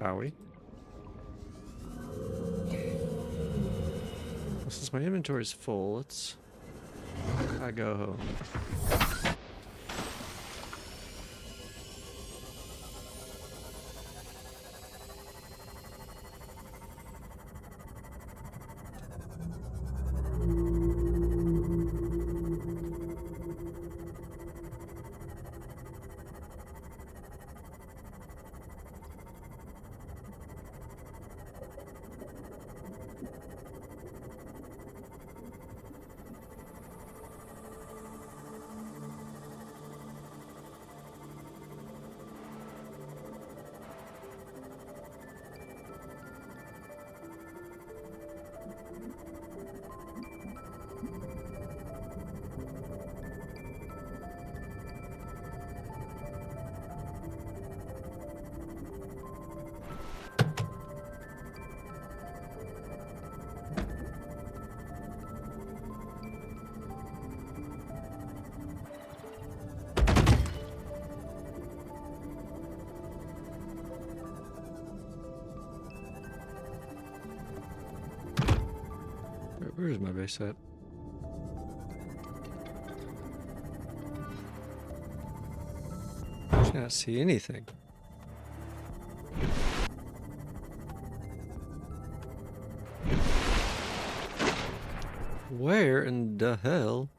Owie. Well, since my inventory is full, let's go home. Where's my base at? Can't see anything. Where in the hell?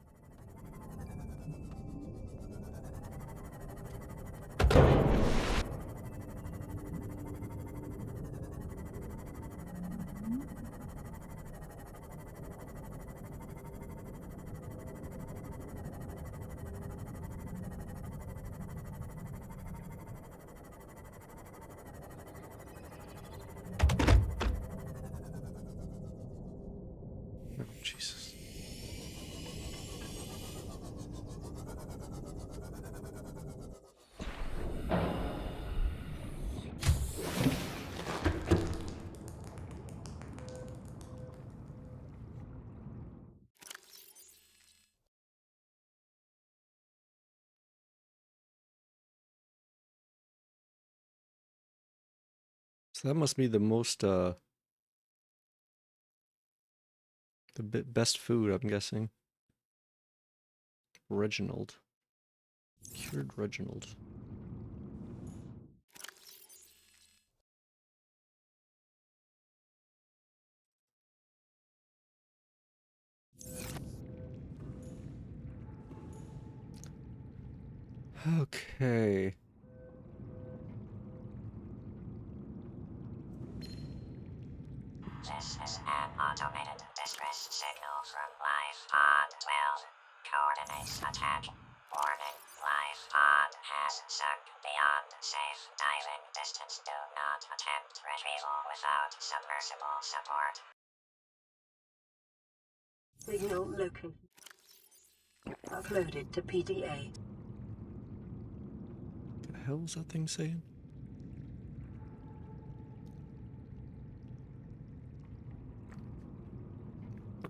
Oh, Jesus. So that must be the most, the best food, I'm guessing. Reginald. Cured Reginald. Okay. This is an automated distress signal from Life Pod 12. Coordinates attack. Warning, Life Pod has sunk beyond safe diving distance. Do not attempt retrieval without submersible support. Signal located. Uploaded to PDA. The hell was that thing saying?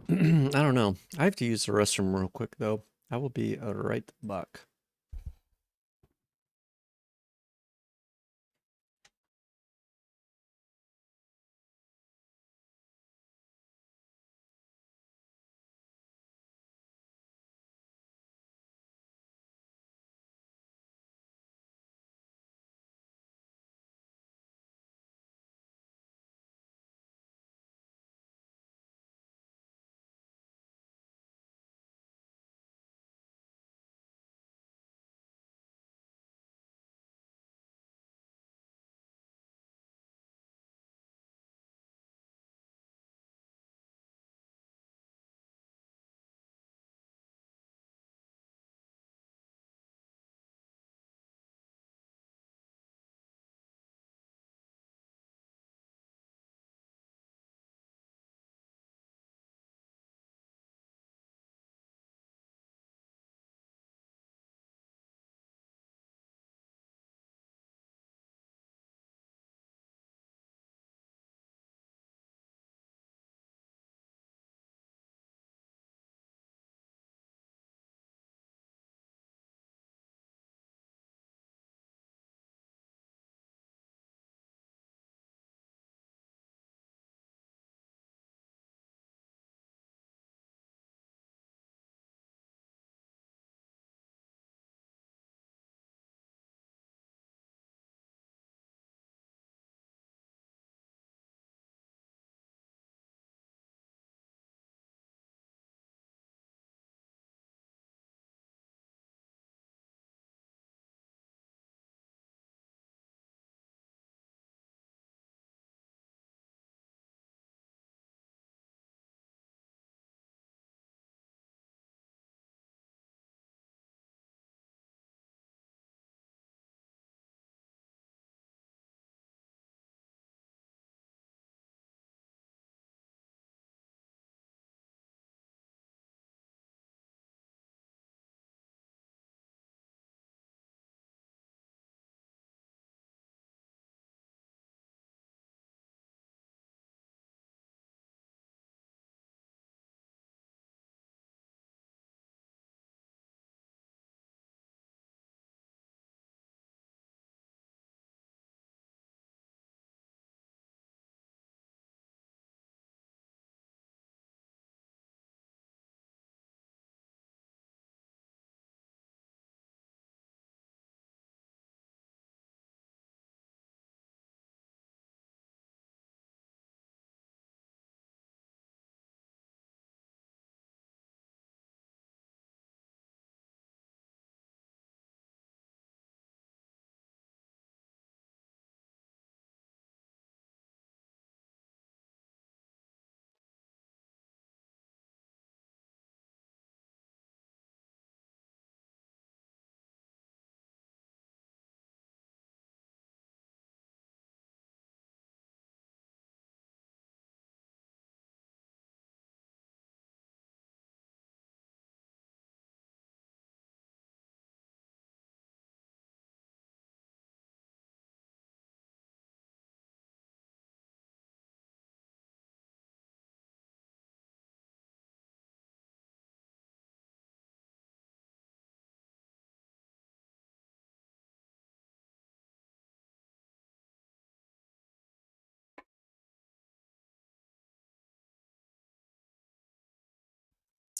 I don't know. I have to use the restroom real quick, though. I will be right back.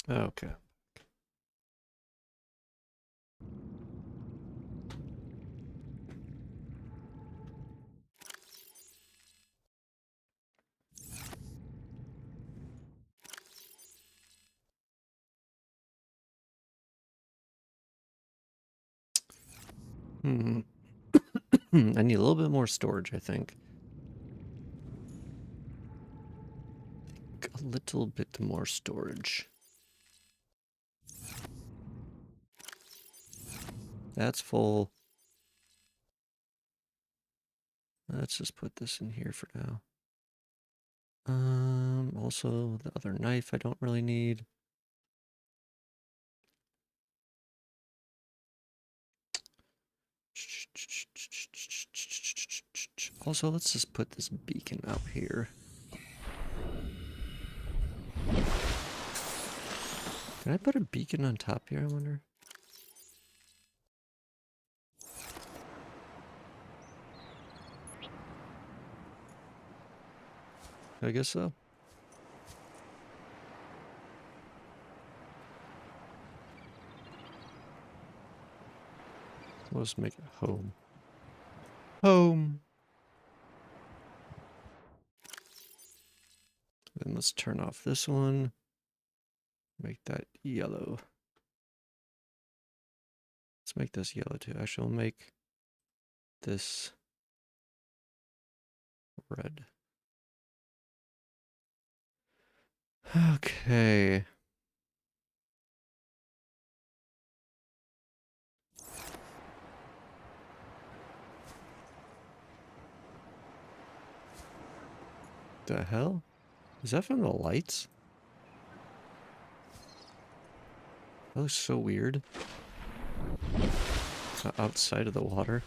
Okay. Hmm. I need a little bit more storage, I think. A little bit more storage. That's full. Let's just put this in here for now. Also the other knife I don't really need. Also, let's just put this beacon out here. Can I put a beacon on top here, I wonder? I guess so. Let's make it home. Home! Then let's turn off this one. Make that yellow. Let's make this yellow too. Actually, we'll make this red. Okay. The hell? Is that from the lights? That looks so weird. Outside of the water.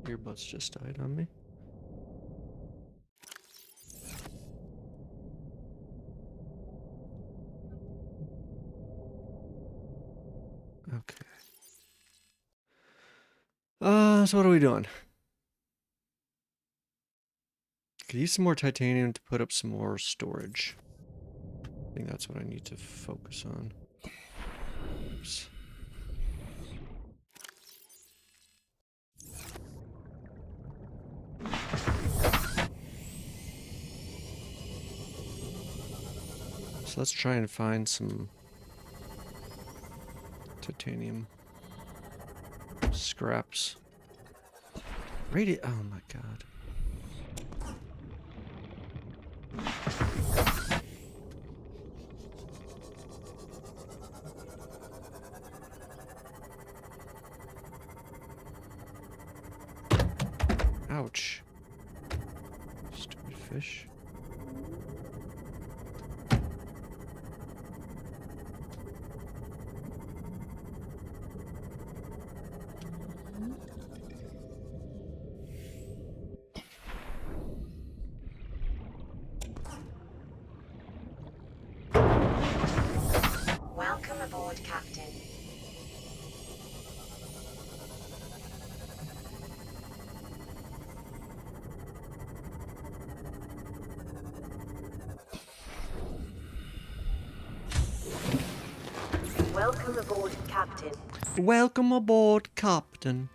Earbuds just died on me. Okay. So what are we doing? Could use some more titanium to put up some more storage. I think that's what I need to focus on. Oops. So let's try and find some titanium scraps. Oh my god. Ouch. Stupid fish. Welcome aboard, Captain. Welcome aboard, Captain. Welcome aboard, Captain.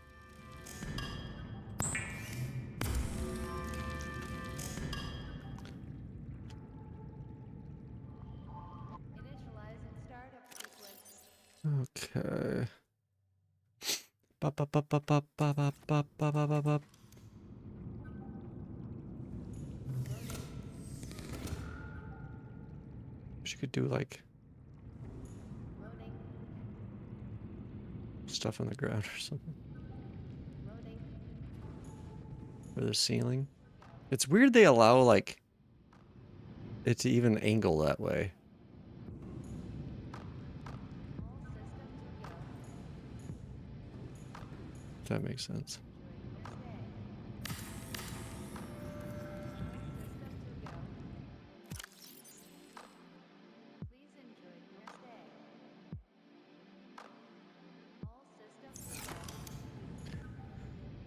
Okay. She could do like stuff on the ground or something. Or the ceiling. It's weird they allow like it to even angle that way. If that makes sense.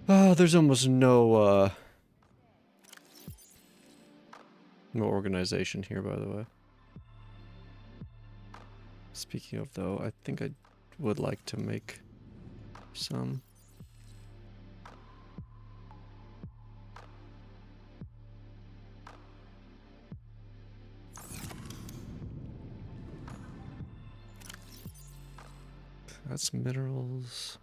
Oh, there's almost no organization here, by the way. Speaking of, though, I think I would like to make some. That's minerals.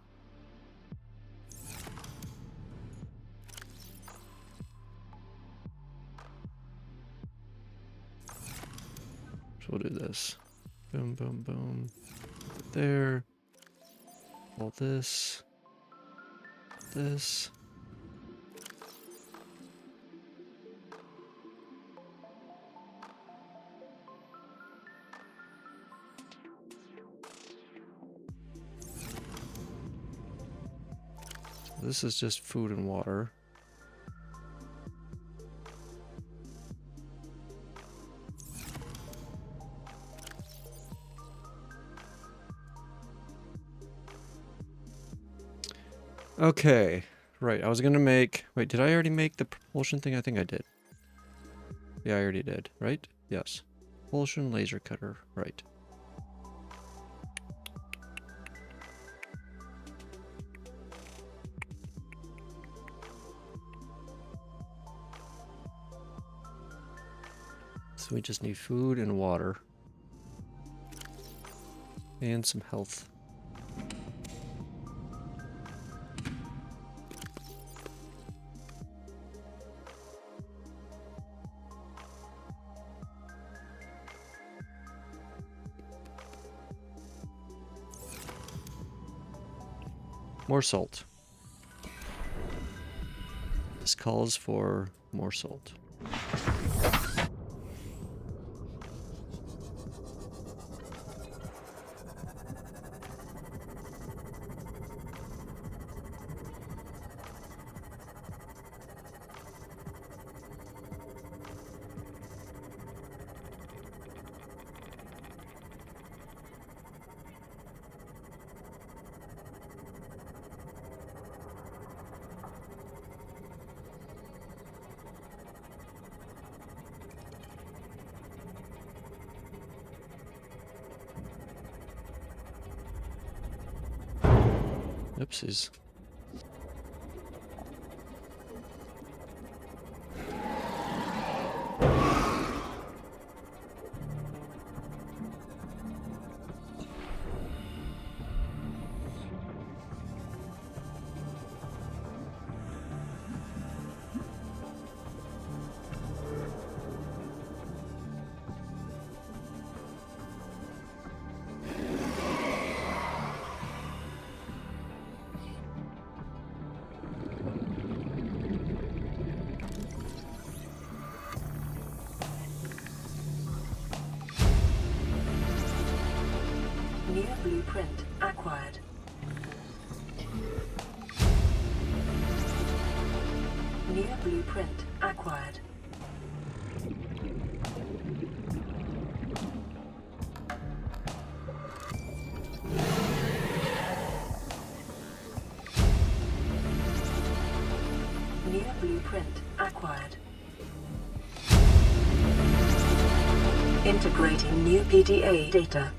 So we'll do this. Boom, boom, boom. There. All this. This. This is just food and water. Okay, right, I was gonna make... Wait, did I already make the propulsion thing? I think I did. Yeah, I already did, right? Yes. Propulsion laser cutter, right. So we just need food and water. And some health. More salt. This calls for more salt. Oopsies. New blueprint acquired. New blueprint acquired. New blueprint acquired. Integrating new PDA data.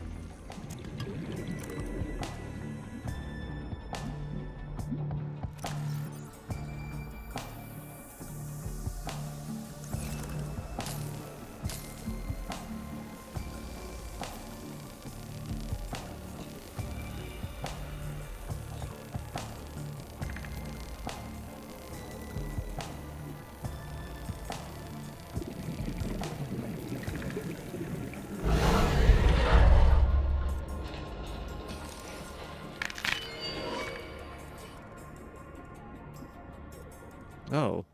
Oh.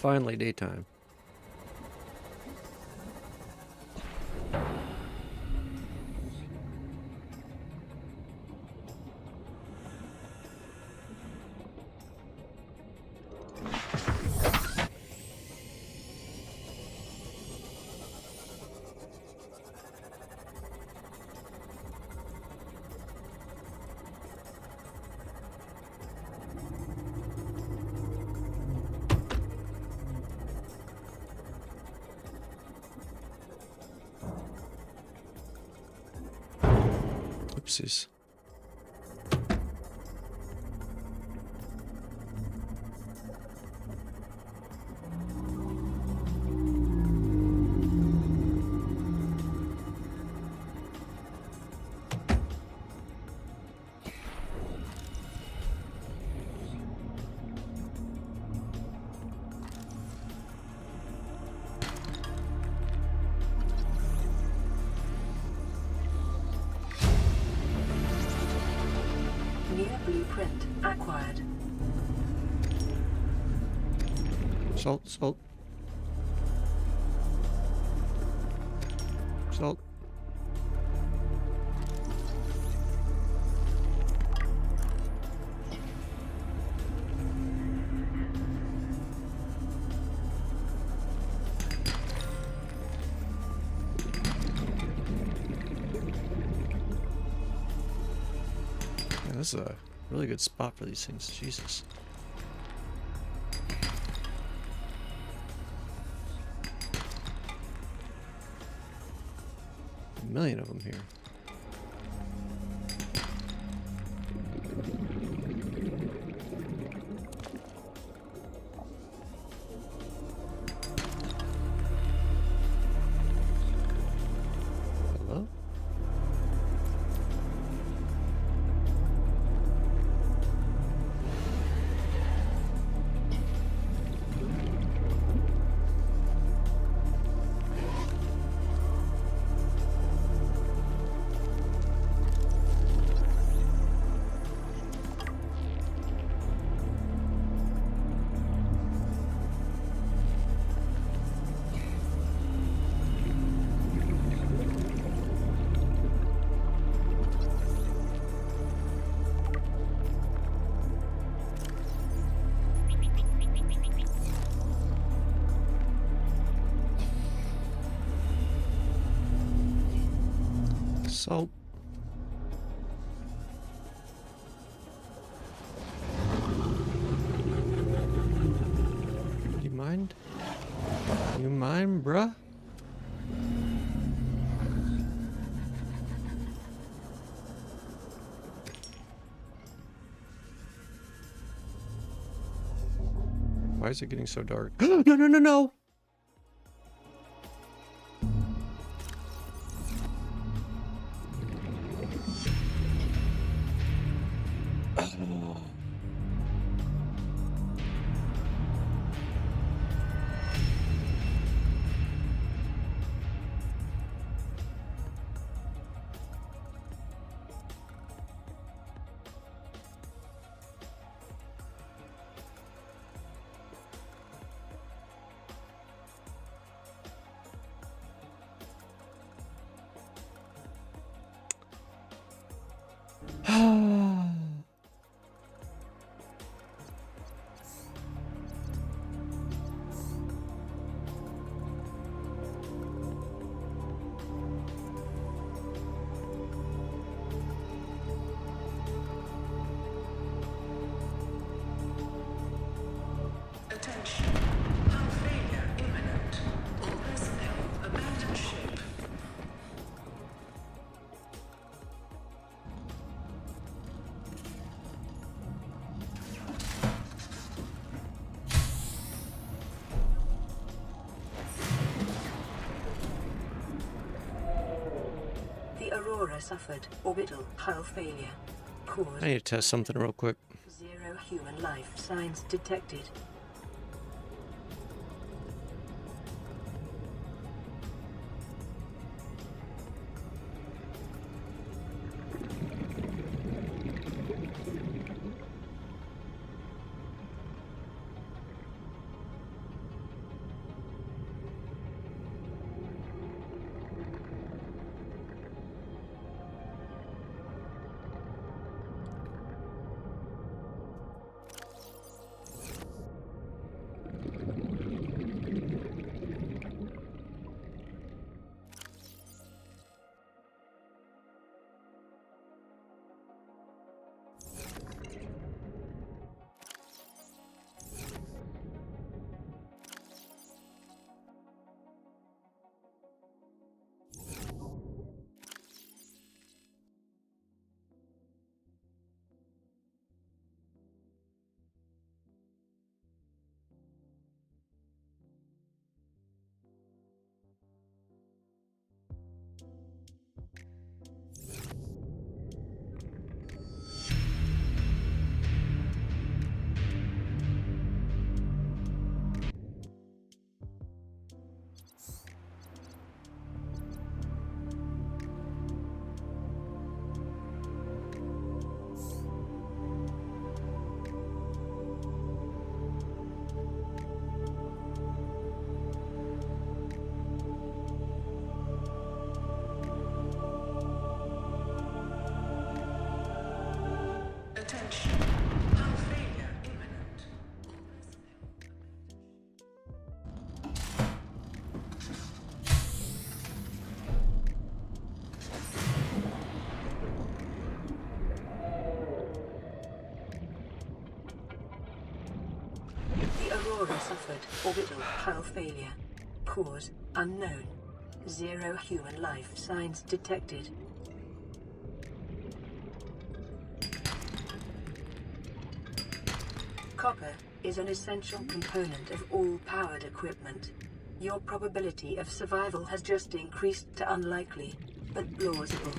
Finally, daytime. Oopsies. New blueprint acquired. Salt, salt. Salt. Yeah, this is a really good spot for these things. Jesus. A million of them here. Hello? Salt. You mind? You mind, bruh? Why is it getting so dark? No, no, no, no! Attention. Hull failure imminent. All personnel abandon ship. The Aurora suffered orbital hull failure. Caused I need to test something real quick. 0 human life signs detected. Orbital hull failure. Cause unknown. 0 human life signs detected. Copper is an essential component of all powered equipment. Your probability of survival has just increased to unlikely, but plausible.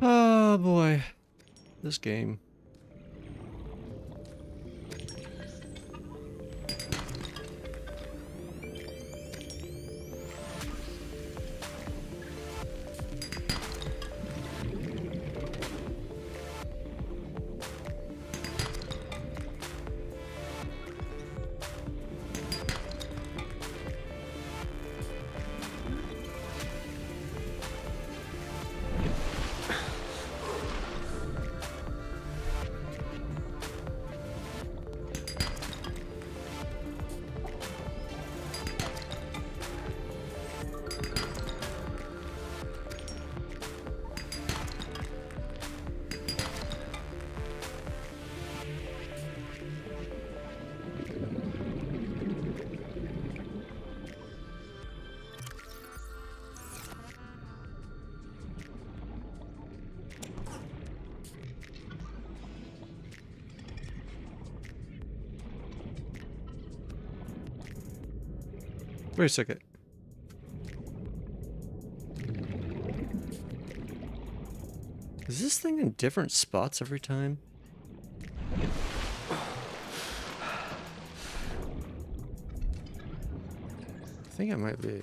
Oh boy, this game. Wait a second. Is this thing in different spots every time? I think it might be.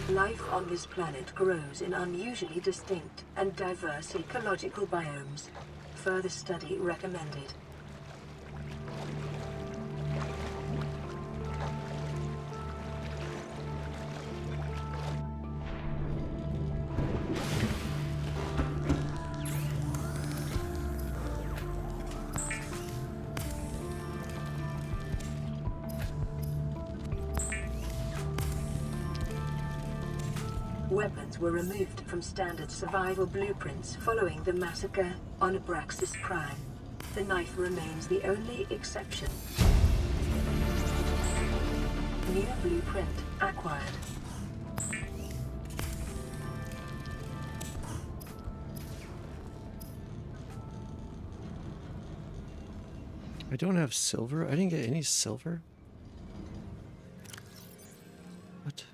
Life on this planet grows in unusually distinct and diverse ecological biomes. Further study recommended. Weapons were removed from standard survival blueprints following the massacre on Abraxas Prime. The knife remains the only exception. New blueprint acquired. I don't have silver? I didn't get any silver? What?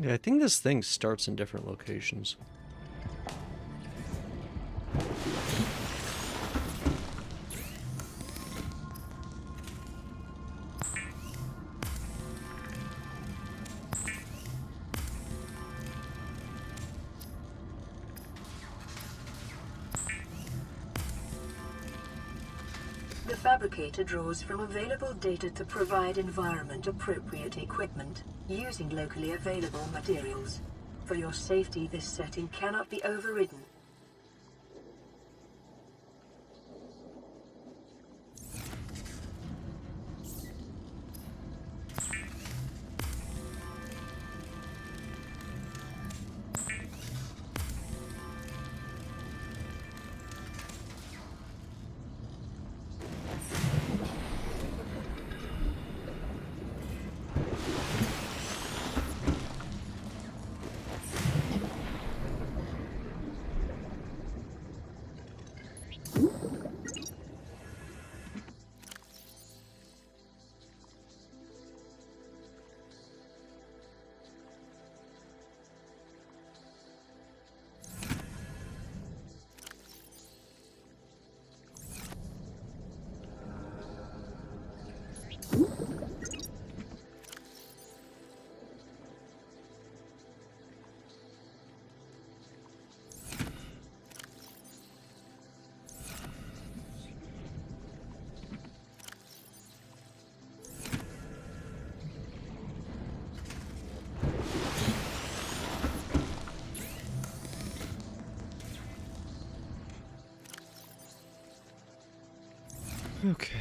Yeah, I think this thing starts in different locations. The fabricator draws from available data to provide environment-appropriate equipment, using locally available materials. For your safety, this setting cannot be overridden. Okay.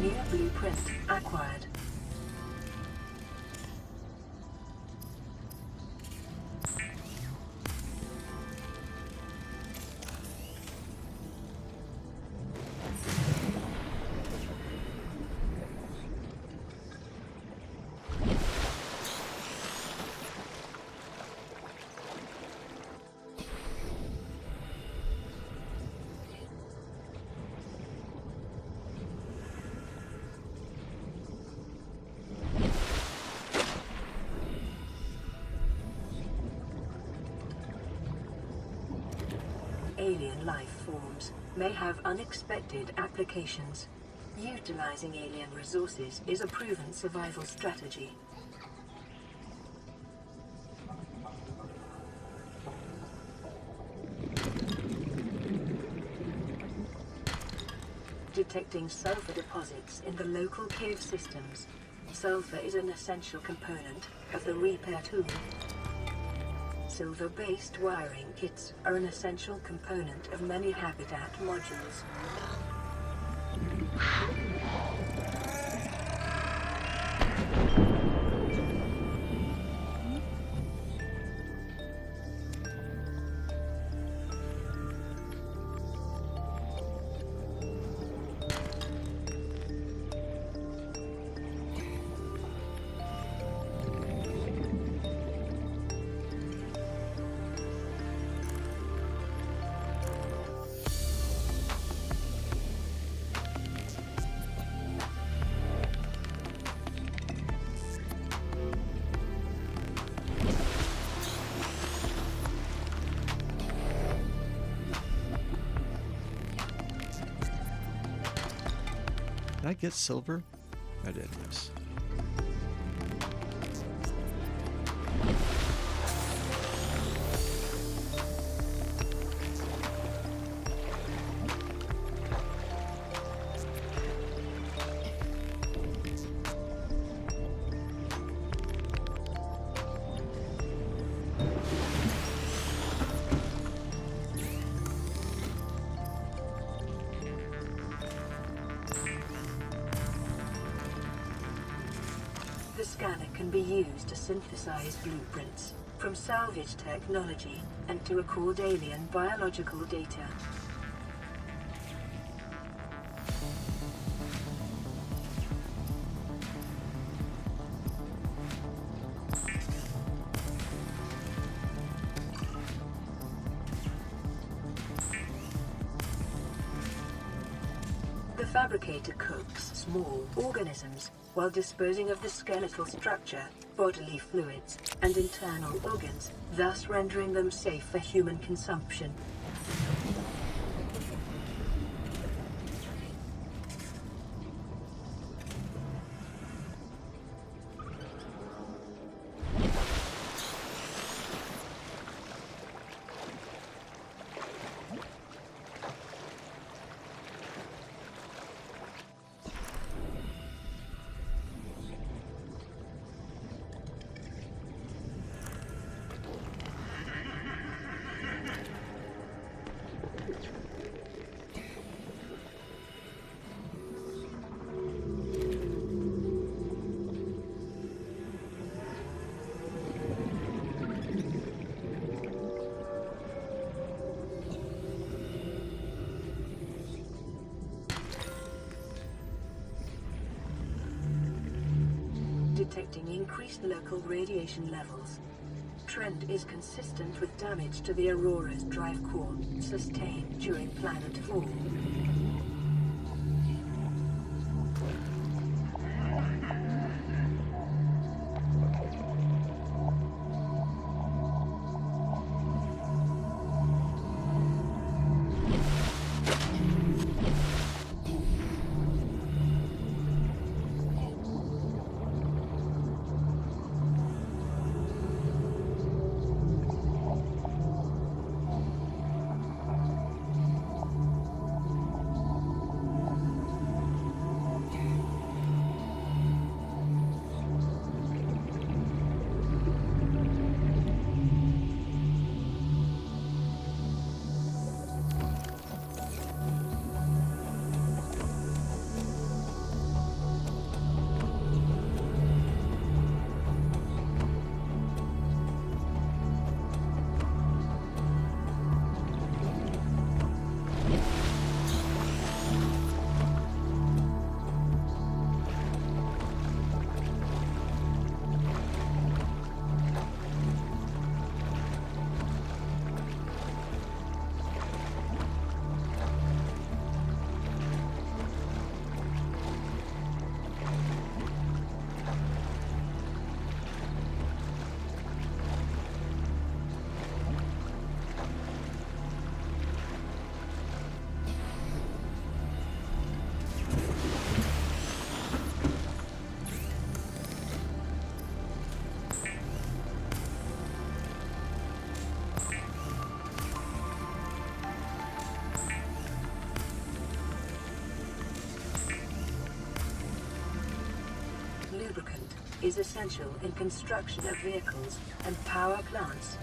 New blueprint acquired. Alien life forms may have unexpected applications. Utilizing alien resources is a proven survival strategy. Detecting sulfur deposits in the local cave systems. Sulfur is an essential component of the repair tool. Silver-based wiring kits are an essential component of many habitat modules. Did I get silver? I did, yes. The scanner can be used to synthesize blueprints from salvage technology and to record alien biological data. The fabricator cooks small organisms while disposing of the skeletal structure, bodily fluids, and internal organs, thus rendering them safe for human consumption. Detecting increased local radiation levels. Trend is consistent with damage to the Aurora's drive core sustained during planet fall. Lubricant is essential in construction of vehicles and power plants.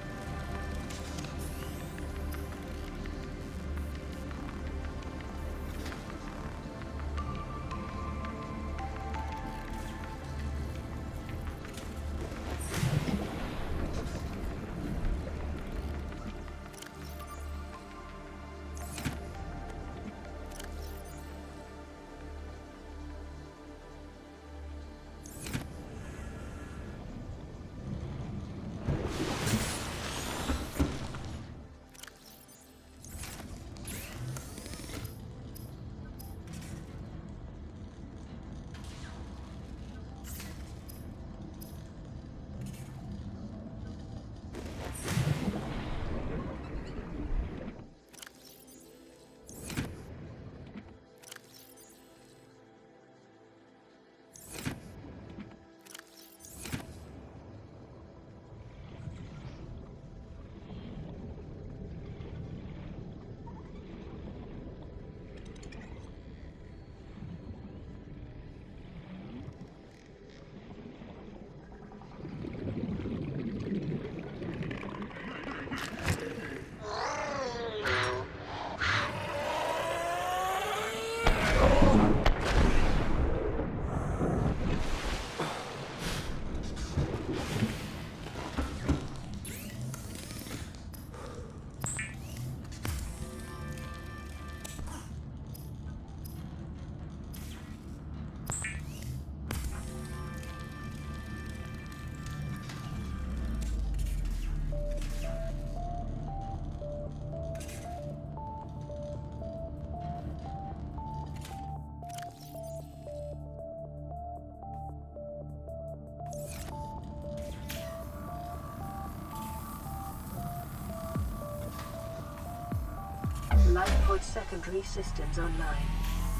LifePod secondary systems online,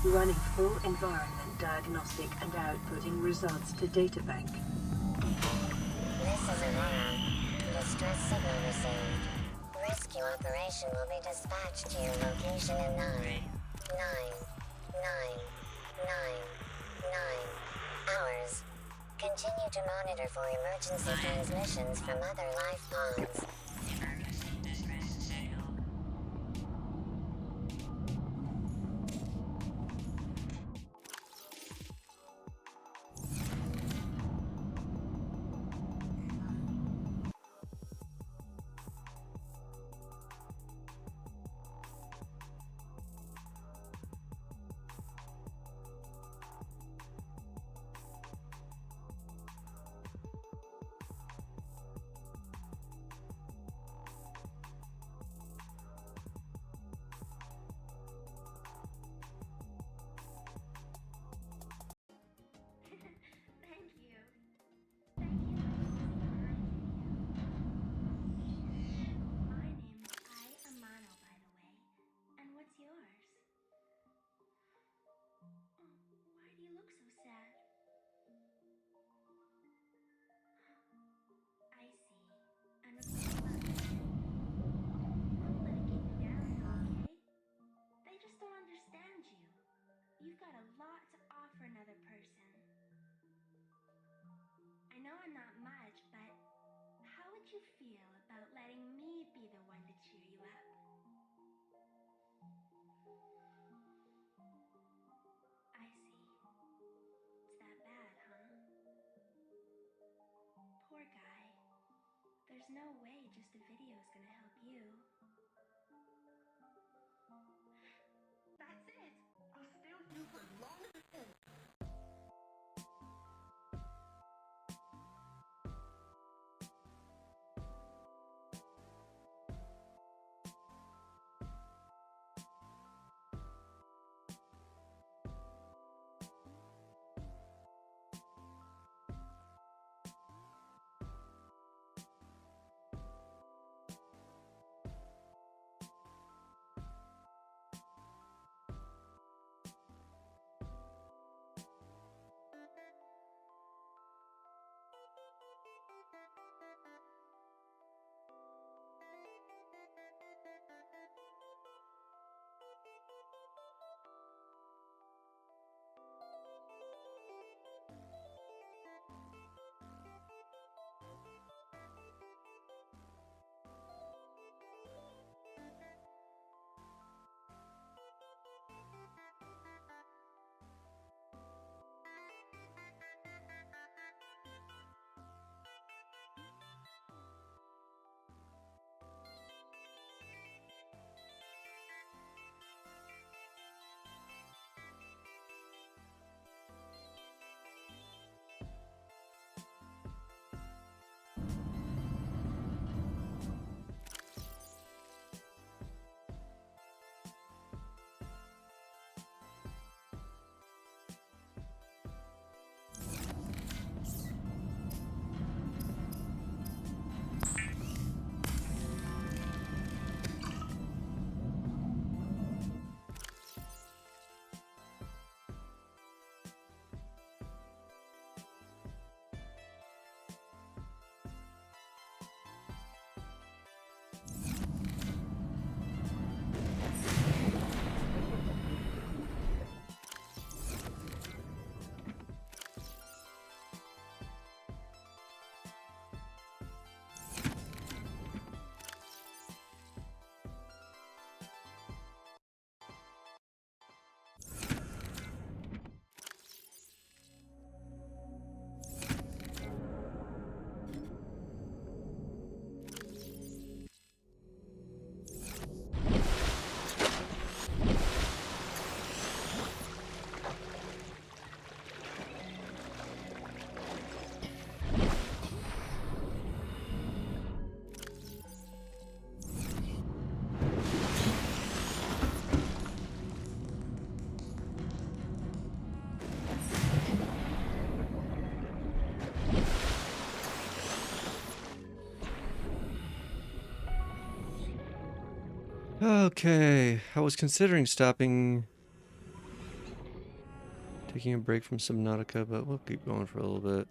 running full environment diagnostic and outputting results to databank. This is Aurora. Distress signal received. Rescue operation will be dispatched to your location in 9 hours. Continue to monitor for emergency transmissions from other life pods. Emergency distress signal. Thank you. Thank you for My name's Amano, by the way. And what's yours? Oh, why do you look so sad? I see. Unrequited love. Don't let it get you down, okay? They just don't understand you. You've got a lot to offer another person. I know I'm not much, but how would you feel about letting me be the one to cheer you up? I see. It's that bad, huh? Poor guy. There's no way just a video is gonna help you. That's it. I'll stay with you for as long as it is. Okay, I was considering stopping, taking a break from Subnautica, but we'll keep going for a little bit.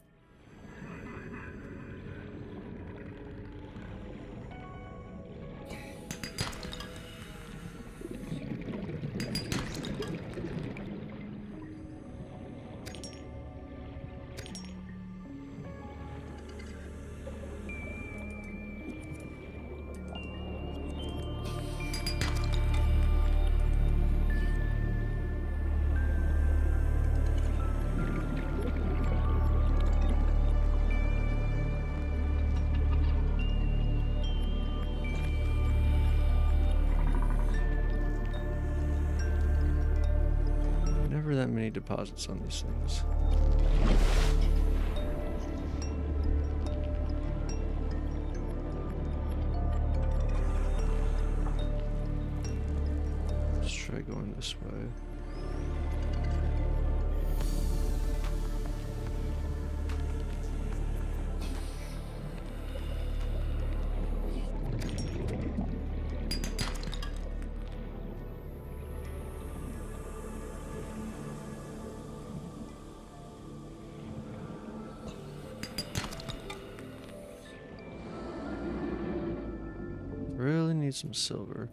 Never that many deposits on these things. Let's try going this way. Really need some silver.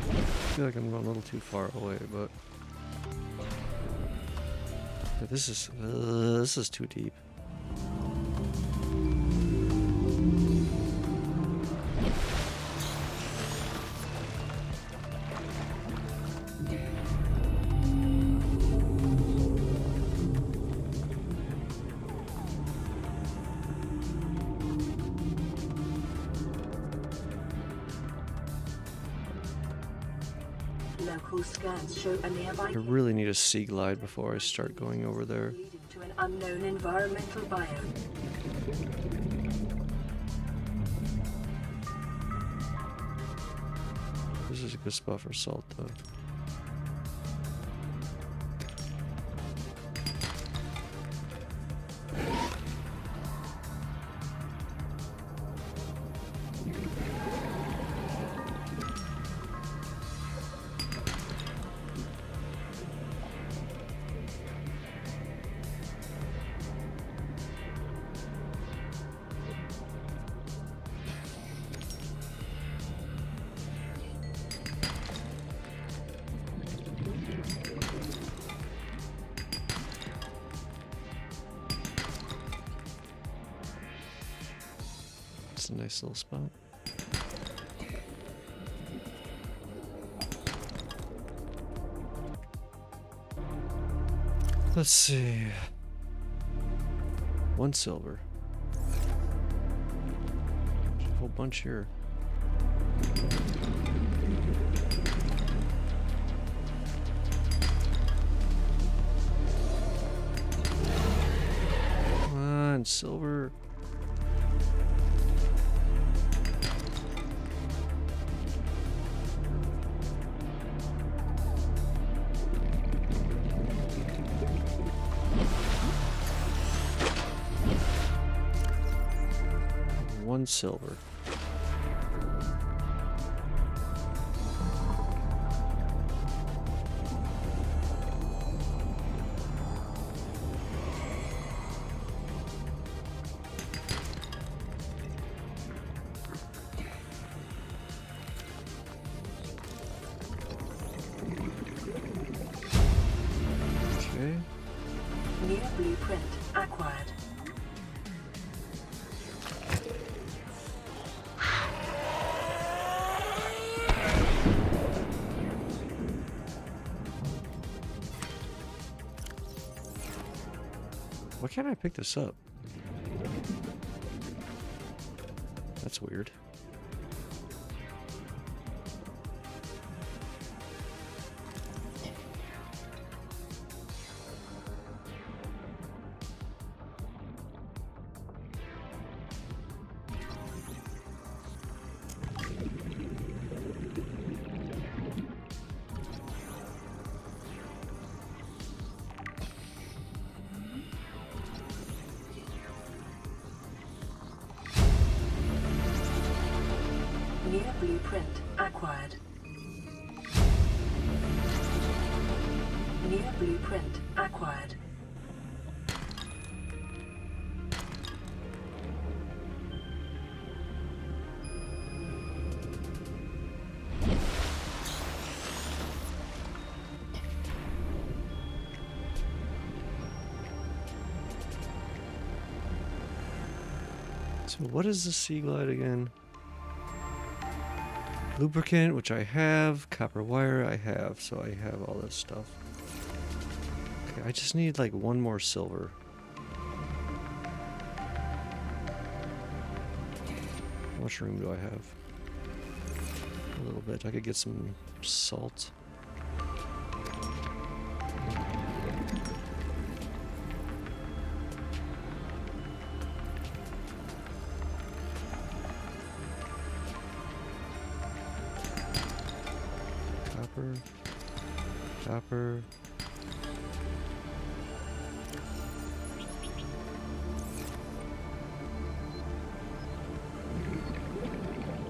I feel like I'm going a little too far away, but yeah, this is too deep. Local scans show a nearby I really need a sea glide before I start going over there. leading to an unknown environmental biome. This is a good spot for salt, though. It's a nice little spot. Let's see. 1 silver. There's a whole bunch here. Come on, silver. One silver. Okay. New blueprint acquired. Why can't I pick this up? That's weird. New blueprint acquired. New blueprint acquired. So what is the Sea Glide again? Lubricant, which I have. Copper wire, I have. So I have all this stuff. Okay, I just need like one more silver. How much room do I have? A little bit. I could get some salt. Copper.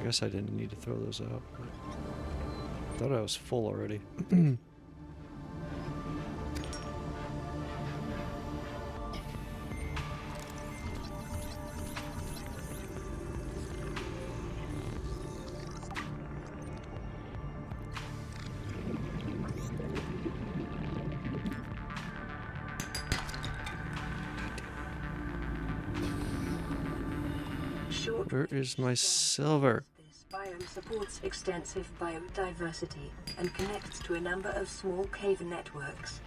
I guess I didn't need to throw those out. I thought I was full already. Where is my silver? This biome supports extensive biodiversity and connects to a number of small cave networks.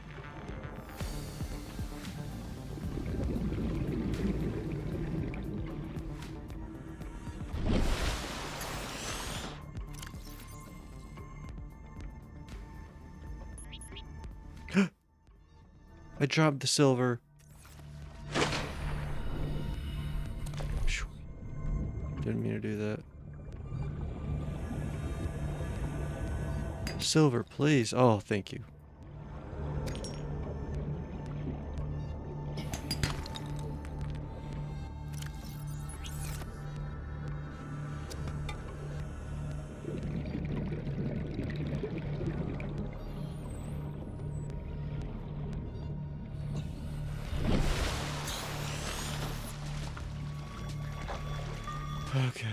I dropped the silver. Didn't mean to do that. Silver, please. Oh, thank you. Okay.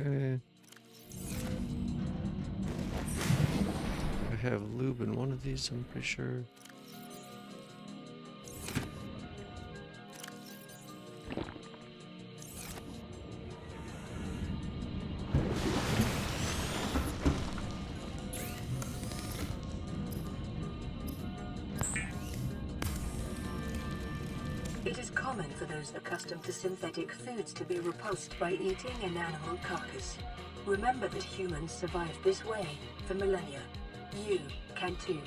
Okay. I have lube in one of these, I'm pretty sure. It is common for those accustomed to synthetic foods to be repulsed by eating an animal carcass. Remember that humans survived this way for millennia. You can too.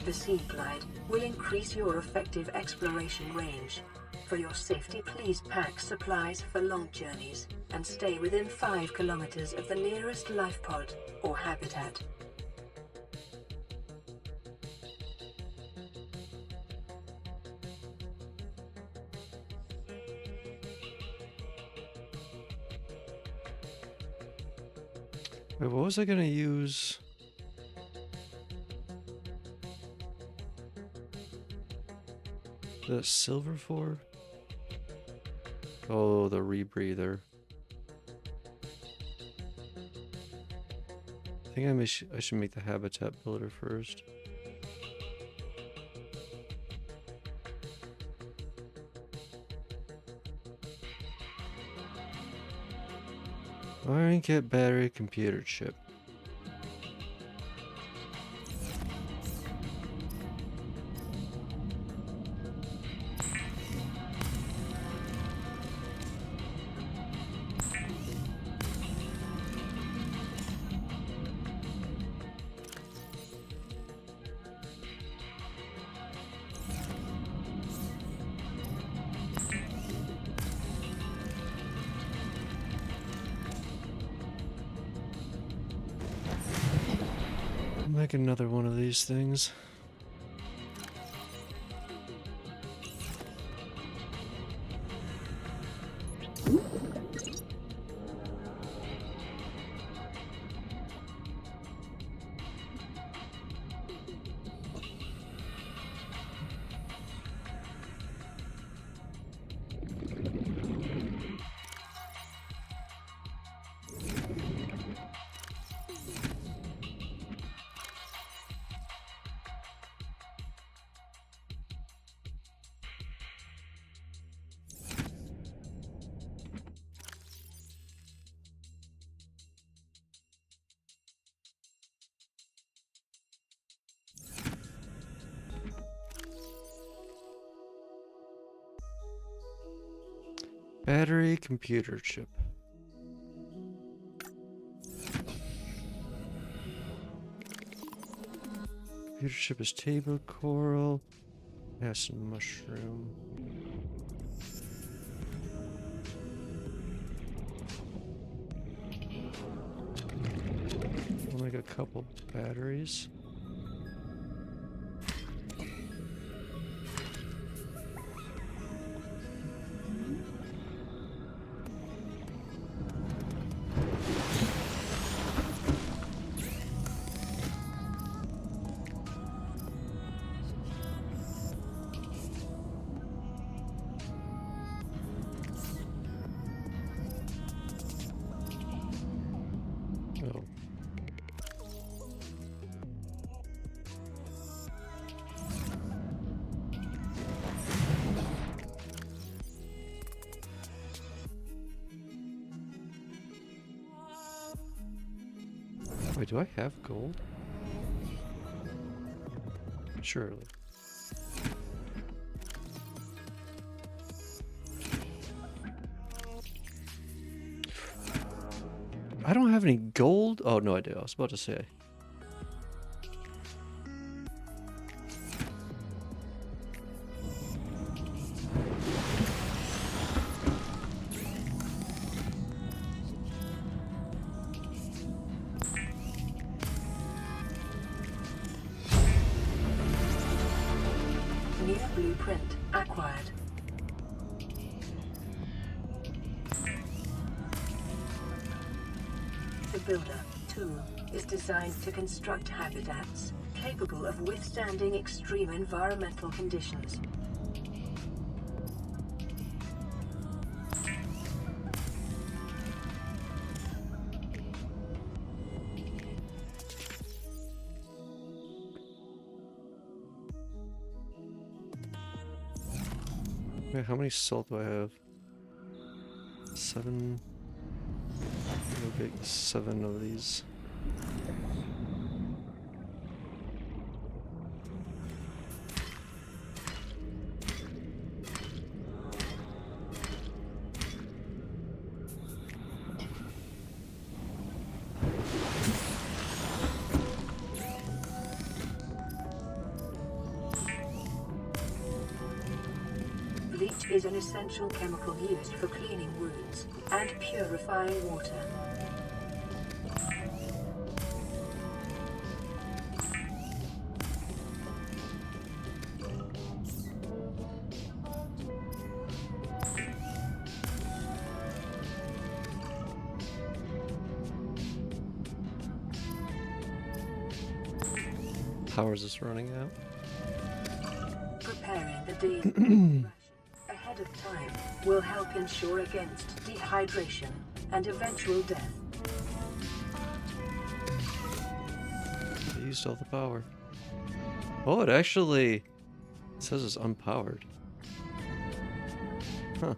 The Sea Glide will increase your effective exploration range. For your safety, please pack supplies for long journeys and stay within 5 kilometers of the nearest life pod or habitat. Wait, what was I gonna use? The silver for? Oh, the rebreather. I think I should make the habitat builder first. Wiring kit, battery, computer chip. I'll make another one of these things. Battery, computer chip. Computer chip is table coral. Acid mushroom. We'll make a couple batteries. Oh. Wait, do I have gold? Surely. I don't have any gold? Oh, no, I do. I was about to say. New blueprint acquired. The Builder tool is designed to construct habitats capable of withstanding extreme environmental conditions. Wait, how many salt do I have? 7. We'll get 7 of these. Bleach is an essential chemical used for cleaning wounds and purifying water. Power is this running out? Preparing the daily ration ahead of time will help ensure against dehydration and eventual death. I used all the power. Oh, it actually says it's unpowered. Huh.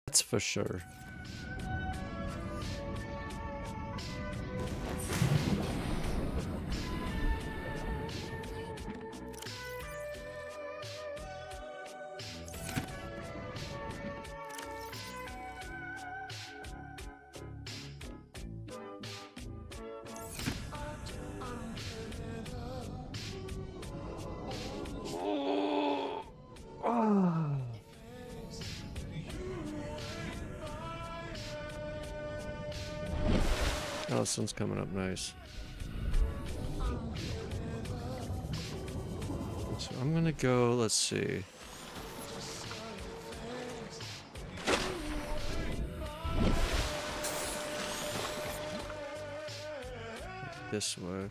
That's for sure. Oh, the sun's coming up nice. So I'm gonna go, let's see. This way.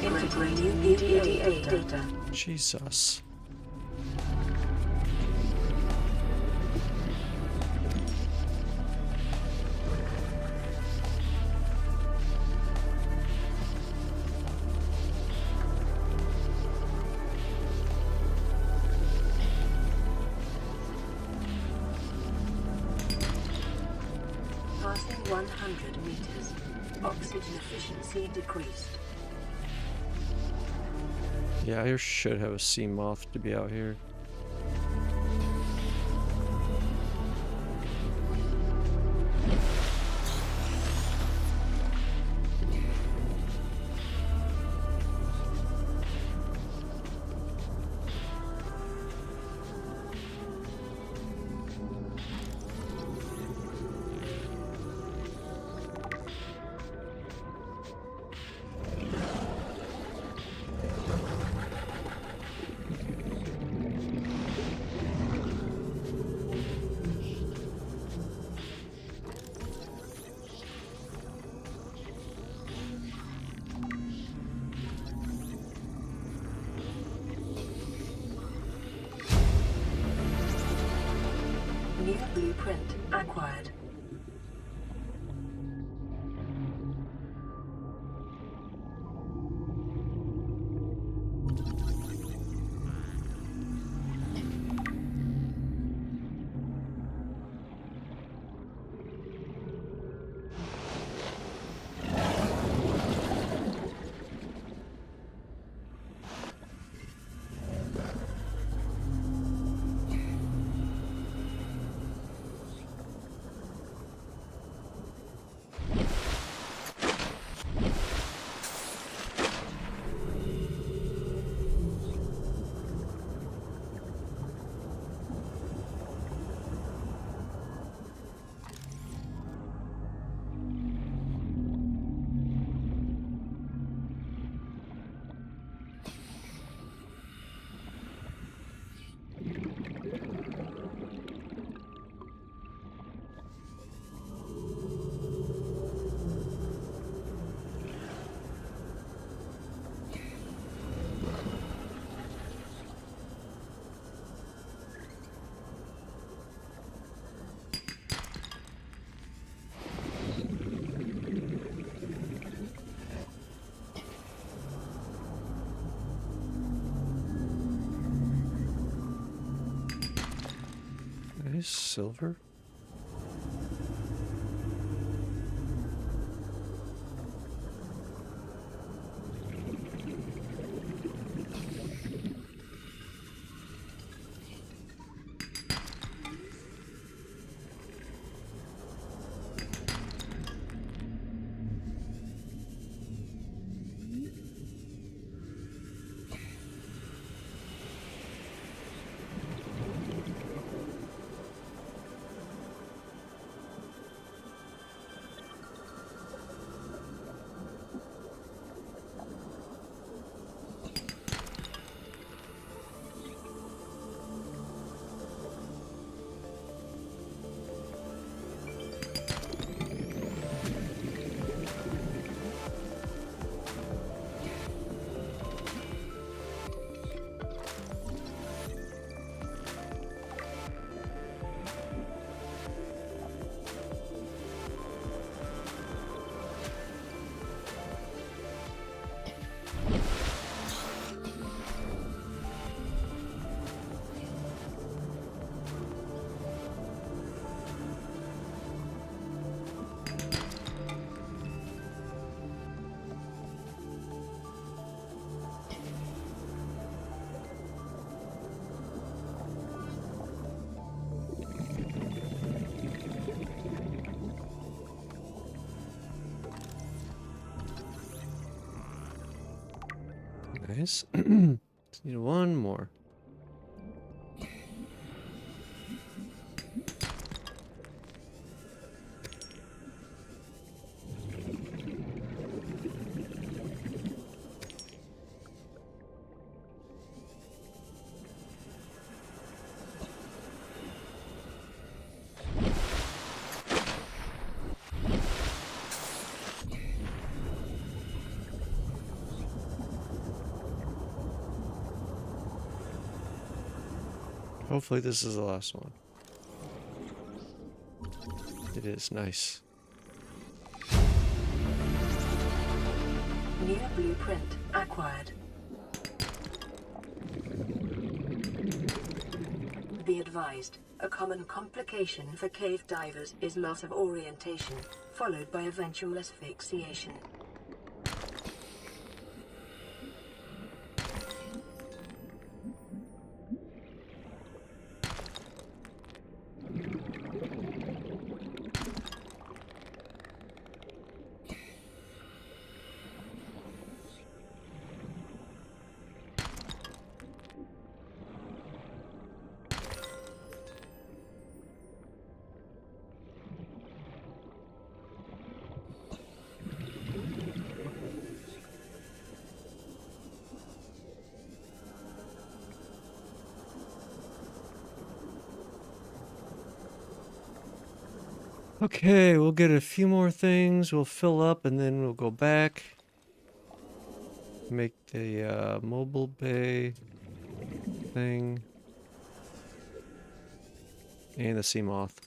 Integrating EDA data. Jesus. Passing 100 meters. Oxygen efficiency decreased. Yeah, I should have a sea moth to be out here. New blueprint acquired. Is silver? Anyways, just need one more. Hopefully this is the last one. It is. Nice. New blueprint acquired. Be advised, a common complication for cave divers is loss of orientation, followed by eventual asphyxiation. Okay, we'll get a few more things. We'll fill up and then we'll go back. Make the mobile bay thing. And the sea moth.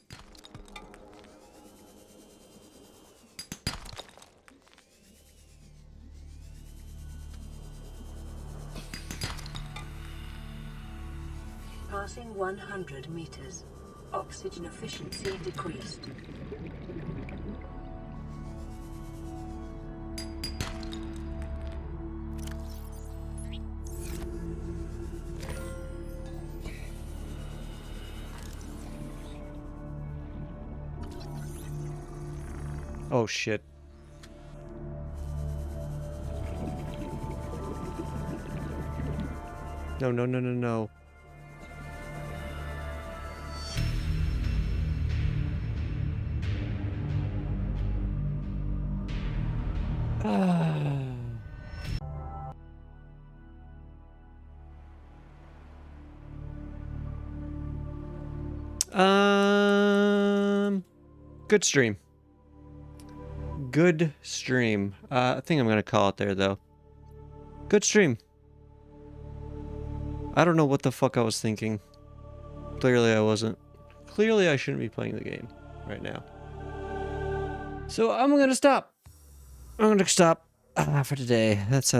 Passing 100 meters. Oxygen efficiency decreased. Oh shit. No, no, no, no, no. Good stream. Good stream. I think I'm gonna call it there though. Good stream. I don't know what the fuck I was thinking. Clearly I wasn't. Clearly I shouldn't be playing the game right now. So I'm gonna stop. I'm gonna stop for today. That's